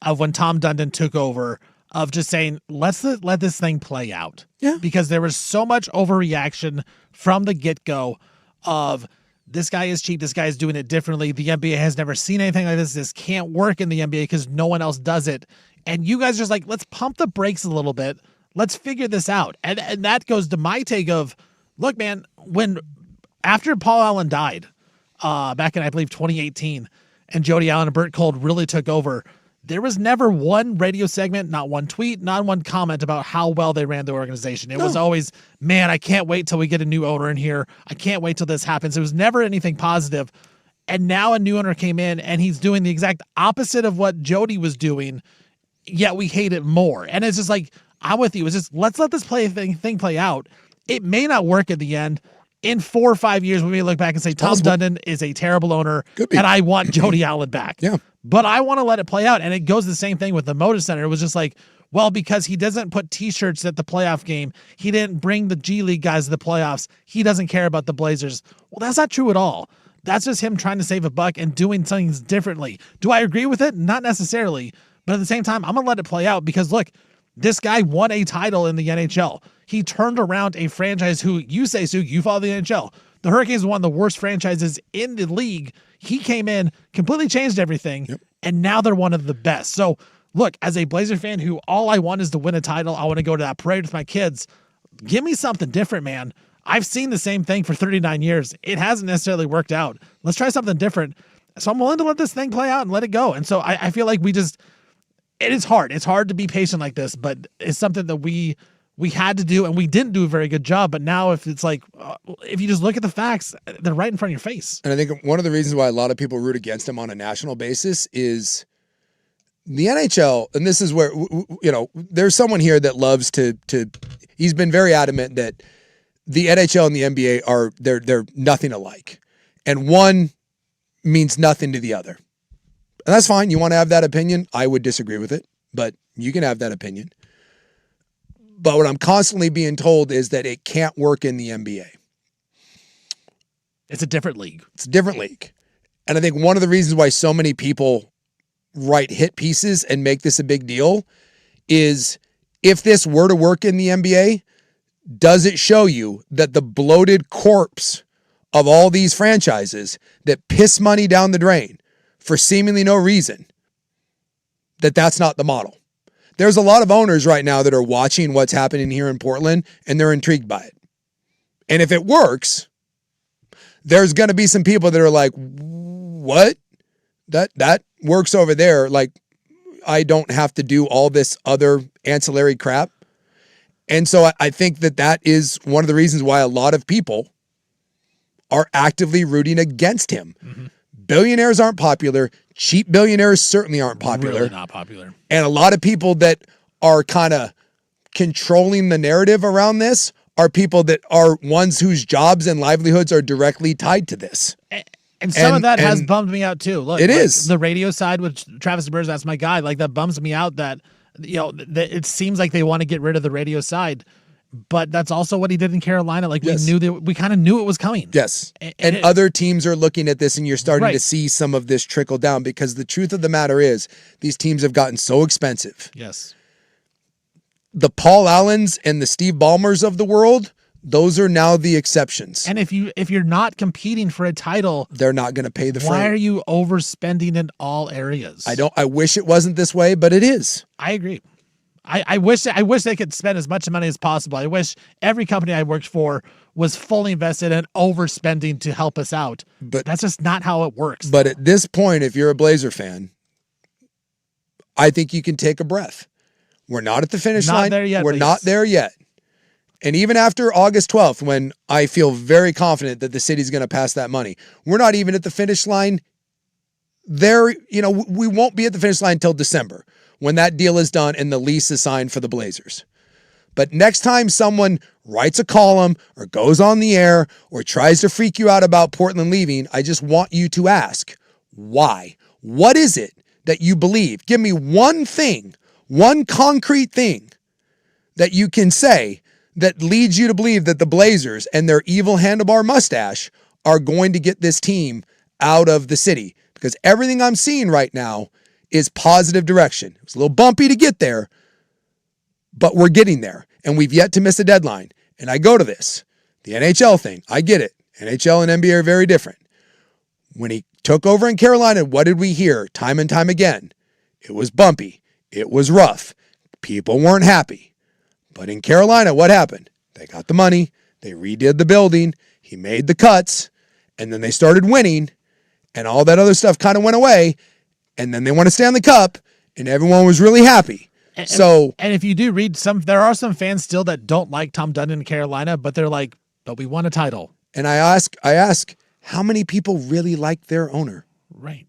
of when Tom Dundon took over of just saying, let's let this thing play out. Yeah. Because there was so much overreaction from the get-go of this guy is cheap, this guy is doing it differently. The NBA has never seen anything like this. This can't work in the NBA because no one else does it. And you guys are just like, let's pump the brakes a little bit. Let's figure this out. And that goes to my take of, look, man, after Paul Allen died, back in, I believe, 2018, and Jody Allen and Burt Cold really took over, there was never one radio segment, not one tweet, not one comment about how well they ran the organization. It was always, man, I can't wait till we get a new owner in here. I can't wait till this happens. It was never anything positive. And now a new owner came in and he's doing the exact opposite of what Jody was doing, yet we hate it more. And it's just like, I'm with you. It's just, let's let this thing play out. It may not work at the end. In 4 or 5 years, we may look back and say, Tom Dundon is a terrible owner, and I want Jody Allen back. Yeah. But I want to let it play out. And it goes the same thing with the Moda Center. It was just like, well, because he doesn't put T-shirts at the playoff game, he didn't bring the G League guys to the playoffs, he doesn't care about the Blazers. Well, that's not true at all. That's just him trying to save a buck and doing things differently. Do I agree with it? Not necessarily. But at the same time, I'm going to let it play out because, look, this guy won a title in the NHL. He turned around a franchise who, you say, Sue, you follow the NHL. The Hurricanes were one of the worst franchises in the league. He came in, completely changed everything, and now they're one of the best. So, look, as a Blazer fan who all I want is to win a title, I want to go to that parade with my kids, give me something different, man. I've seen the same thing for 39 years. It hasn't necessarily worked out. Let's try something different. So I'm willing to let this thing play out and let it go. And so I feel like it is hard. It's hard to be patient like this, but it's something that we had to do, and we didn't do a very good job. But now if it's like, if you just look at the facts, they're right in front of your face. And I think one of the reasons why a lot of people root against him on a national basis is the NHL, and this is where, there's someone here that loves to he's been very adamant that the NHL and the NBA they're nothing alike. And one means nothing to the other. And that's fine. You want to have that opinion? I would disagree with it, but you can have that opinion. But what I'm constantly being told is that it can't work in the NBA. It's a different league. It's a different league. And I think one of the reasons why so many people write hit pieces and make this a big deal is if this were to work in the NBA, does it show you that the bloated corpse of all these franchises that piss money down the drain for seemingly no reason, that's not the model? There's a lot of owners right now that are watching what's happening here in Portland and they're intrigued by it. And if it works, there's going to be some people that are like, what? That works over there. Like, I don't have to do all this other ancillary crap. And so I think that is one of the reasons why a lot of people are actively rooting against him. Mm-hmm. Billionaires aren't popular. Cheap billionaires certainly aren't popular. Really not popular. And a lot of people that are kind of controlling the narrative around this are people that are ones whose jobs and livelihoods are directly tied to this. And some of that has and bummed me out too. Look, it like, is. the radio side with Travis Demers, that's my guy. Like that bums me out that, it seems like they want to get rid of the radio side, but that's also what he did in Carolina. Like Yes. we kind of knew it was coming. Yes. And And other teams are looking at this, and you're starting Right. to see some of this trickle down, because the truth of the matter is these teams have gotten so expensive. Yes. The Paul Allens and the Steve Ballmers of the world, those are now the exceptions. And if you're not competing for a title, They're not going to pay the why freight. are you overspending in all areas? I wish it wasn't this way, but it is. I agree. I wish they could spend as much money as possible. I wish every company I worked for was fully invested in overspending to help us out. But that's just not how it works. But at this point, if you're a Blazer fan, I think you can take a breath. We're not at the finish Not line. there yet, We're but not yes. there yet. And even after August 12th, when I feel very confident that the city's going to pass that money, we're not even at the finish line there. We won't be at the finish line until December, when that deal is done and the lease is signed for the Blazers. But next time someone writes a column or goes on the air or tries to freak you out about Portland leaving, I just want you to ask, why? What is it that you believe? Give me one thing, one concrete thing that you can say that leads you to believe that the Blazers and their evil handlebar mustache are going to get this team out of the city. Because everything I'm seeing right now is positive direction. It was a little bumpy to get there, but we're getting there. And we've yet to miss a deadline. And I go to this, the NHL thing. I get it. NHL and NBA are very different. When he took over in Carolina, what did we hear time and time again? It was bumpy. It was rough. People weren't happy. But in Carolina, what happened? They got the money. They redid the building. He made the cuts. And then they started winning. And all that other stuff kind of went away. And then they won a Stanley Cup. And everyone was really happy. And if you do read there are some fans still that don't like Tom Dundon in Carolina, but they're like, but we won a title. And I ask, how many people really like their owner? Right.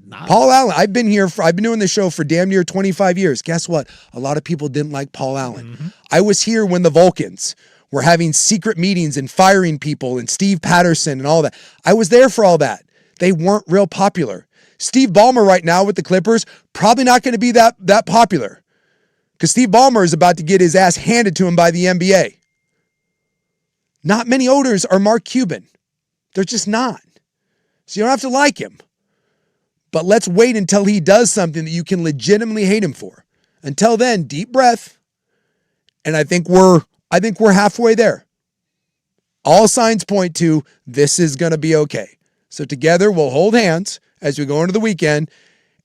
Paul Allen. I've been doing this show for damn near 25 years. Guess what? A lot of people didn't like Paul Allen. Mm-hmm. I was here when the Vulcans were having secret meetings and firing people and Steve Patterson and all that. I was there for all that. They weren't real popular. Steve Ballmer right now with the Clippers, probably not going to be that popular, because Steve Ballmer is about to get his ass handed to him by the NBA. Not many owners are Mark Cuban. They're just not. So you don't have to like him. But let's wait until he does something that you can legitimately hate him for. Until then, deep breath. And I think we're halfway there. All signs point to this is going to be okay. So together we'll hold hands as we go into the weekend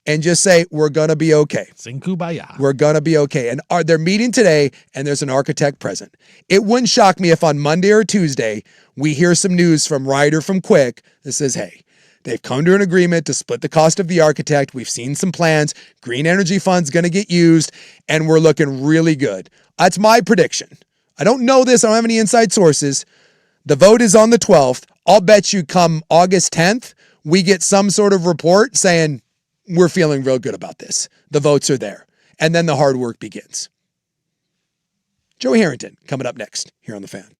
and just say, we're going to be okay. Sing Kumbaya. We're going to be okay. And they're meeting today, and there's an architect present. It wouldn't shock me if on Monday or Tuesday, we hear some news from Ryder from Quick that says, hey, they've come to an agreement to split the cost of the architect. We've seen some plans. Green Energy Fund's going to get used, and we're looking really good. That's my prediction. I don't know this. I don't have any inside sources. The vote is on the 12th. I'll bet you come August 10th, we get some sort of report saying we're feeling real good about this. The votes are there. And then the hard work begins. Joey Harrington coming up next here on The Fan.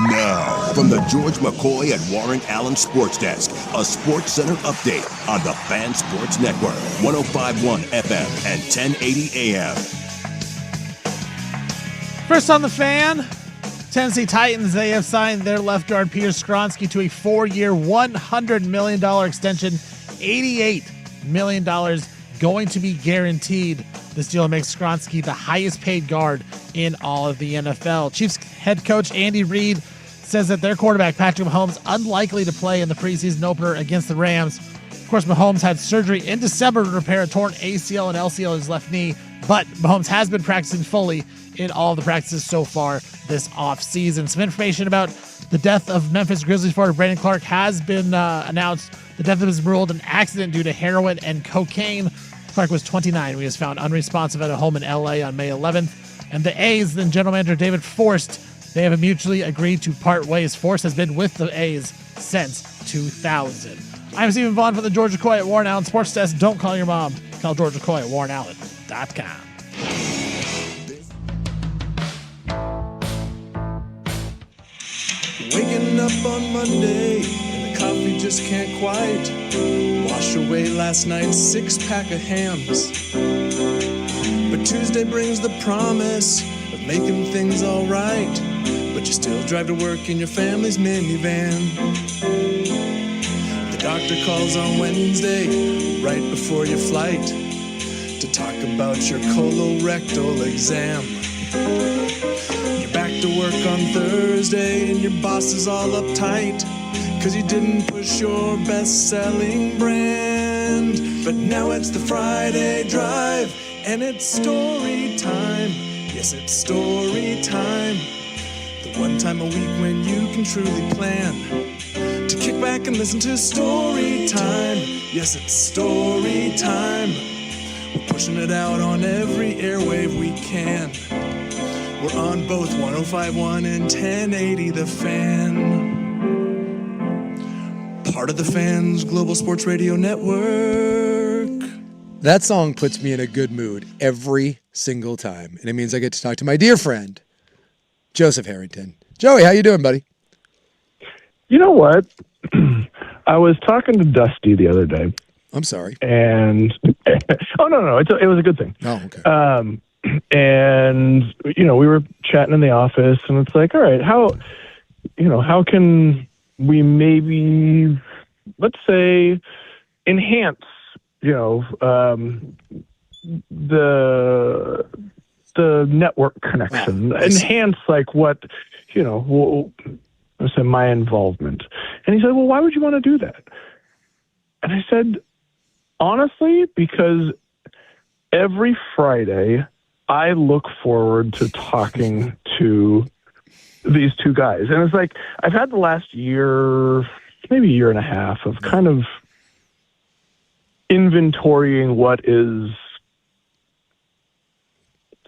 Now, from the George McCoy and Warren Allen Sports Desk, a Sports Center update on the Fan Sports Network, 105.1 FM and 1080 AM. First on the Fan, Tennessee Titans, they have signed their left guard Peter Skronsky to a 4-year, $100 million extension, $88 million going to be guaranteed. This deal makes Skronsky the highest paid guard in all of the NFL. Chiefs head coach Andy Reid says that their quarterback Patrick Mahomes unlikely to play in the preseason opener against the Rams. Of course, Mahomes had surgery in December to repair a torn ACL and LCL in his left knee, but Mahomes has been practicing fully in all of the practices so far this offseason. Some information about the death of Memphis Grizzlies forward Brandon Clark has been announced. The death was ruled an accident due to heroin and cocaine. Clark was 29 when he was found unresponsive at a home in L.A. on May 11th. And the A's, then general manager David Forst, they have mutually agreed to part ways. Forst has been with the A's since 2000. I'm Stephen Vaughn from the George McCoy at Warren Allen Sports Desk. Don't call your mom. Call George McCoy at warrenallen.com. Waking up on Monday and the coffee just can't quite wash away last night's 6-pack of hams. But Tuesday brings the promise of making things all right, but you still drive to work in your family's minivan. The doctor calls on Wednesday right before your flight to talk about your colorectal exam. Back to work on Thursday and your boss is all uptight 'cause you didn't push your best-selling brand. But now it's the Friday drive and it's story time. Yes, it's story time. The one time a week when you can truly plan to kick back and listen to story time. Yes, it's story time. We're pushing it out on every airwave we can. We're on both 105.1 and 1080 The Fan. Part of the Fan's Global Sports Radio Network. That song puts me in a good mood every single time. And it means I get to talk to my dear friend, Joseph Harrington. Joey, how you doing, buddy? You know what? I was talking to Dusty the other day. I'm sorry. And, oh, no, it was a good thing. Oh, okay. And, you know, we were chatting in the office and it's like, all right, how can we maybe, let's say, enhance, the network connection, enhance like what, I said my involvement. And he said, well, why would you want to do that? And I said, honestly, because every Friday I look forward to talking to these two guys. And it's like, I've had the last year, maybe year and a half of kind of inventorying what is,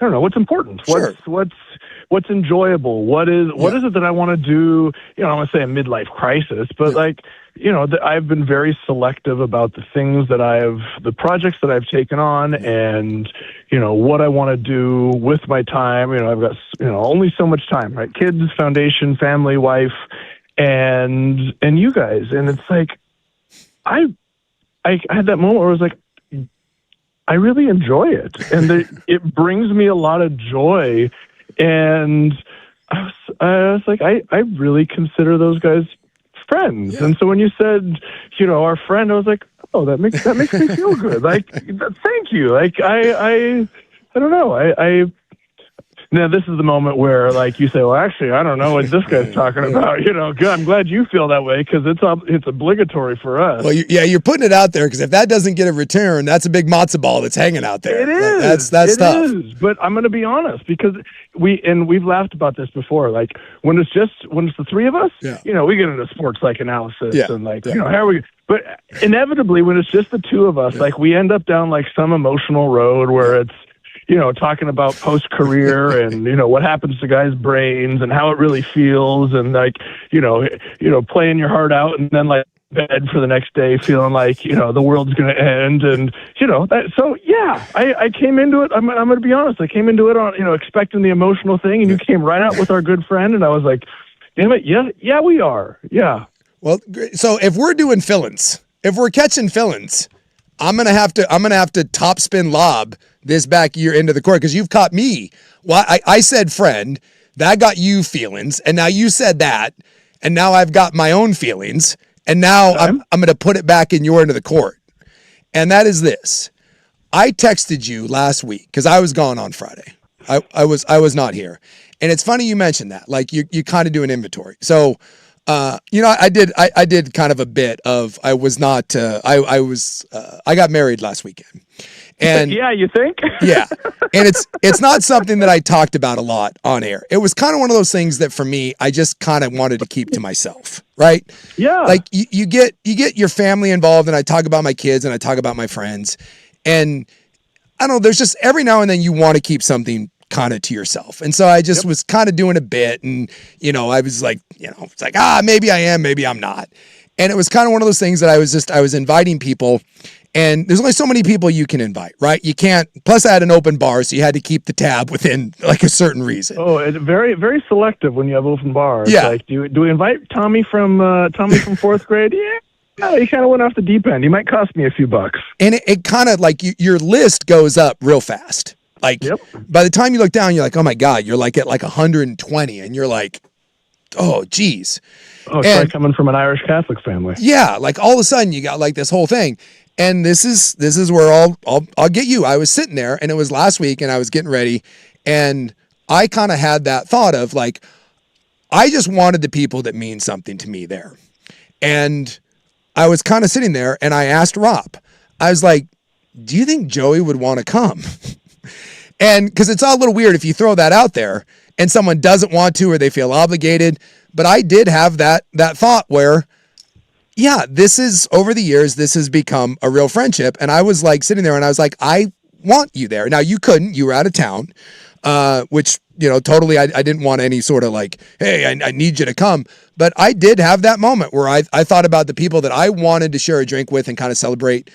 I don't know, what's important. Sure. What's enjoyable? What is it that I want to do? You know, I want to say a midlife crisis, but I've been very selective about the projects that I've taken on, and what I want to do with my time. I've got only so much time, right? Kids, foundation, family, wife, and you guys, and it's like I had that moment where I was like, I really enjoy it, and it brings me a lot of joy. And I was like, I really consider those guys friends. Yeah. And so when you said, our friend, I was like, oh, that makes me feel good. Like, thank you. Like, I don't know. Now, this is the moment where, like, you say, well, actually, I don't know what this guy's talking about. Good. I'm glad you feel that way, because it's obligatory for us. Well, you're putting it out there, because if that doesn't get a return, that's a big matzo ball that's hanging out there. It is. That's tough. It is. But I'm going to be honest, because we've laughed about this before. Like, when it's the three of us, we get into sports like analysis and how are we? But inevitably, when it's just the two of us, like, we end up down like some emotional road where it's, talking about post-career and, what happens to guys' brains and how it really feels, and like, playing your heart out and then like bed for the next day feeling like, the world's going to end. And, so yeah, I came into it. I'm going to be honest. I came into it on, expecting the emotional thing, and you came right out with our good friend. And I was like, damn it. Yeah, we are. Yeah. Well, so if we're doing fill-ins, if we're catching fill-ins, I'm gonna have to top spin lob this back year into the court, because you've caught me. Well, I said friend, that got you feelings, and now you said that, and now I've got my own feelings, and now I'm gonna put it back in your end of the court, and that is this. I texted you last week because I was gone on Friday. I was not here, and it's funny you mentioned that. Like you kind of do an inventory. So. I did kind of a bit of, I got married last weekend, and yeah, you think? Yeah. And it's not something that I talked about a lot on air. It was kind of one of those things that for me, I just kind of wanted to keep to myself. Right. Yeah. Like you get your family involved, and I talk about my kids and I talk about my friends, and I don't know, there's just every now and then you want to keep something kind of to yourself. And so I just was kind of doing a bit, and, I was like, it's like, maybe I am, maybe I'm not. And it was kind of one of those things that I was inviting people, and there's only so many people you can invite, right? You can't, plus I had an open bar, so you had to keep the tab within like a certain reason. Oh, it's very, very selective when you have open bars. Yeah. Like, do we invite Tommy from fourth grade? Yeah. No, he kind of went off the deep end. He might cost me a few bucks. And it kind of like your list goes up real fast. Like, by the time you look down, you're like, oh my God, you're like at like 120, and you're like, oh, geez. Oh, it's like coming from an Irish Catholic family. Yeah, like all of a sudden you got like this whole thing. And this is where I'll get you. I was sitting there, and it was last week, and I was getting ready, and I kind of had that thought of like, I just wanted the people that mean something to me there. And I was kind of sitting there, and I asked Rob, I was like, do you think Joey would want to come? And because it's all a little weird if you throw that out there and someone doesn't want to, or they feel obligated. But I did have that thought where, yeah, this is, over the years, this has become a real friendship. And I was like sitting there, and I was like, I want you there. Now you couldn't, you were out of town, which, totally, I didn't want any sort of like, hey, I need you to come. But I did have that moment where I thought about the people that I wanted to share a drink with and kind of celebrate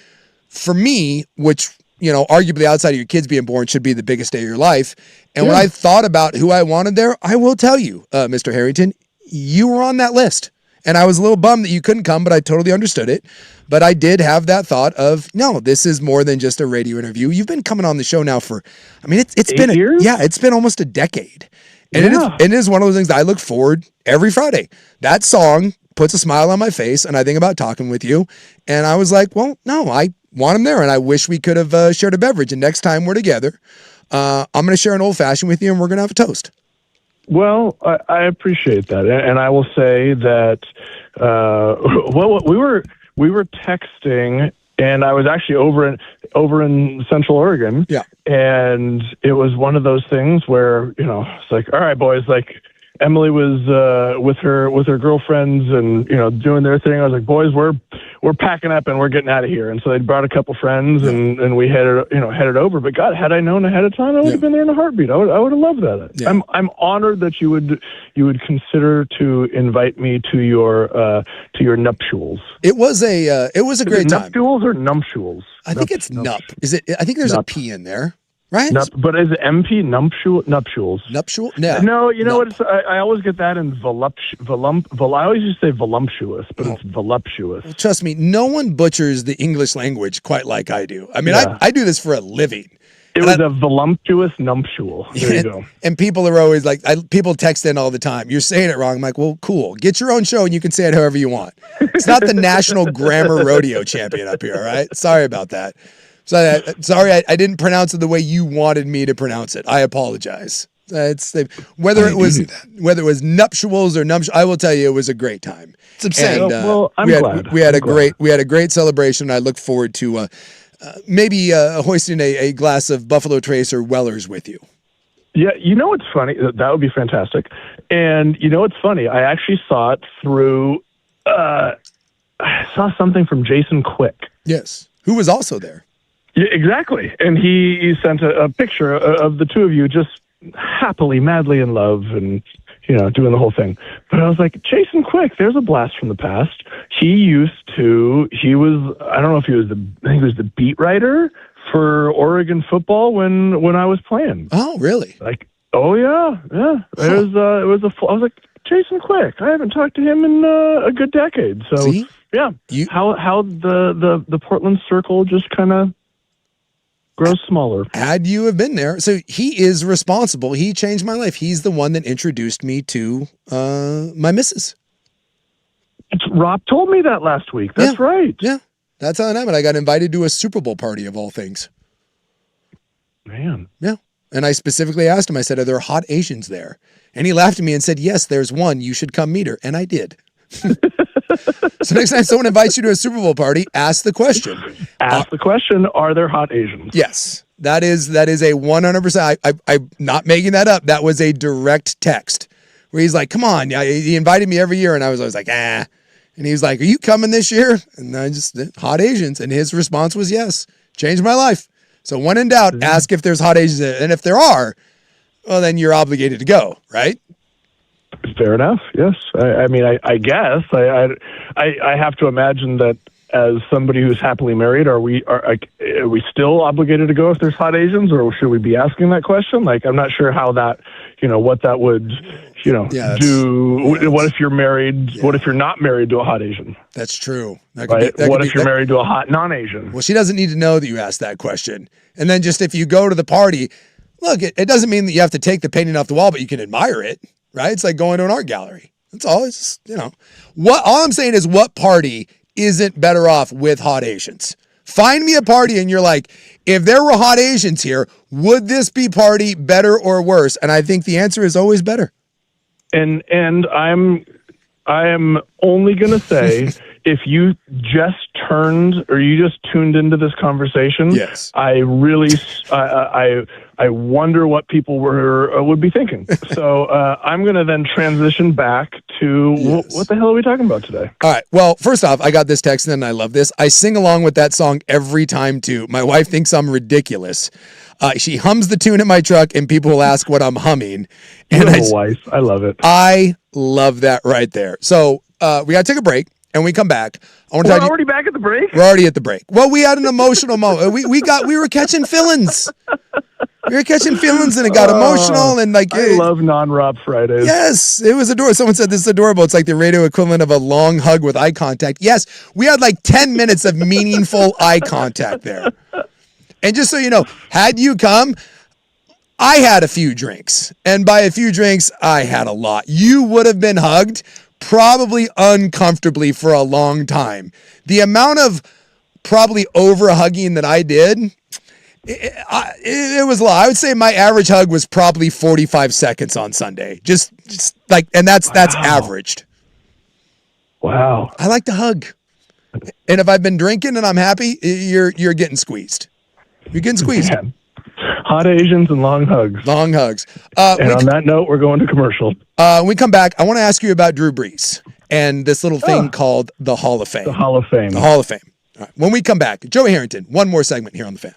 for me, which, arguably outside of your kids being born should be the biggest day of your life. And when I thought about who I wanted there, I will tell you, Mr. Harrington, you were on that list. And I was a little bummed that you couldn't come, but I totally understood it. But I did have that thought of, no, this is more than just a radio interview. You've been coming on the show now for, it's been 8 years? It's been almost a decade. And it is one of those things that I look forward every Friday. That song puts a smile on my face, and I think about talking with you. And I was like, well, no, I want him there, and I wish we could have shared a beverage. And next time we're together, I'm going to share an old fashioned with you, and we're going to have a toast. Well, I appreciate that, and I will say that we were texting, and I was actually over in Central Oregon. Yeah, and it was one of those things where it's like, all right, boys, like Emily was with her girlfriends and doing their thing. I was like, boys, we're packing up and we're getting out of here. And so they brought a couple friends and we headed over. But God, had I known ahead of time, I would have been there in a heartbeat. I would have loved that. Yeah. I'm honored that you would consider to invite me to your nuptials. It was a great time. Nuptials or numptuals? I think it's nup. Is it? I think there's a P in there. Right? But is it MP nuptials? Nuptial? Yeah. No, you know what? I always get that in I always used to say voluptuous, but it's voluptuous. Well, trust me, no one butchers the English language quite like I do. I mean, I do this for a living. It was a voluptuous nuptial. There you go. And people are always like, people text in all the time. You're saying it wrong. I'm like, well, cool. Get your own show and you can say it however you want. It's not the National Grammar Rodeo Champion up here, all right? Sorry about that. So sorry, I didn't pronounce it the way you wanted me to pronounce it. I apologize. Whether it was nuptials or nuptials, I will tell you it was a great time. It's upsetting. Well, I'm glad. We had a great celebration. I look forward to maybe hoisting a glass of Buffalo Trace or Weller's with you. Yeah, you know what's funny? That would be fantastic. And you know what's funny? I actually saw it through. I saw something from Jason Quick. Yes, who was also there. Yeah, exactly. And he sent a picture of the two of you just happily, madly in love and, doing the whole thing. But I was like, Jason Quick, there's a blast from the past. I don't know if he was the beat writer for Oregon football when I was playing. Oh, really? Like, oh yeah. Huh. I was like, Jason Quick, I haven't talked to him in a good decade. So see? Yeah. How the Portland circle just kind of grows smaller. Had you have been there. So he is responsible. He changed my life. He's the one that introduced me to my missus. Rob told me that last week. That's right. Yeah. That's how it happened. I got invited to a Super Bowl party of all things. Man. Yeah. And I specifically asked him, I said, are there hot Asians there? And he laughed at me and said, yes, there's one. You should come meet her. And I did. So next time someone invites you to a Super Bowl party, ask the question. Ask the question, are there hot Asians? Yes. That is a 100%. I'm not making that up. That was a direct text where he's like, come on. He invited me every year. And I was always like, ah. And he was like, are you coming this year? And I just, hot Asians. And his response was yes. Changed my life. So when in doubt, ask if there's hot Asians. And if there are, well, then you're obligated to go, right? Fair enough. Yes. I mean, I guess I have to imagine that as somebody who's happily married, are we still obligated to go if there's hot Asians, or should we be asking that question? Like, I'm not sure how that, what that would, do. What if you're married? Yeah. What if you're not married to a hot Asian? That's true. Right? What if you're married to a hot non-Asian? Well, she doesn't need to know that you asked that question. And then just if you go to the party, look, it doesn't mean that you have to take the painting off the wall, but you can admire it. Right? It's like going to an art gallery. That's all. It's just, all I'm saying is what party isn't better off with hot Asians? Find me a party and you're like, if there were hot Asians here, would this be party better or worse? And I think the answer is always better. And I am only going to say, if you just tuned into this conversation, yes, I really, I wonder what people would be thinking. So I'm going to then transition back to what the hell are we talking about today? All right. Well, first off, I got this text and I love this. I sing along with that song every time too. My wife thinks I'm ridiculous. She hums the tune in my truck and people will ask what I'm humming. And wife. I love it. I love that right there. So we got to take a break. And we come back. We're already back at the break? We're already at the break. Well, we had an emotional moment. We were catching feelings. We were catching feelings and it got emotional and like I love non-Rob Fridays. Yes, it was adorable. Someone said this is adorable. It's like the radio equivalent of a long hug with eye contact. Yes, we had like 10 minutes of meaningful eye contact there. And just so you know, had you come, I had a few drinks. And by a few drinks, I had a lot. You would have been hugged probably uncomfortably for a long time. The amount of probably over hugging that I did, it was a lot. I would say my average hug was probably 45 seconds on Sunday. Just like, and that's averaged. Wow. I like to hug. And if I've been drinking and I'm happy, you're getting squeezed. You're getting squeezed. Man. Hot Asians and long hugs. Long hugs. And on that note, we're going to commercial. When we come back, I want to ask you about Drew Brees and this little thing called the Hall of Fame. The Hall of Fame. The Hall of Fame. All right. When we come back, Joey Harrington, one more segment here on The Fan.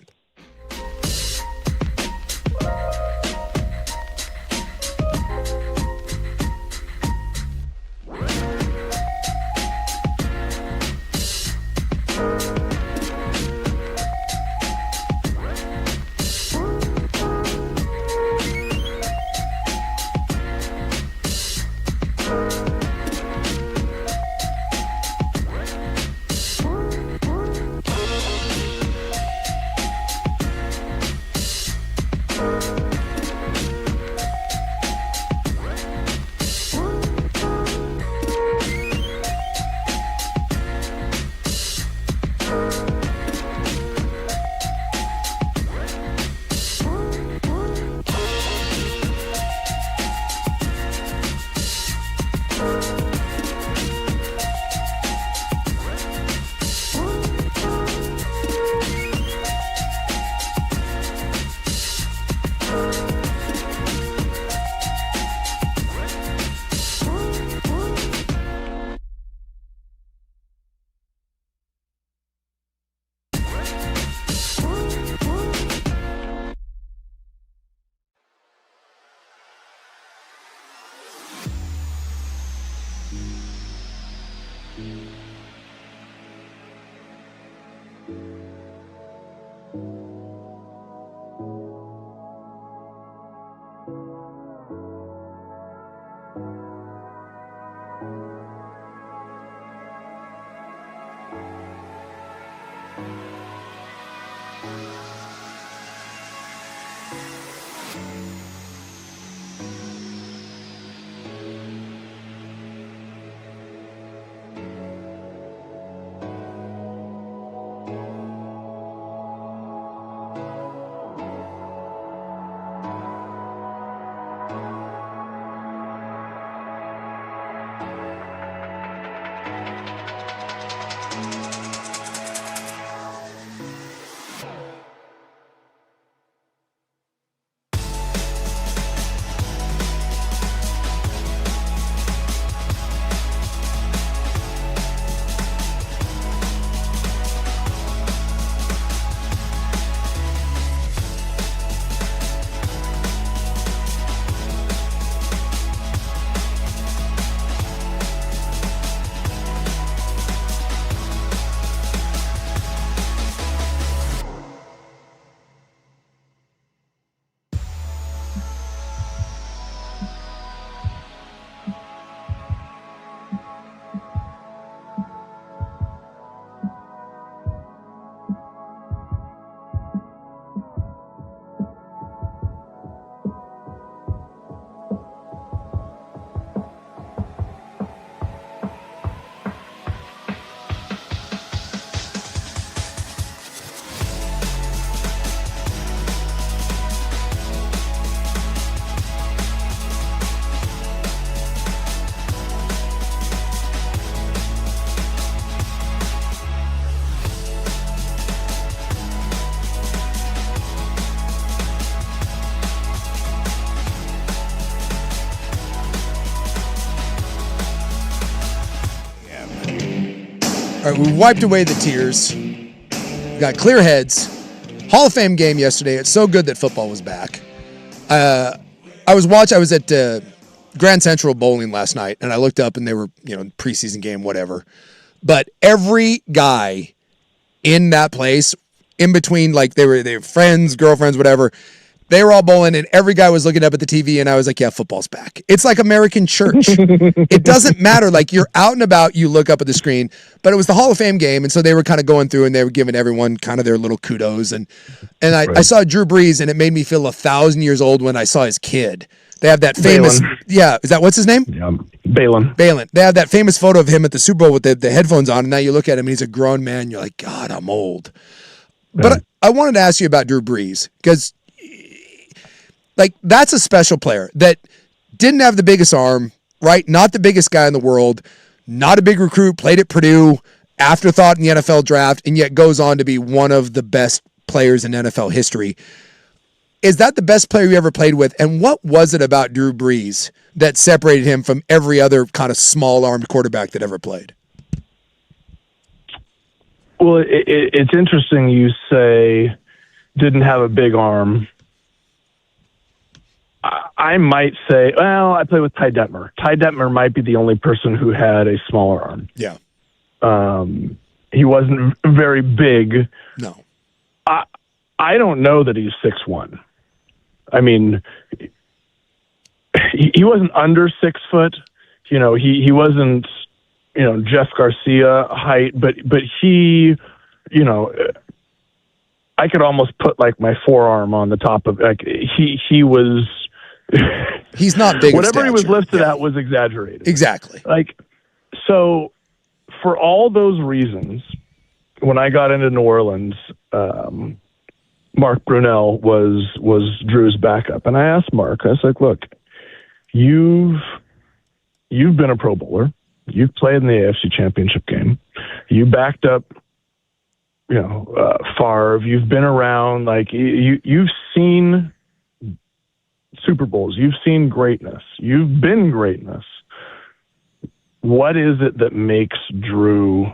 All right, we wiped away the tears. We got clear heads. Hall of Fame game yesterday. It's so good that football was back. I was at Grand Central Bowling last night, and I looked up, and they were, preseason game, whatever. But every guy in that place, in between, like they were friends, girlfriends, whatever, they were all bowling, and every guy was looking up at the TV, and I was like, yeah, football's back. It's like American church. It doesn't matter. Like, you're out and about, you look up at the screen. But it was the Hall of Fame game, and so they were kind of going through, and they were giving everyone kind of their little kudos. And I saw Drew Brees, and it made me feel 1,000 years old when I saw his kid. They have that famous, what's his name? Yeah, Balin. They have that famous photo of him at the Super Bowl with the headphones on, and now you look at him, and he's a grown man. You're like, God, I'm old. Yeah. But I wanted to ask you about Drew Brees, because that's a special player that didn't have the biggest arm, right? Not the biggest guy in the world, not a big recruit, played at Purdue, afterthought in the NFL draft, and yet goes on to be one of the best players in NFL history. is that the best player you ever played with? And what was it about Drew Brees that separated him from every other kind of small-armed quarterback that ever played? Well, it's interesting you say didn't have a big arm. I might say, well, I play with Ty Detmer. Ty Detmer might be the only person who had a smaller arm. Yeah. He wasn't very big. No. I don't know that he's 6'1". I mean, he wasn't under 6 foot. You know, he wasn't, you know, Jeff Garcia height, but he, you know, I could almost put like my forearm on the top of, like, he was. He's not big. Whatever he was lifted at was exaggerated. Exactly. Like, so for all those reasons, when I got into New Orleans, Mark Brunell was Drew's backup, and I asked Mark. I was like, "Look, you've been a Pro Bowler. You've played in the AFC Championship game. You backed up, you know, Favre. You've been around. Like you've seen Super Bowls. You've seen greatness. You've been greatness. What is it that makes Drew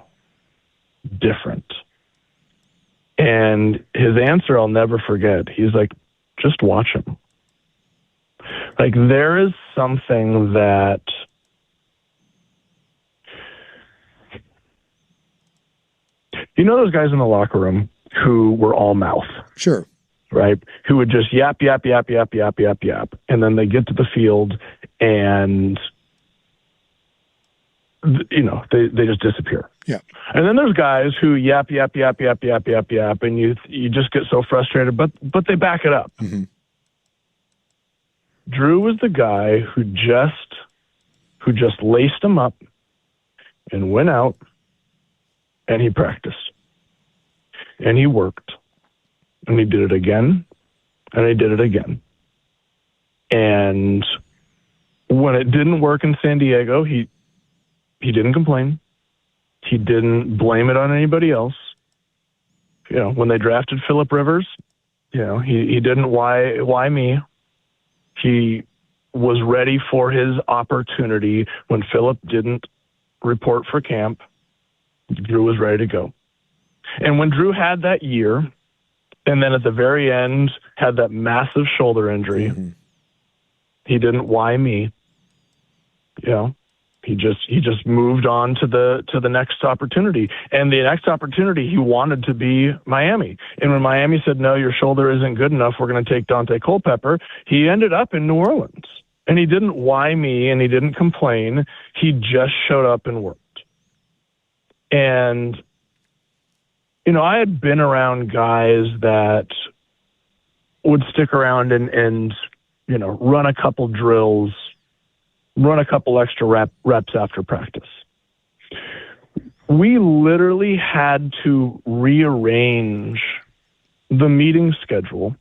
different?" And his answer I'll never forget. He's like, "Just watch him." Like, there is something that you know, those guys in the locker room who were all mouth. Sure. Right? Who would just yap, yap, yap, yap, yap, yap, yap. And then they get to the field and, you know, they just disappear. Yeah. And then there's guys who yap, yap, yap, yap, yap, yap, yap, and you just get so frustrated, but they back it up. Mm-hmm. Drew was the guy who just laced them up and went out and he practiced. And he worked. And he did it again. And he did it again. And when it didn't work in San Diego, he didn't complain. He didn't blame it on anybody else. You know, when they drafted Phillip Rivers, you know, he didn't why me. He was ready for his opportunity. When Phillip didn't report for camp, Drew was ready to go. And when Drew had that year, and then at the very end had that massive shoulder injury, he didn't why me. You know, he just moved on to the next opportunity. And the next opportunity, he wanted to be Miami. And when Miami said, "No, your shoulder isn't good enough, we're going to take Dante Culpepper," he ended up in New Orleans. And he didn't why me and he didn't complain. He just showed up and worked. And, you know, I had been around guys that would stick around and you know, run a couple drills, run a couple extra reps after practice. We literally had to rearrange the meeting schedule.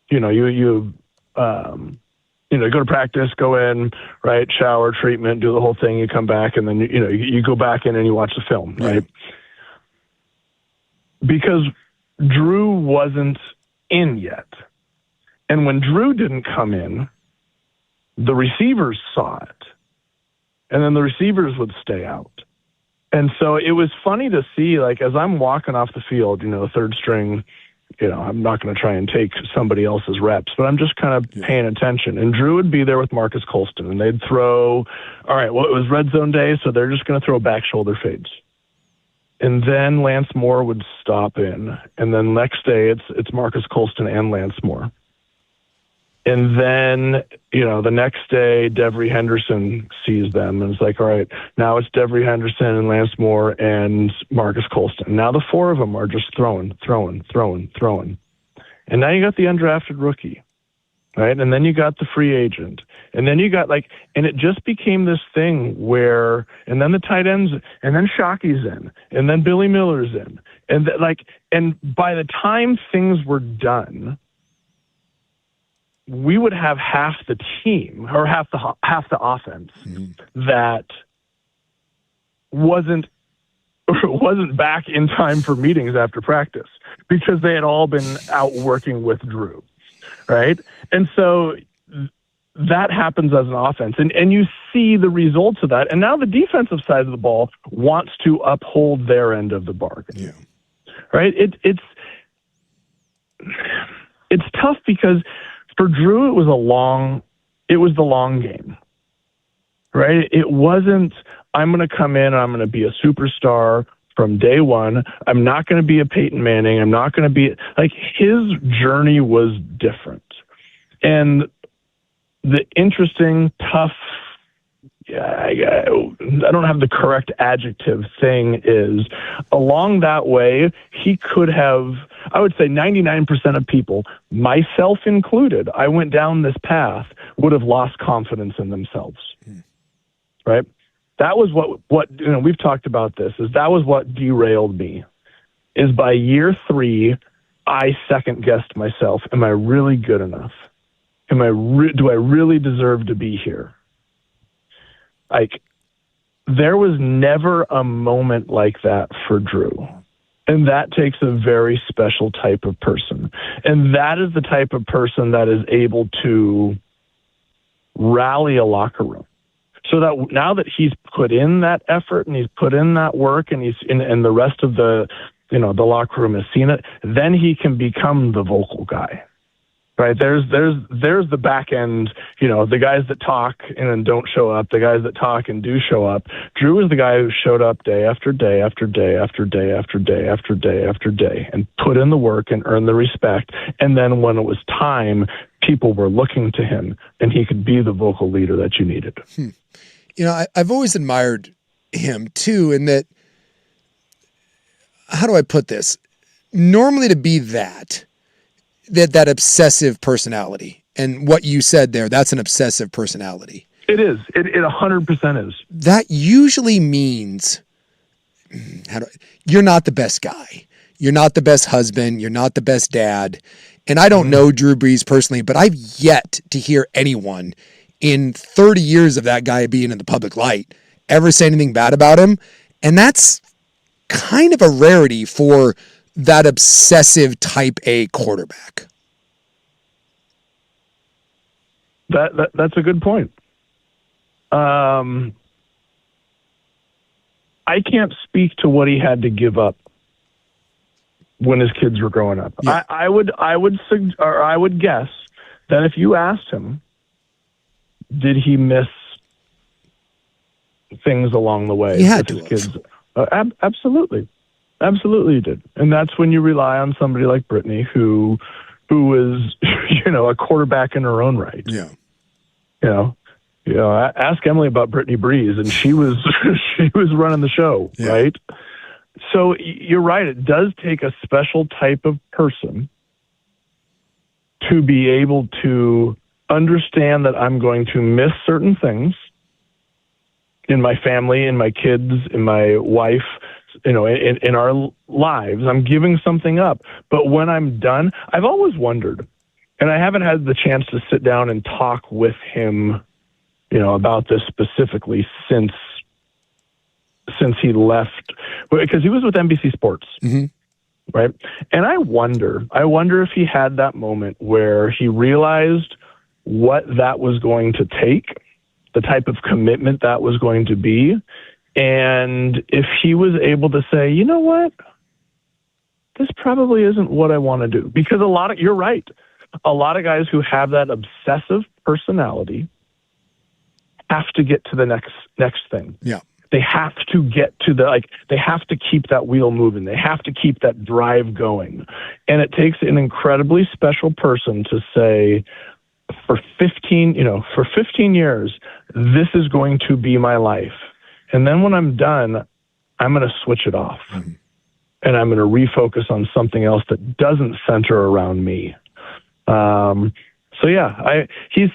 You know, you go to practice, go in, right, shower, treatment, do the whole thing. You come back, and then you go back in and you watch the film, right? Because Drew wasn't in yet, and when Drew didn't come in, the receivers saw it, and then the receivers would stay out. And so it was funny to see, like, as I'm walking off the field, you know, third string, you know, I'm not going to try and take somebody else's reps, but I'm just kind of paying attention. And Drew would be there with Marcus Colston, and they'd throw, all right, well, it was red zone day, so they're just going to throw back shoulder fades. And then Lance Moore would stop in. And then next day, it's Marcus Colston and Lance Moore. And then, you know, the next day, Devery Henderson sees them and it's like, all right, now it's Devery Henderson and Lance Moore and Marcus Colston. Now the four of them are just throwing. And now you got the undrafted rookie, right? And then you got the free agent. And then you got and it just became this thing where, and then the tight ends, and then Shockey's in, and then Billy Miller's in. And and by the time things were done, we would have half the team or half the offense that wasn't wasn't back in time for meetings after practice because they had all been out working with Drew, right? And so that happens as an offense, and you see the results of that. And now the defensive side of the ball wants to uphold their end of the bargain. Yeah. Right? It's tough because for Drew it was the long game. Right? It wasn't, I'm going to come in and I'm going to be a superstar from day one. I'm not going to be a Peyton Manning. I'm not going to be like, his journey was different. And the interesting, tough, I don't have the correct adjective thing is, along that way, he could have, I would say 99% of people, myself included, I went down this path, would have lost confidence in themselves. Right? That was what we've talked about this, is that was what derailed me, is by year 3, I second guessed myself. Am I really good enough? Do I really deserve to be here? Like, there was never a moment like that for Drew. And that takes a very special type of person. And that is the type of person that is able to rally a locker room. So that now that he's put in that effort and he's put in that work and and the rest of the locker room has seen it, then he can become the vocal guy. Right? There's the back end, the guys that talk and then don't show up, the guys that talk and do show up. Drew is the guy who showed up day after day after day after day after day after day after day and put in the work and earned the respect. And then when it was time, people were looking to him and he could be the vocal leader that you needed. I've always admired him too, in that, how do I put this? Normally to be that obsessive personality, and what you said there, that's an obsessive personality. It is. It 100% is. That usually means you're not the best guy. You're not the best husband. You're not the best dad. And I don't know Drew Brees personally, but I've yet to hear anyone in 30 years of that guy being in the public light ever say anything bad about him. And that's kind of a rarity for that obsessive type A quarterback. That's a good point. I can't speak to what he had to give up when his kids were growing up. Yeah. I would guess that if you asked him, did he miss things along the way? He had to his kids. Absolutely. Absolutely he did. And that's when you rely on somebody like Brittany, who is, a quarterback in her own right. Yeah. Ask Emily about Brittany Breeze, and she was running the show, yeah. Right? So you're right. It does take a special type of person to be able to understand that I'm going to miss certain things in my family, in my kids, in my wife, in our lives. I'm giving something up. But when I'm done, I've always wondered, and I haven't had the chance to sit down and talk with him, about this specifically since he left, because he was with NBC Sports. Mm-hmm. Right. And I wonder if he had that moment where he realized what that was going to take, the type of commitment that was going to be. And if he was able to say, you know what, this probably isn't what I want to do. Because you're right. A lot of guys who have that obsessive personality have to get to the next thing. Yeah. They have to get to they have to keep that wheel moving. They have to keep that drive going. And it takes an incredibly special person to say, for 15 years, this is going to be my life. And then when I'm done, I'm going to switch it off. Mm-hmm. And I'm going to refocus on something else that doesn't center around me. He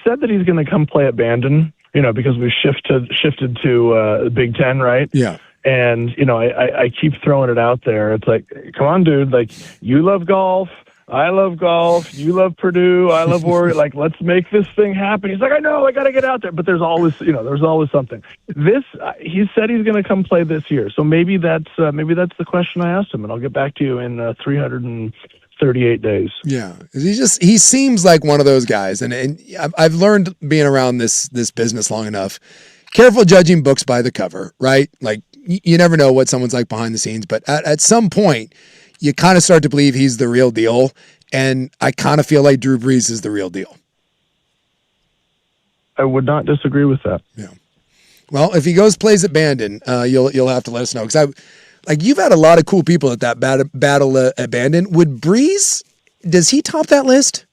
said that he's going to come play at Bandon, because we shifted to Big Ten, right? Yeah. And, I keep throwing it out there. It's like, come on, dude, like, you love golf. I love golf. You love Purdue. I love Oregon. Like, let's make this thing happen. He's like, I know, I got to get out there. But there's always something. He said he's going to come play this year. So maybe that's the question I asked him, and I'll get back to you in 338 days. Yeah, he seems like one of those guys, and I've learned being around this business long enough. Careful judging books by the cover, right? Like you never know what someone's like behind the scenes, but at some point, you kind of start to believe he's the real deal, and I kind of feel like Drew Brees is the real deal. I would not disagree with that. Yeah. Well, if he plays at Bandon, you'll have to let us know, because you've had a lot of cool people at that battle at Bandon. Would Brees, does he top that list?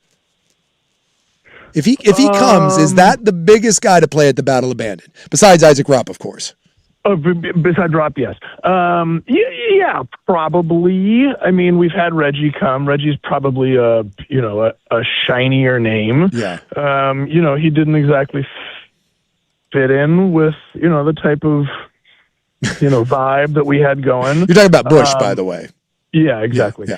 If he comes, is that the biggest guy to play at the Battle of Bandon besides Isaac Rupp, of course? Oh, besides Rupp, yes. Yeah, probably. I mean, we've had Reggie come. Reggie's probably a shinier name. Yeah. He didn't exactly fit in with the type of vibe that we had going. You're talking about Bush, by the way. Yeah, exactly. Yeah.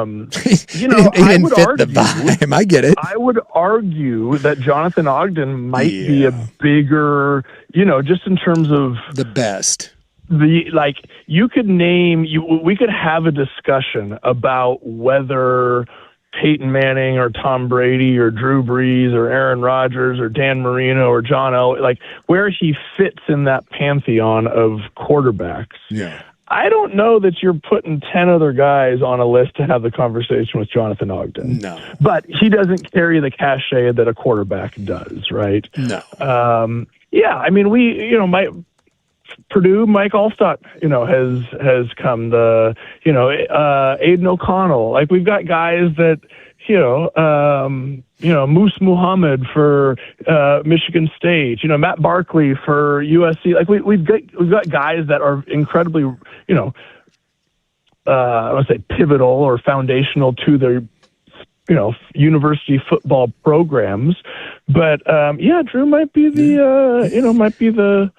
He didn't fit the vibe. I get it. I would argue that Jonathan Ogden might be a bigger, just in terms of the best. You could name we could have a discussion about whether Peyton Manning or Tom Brady or Drew Brees or Aaron Rodgers or Dan Marino or John Elway, where he fits in that pantheon of quarterbacks. Yeah. I don't know that you're putting 10 other guys on a list to have the conversation with Jonathan Ogden. No. But he doesn't carry the cachet that a quarterback does, right? No. Yeah, I mean, Purdue, Mike Allstott, has come. Aiden O'Connell. We've got guys that, Moose Muhammad for Michigan State. Matt Barkley for USC. We've got guys that are incredibly, I want to say pivotal or foundational to their, university football programs. But Drew might be the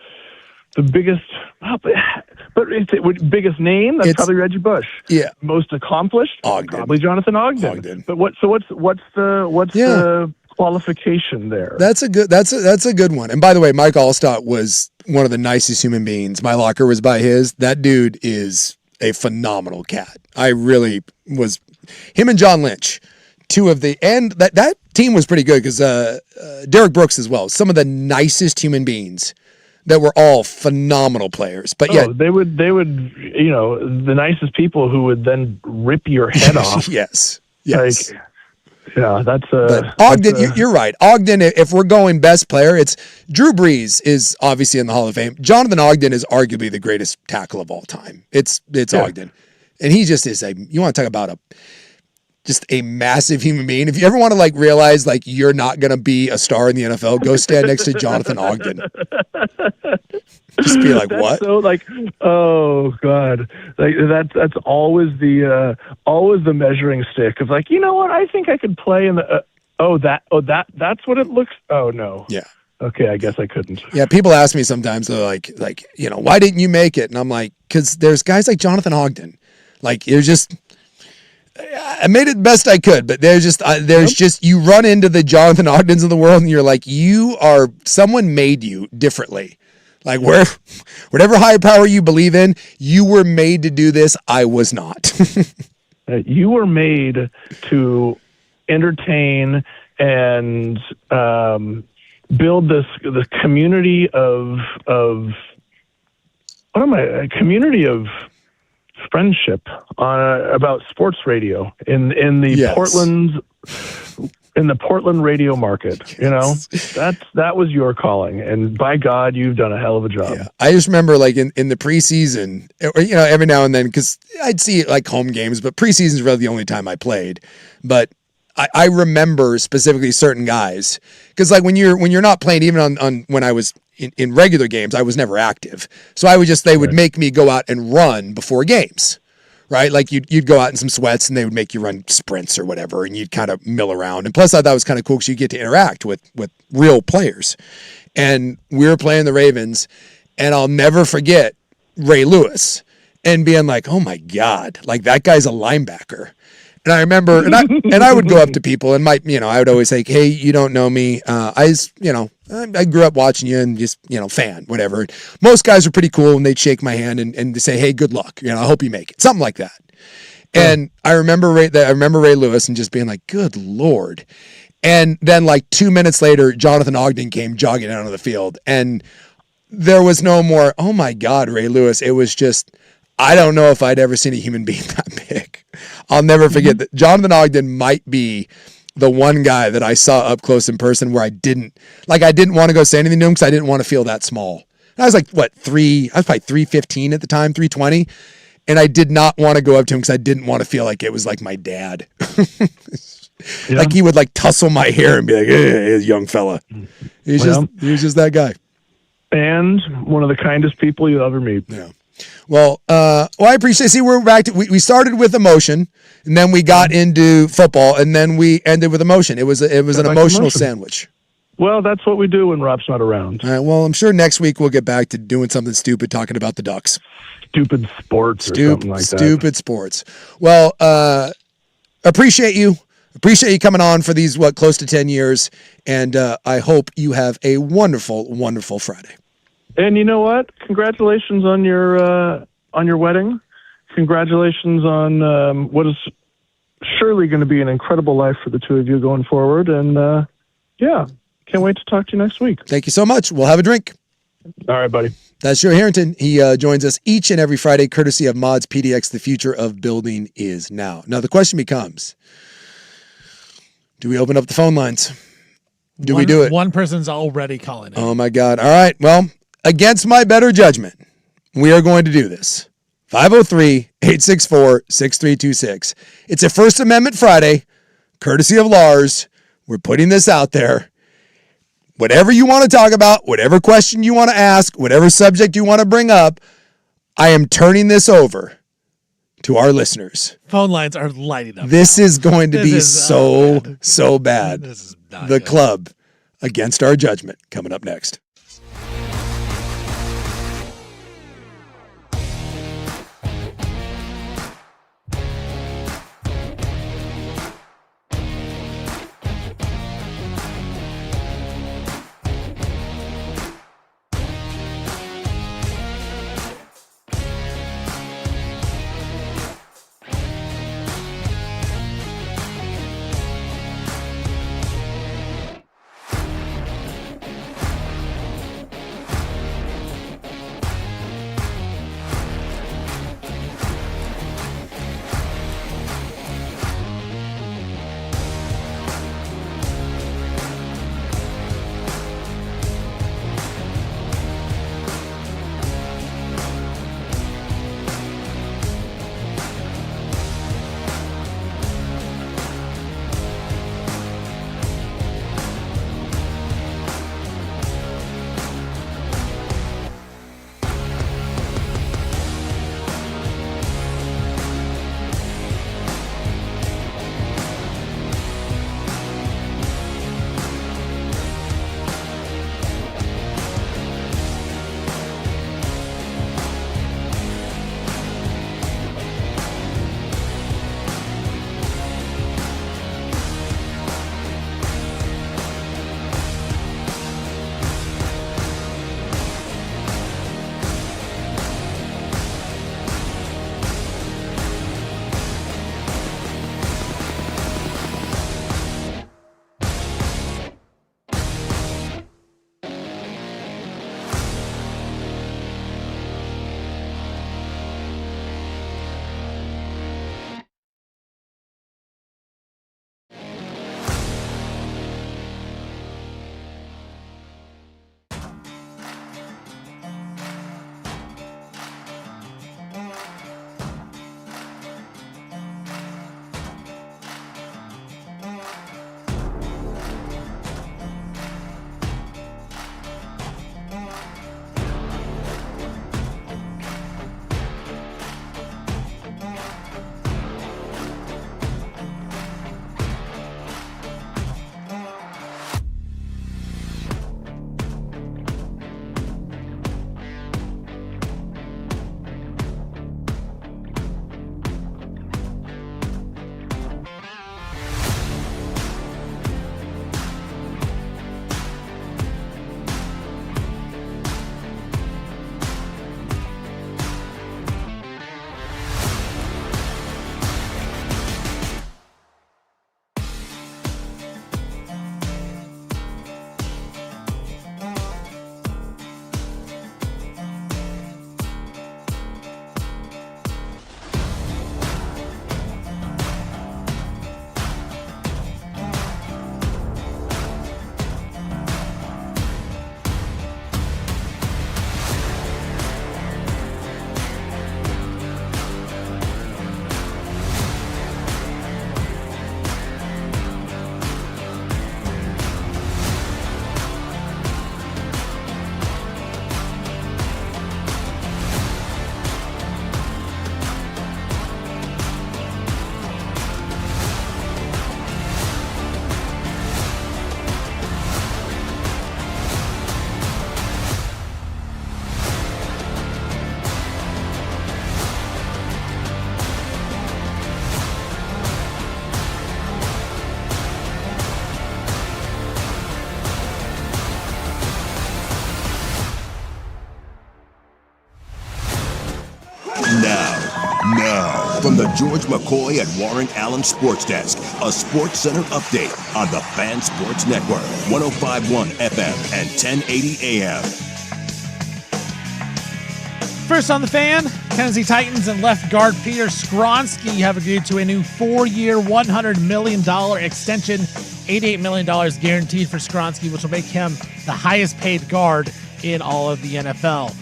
biggest, but biggest name. That's probably Reggie Bush. Yeah. Most accomplished, Ogden. probably Jonathan Ogden. But what's the qualification there? That's a good one. And by the way, Mike Allstott was one of the nicest human beings. My locker was by his. That dude is a phenomenal cat. I really was. Him and John Lynch, two of that team was pretty good because Derek Brooks as well. Some of the nicest human beings. That were all phenomenal players, but they would, the nicest people who would then rip your head off. Yes. That's Ogden. You're right, Ogden. If we're going best player, it's Drew Brees is obviously in the Hall of Fame. Jonathan Ogden is arguably the greatest tackle of all time. It's Ogden, and he just is you want to talk about just a massive human being. If you ever want to realize you're not going to be a star in the NFL, go stand next to Jonathan Ogden. Just be like, what? So oh God, that's always the measuring stick of you know what? I think I could play in the. That's what it looks. Oh no. Yeah. Okay, I guess I couldn't. Yeah, people ask me sometimes, they're why didn't you make it? And I'm like, because there's guys like Jonathan Ogden. You're just. I made it the best I could, but there's just you run into the Jonathan Ogdens of the world, and you're someone made you differently. Whatever higher power you believe in, you were made to do this. I was not. You were made to entertain and build this community of a community of friendship about sports radio in the Portland radio market. That was your calling, and by God, you've done a hell of a job. Yeah. I just remember in the preseason, or every now and then, because I'd see home games, but preseason is really the only time I played. But I remember specifically certain guys, because when you're not playing, even on when I was in regular games, I was never active. So they would make me go out and run before games, right? You'd go out in some sweats and they would make you run sprints or whatever, and you'd kind of mill around. And plus I thought that was kind of cool because you get to interact with real players. And we were playing the Ravens, and I'll never forget Ray Lewis and being like, oh my God, that guy's a linebacker. And I remember, and I would go up to people and I would always say, hey, you don't know me. I grew up watching you and just, fan, whatever. Most guys are pretty cool and they'd shake my hand and say, hey, good luck. I hope you make it. Something like that. And I remember Ray Lewis and just being like, good Lord. And then like 2 minutes later, Jonathan Ogden came jogging out of the field and there was no more, oh my God, Ray Lewis. It was just, I don't know if I'd ever seen a human being that big. I'll never forget that Jonathan Ogden might be the one guy that I saw up close in person where I didn't want to go say anything to him because I didn't want to feel that small. And I was like, I was probably 315 at the time, 320. And I did not want to go up to him because I didn't want to feel like it was like my dad. Yeah. Like he would like tussle my hair and be like, hey, young fella. He was just that guy. And one of the kindest people you'll ever meet. Yeah. Well, I appreciate. See, we're back to we started with emotion, and then we got into football, and then we ended with emotion. It was an emotional sandwich. Well, that's what we do when Rob's not around. All right. Well, I'm sure next week we'll get back to doing something stupid, talking about the Ducks. Stupid sports or something like that. Stupid sports. Well, appreciate you. Appreciate you coming on for these close to 10 years, and I hope you have a wonderful, wonderful Friday. And you know what? Congratulations on your wedding. Congratulations on what is surely going to be an incredible life for the two of you going forward. And can't wait to talk to you next week. Thank you so much. We'll have a drink. All right, buddy. That's Joe Harrington. He joins us each and every Friday, courtesy of Mods PDX. The future of building is now. Now the question becomes: do we open up the phone lines? Do we do it? One person's already calling it. Oh my God! All right. Well, against my better judgment, we are going to do this. 503-864-6326. It's a First Amendment Friday, courtesy of Lars. We're putting this out there. Whatever you want to talk about, whatever question you want to ask, whatever subject you want to bring up, I am turning this over to our listeners. Phone lines are lighting up. This is going to be so bad. This is not the good. club against our judgment coming up next. Now, from the George McCoy at Warren Allen Sports Desk, a Sports Center update on the Fan Sports Network, 105.1 FM and 1080 AM. First on the Fan, Tennessee Titans and left guard Peter Skronsky have agreed to a new 4-year, $100 million extension, $88 million guaranteed for Skronsky, which will make him the highest paid guard in all of the NFL.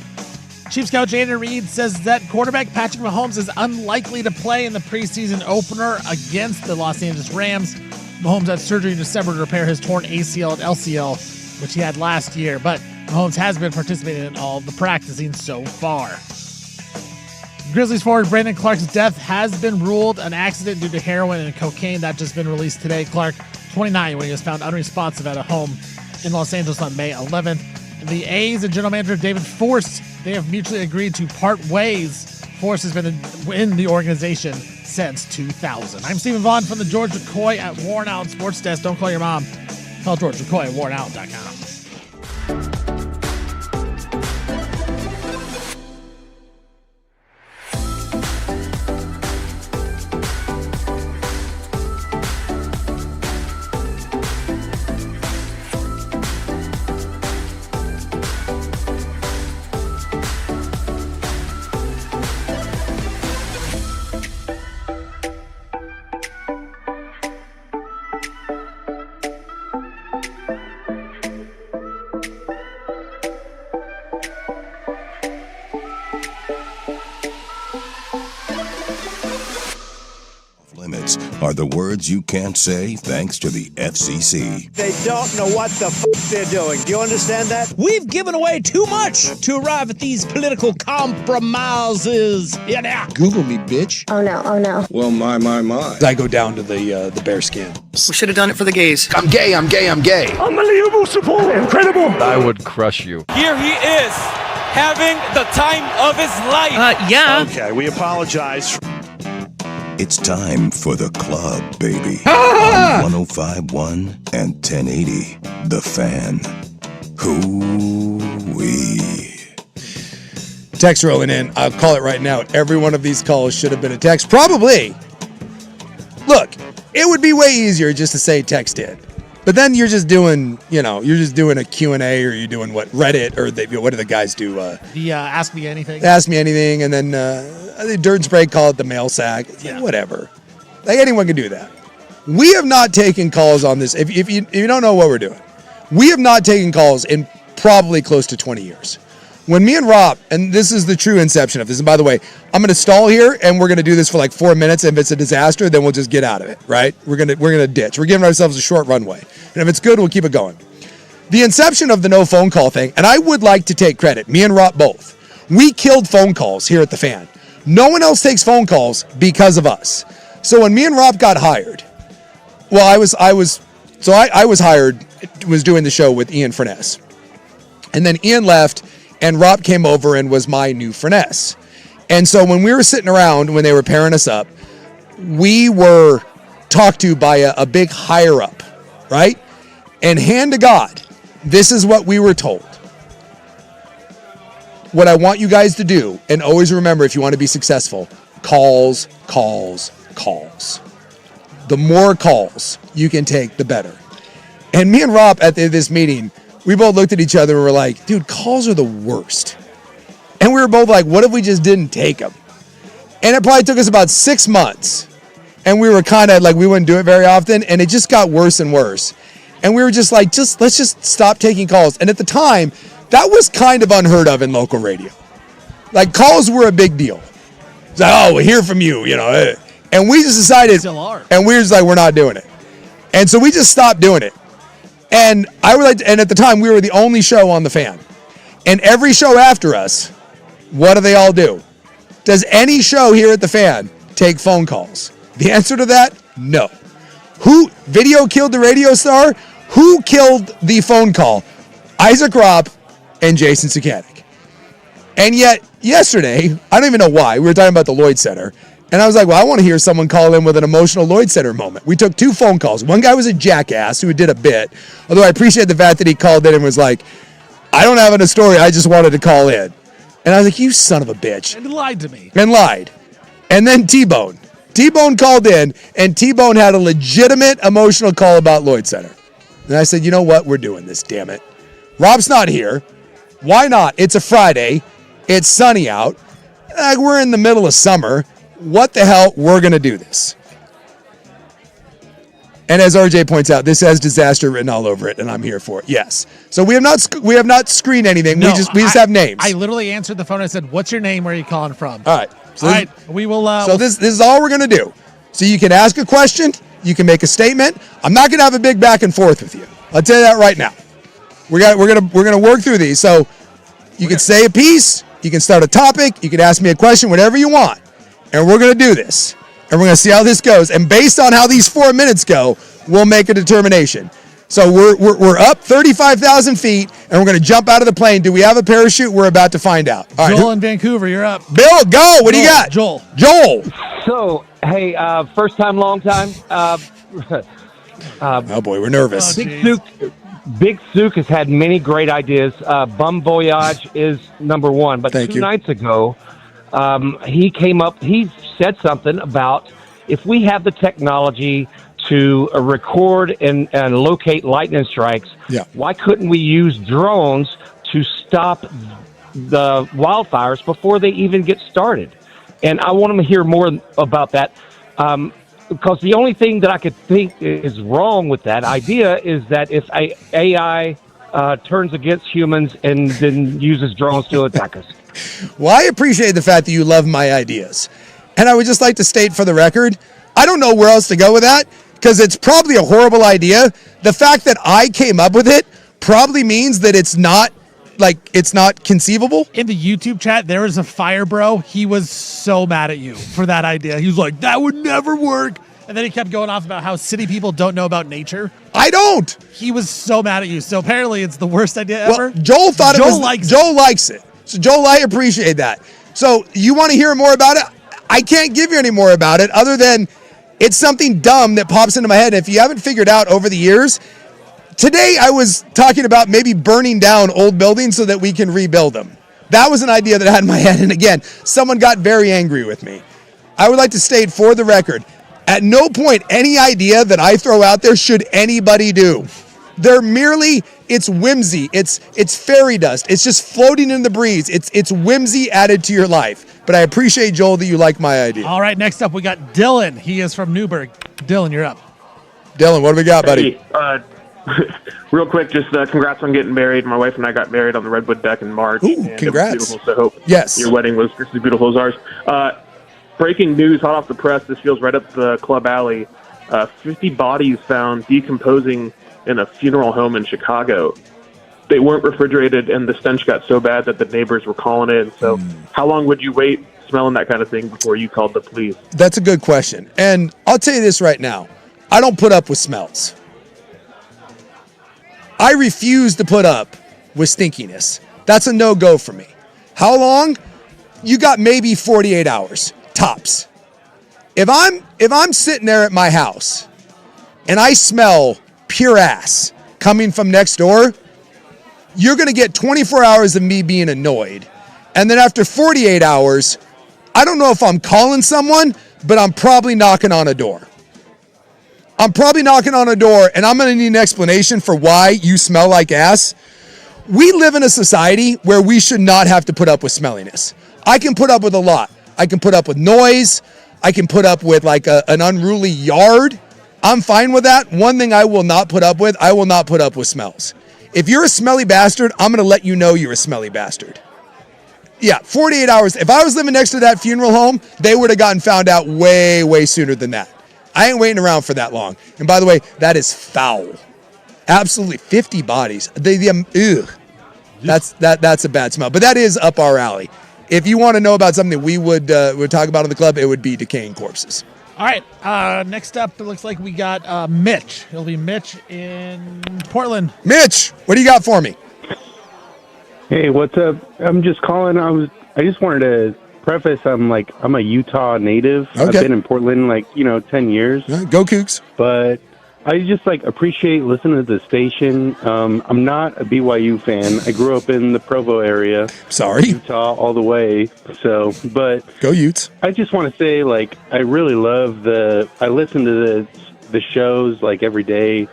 Chiefs coach Andy Reid says that quarterback Patrick Mahomes is unlikely to play in the preseason opener against the Los Angeles Rams. Mahomes had surgery in December to repair his torn ACL and LCL, which he had last year, but Mahomes has been participating in all the practicing so far. Grizzlies forward Brandon Clark's death has been ruled an accident due to heroin and cocaine. That just been released today. Clark, 29, when he was found unresponsive at a home in Los Angeles on May 11th. And the A's and general manager David Forst, they have mutually agreed to part ways. Forst has been in the organization since 2000. I'm Stephen Vaughn from the George McCoy at Warren Allen Sports Desk. Don't call your mom. Call George McCoy at warrenallen.com. Limits are the words you can't say thanks to the FCC. They don't know what the they're doing. Do you understand that? We've given away too much to arrive at these political compromises. Yeah. Google me, bitch. Oh no, oh no. Well, my. I go down to the bear skin. We should have done it for the gays. I'm gay. Unbelievable support. Incredible. I would crush you. Here he is, having the time of his life. Yeah. Okay, we apologize. It's time for the club, baby. On 105.1 and 1080, The Fan. Hoo-wee. Text rolling in. I'll call it right now. Every one of these calls should have been a text. Probably. Look, it would be way easier just to say text it. But then you're just doing, a Q&A, or you're doing what, Reddit, or what do the guys do? Ask Me Anything. Ask Me Anything, and then Dirt and Spray call it the mail sack. Yeah. Whatever. Like, anyone can do that. We have not taken calls on this. If you don't know what we're doing, we have not taken calls in probably close to 20 years. When me and Rob, and this is the true inception of this, and by the way, I'm going to stall here, and we're going to do this for like 4 minutes. And if it's a disaster, then we'll just get out of it, right? We're going to ditch. We're giving ourselves a short runway. And if it's good, we'll keep it going. The inception of the no phone call thing, and I would like to take credit, me and Rob both, we killed phone calls here at the Fan. No one else takes phone calls because of us. So when me and Rob got hired, well, I was hired, was doing the show with Ian Furness. And then Ian left, and Rob came over and was my new Furness. And so when we were sitting around, when they were pairing us up, we were talked to by a big higher up, right? And hand to God, this is what we were told. What I want you guys to do, and always remember if you want to be successful, calls. The more calls you can take, the better. And me and Rob at this meeting, we both looked at each other and were like, dude, calls are the worst. And we were both like, what if we just didn't take them? And it probably took us about 6 months. And we were kind of like, we wouldn't do it very often. And it just got worse and worse. And we were just like, let's just stop taking calls. And at the time, that was kind of unheard of in local radio. Like, calls were a big deal. It's like, oh, we'll hear from you, And we just decided, Still are. and we were just like, we're not doing it. And so we just stopped doing it. And and at the time, we were the only show on the Fan. And every show after us, what do they all do? Does any show here at the Fan take phone calls? The answer to that, no. Who video killed the radio star? Who killed the phone call? Isaac Robb and Jason Sukanik. And yet, yesterday, I don't even know why, we were talking about the Lloyd Center. And I was like, well, I want to hear someone call in with an emotional Lloyd Center moment. We took 2 phone calls. One guy was a jackass who did a bit. Although I appreciate the fact that he called in and was like, I don't have a story. I just wanted to call in. And I was like, you son of a bitch. And he lied to me. And lied. And then T-Bone. T-Bone called in, and T-Bone had a legitimate emotional call about Lloyd Center. And I said, you know what? We're doing this, damn it. Rob's not here. Why not? It's a Friday. It's sunny out. We're in the middle of summer. What the hell? We're going to do this. And as RJ points out, this has disaster written all over it, and I'm here for it. Yes. So we have not screened anything. No, we just have names. I literally answered the phone. I said, "What's your name? Where are you calling from?" All right. So all right. We will. So this is all we're gonna do. So you can ask a question. You can make a statement. I'm not gonna have a big back and forth with you. I'll tell you that right now. We're gonna work through these. So you can say a piece. You can start a topic. You can ask me a question. Whatever you want. And we're gonna do this. And we're going to see how this goes. And based on how these 4 minutes go, we'll make a determination. So we're up 35,000 feet, and we're going to jump out of the plane. Do we have a parachute? We're about to find out. All right, Joel in Vancouver, you're up. Bill, go. What do you got? Joel. So, hey, first time, long time. Oh, boy, we're nervous. Big Sook has had many great ideas. Bum Voyage is number one. But two nights ago, he came up, he said something about if we have the technology to record and locate lightning strikes, why couldn't we use drones to stop the wildfires before they even get started? And I want to hear more about that because the only thing that I could think is wrong with that idea is that if AI turns against humans and then uses drones to attack us. Well, I appreciate the fact that you love my ideas. And I would just like to state for the record, I don't know where else to go with that because it's probably a horrible idea. The fact that I came up with it probably means that it's not conceivable. In the YouTube chat, there was a fire bro. He was so mad at you for that idea. He was like, that would never work. And then he kept going off about how city people don't know about nature. I don't. He was so mad at you. So apparently it's the worst idea ever. Joel thought Joel likes it. So Joel, I appreciate that. So you want to hear more about it? I can't give you any more about it other than it's something dumb that pops into my head. If you haven't figured out over the years, today I was talking about maybe burning down old buildings so that we can rebuild them. That was an idea that I had in my head. And again, someone got very angry with me. I would like to state for the record, at no point any idea that I throw out there should anybody do. They're merely, it's whimsy. It's fairy dust. It's just floating in the breeze. It's whimsy added to your life. But I appreciate, Joel, that you like my idea. All right, next up we got Dylan. He is from Newburgh. Dylan, you're up. Dylan, what do we got, buddy? Real quick, just congrats on getting married. My wife and I got married on the Redwood deck in March. Ooh, and congrats. It was beautiful, so I hope yes. Your wedding was just as beautiful as ours. Breaking news, hot off the press, this feels right up the club alley. 50 bodies found decomposing in a funeral home in Chicago. They weren't refrigerated, and the stench got so bad that the neighbors were calling in. So how long would you wait smelling that kind of thing before you called the police? That's a good question. And I'll tell you this right now. I don't put up with smells. I refuse to put up with stinkiness. That's a no-go for me. How long? You got maybe 48 hours, tops. If I'm sitting there at my house and I smell pure ass coming from next door, you're going to get 24 hours of me being annoyed. And then after 48 hours, I don't know if I'm calling someone, but I'm probably knocking on a door. I'm probably knocking on a door, and I'm going to need an explanation for why you smell like ass. We live in a society where we should not have to put up with smelliness. I can put up with a lot. I can put up with noise. I can put up with like an unruly yard. I'm fine with that. One thing I will not put up with, I will not put up with smells. If you're a smelly bastard, I'm going to let you know you're a smelly bastard. Yeah, 48 hours. If I was living next to that funeral home, they would have gotten found out way, way sooner than that. I ain't waiting around for that long. And by the way, that is foul. Absolutely. 50 bodies. Ugh. That's a bad smell. But that is up our alley. If you want to know about something that we would talk about on the club, it would be decaying corpses. All right, next up, it looks like we got Mitch. It'll be Mitch in Portland. Mitch, what do you got for me? Hey, what's up? I'm just calling. I just wanted to preface, I'm a Utah native. Okay. I've been in Portland 10 years. Go Cougs. But I just appreciate listening to the station. I'm not a BYU fan. I grew up in the Provo area. Sorry. Utah all the way. So, but go Utes. I just want to say, I really love I listen to the shows every day.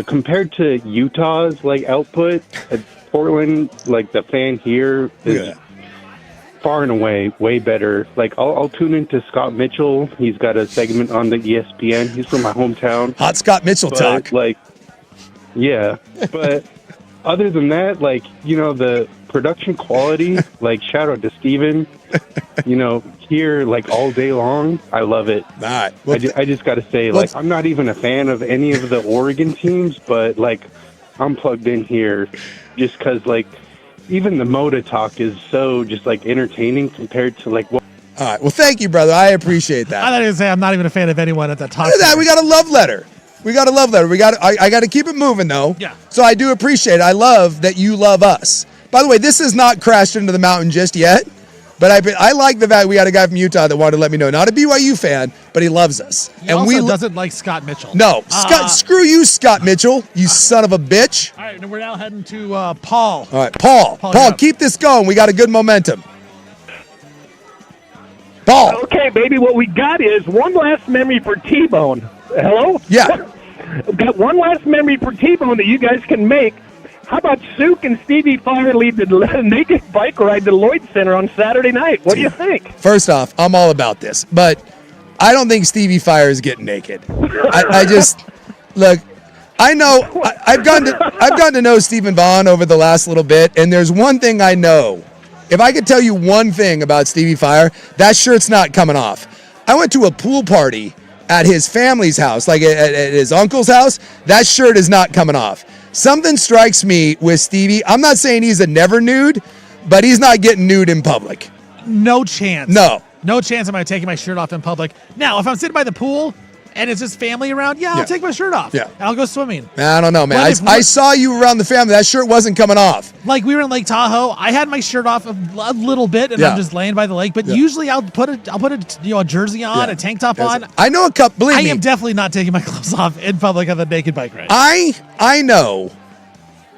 Compared to Utah's output at Portland, the fan here is far and away way better. I'll tune into Scott Mitchell. He's got a segment on the ESPN. He's from my hometown. Hot Scott Mitchell talk. Yeah. But other than that, the production quality, shout out to Steven, here all day long. I love it. All right. I just got to say, I'm not even a fan of any of the Oregon teams, but I'm plugged in here just because even the Moda talk is so just entertaining compared to what. All right. Well, thank you, brother. I appreciate that. I thought you were going to say I'm not even a fan of anyone at that talk. Look at that. We got a love letter. I got to keep it moving, though. Yeah. So I do appreciate it. I love that you love us. By the way, this has not crashed into the mountain just yet, but I like the fact we got a guy from Utah that wanted to let me know. Not a BYU fan, but he loves us. He also doesn't like Scott Mitchell. No. Screw you, Scott Mitchell, you son of a bitch. All right, and we're now heading to Paul. All right, Paul, keep this going. We got a good momentum. Paul. Okay, baby, what we got is one last memory for T-Bone. Hello? Yeah. Got one last memory for T-Bone that you guys can make. How about Sook and Stevie Fire lead the naked bike ride to Lloyd Center on Saturday night? What do you think? First off, I'm all about this, but I don't think Stevie Fire is getting naked. I just look. I know I've gotten to know Stephen Vaughn over the last little bit, and there's one thing I know. If I could tell you one thing about Stevie Fire, that shirt's not coming off. I went to a pool party at his family's house, at his uncle's house. That shirt is not coming off. Something strikes me with Stevie. I'm not saying he's a never nude, but he's not getting nude in public. No chance. No chance am I taking my shirt off in public. Now, if I'm sitting by the pool and it's just family around, I'll take my shirt off. Yeah. And I'll go swimming. I don't know, man. I saw you around the family. That shirt wasn't coming off. We were in Lake Tahoe. I had my shirt off a little bit, and I'm just laying by the lake. But usually I'll put a jersey on, a tank top on. I know a couple. Believe me, I am definitely not taking my clothes off in public on the naked bike ride. I know,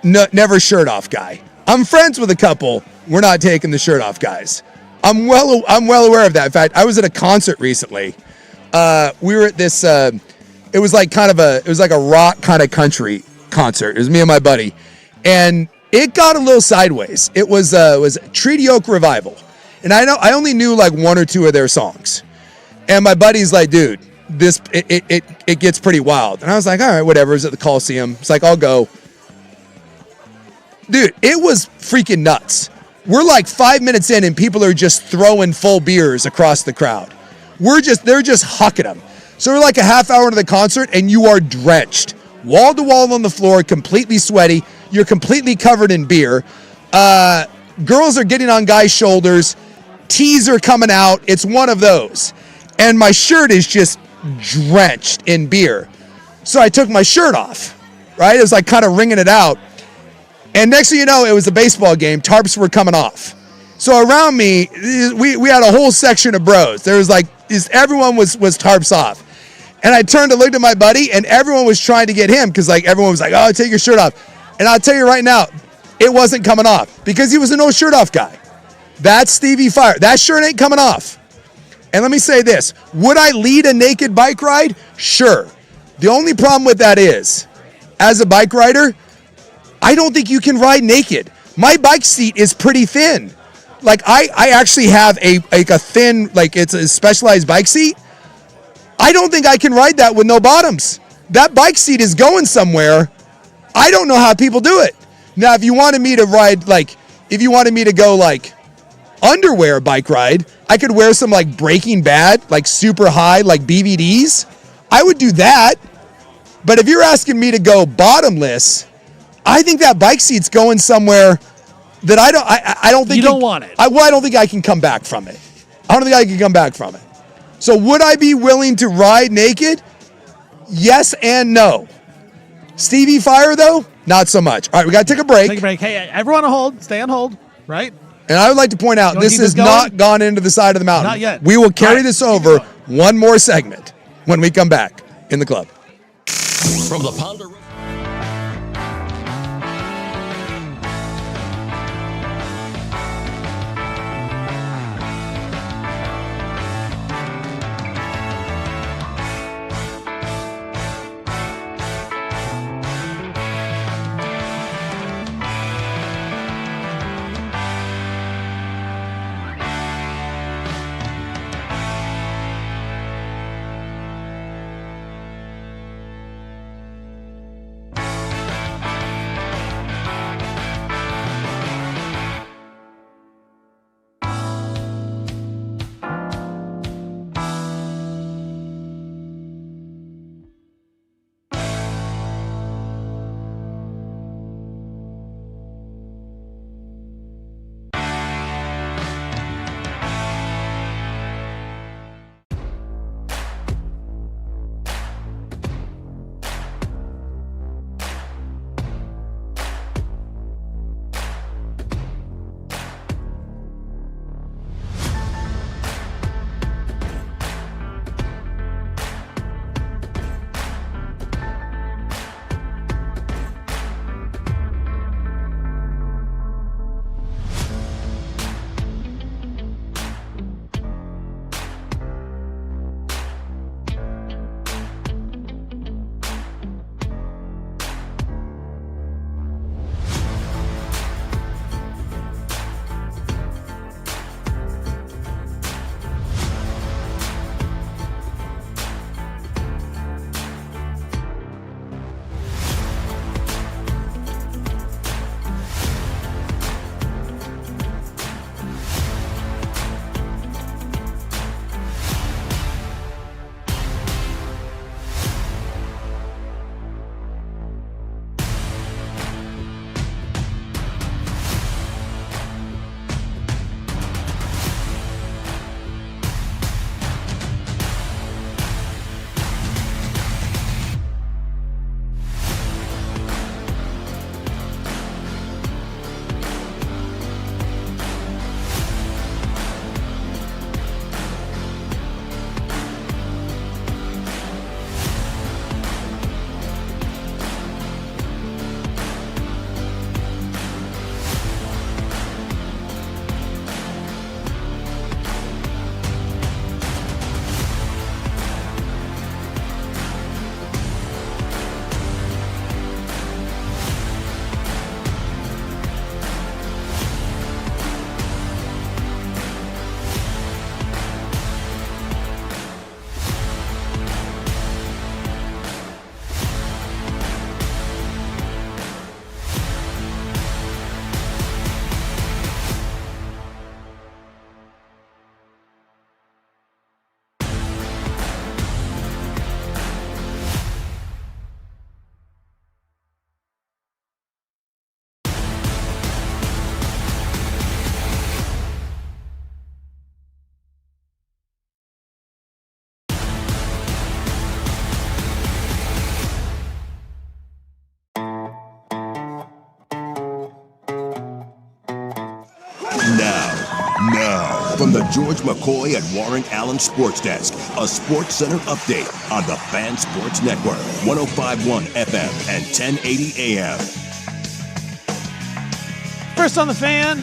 never shirt off guy. I'm friends with a couple. We're not taking the shirt off guys. I'm well aware of that. In fact, I was at a concert recently. We were at this. It was like a rock kind of country concert. It was me and my buddy, and it got a little sideways. It was Treaty Oak Revival, and I only knew one or two of their songs, and my buddy's like, dude, it gets pretty wild, and I was like, all right, whatever. It's at the Coliseum. It's like, I'll go. Dude, it was freaking nuts. We're 5 minutes in, and people are just throwing full beers across the crowd. They're just hucking them. So we're a half hour into the concert, and you are drenched, wall to wall on the floor, completely sweaty. You're completely covered in beer. Girls are getting on guys' shoulders. Tees are coming out. It's one of those. And my shirt is just drenched in beer. So I took my shirt off, right? It was kind of wringing it out. And next thing you know, it was a baseball game. Tarps were coming off. So around me, we had a whole section of bros. There was everyone was tarps off. And I turned to look at my buddy, and everyone was trying to get him because everyone was like, oh, take your shirt off. And I'll tell you right now, it wasn't coming off because he was a no shirt off guy. That's Stevie Fire. That shirt ain't coming off. And let me say this. Would I lead a naked bike ride? Sure. The only problem with that is, as a bike rider, I don't think you can ride naked. My bike seat is pretty thin. I actually have a thin, it's a specialized bike seat. I don't think I can ride that with no bottoms. That bike seat is going somewhere. I don't know how people do it. Now, if you wanted me to ride, if you wanted me to go, underwear bike ride, I could wear some, Breaking Bad, super high, BVDs. I would do that. But if you're asking me to go bottomless, I think that bike seat's going somewhere that I don't think you don't want it. I don't think I can come back from it. I don't think I can come back from it. So would I be willing to ride naked? Yes and no. Stevie Fire, though, not so much. All right, we got to take a break. Take a break. Hey, everyone on hold. Stay on hold, right? And I would like to point out, this has not gone into the side of the mountain. Not yet. We will carry this over one more segment when we come back in the club. From the Ponder. Now, from the George McCoy at Warren Allen Sports Desk, a Sports Center update on the Fan Sports Network, 105.1 FM and 1080 AM. First on the Fan,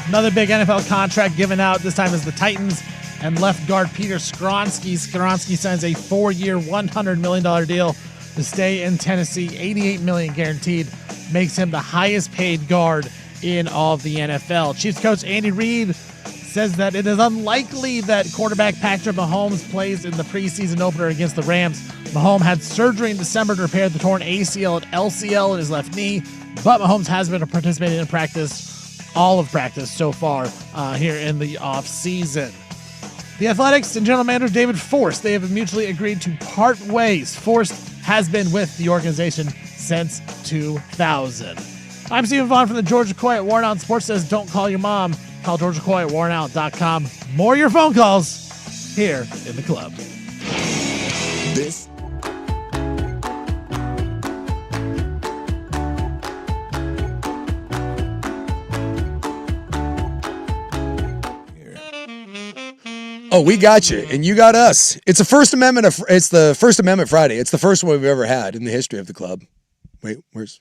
another big NFL contract given out. This time is the Titans and left guard Peter Skoronski. Skoronski signs a 4-year, $100 million deal to stay in Tennessee. $88 million guaranteed, makes him the highest paid guard in all of the NFL. Chiefs coach Andy Reid says that it is unlikely that quarterback Patrick Mahomes plays in the preseason opener against the Rams. Mahomes had surgery in December to repair the torn ACL and LCL in his left knee, but Mahomes has been participating in practice, all of practice so far here in the offseason. The Athletics and general manager David Forst, they have mutually agreed to part ways. Forst has been with the organization since 2000. I'm Stephen Vaughn from the George McCoy at Warren Allen Sports Says Don't Call Your Mom. Call George McCoy at warrenallen.com. More of your phone calls here in the club. This Oh, we got you, and you got us. It's the First Amendment. It's the First Amendment Friday. It's the first one we've ever had in the history of the club. Wait, wait.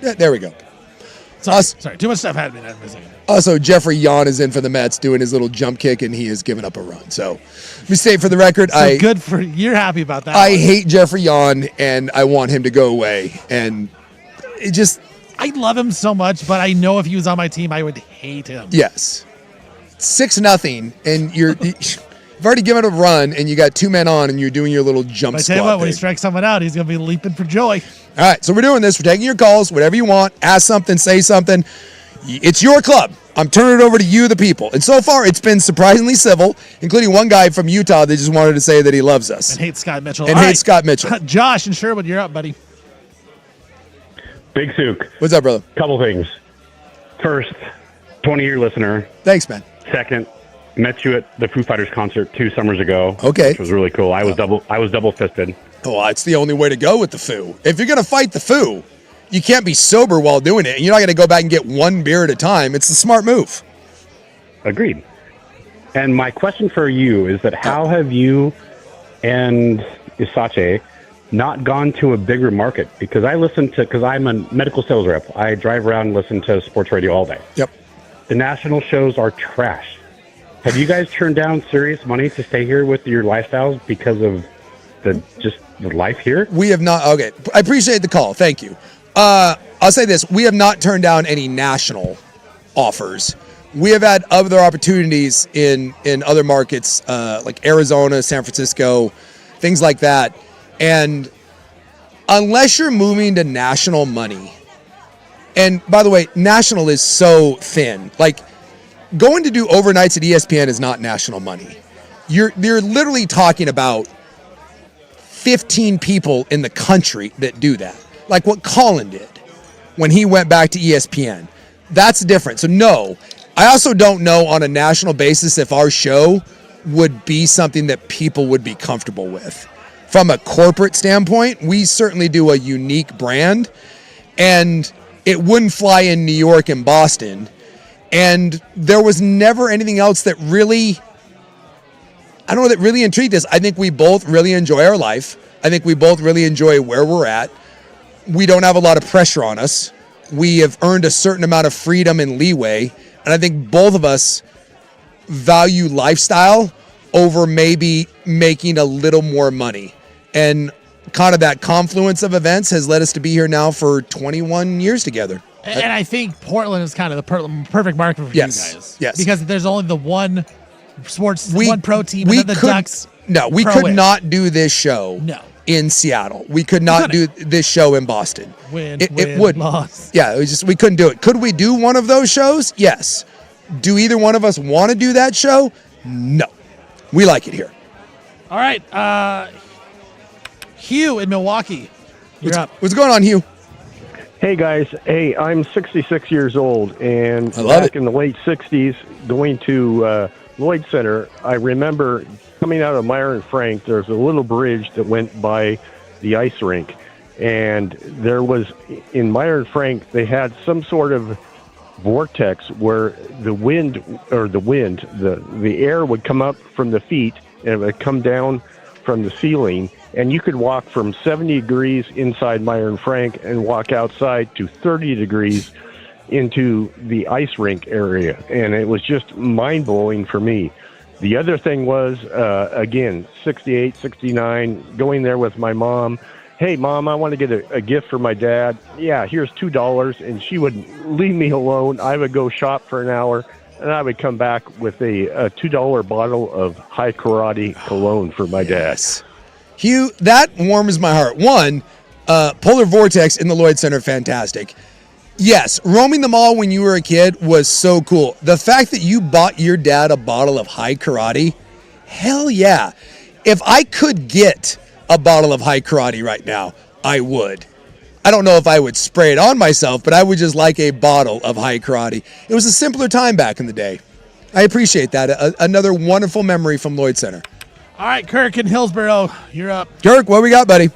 Yeah, there we go. Sorry, too much stuff happening. Also, Jeffrey Yon is in for the Mets doing his little jump kick, and he has given up a run. So, let me state for the record, good for you're happy about that. I hate Jeffrey Yon, and I want him to go away. And it just, I love him so much, but I know if he was on my team, I would hate him. Yes, 6-0, and you've already given a run, and you got 2 men on, and you're doing your little jump But I squat. tell you what, when he thing. strikes someone out, he's gonna be leaping for joy. All right, so we're doing this. We're taking your calls, whatever you want. Ask something, say something. It's your club. I'm turning it over to you, the people. And so far, it's been surprisingly civil, including one guy from Utah that just wanted to say that he loves us. And hates Scott Mitchell. And All hates Scott Mitchell. Josh and Sherwood, you're up, buddy. Big Sook. What's up, brother? Couple things. First, 20-year listener. Thanks, man. Second, met you at the Foo Fighters concert 2 summers ago. Okay. Which was really cool. I was double fisted. Oh, it's the only way to go with the Foo. If you're going to fight the Foo, you can't be sober while doing it. And you're not going to go back and get 1 beer at a time. It's the smart move. Agreed. And my question for you is that how have you and Isache not gone to a bigger market? Because I'm a medical sales rep. I drive around and listen to sports radio all day. Yep. The national shows are trash. Have you guys turned down serious money to stay here with your lifestyles because of the life here? We have not. Okay. I appreciate the call. Thank you. I'll say this. We have not turned down any national offers. We have had other opportunities in other markets, like Arizona, San Francisco, things like that. And unless you're moving to national money, and by the way, national is so thin. Like, going to do overnights at ESPN is not national money. You're literally talking about 15 people in the country that do that. Like what Colin did when he went back to ESPN. That's different. So no, I also don't know on a national basis if our show would be something that people would be comfortable with. From a corporate standpoint, we certainly do a unique brand, and it wouldn't fly in New York and Boston. And there was never anything else that really, that really intrigued us. I think we both really enjoy our life. I think we both really enjoy where we're at. We don't have a lot of pressure on us. We have earned a certain amount of freedom and leeway. And I think both of us value lifestyle over maybe making a little more money. And kind of that confluence of events has led us to be here now for 21 years together. And I think Portland is kind of the perfect market for you guys. Yes. Because there's only the one one pro team, and then the Ducks. No, we could not do this show in Seattle. We could not do this show in Boston. It would. Loss. Yeah, it was just, we couldn't do it. Could we do one of those shows? Yes. Do either one of us want to do that show? No. We like it here. All right. Hugh in Milwaukee. You're up. What's going on, Hugh? Hey guys, I'm 66 years old, and love back in the late 60s, going to Lloyd Center, I remember coming out of Meyer and Frank, there's a little bridge that went by the ice rink, and there was, in Meyer and Frank, they had some sort of vortex where the air would come up from the feet, and it would come down from the ceiling, and you could walk from 70 degrees inside Meyer and Frank and walk outside to 30 degrees into the ice rink area. And it was just mind-blowing for me. The other thing was, again, 68, 69, going there with my mom. Hey, Mom, I want to get a gift for my dad. Yeah, here's $2. And she would leave me alone. I would go shop for an hour, and I would come back with a $2 bottle of High Karate cologne for my dad. Hugh, that warms my heart. One, Polar Vortex in the Lloyd Center, fantastic. Yes, roaming the mall when you were a kid was so cool. The fact that you bought your dad a bottle of High Karate, hell yeah. If I could get a bottle of High Karate right now, I would. I don't know if I would spray it on myself, but I would just like a bottle of High Karate. It was a simpler time back in the day. I appreciate that. Another wonderful memory from Lloyd Center. All right, Kirk in Hillsboro, you're up. Kirk, what we got, buddy?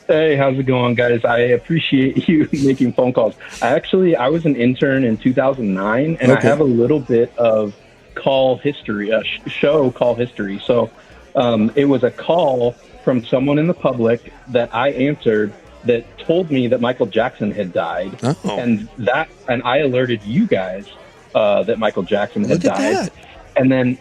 Hey, how's it going, guys? I appreciate you making phone calls. I was an intern in 2009, and I have a little bit of call history, show call history. So it was a call from someone in the public that I answered that told me that Michael Jackson had died, and I alerted you guys that Michael Jackson had died, and then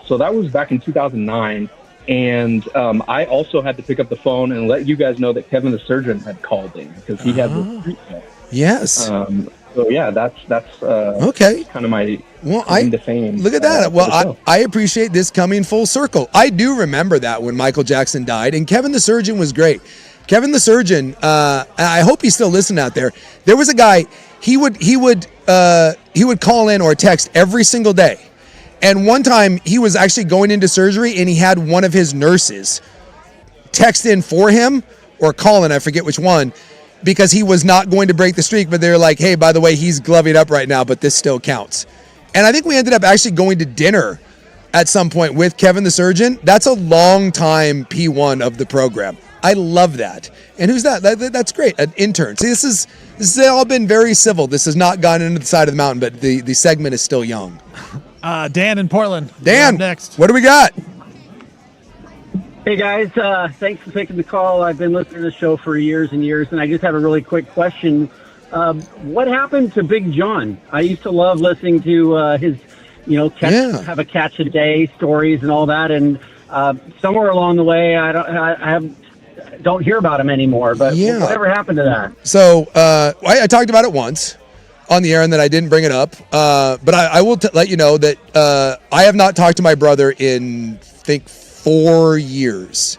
so that was back in 2009, and I also had to pick up the phone and let you guys know that Kevin the Surgeon had called in because he had the treatment. Yes. So yeah, that's okay. Kind of my claim to fame. Look at that. Well, I appreciate this coming full circle. I do remember that when Michael Jackson died, and Kevin the Surgeon was great. Kevin the Surgeon, I hope he's still listening out there. There was a guy, he would call in or text every single day. And one time he was actually going into surgery and he had one of his nurses text in for him or call in, I forget which one, because he was not going to break the streak, but they're like, hey, by the way, he's gloving up right now, but this still counts. And I think we ended up actually going to dinner at some point with Kevin the Surgeon. That's a long time P1 of the program. I love that. And who's that? That's great. An intern. See, this has all been very civil. This has not gone into the side of the mountain, but the segment is still young. Dan in Portland. Dan, next. What do we got? Hey guys, thanks for taking the call. I've been listening to the show for years and years, and I just have a really quick question. What happened to Big John? I used to love listening to his, have a catch a day stories and all that, and somewhere along the way, I don't hear about him anymore. But whatever happened to that? So I talked about it once on the air, and then I didn't bring it up. But I will let you know that I have not talked to my brother in, I think, 4 years.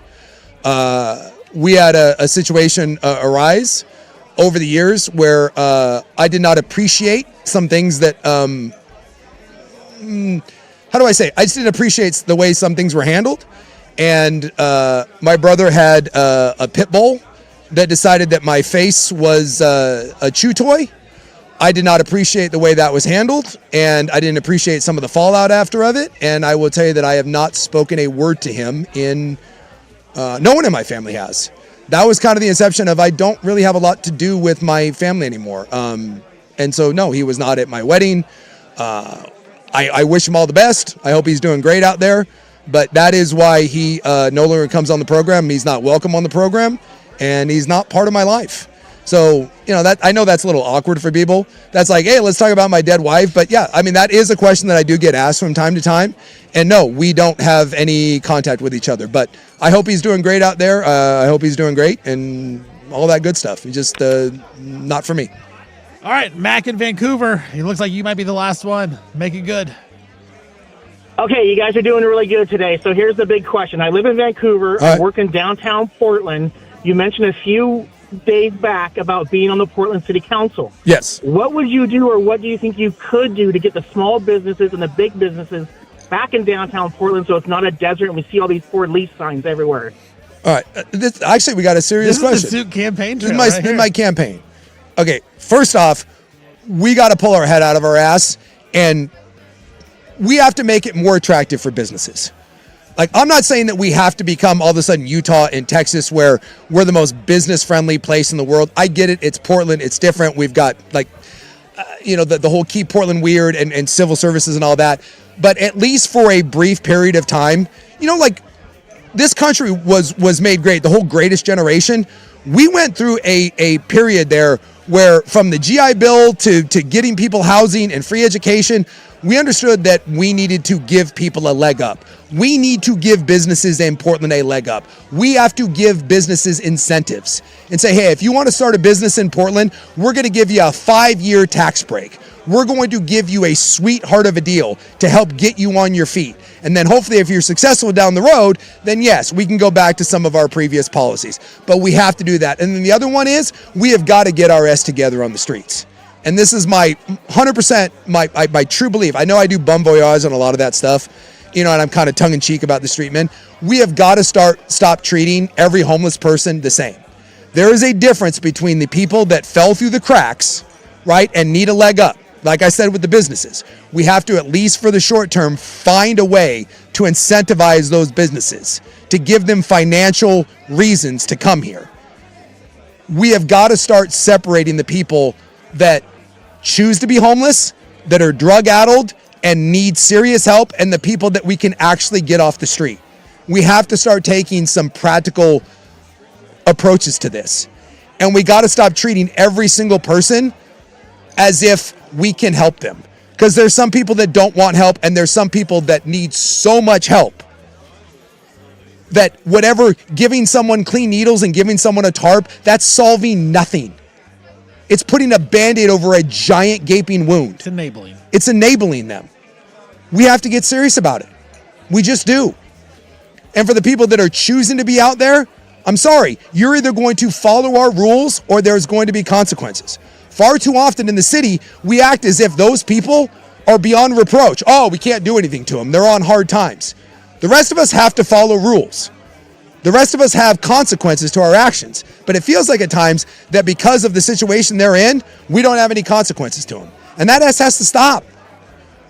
We had a situation arise over the years where I did not appreciate some things that, how do I say? I just didn't appreciate the way some things were handled. And my brother had a pit bull that decided that my face was a chew toy. I did not appreciate the way that was handled, and I didn't appreciate some of the fallout after of it. And I will tell you that I have not spoken a word to him no one in my family has. That was kind of the inception of I don't really have a lot to do with my family anymore. And so, no, he was not at my wedding. I wish him all the best. I hope he's doing great out there. But that is why he no longer comes on the program. He's not welcome on the program, and he's not part of my life. So, that I know that's a little awkward for people. That's like, hey, let's talk about my dead wife. But yeah, I mean, that is a question that I do get asked from time to time. And no, we don't have any contact with each other. But I hope he's doing great out there. I hope he's doing great and all that good stuff. It's just not for me. All right, Mac in Vancouver. It looks like you might be the last one. Make it good. Okay, you guys are doing really good today. So here's the big question. I live in Vancouver. I work in downtown Portland. You mentioned a few days back about being on the Portland City Council. Yes. What would you do, or what do you think you could do to get the small businesses and the big businesses back in downtown Portland so it's not a desert and we see all these for lease signs everywhere? All right. Actually, we got a serious question. This is the Suit campaign trail This is my campaign. Okay, first off, we got to pull our head out of our ass, and we have to make it more attractive for businesses. Like, I'm not saying that we have to become all of a sudden Utah and Texas where we're the most business-friendly place in the world. I get it. It's Portland. It's different. We've got, the whole Keep Portland Weird and civil services and all that. But at least for a brief period of time, this country was made great. The whole greatest generation. We went through a period there where from the GI Bill to getting people housing and free education, we understood that we needed to give people a leg up. We need to give businesses in Portland a leg up. We have to give businesses incentives and say, hey, if you want to start a business in Portland, we're going to give you a 5-year tax break. We're going to give you a sweetheart of a deal to help get you on your feet. And then hopefully if you're successful down the road, then yes, we can go back to some of our previous policies. But we have to do that. And then the other one is we have got to get our S together on the streets. And this is my 100% my true belief. I know I do bon voyage on a lot of that stuff, and I'm kind of tongue-in-cheek about the street men. We have got to stop treating every homeless person the same. There is a difference between the people that fell through the cracks, right, and need a leg up. Like I said with the businesses, we have to, at least for the short term, find a way to incentivize those businesses, to give them financial reasons to come here. We have got to start separating the people that choose to be homeless, that are drug-addled, and need serious help and the people that we can actually get off the street. We have to start taking some practical approaches to this. And we got to stop treating every single person as if we can help them. Because there's some people that don't want help, and there's some people that need so much help that whatever, giving someone clean needles and giving someone a tarp, that's solving nothing. It's putting a Band-Aid over a giant gaping wound. It's enabling. It's enabling them. We have to get serious about it. We just do. And for the people that are choosing to be out there, I'm sorry, you're either going to follow our rules or there's going to be consequences. Far too often in the city, we act as if those people are beyond reproach. Oh, we can't do anything to them. They're on hard times. The rest of us have to follow rules. The rest of us have consequences to our actions. But it feels like at times that because of the situation they're in, we don't have any consequences to them. And that has to stop.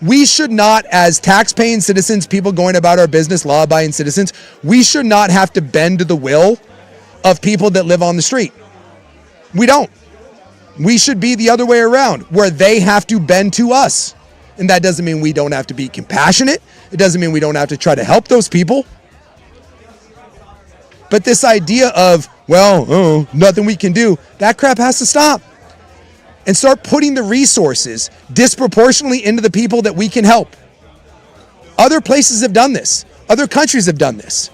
We should not, as tax-paying citizens, people going about our business, law-abiding citizens, we should not have to bend to the will of people that live on the street. We don't. We should be the other way around, where they have to bend to us. And that doesn't mean we don't have to be compassionate. It doesn't mean we don't have to try to help those people. But this idea of, well, nothing we can do, that crap has to stop. And start putting the resources disproportionately into the people that we can help. Other places have done this. Other countries have done this.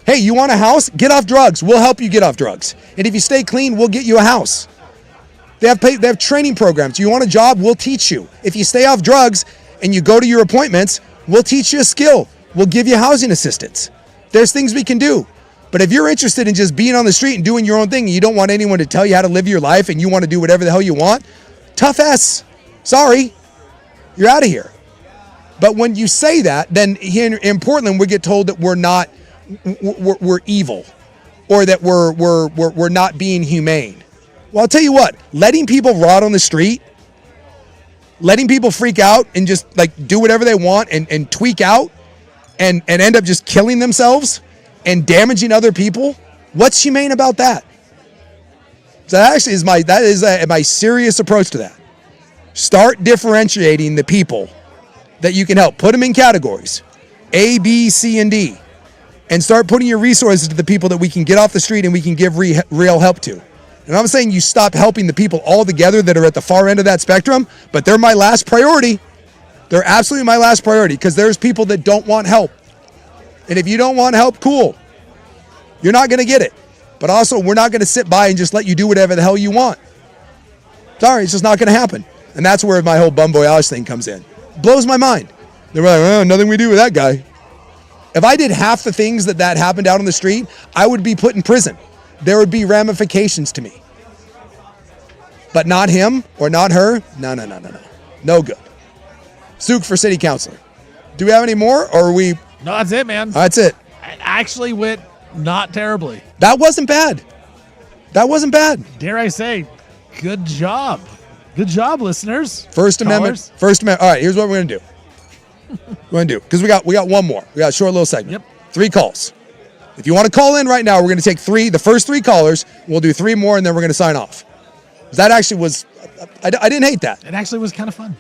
Hey, you want a house? Get off drugs. We'll help you get off drugs. And if you stay clean, we'll get you a house. They have training programs. You want a job? We'll teach you. If you stay off drugs and you go to your appointments, we'll teach you a skill. We'll give you housing assistance. There's things we can do. But if you're interested in just being on the street and doing your own thing and you don't want anyone to tell you how to live your life and you want to do whatever the hell you want, tough ass. Sorry. You're out of here. But when you say that, then here in Portland, we get told that we're evil or that we're not being humane. Well, I'll tell you what, letting people rot on the street, letting people freak out and just like do whatever they want and tweak out and end up just killing themselves and damaging other people, what's humane about that? So that actually is my serious approach to that. Start differentiating the people that you can help. Put them in categories, A, B, C, and D, and start putting your resources to the people that we can get off the street and we can give real help to. And I'm saying you stop helping the people altogether that are at the far end of that spectrum, but they're my last priority. They're absolutely my last priority because there's people that don't want help. And if you don't want help, cool. You're not going to get it. But also, we're not going to sit by and just let you do whatever the hell you want. Sorry, it's just not going to happen. And that's where my whole bum voyage thing comes in. Blows my mind. They're like, oh, nothing we do with that guy. If I did half the things that happened out on the street, I would be put in prison. There would be ramifications to me. But not him or not her. No. No good. Souk for city councilor. Do we have any more or are we... No, that's it, man. That's it. It actually went not terribly. That wasn't bad. Dare I say, good job. Good job, listeners. First Amendment. All right, here's what we're going to do. Because we got one more. We got a short little segment. Yep. 3 calls. If you want to call in right now, we're going to take the first 3 callers. We'll do 3 more, and then we're going to sign off. That actually was, I didn't hate that. It actually was kind of fun.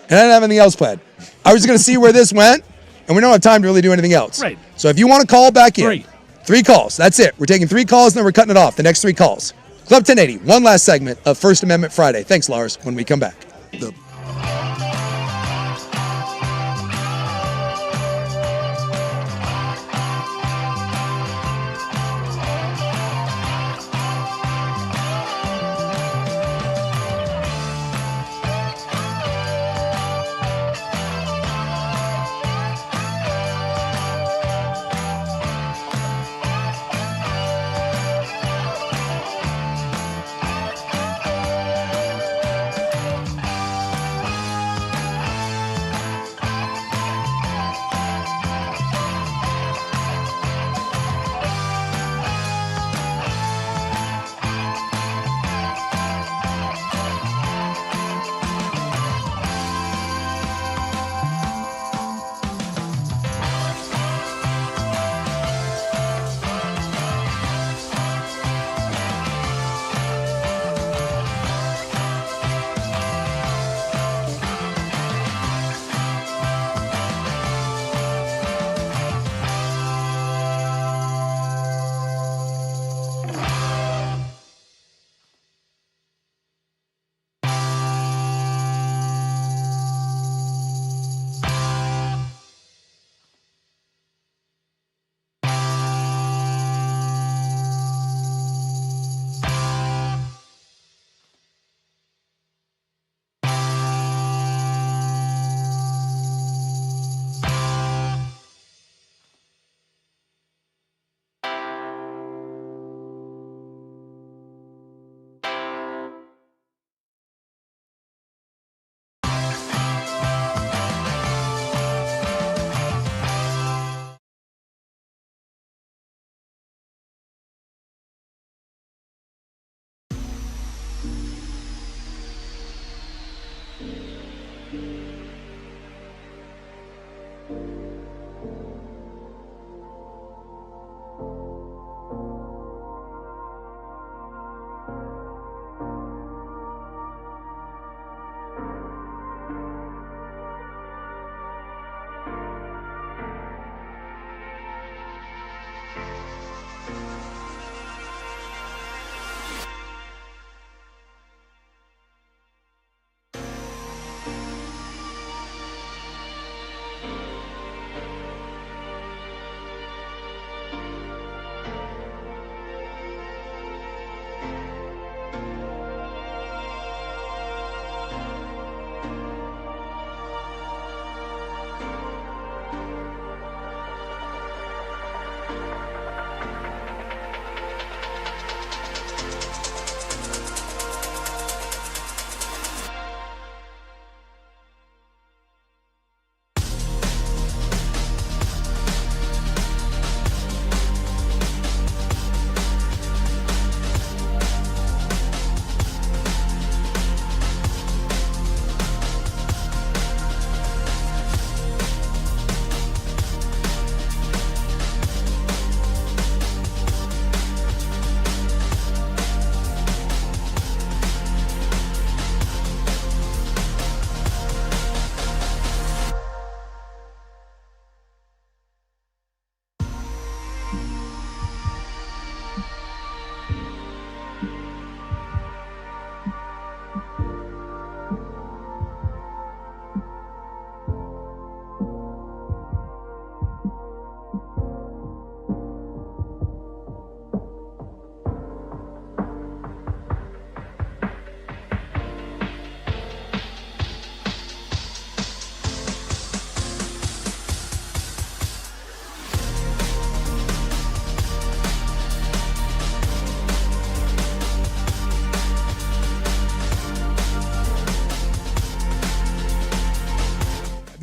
And I didn't have anything else planned. I was just going to see where this went, and we don't have time to really do anything else. Right. So if you want to call back in, 3 calls. That's it. We're taking 3 calls, and then we're cutting it off. The next 3 calls. Club 1080, one last segment of First Amendment Friday. Thanks, Lars, when we come back.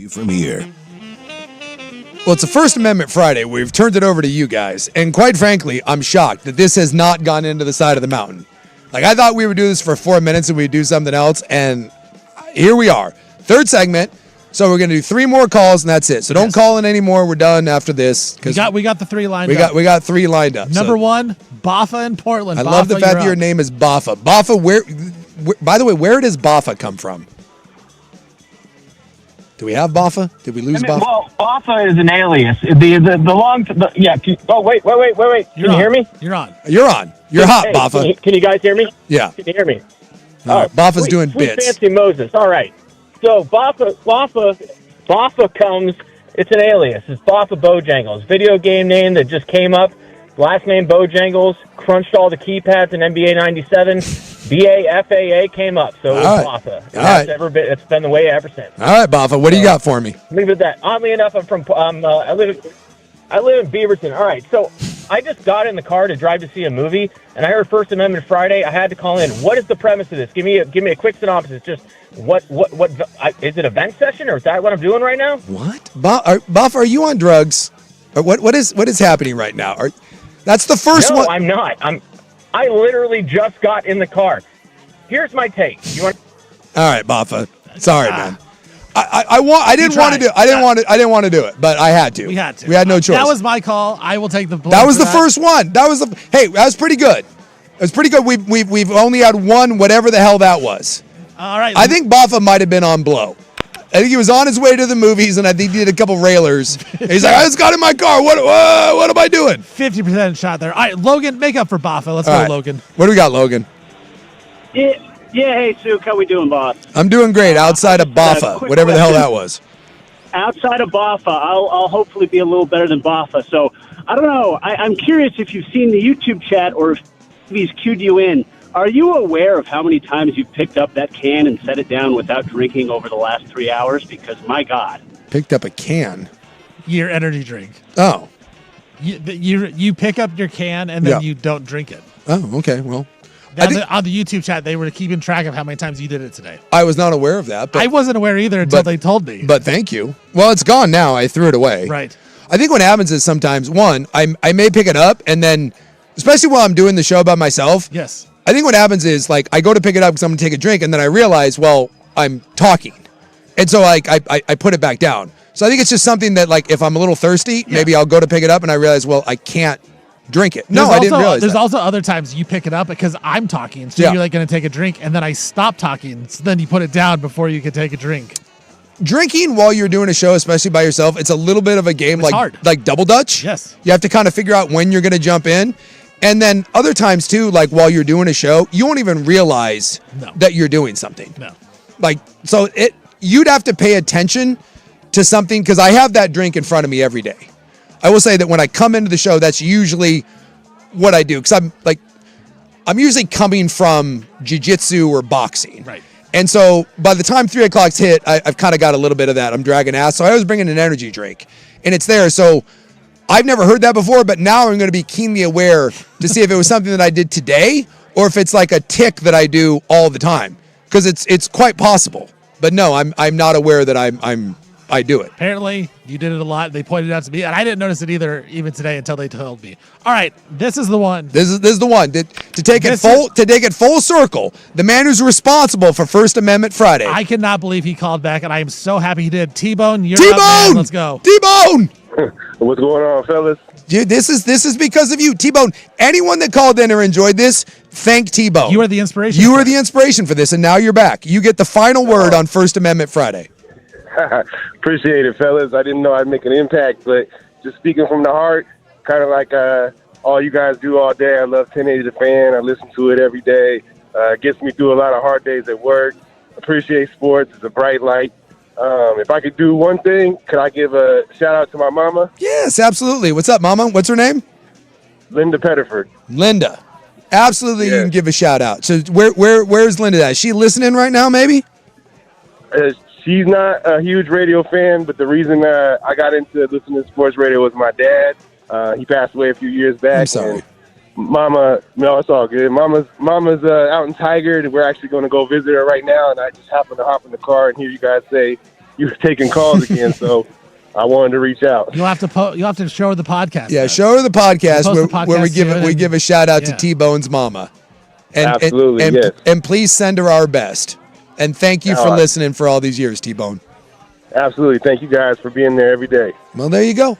From here. Well, it's a First Amendment Friday. We've turned it over to you guys. And quite frankly, I'm shocked that this has not gone into the side of the mountain. Like, I thought we would do this for 4 minutes and we'd do something else. And here we are. Third segment. So we're going to do 3 more calls and that's it. So don't call in anymore. We're done after this. We got the 3 lined up. We got 3 lined up. Number 1, Baffa in Portland. I love the fact that your name is Baffa. Baffa, where by the way, where does Baffa come from? Do we have Baffa? Did we lose Baffa? Well, Baffa is an alias. Wait. Can you hear me? You're on. You're on. You're hot, Baffa. Can you guys hear me? Yeah. Can you hear me? All right. Baffa's doing bits. Fancy Moses. All right. So Baffa comes. It's an alias. It's Baffa Bojangles, video game name that just came up. Last name Bojangles. Crunched all the keypads in NBA '97. BAFAA came up, so it was Baffa. It's been the way ever since. All right, Baffa, what do you got for me? Leave it at that. Oddly enough, I live in Beaverton. All right, so I just got in the car to drive to see a movie, and I heard First Amendment Friday. I had to call in. What is the premise of this? Give me a quick synopsis. Just what is it? A vent session, or is that what I'm doing right now? What, Baffa? Are you on drugs? Or what is happening right now? That's the first one. No, I'm not. I literally just got in the car. Here's my take. You want? All right, Baffa. Sorry, man. I didn't want to do it, but I had to. We had to. We had no choice. That was my call. I will take the blame. That was the first one. That was pretty good. It was pretty good. We've only had one, whatever the hell that was. All right. I think Baffa might have been on blow. I think he was on his way to the movies, and I think he did a couple railers. He's like, I just got in my car. What am I doing? 50% shot there. All right, Logan, make up for Baffa. Let's go, right. Logan. What do we got, Logan? Yeah. Hey, Suk, how we doing, boss? I'm doing great. Outside of Baffa, whatever the hell that was. Outside of Baffa, I'll hopefully be a little better than Baffa. So I don't know. I'm curious if you've seen the YouTube chat or if he's cued you in. Are you aware of how many times you've picked up that can and set it down without drinking over the last 3 hours? Because, my God. Picked up a can? Your energy drink. Oh. You pick up your can and then you don't drink it. Oh, okay. Well. On the YouTube chat, they were keeping track of how many times you did it today. I was not aware of that. But, I wasn't aware either until they told me. But thank you. Well, it's gone now. I threw it away. Right. I think what happens is sometimes, I may pick it up and then, especially while I'm doing the show by myself. Yes. I think what happens is, like, I go to pick it up because I'm going to take a drink, and then I realize, well, I'm talking. And so like I put it back down. So I think it's just something that like if I'm a little thirsty, maybe I'll go to pick it up and I realize, well, I can't drink it. No, I didn't realize There's that. also other times you pick it up because I'm talking, so you're like going to take a drink, and then I stop talking, so then you put it down before you can take a drink. Drinking while you're doing a show, especially by yourself, it's a little bit of a game like double dutch. Yes. You have to kind of figure out when you're going to jump in. And then other times too, like while you're doing a show, you won't even realize that you're doing something. No. Like, so you'd have to pay attention to something because I have that drink in front of me every day. I will say that when I come into the show, that's usually what I do because I'm usually coming from jiu-jitsu or boxing. Right. And so by the time 3 o'clock's hit, I've kind of got a little bit of that. I'm dragging ass. So I always bring in an energy drink and it's there. So I've never heard that before, but now I'm going to be keenly aware to see if it was something that I did today or if it's like a tick that I do all the time because it's quite possible. But no, I'm not aware that I do it. Apparently, you did it a lot. They pointed it out to me, and I didn't notice it either, even today, until they told me. All right, this is the one. This is the one to take it full circle. The man who's responsible for First Amendment Friday. I cannot believe he called back, and I am so happy he did. T-Bone, you're up, man. Let's go. T-Bone. What's going on, fellas? Dude, this is because of you, T-Bone. Anyone that called in or enjoyed this, thank T-Bone. You are the inspiration. You are the inspiration for this, and now you're back. You get the final word on First Amendment Friday. Appreciate it, fellas. I didn't know I'd make an impact, but just speaking from the heart, kind of like all you guys do all day. I love 1080 The Fan. I listen to it every day. It gets me through a lot of hard days at work. Appreciate sports. It's a bright light. If I could do one thing, could I give a shout out to my mama? Yes, absolutely. What's up, mama? What's her name? Linda Pettiford. Linda. Absolutely, you can give a shout out. So where's Linda at? Is she listening right now, maybe? She's not a huge radio fan, but the reason I got into listening to sports radio was my dad. He passed away a few years back. I'm sorry. And Mama, no, it's all good. Mama's out in Tigard. We're actually going to go visit her right now, and I just happened to hop in the car and hear you guys say you were taking calls again, so I wanted to reach out. You'll have to show her the podcast. Yeah, then. show her the podcast We'll where we give a shout out to T-Bone's mama. Absolutely, yes. And please send her our best. And thank you for listening for all these years, T-Bone. Absolutely. Thank you guys for being there every day. Well, there you go.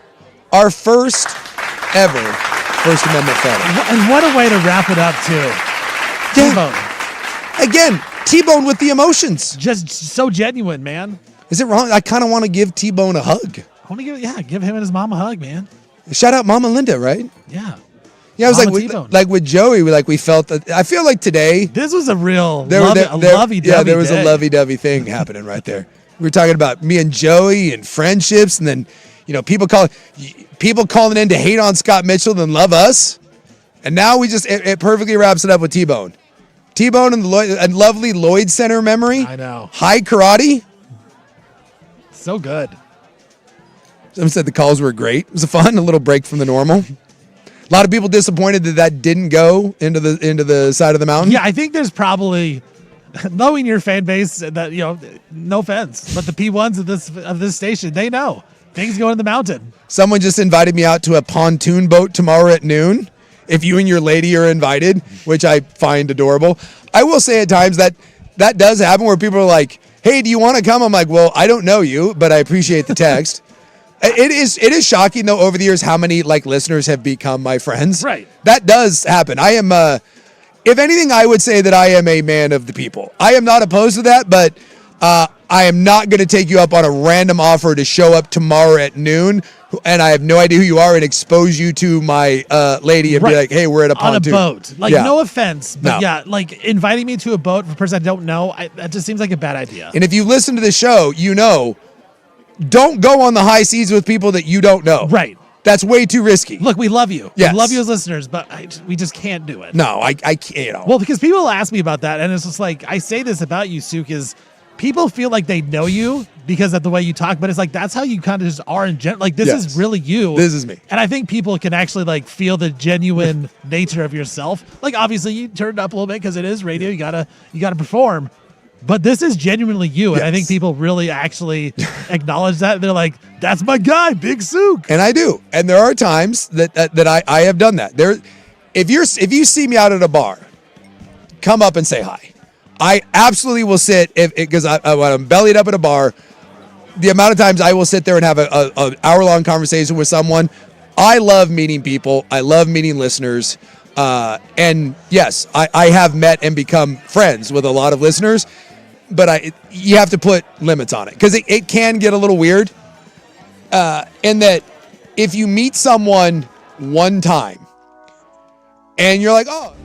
Our first ever First Amendment Friday. And what a way to wrap it up, too. T-Bone. Again, T-Bone with the emotions. Just so genuine, man. Is it wrong? I kind of want to give T-Bone a hug. I want to give him and his mom a hug, man. Shout out Mama Linda, right? Yeah. Yeah, it was like with Joey, we felt that. I feel like today this was a real lovey-dovey. Yeah, there was a lovey-dovey thing happening right there. We were talking about me and Joey and friendships, and then people calling in to hate on Scott Mitchell and love us, and now we just it perfectly wraps it up with T-Bone, and the lovely Lloyd Center memory. I know. High karate, so good. Someone said the calls were great. It was a little break from the normal. A lot of people disappointed that didn't go into the side of the mountain. Yeah, I think there's probably, knowing your fan base, that no offense, but the P1s of this station, they know things go in the mountain. Someone just invited me out to a pontoon boat tomorrow at noon. If you and your lady are invited, which I find adorable. I will say at times that does happen where people are like, "Hey, do you want to come?" I'm like, "Well, I don't know you, but I appreciate the text." It is shocking though over the years how many listeners have become my friends. Right. That does happen. I am if anything, I would say that I am a man of the people. I am not opposed to that, but I am not going to take you up on a random offer to show up tomorrow at noon, and I have no idea who you are, and expose you to my lady and be like, "Hey, we're at a pontoon." On a boat. No offense, but inviting me to a boat for a person I don't know, that just seems like a bad idea. And if you listen to the show, don't go on the high seas with people that you don't know. Right. That's way too risky. Look, we love you. Yes. We love you as listeners, but we just can't do it. No, I can't. Well, because people ask me about that, and it's just like, I say this about you, Suk, is people feel like they know you because of the way you talk, but it's like, that's how you kind of just are in general. Like, this is really you. This is me. And I think people can actually feel the genuine nature of yourself. Like, obviously you turned up a little bit because it is radio. You gotta perform. But this is genuinely you, and I think people really actually acknowledge that. They're like, "That's my guy, Big Suk." And I do. And there are times that I have done that. If you see me out at a bar, come up and say hi. I absolutely will sit because when I'm bellied up at a bar, the amount of times I will sit there and have an hour-long conversation with someone. I love meeting people. I love meeting listeners. And yes, I have met and become friends with a lot of listeners, but you have to put limits on it because it can get a little weird. In that if you meet someone one time and you're like, oh,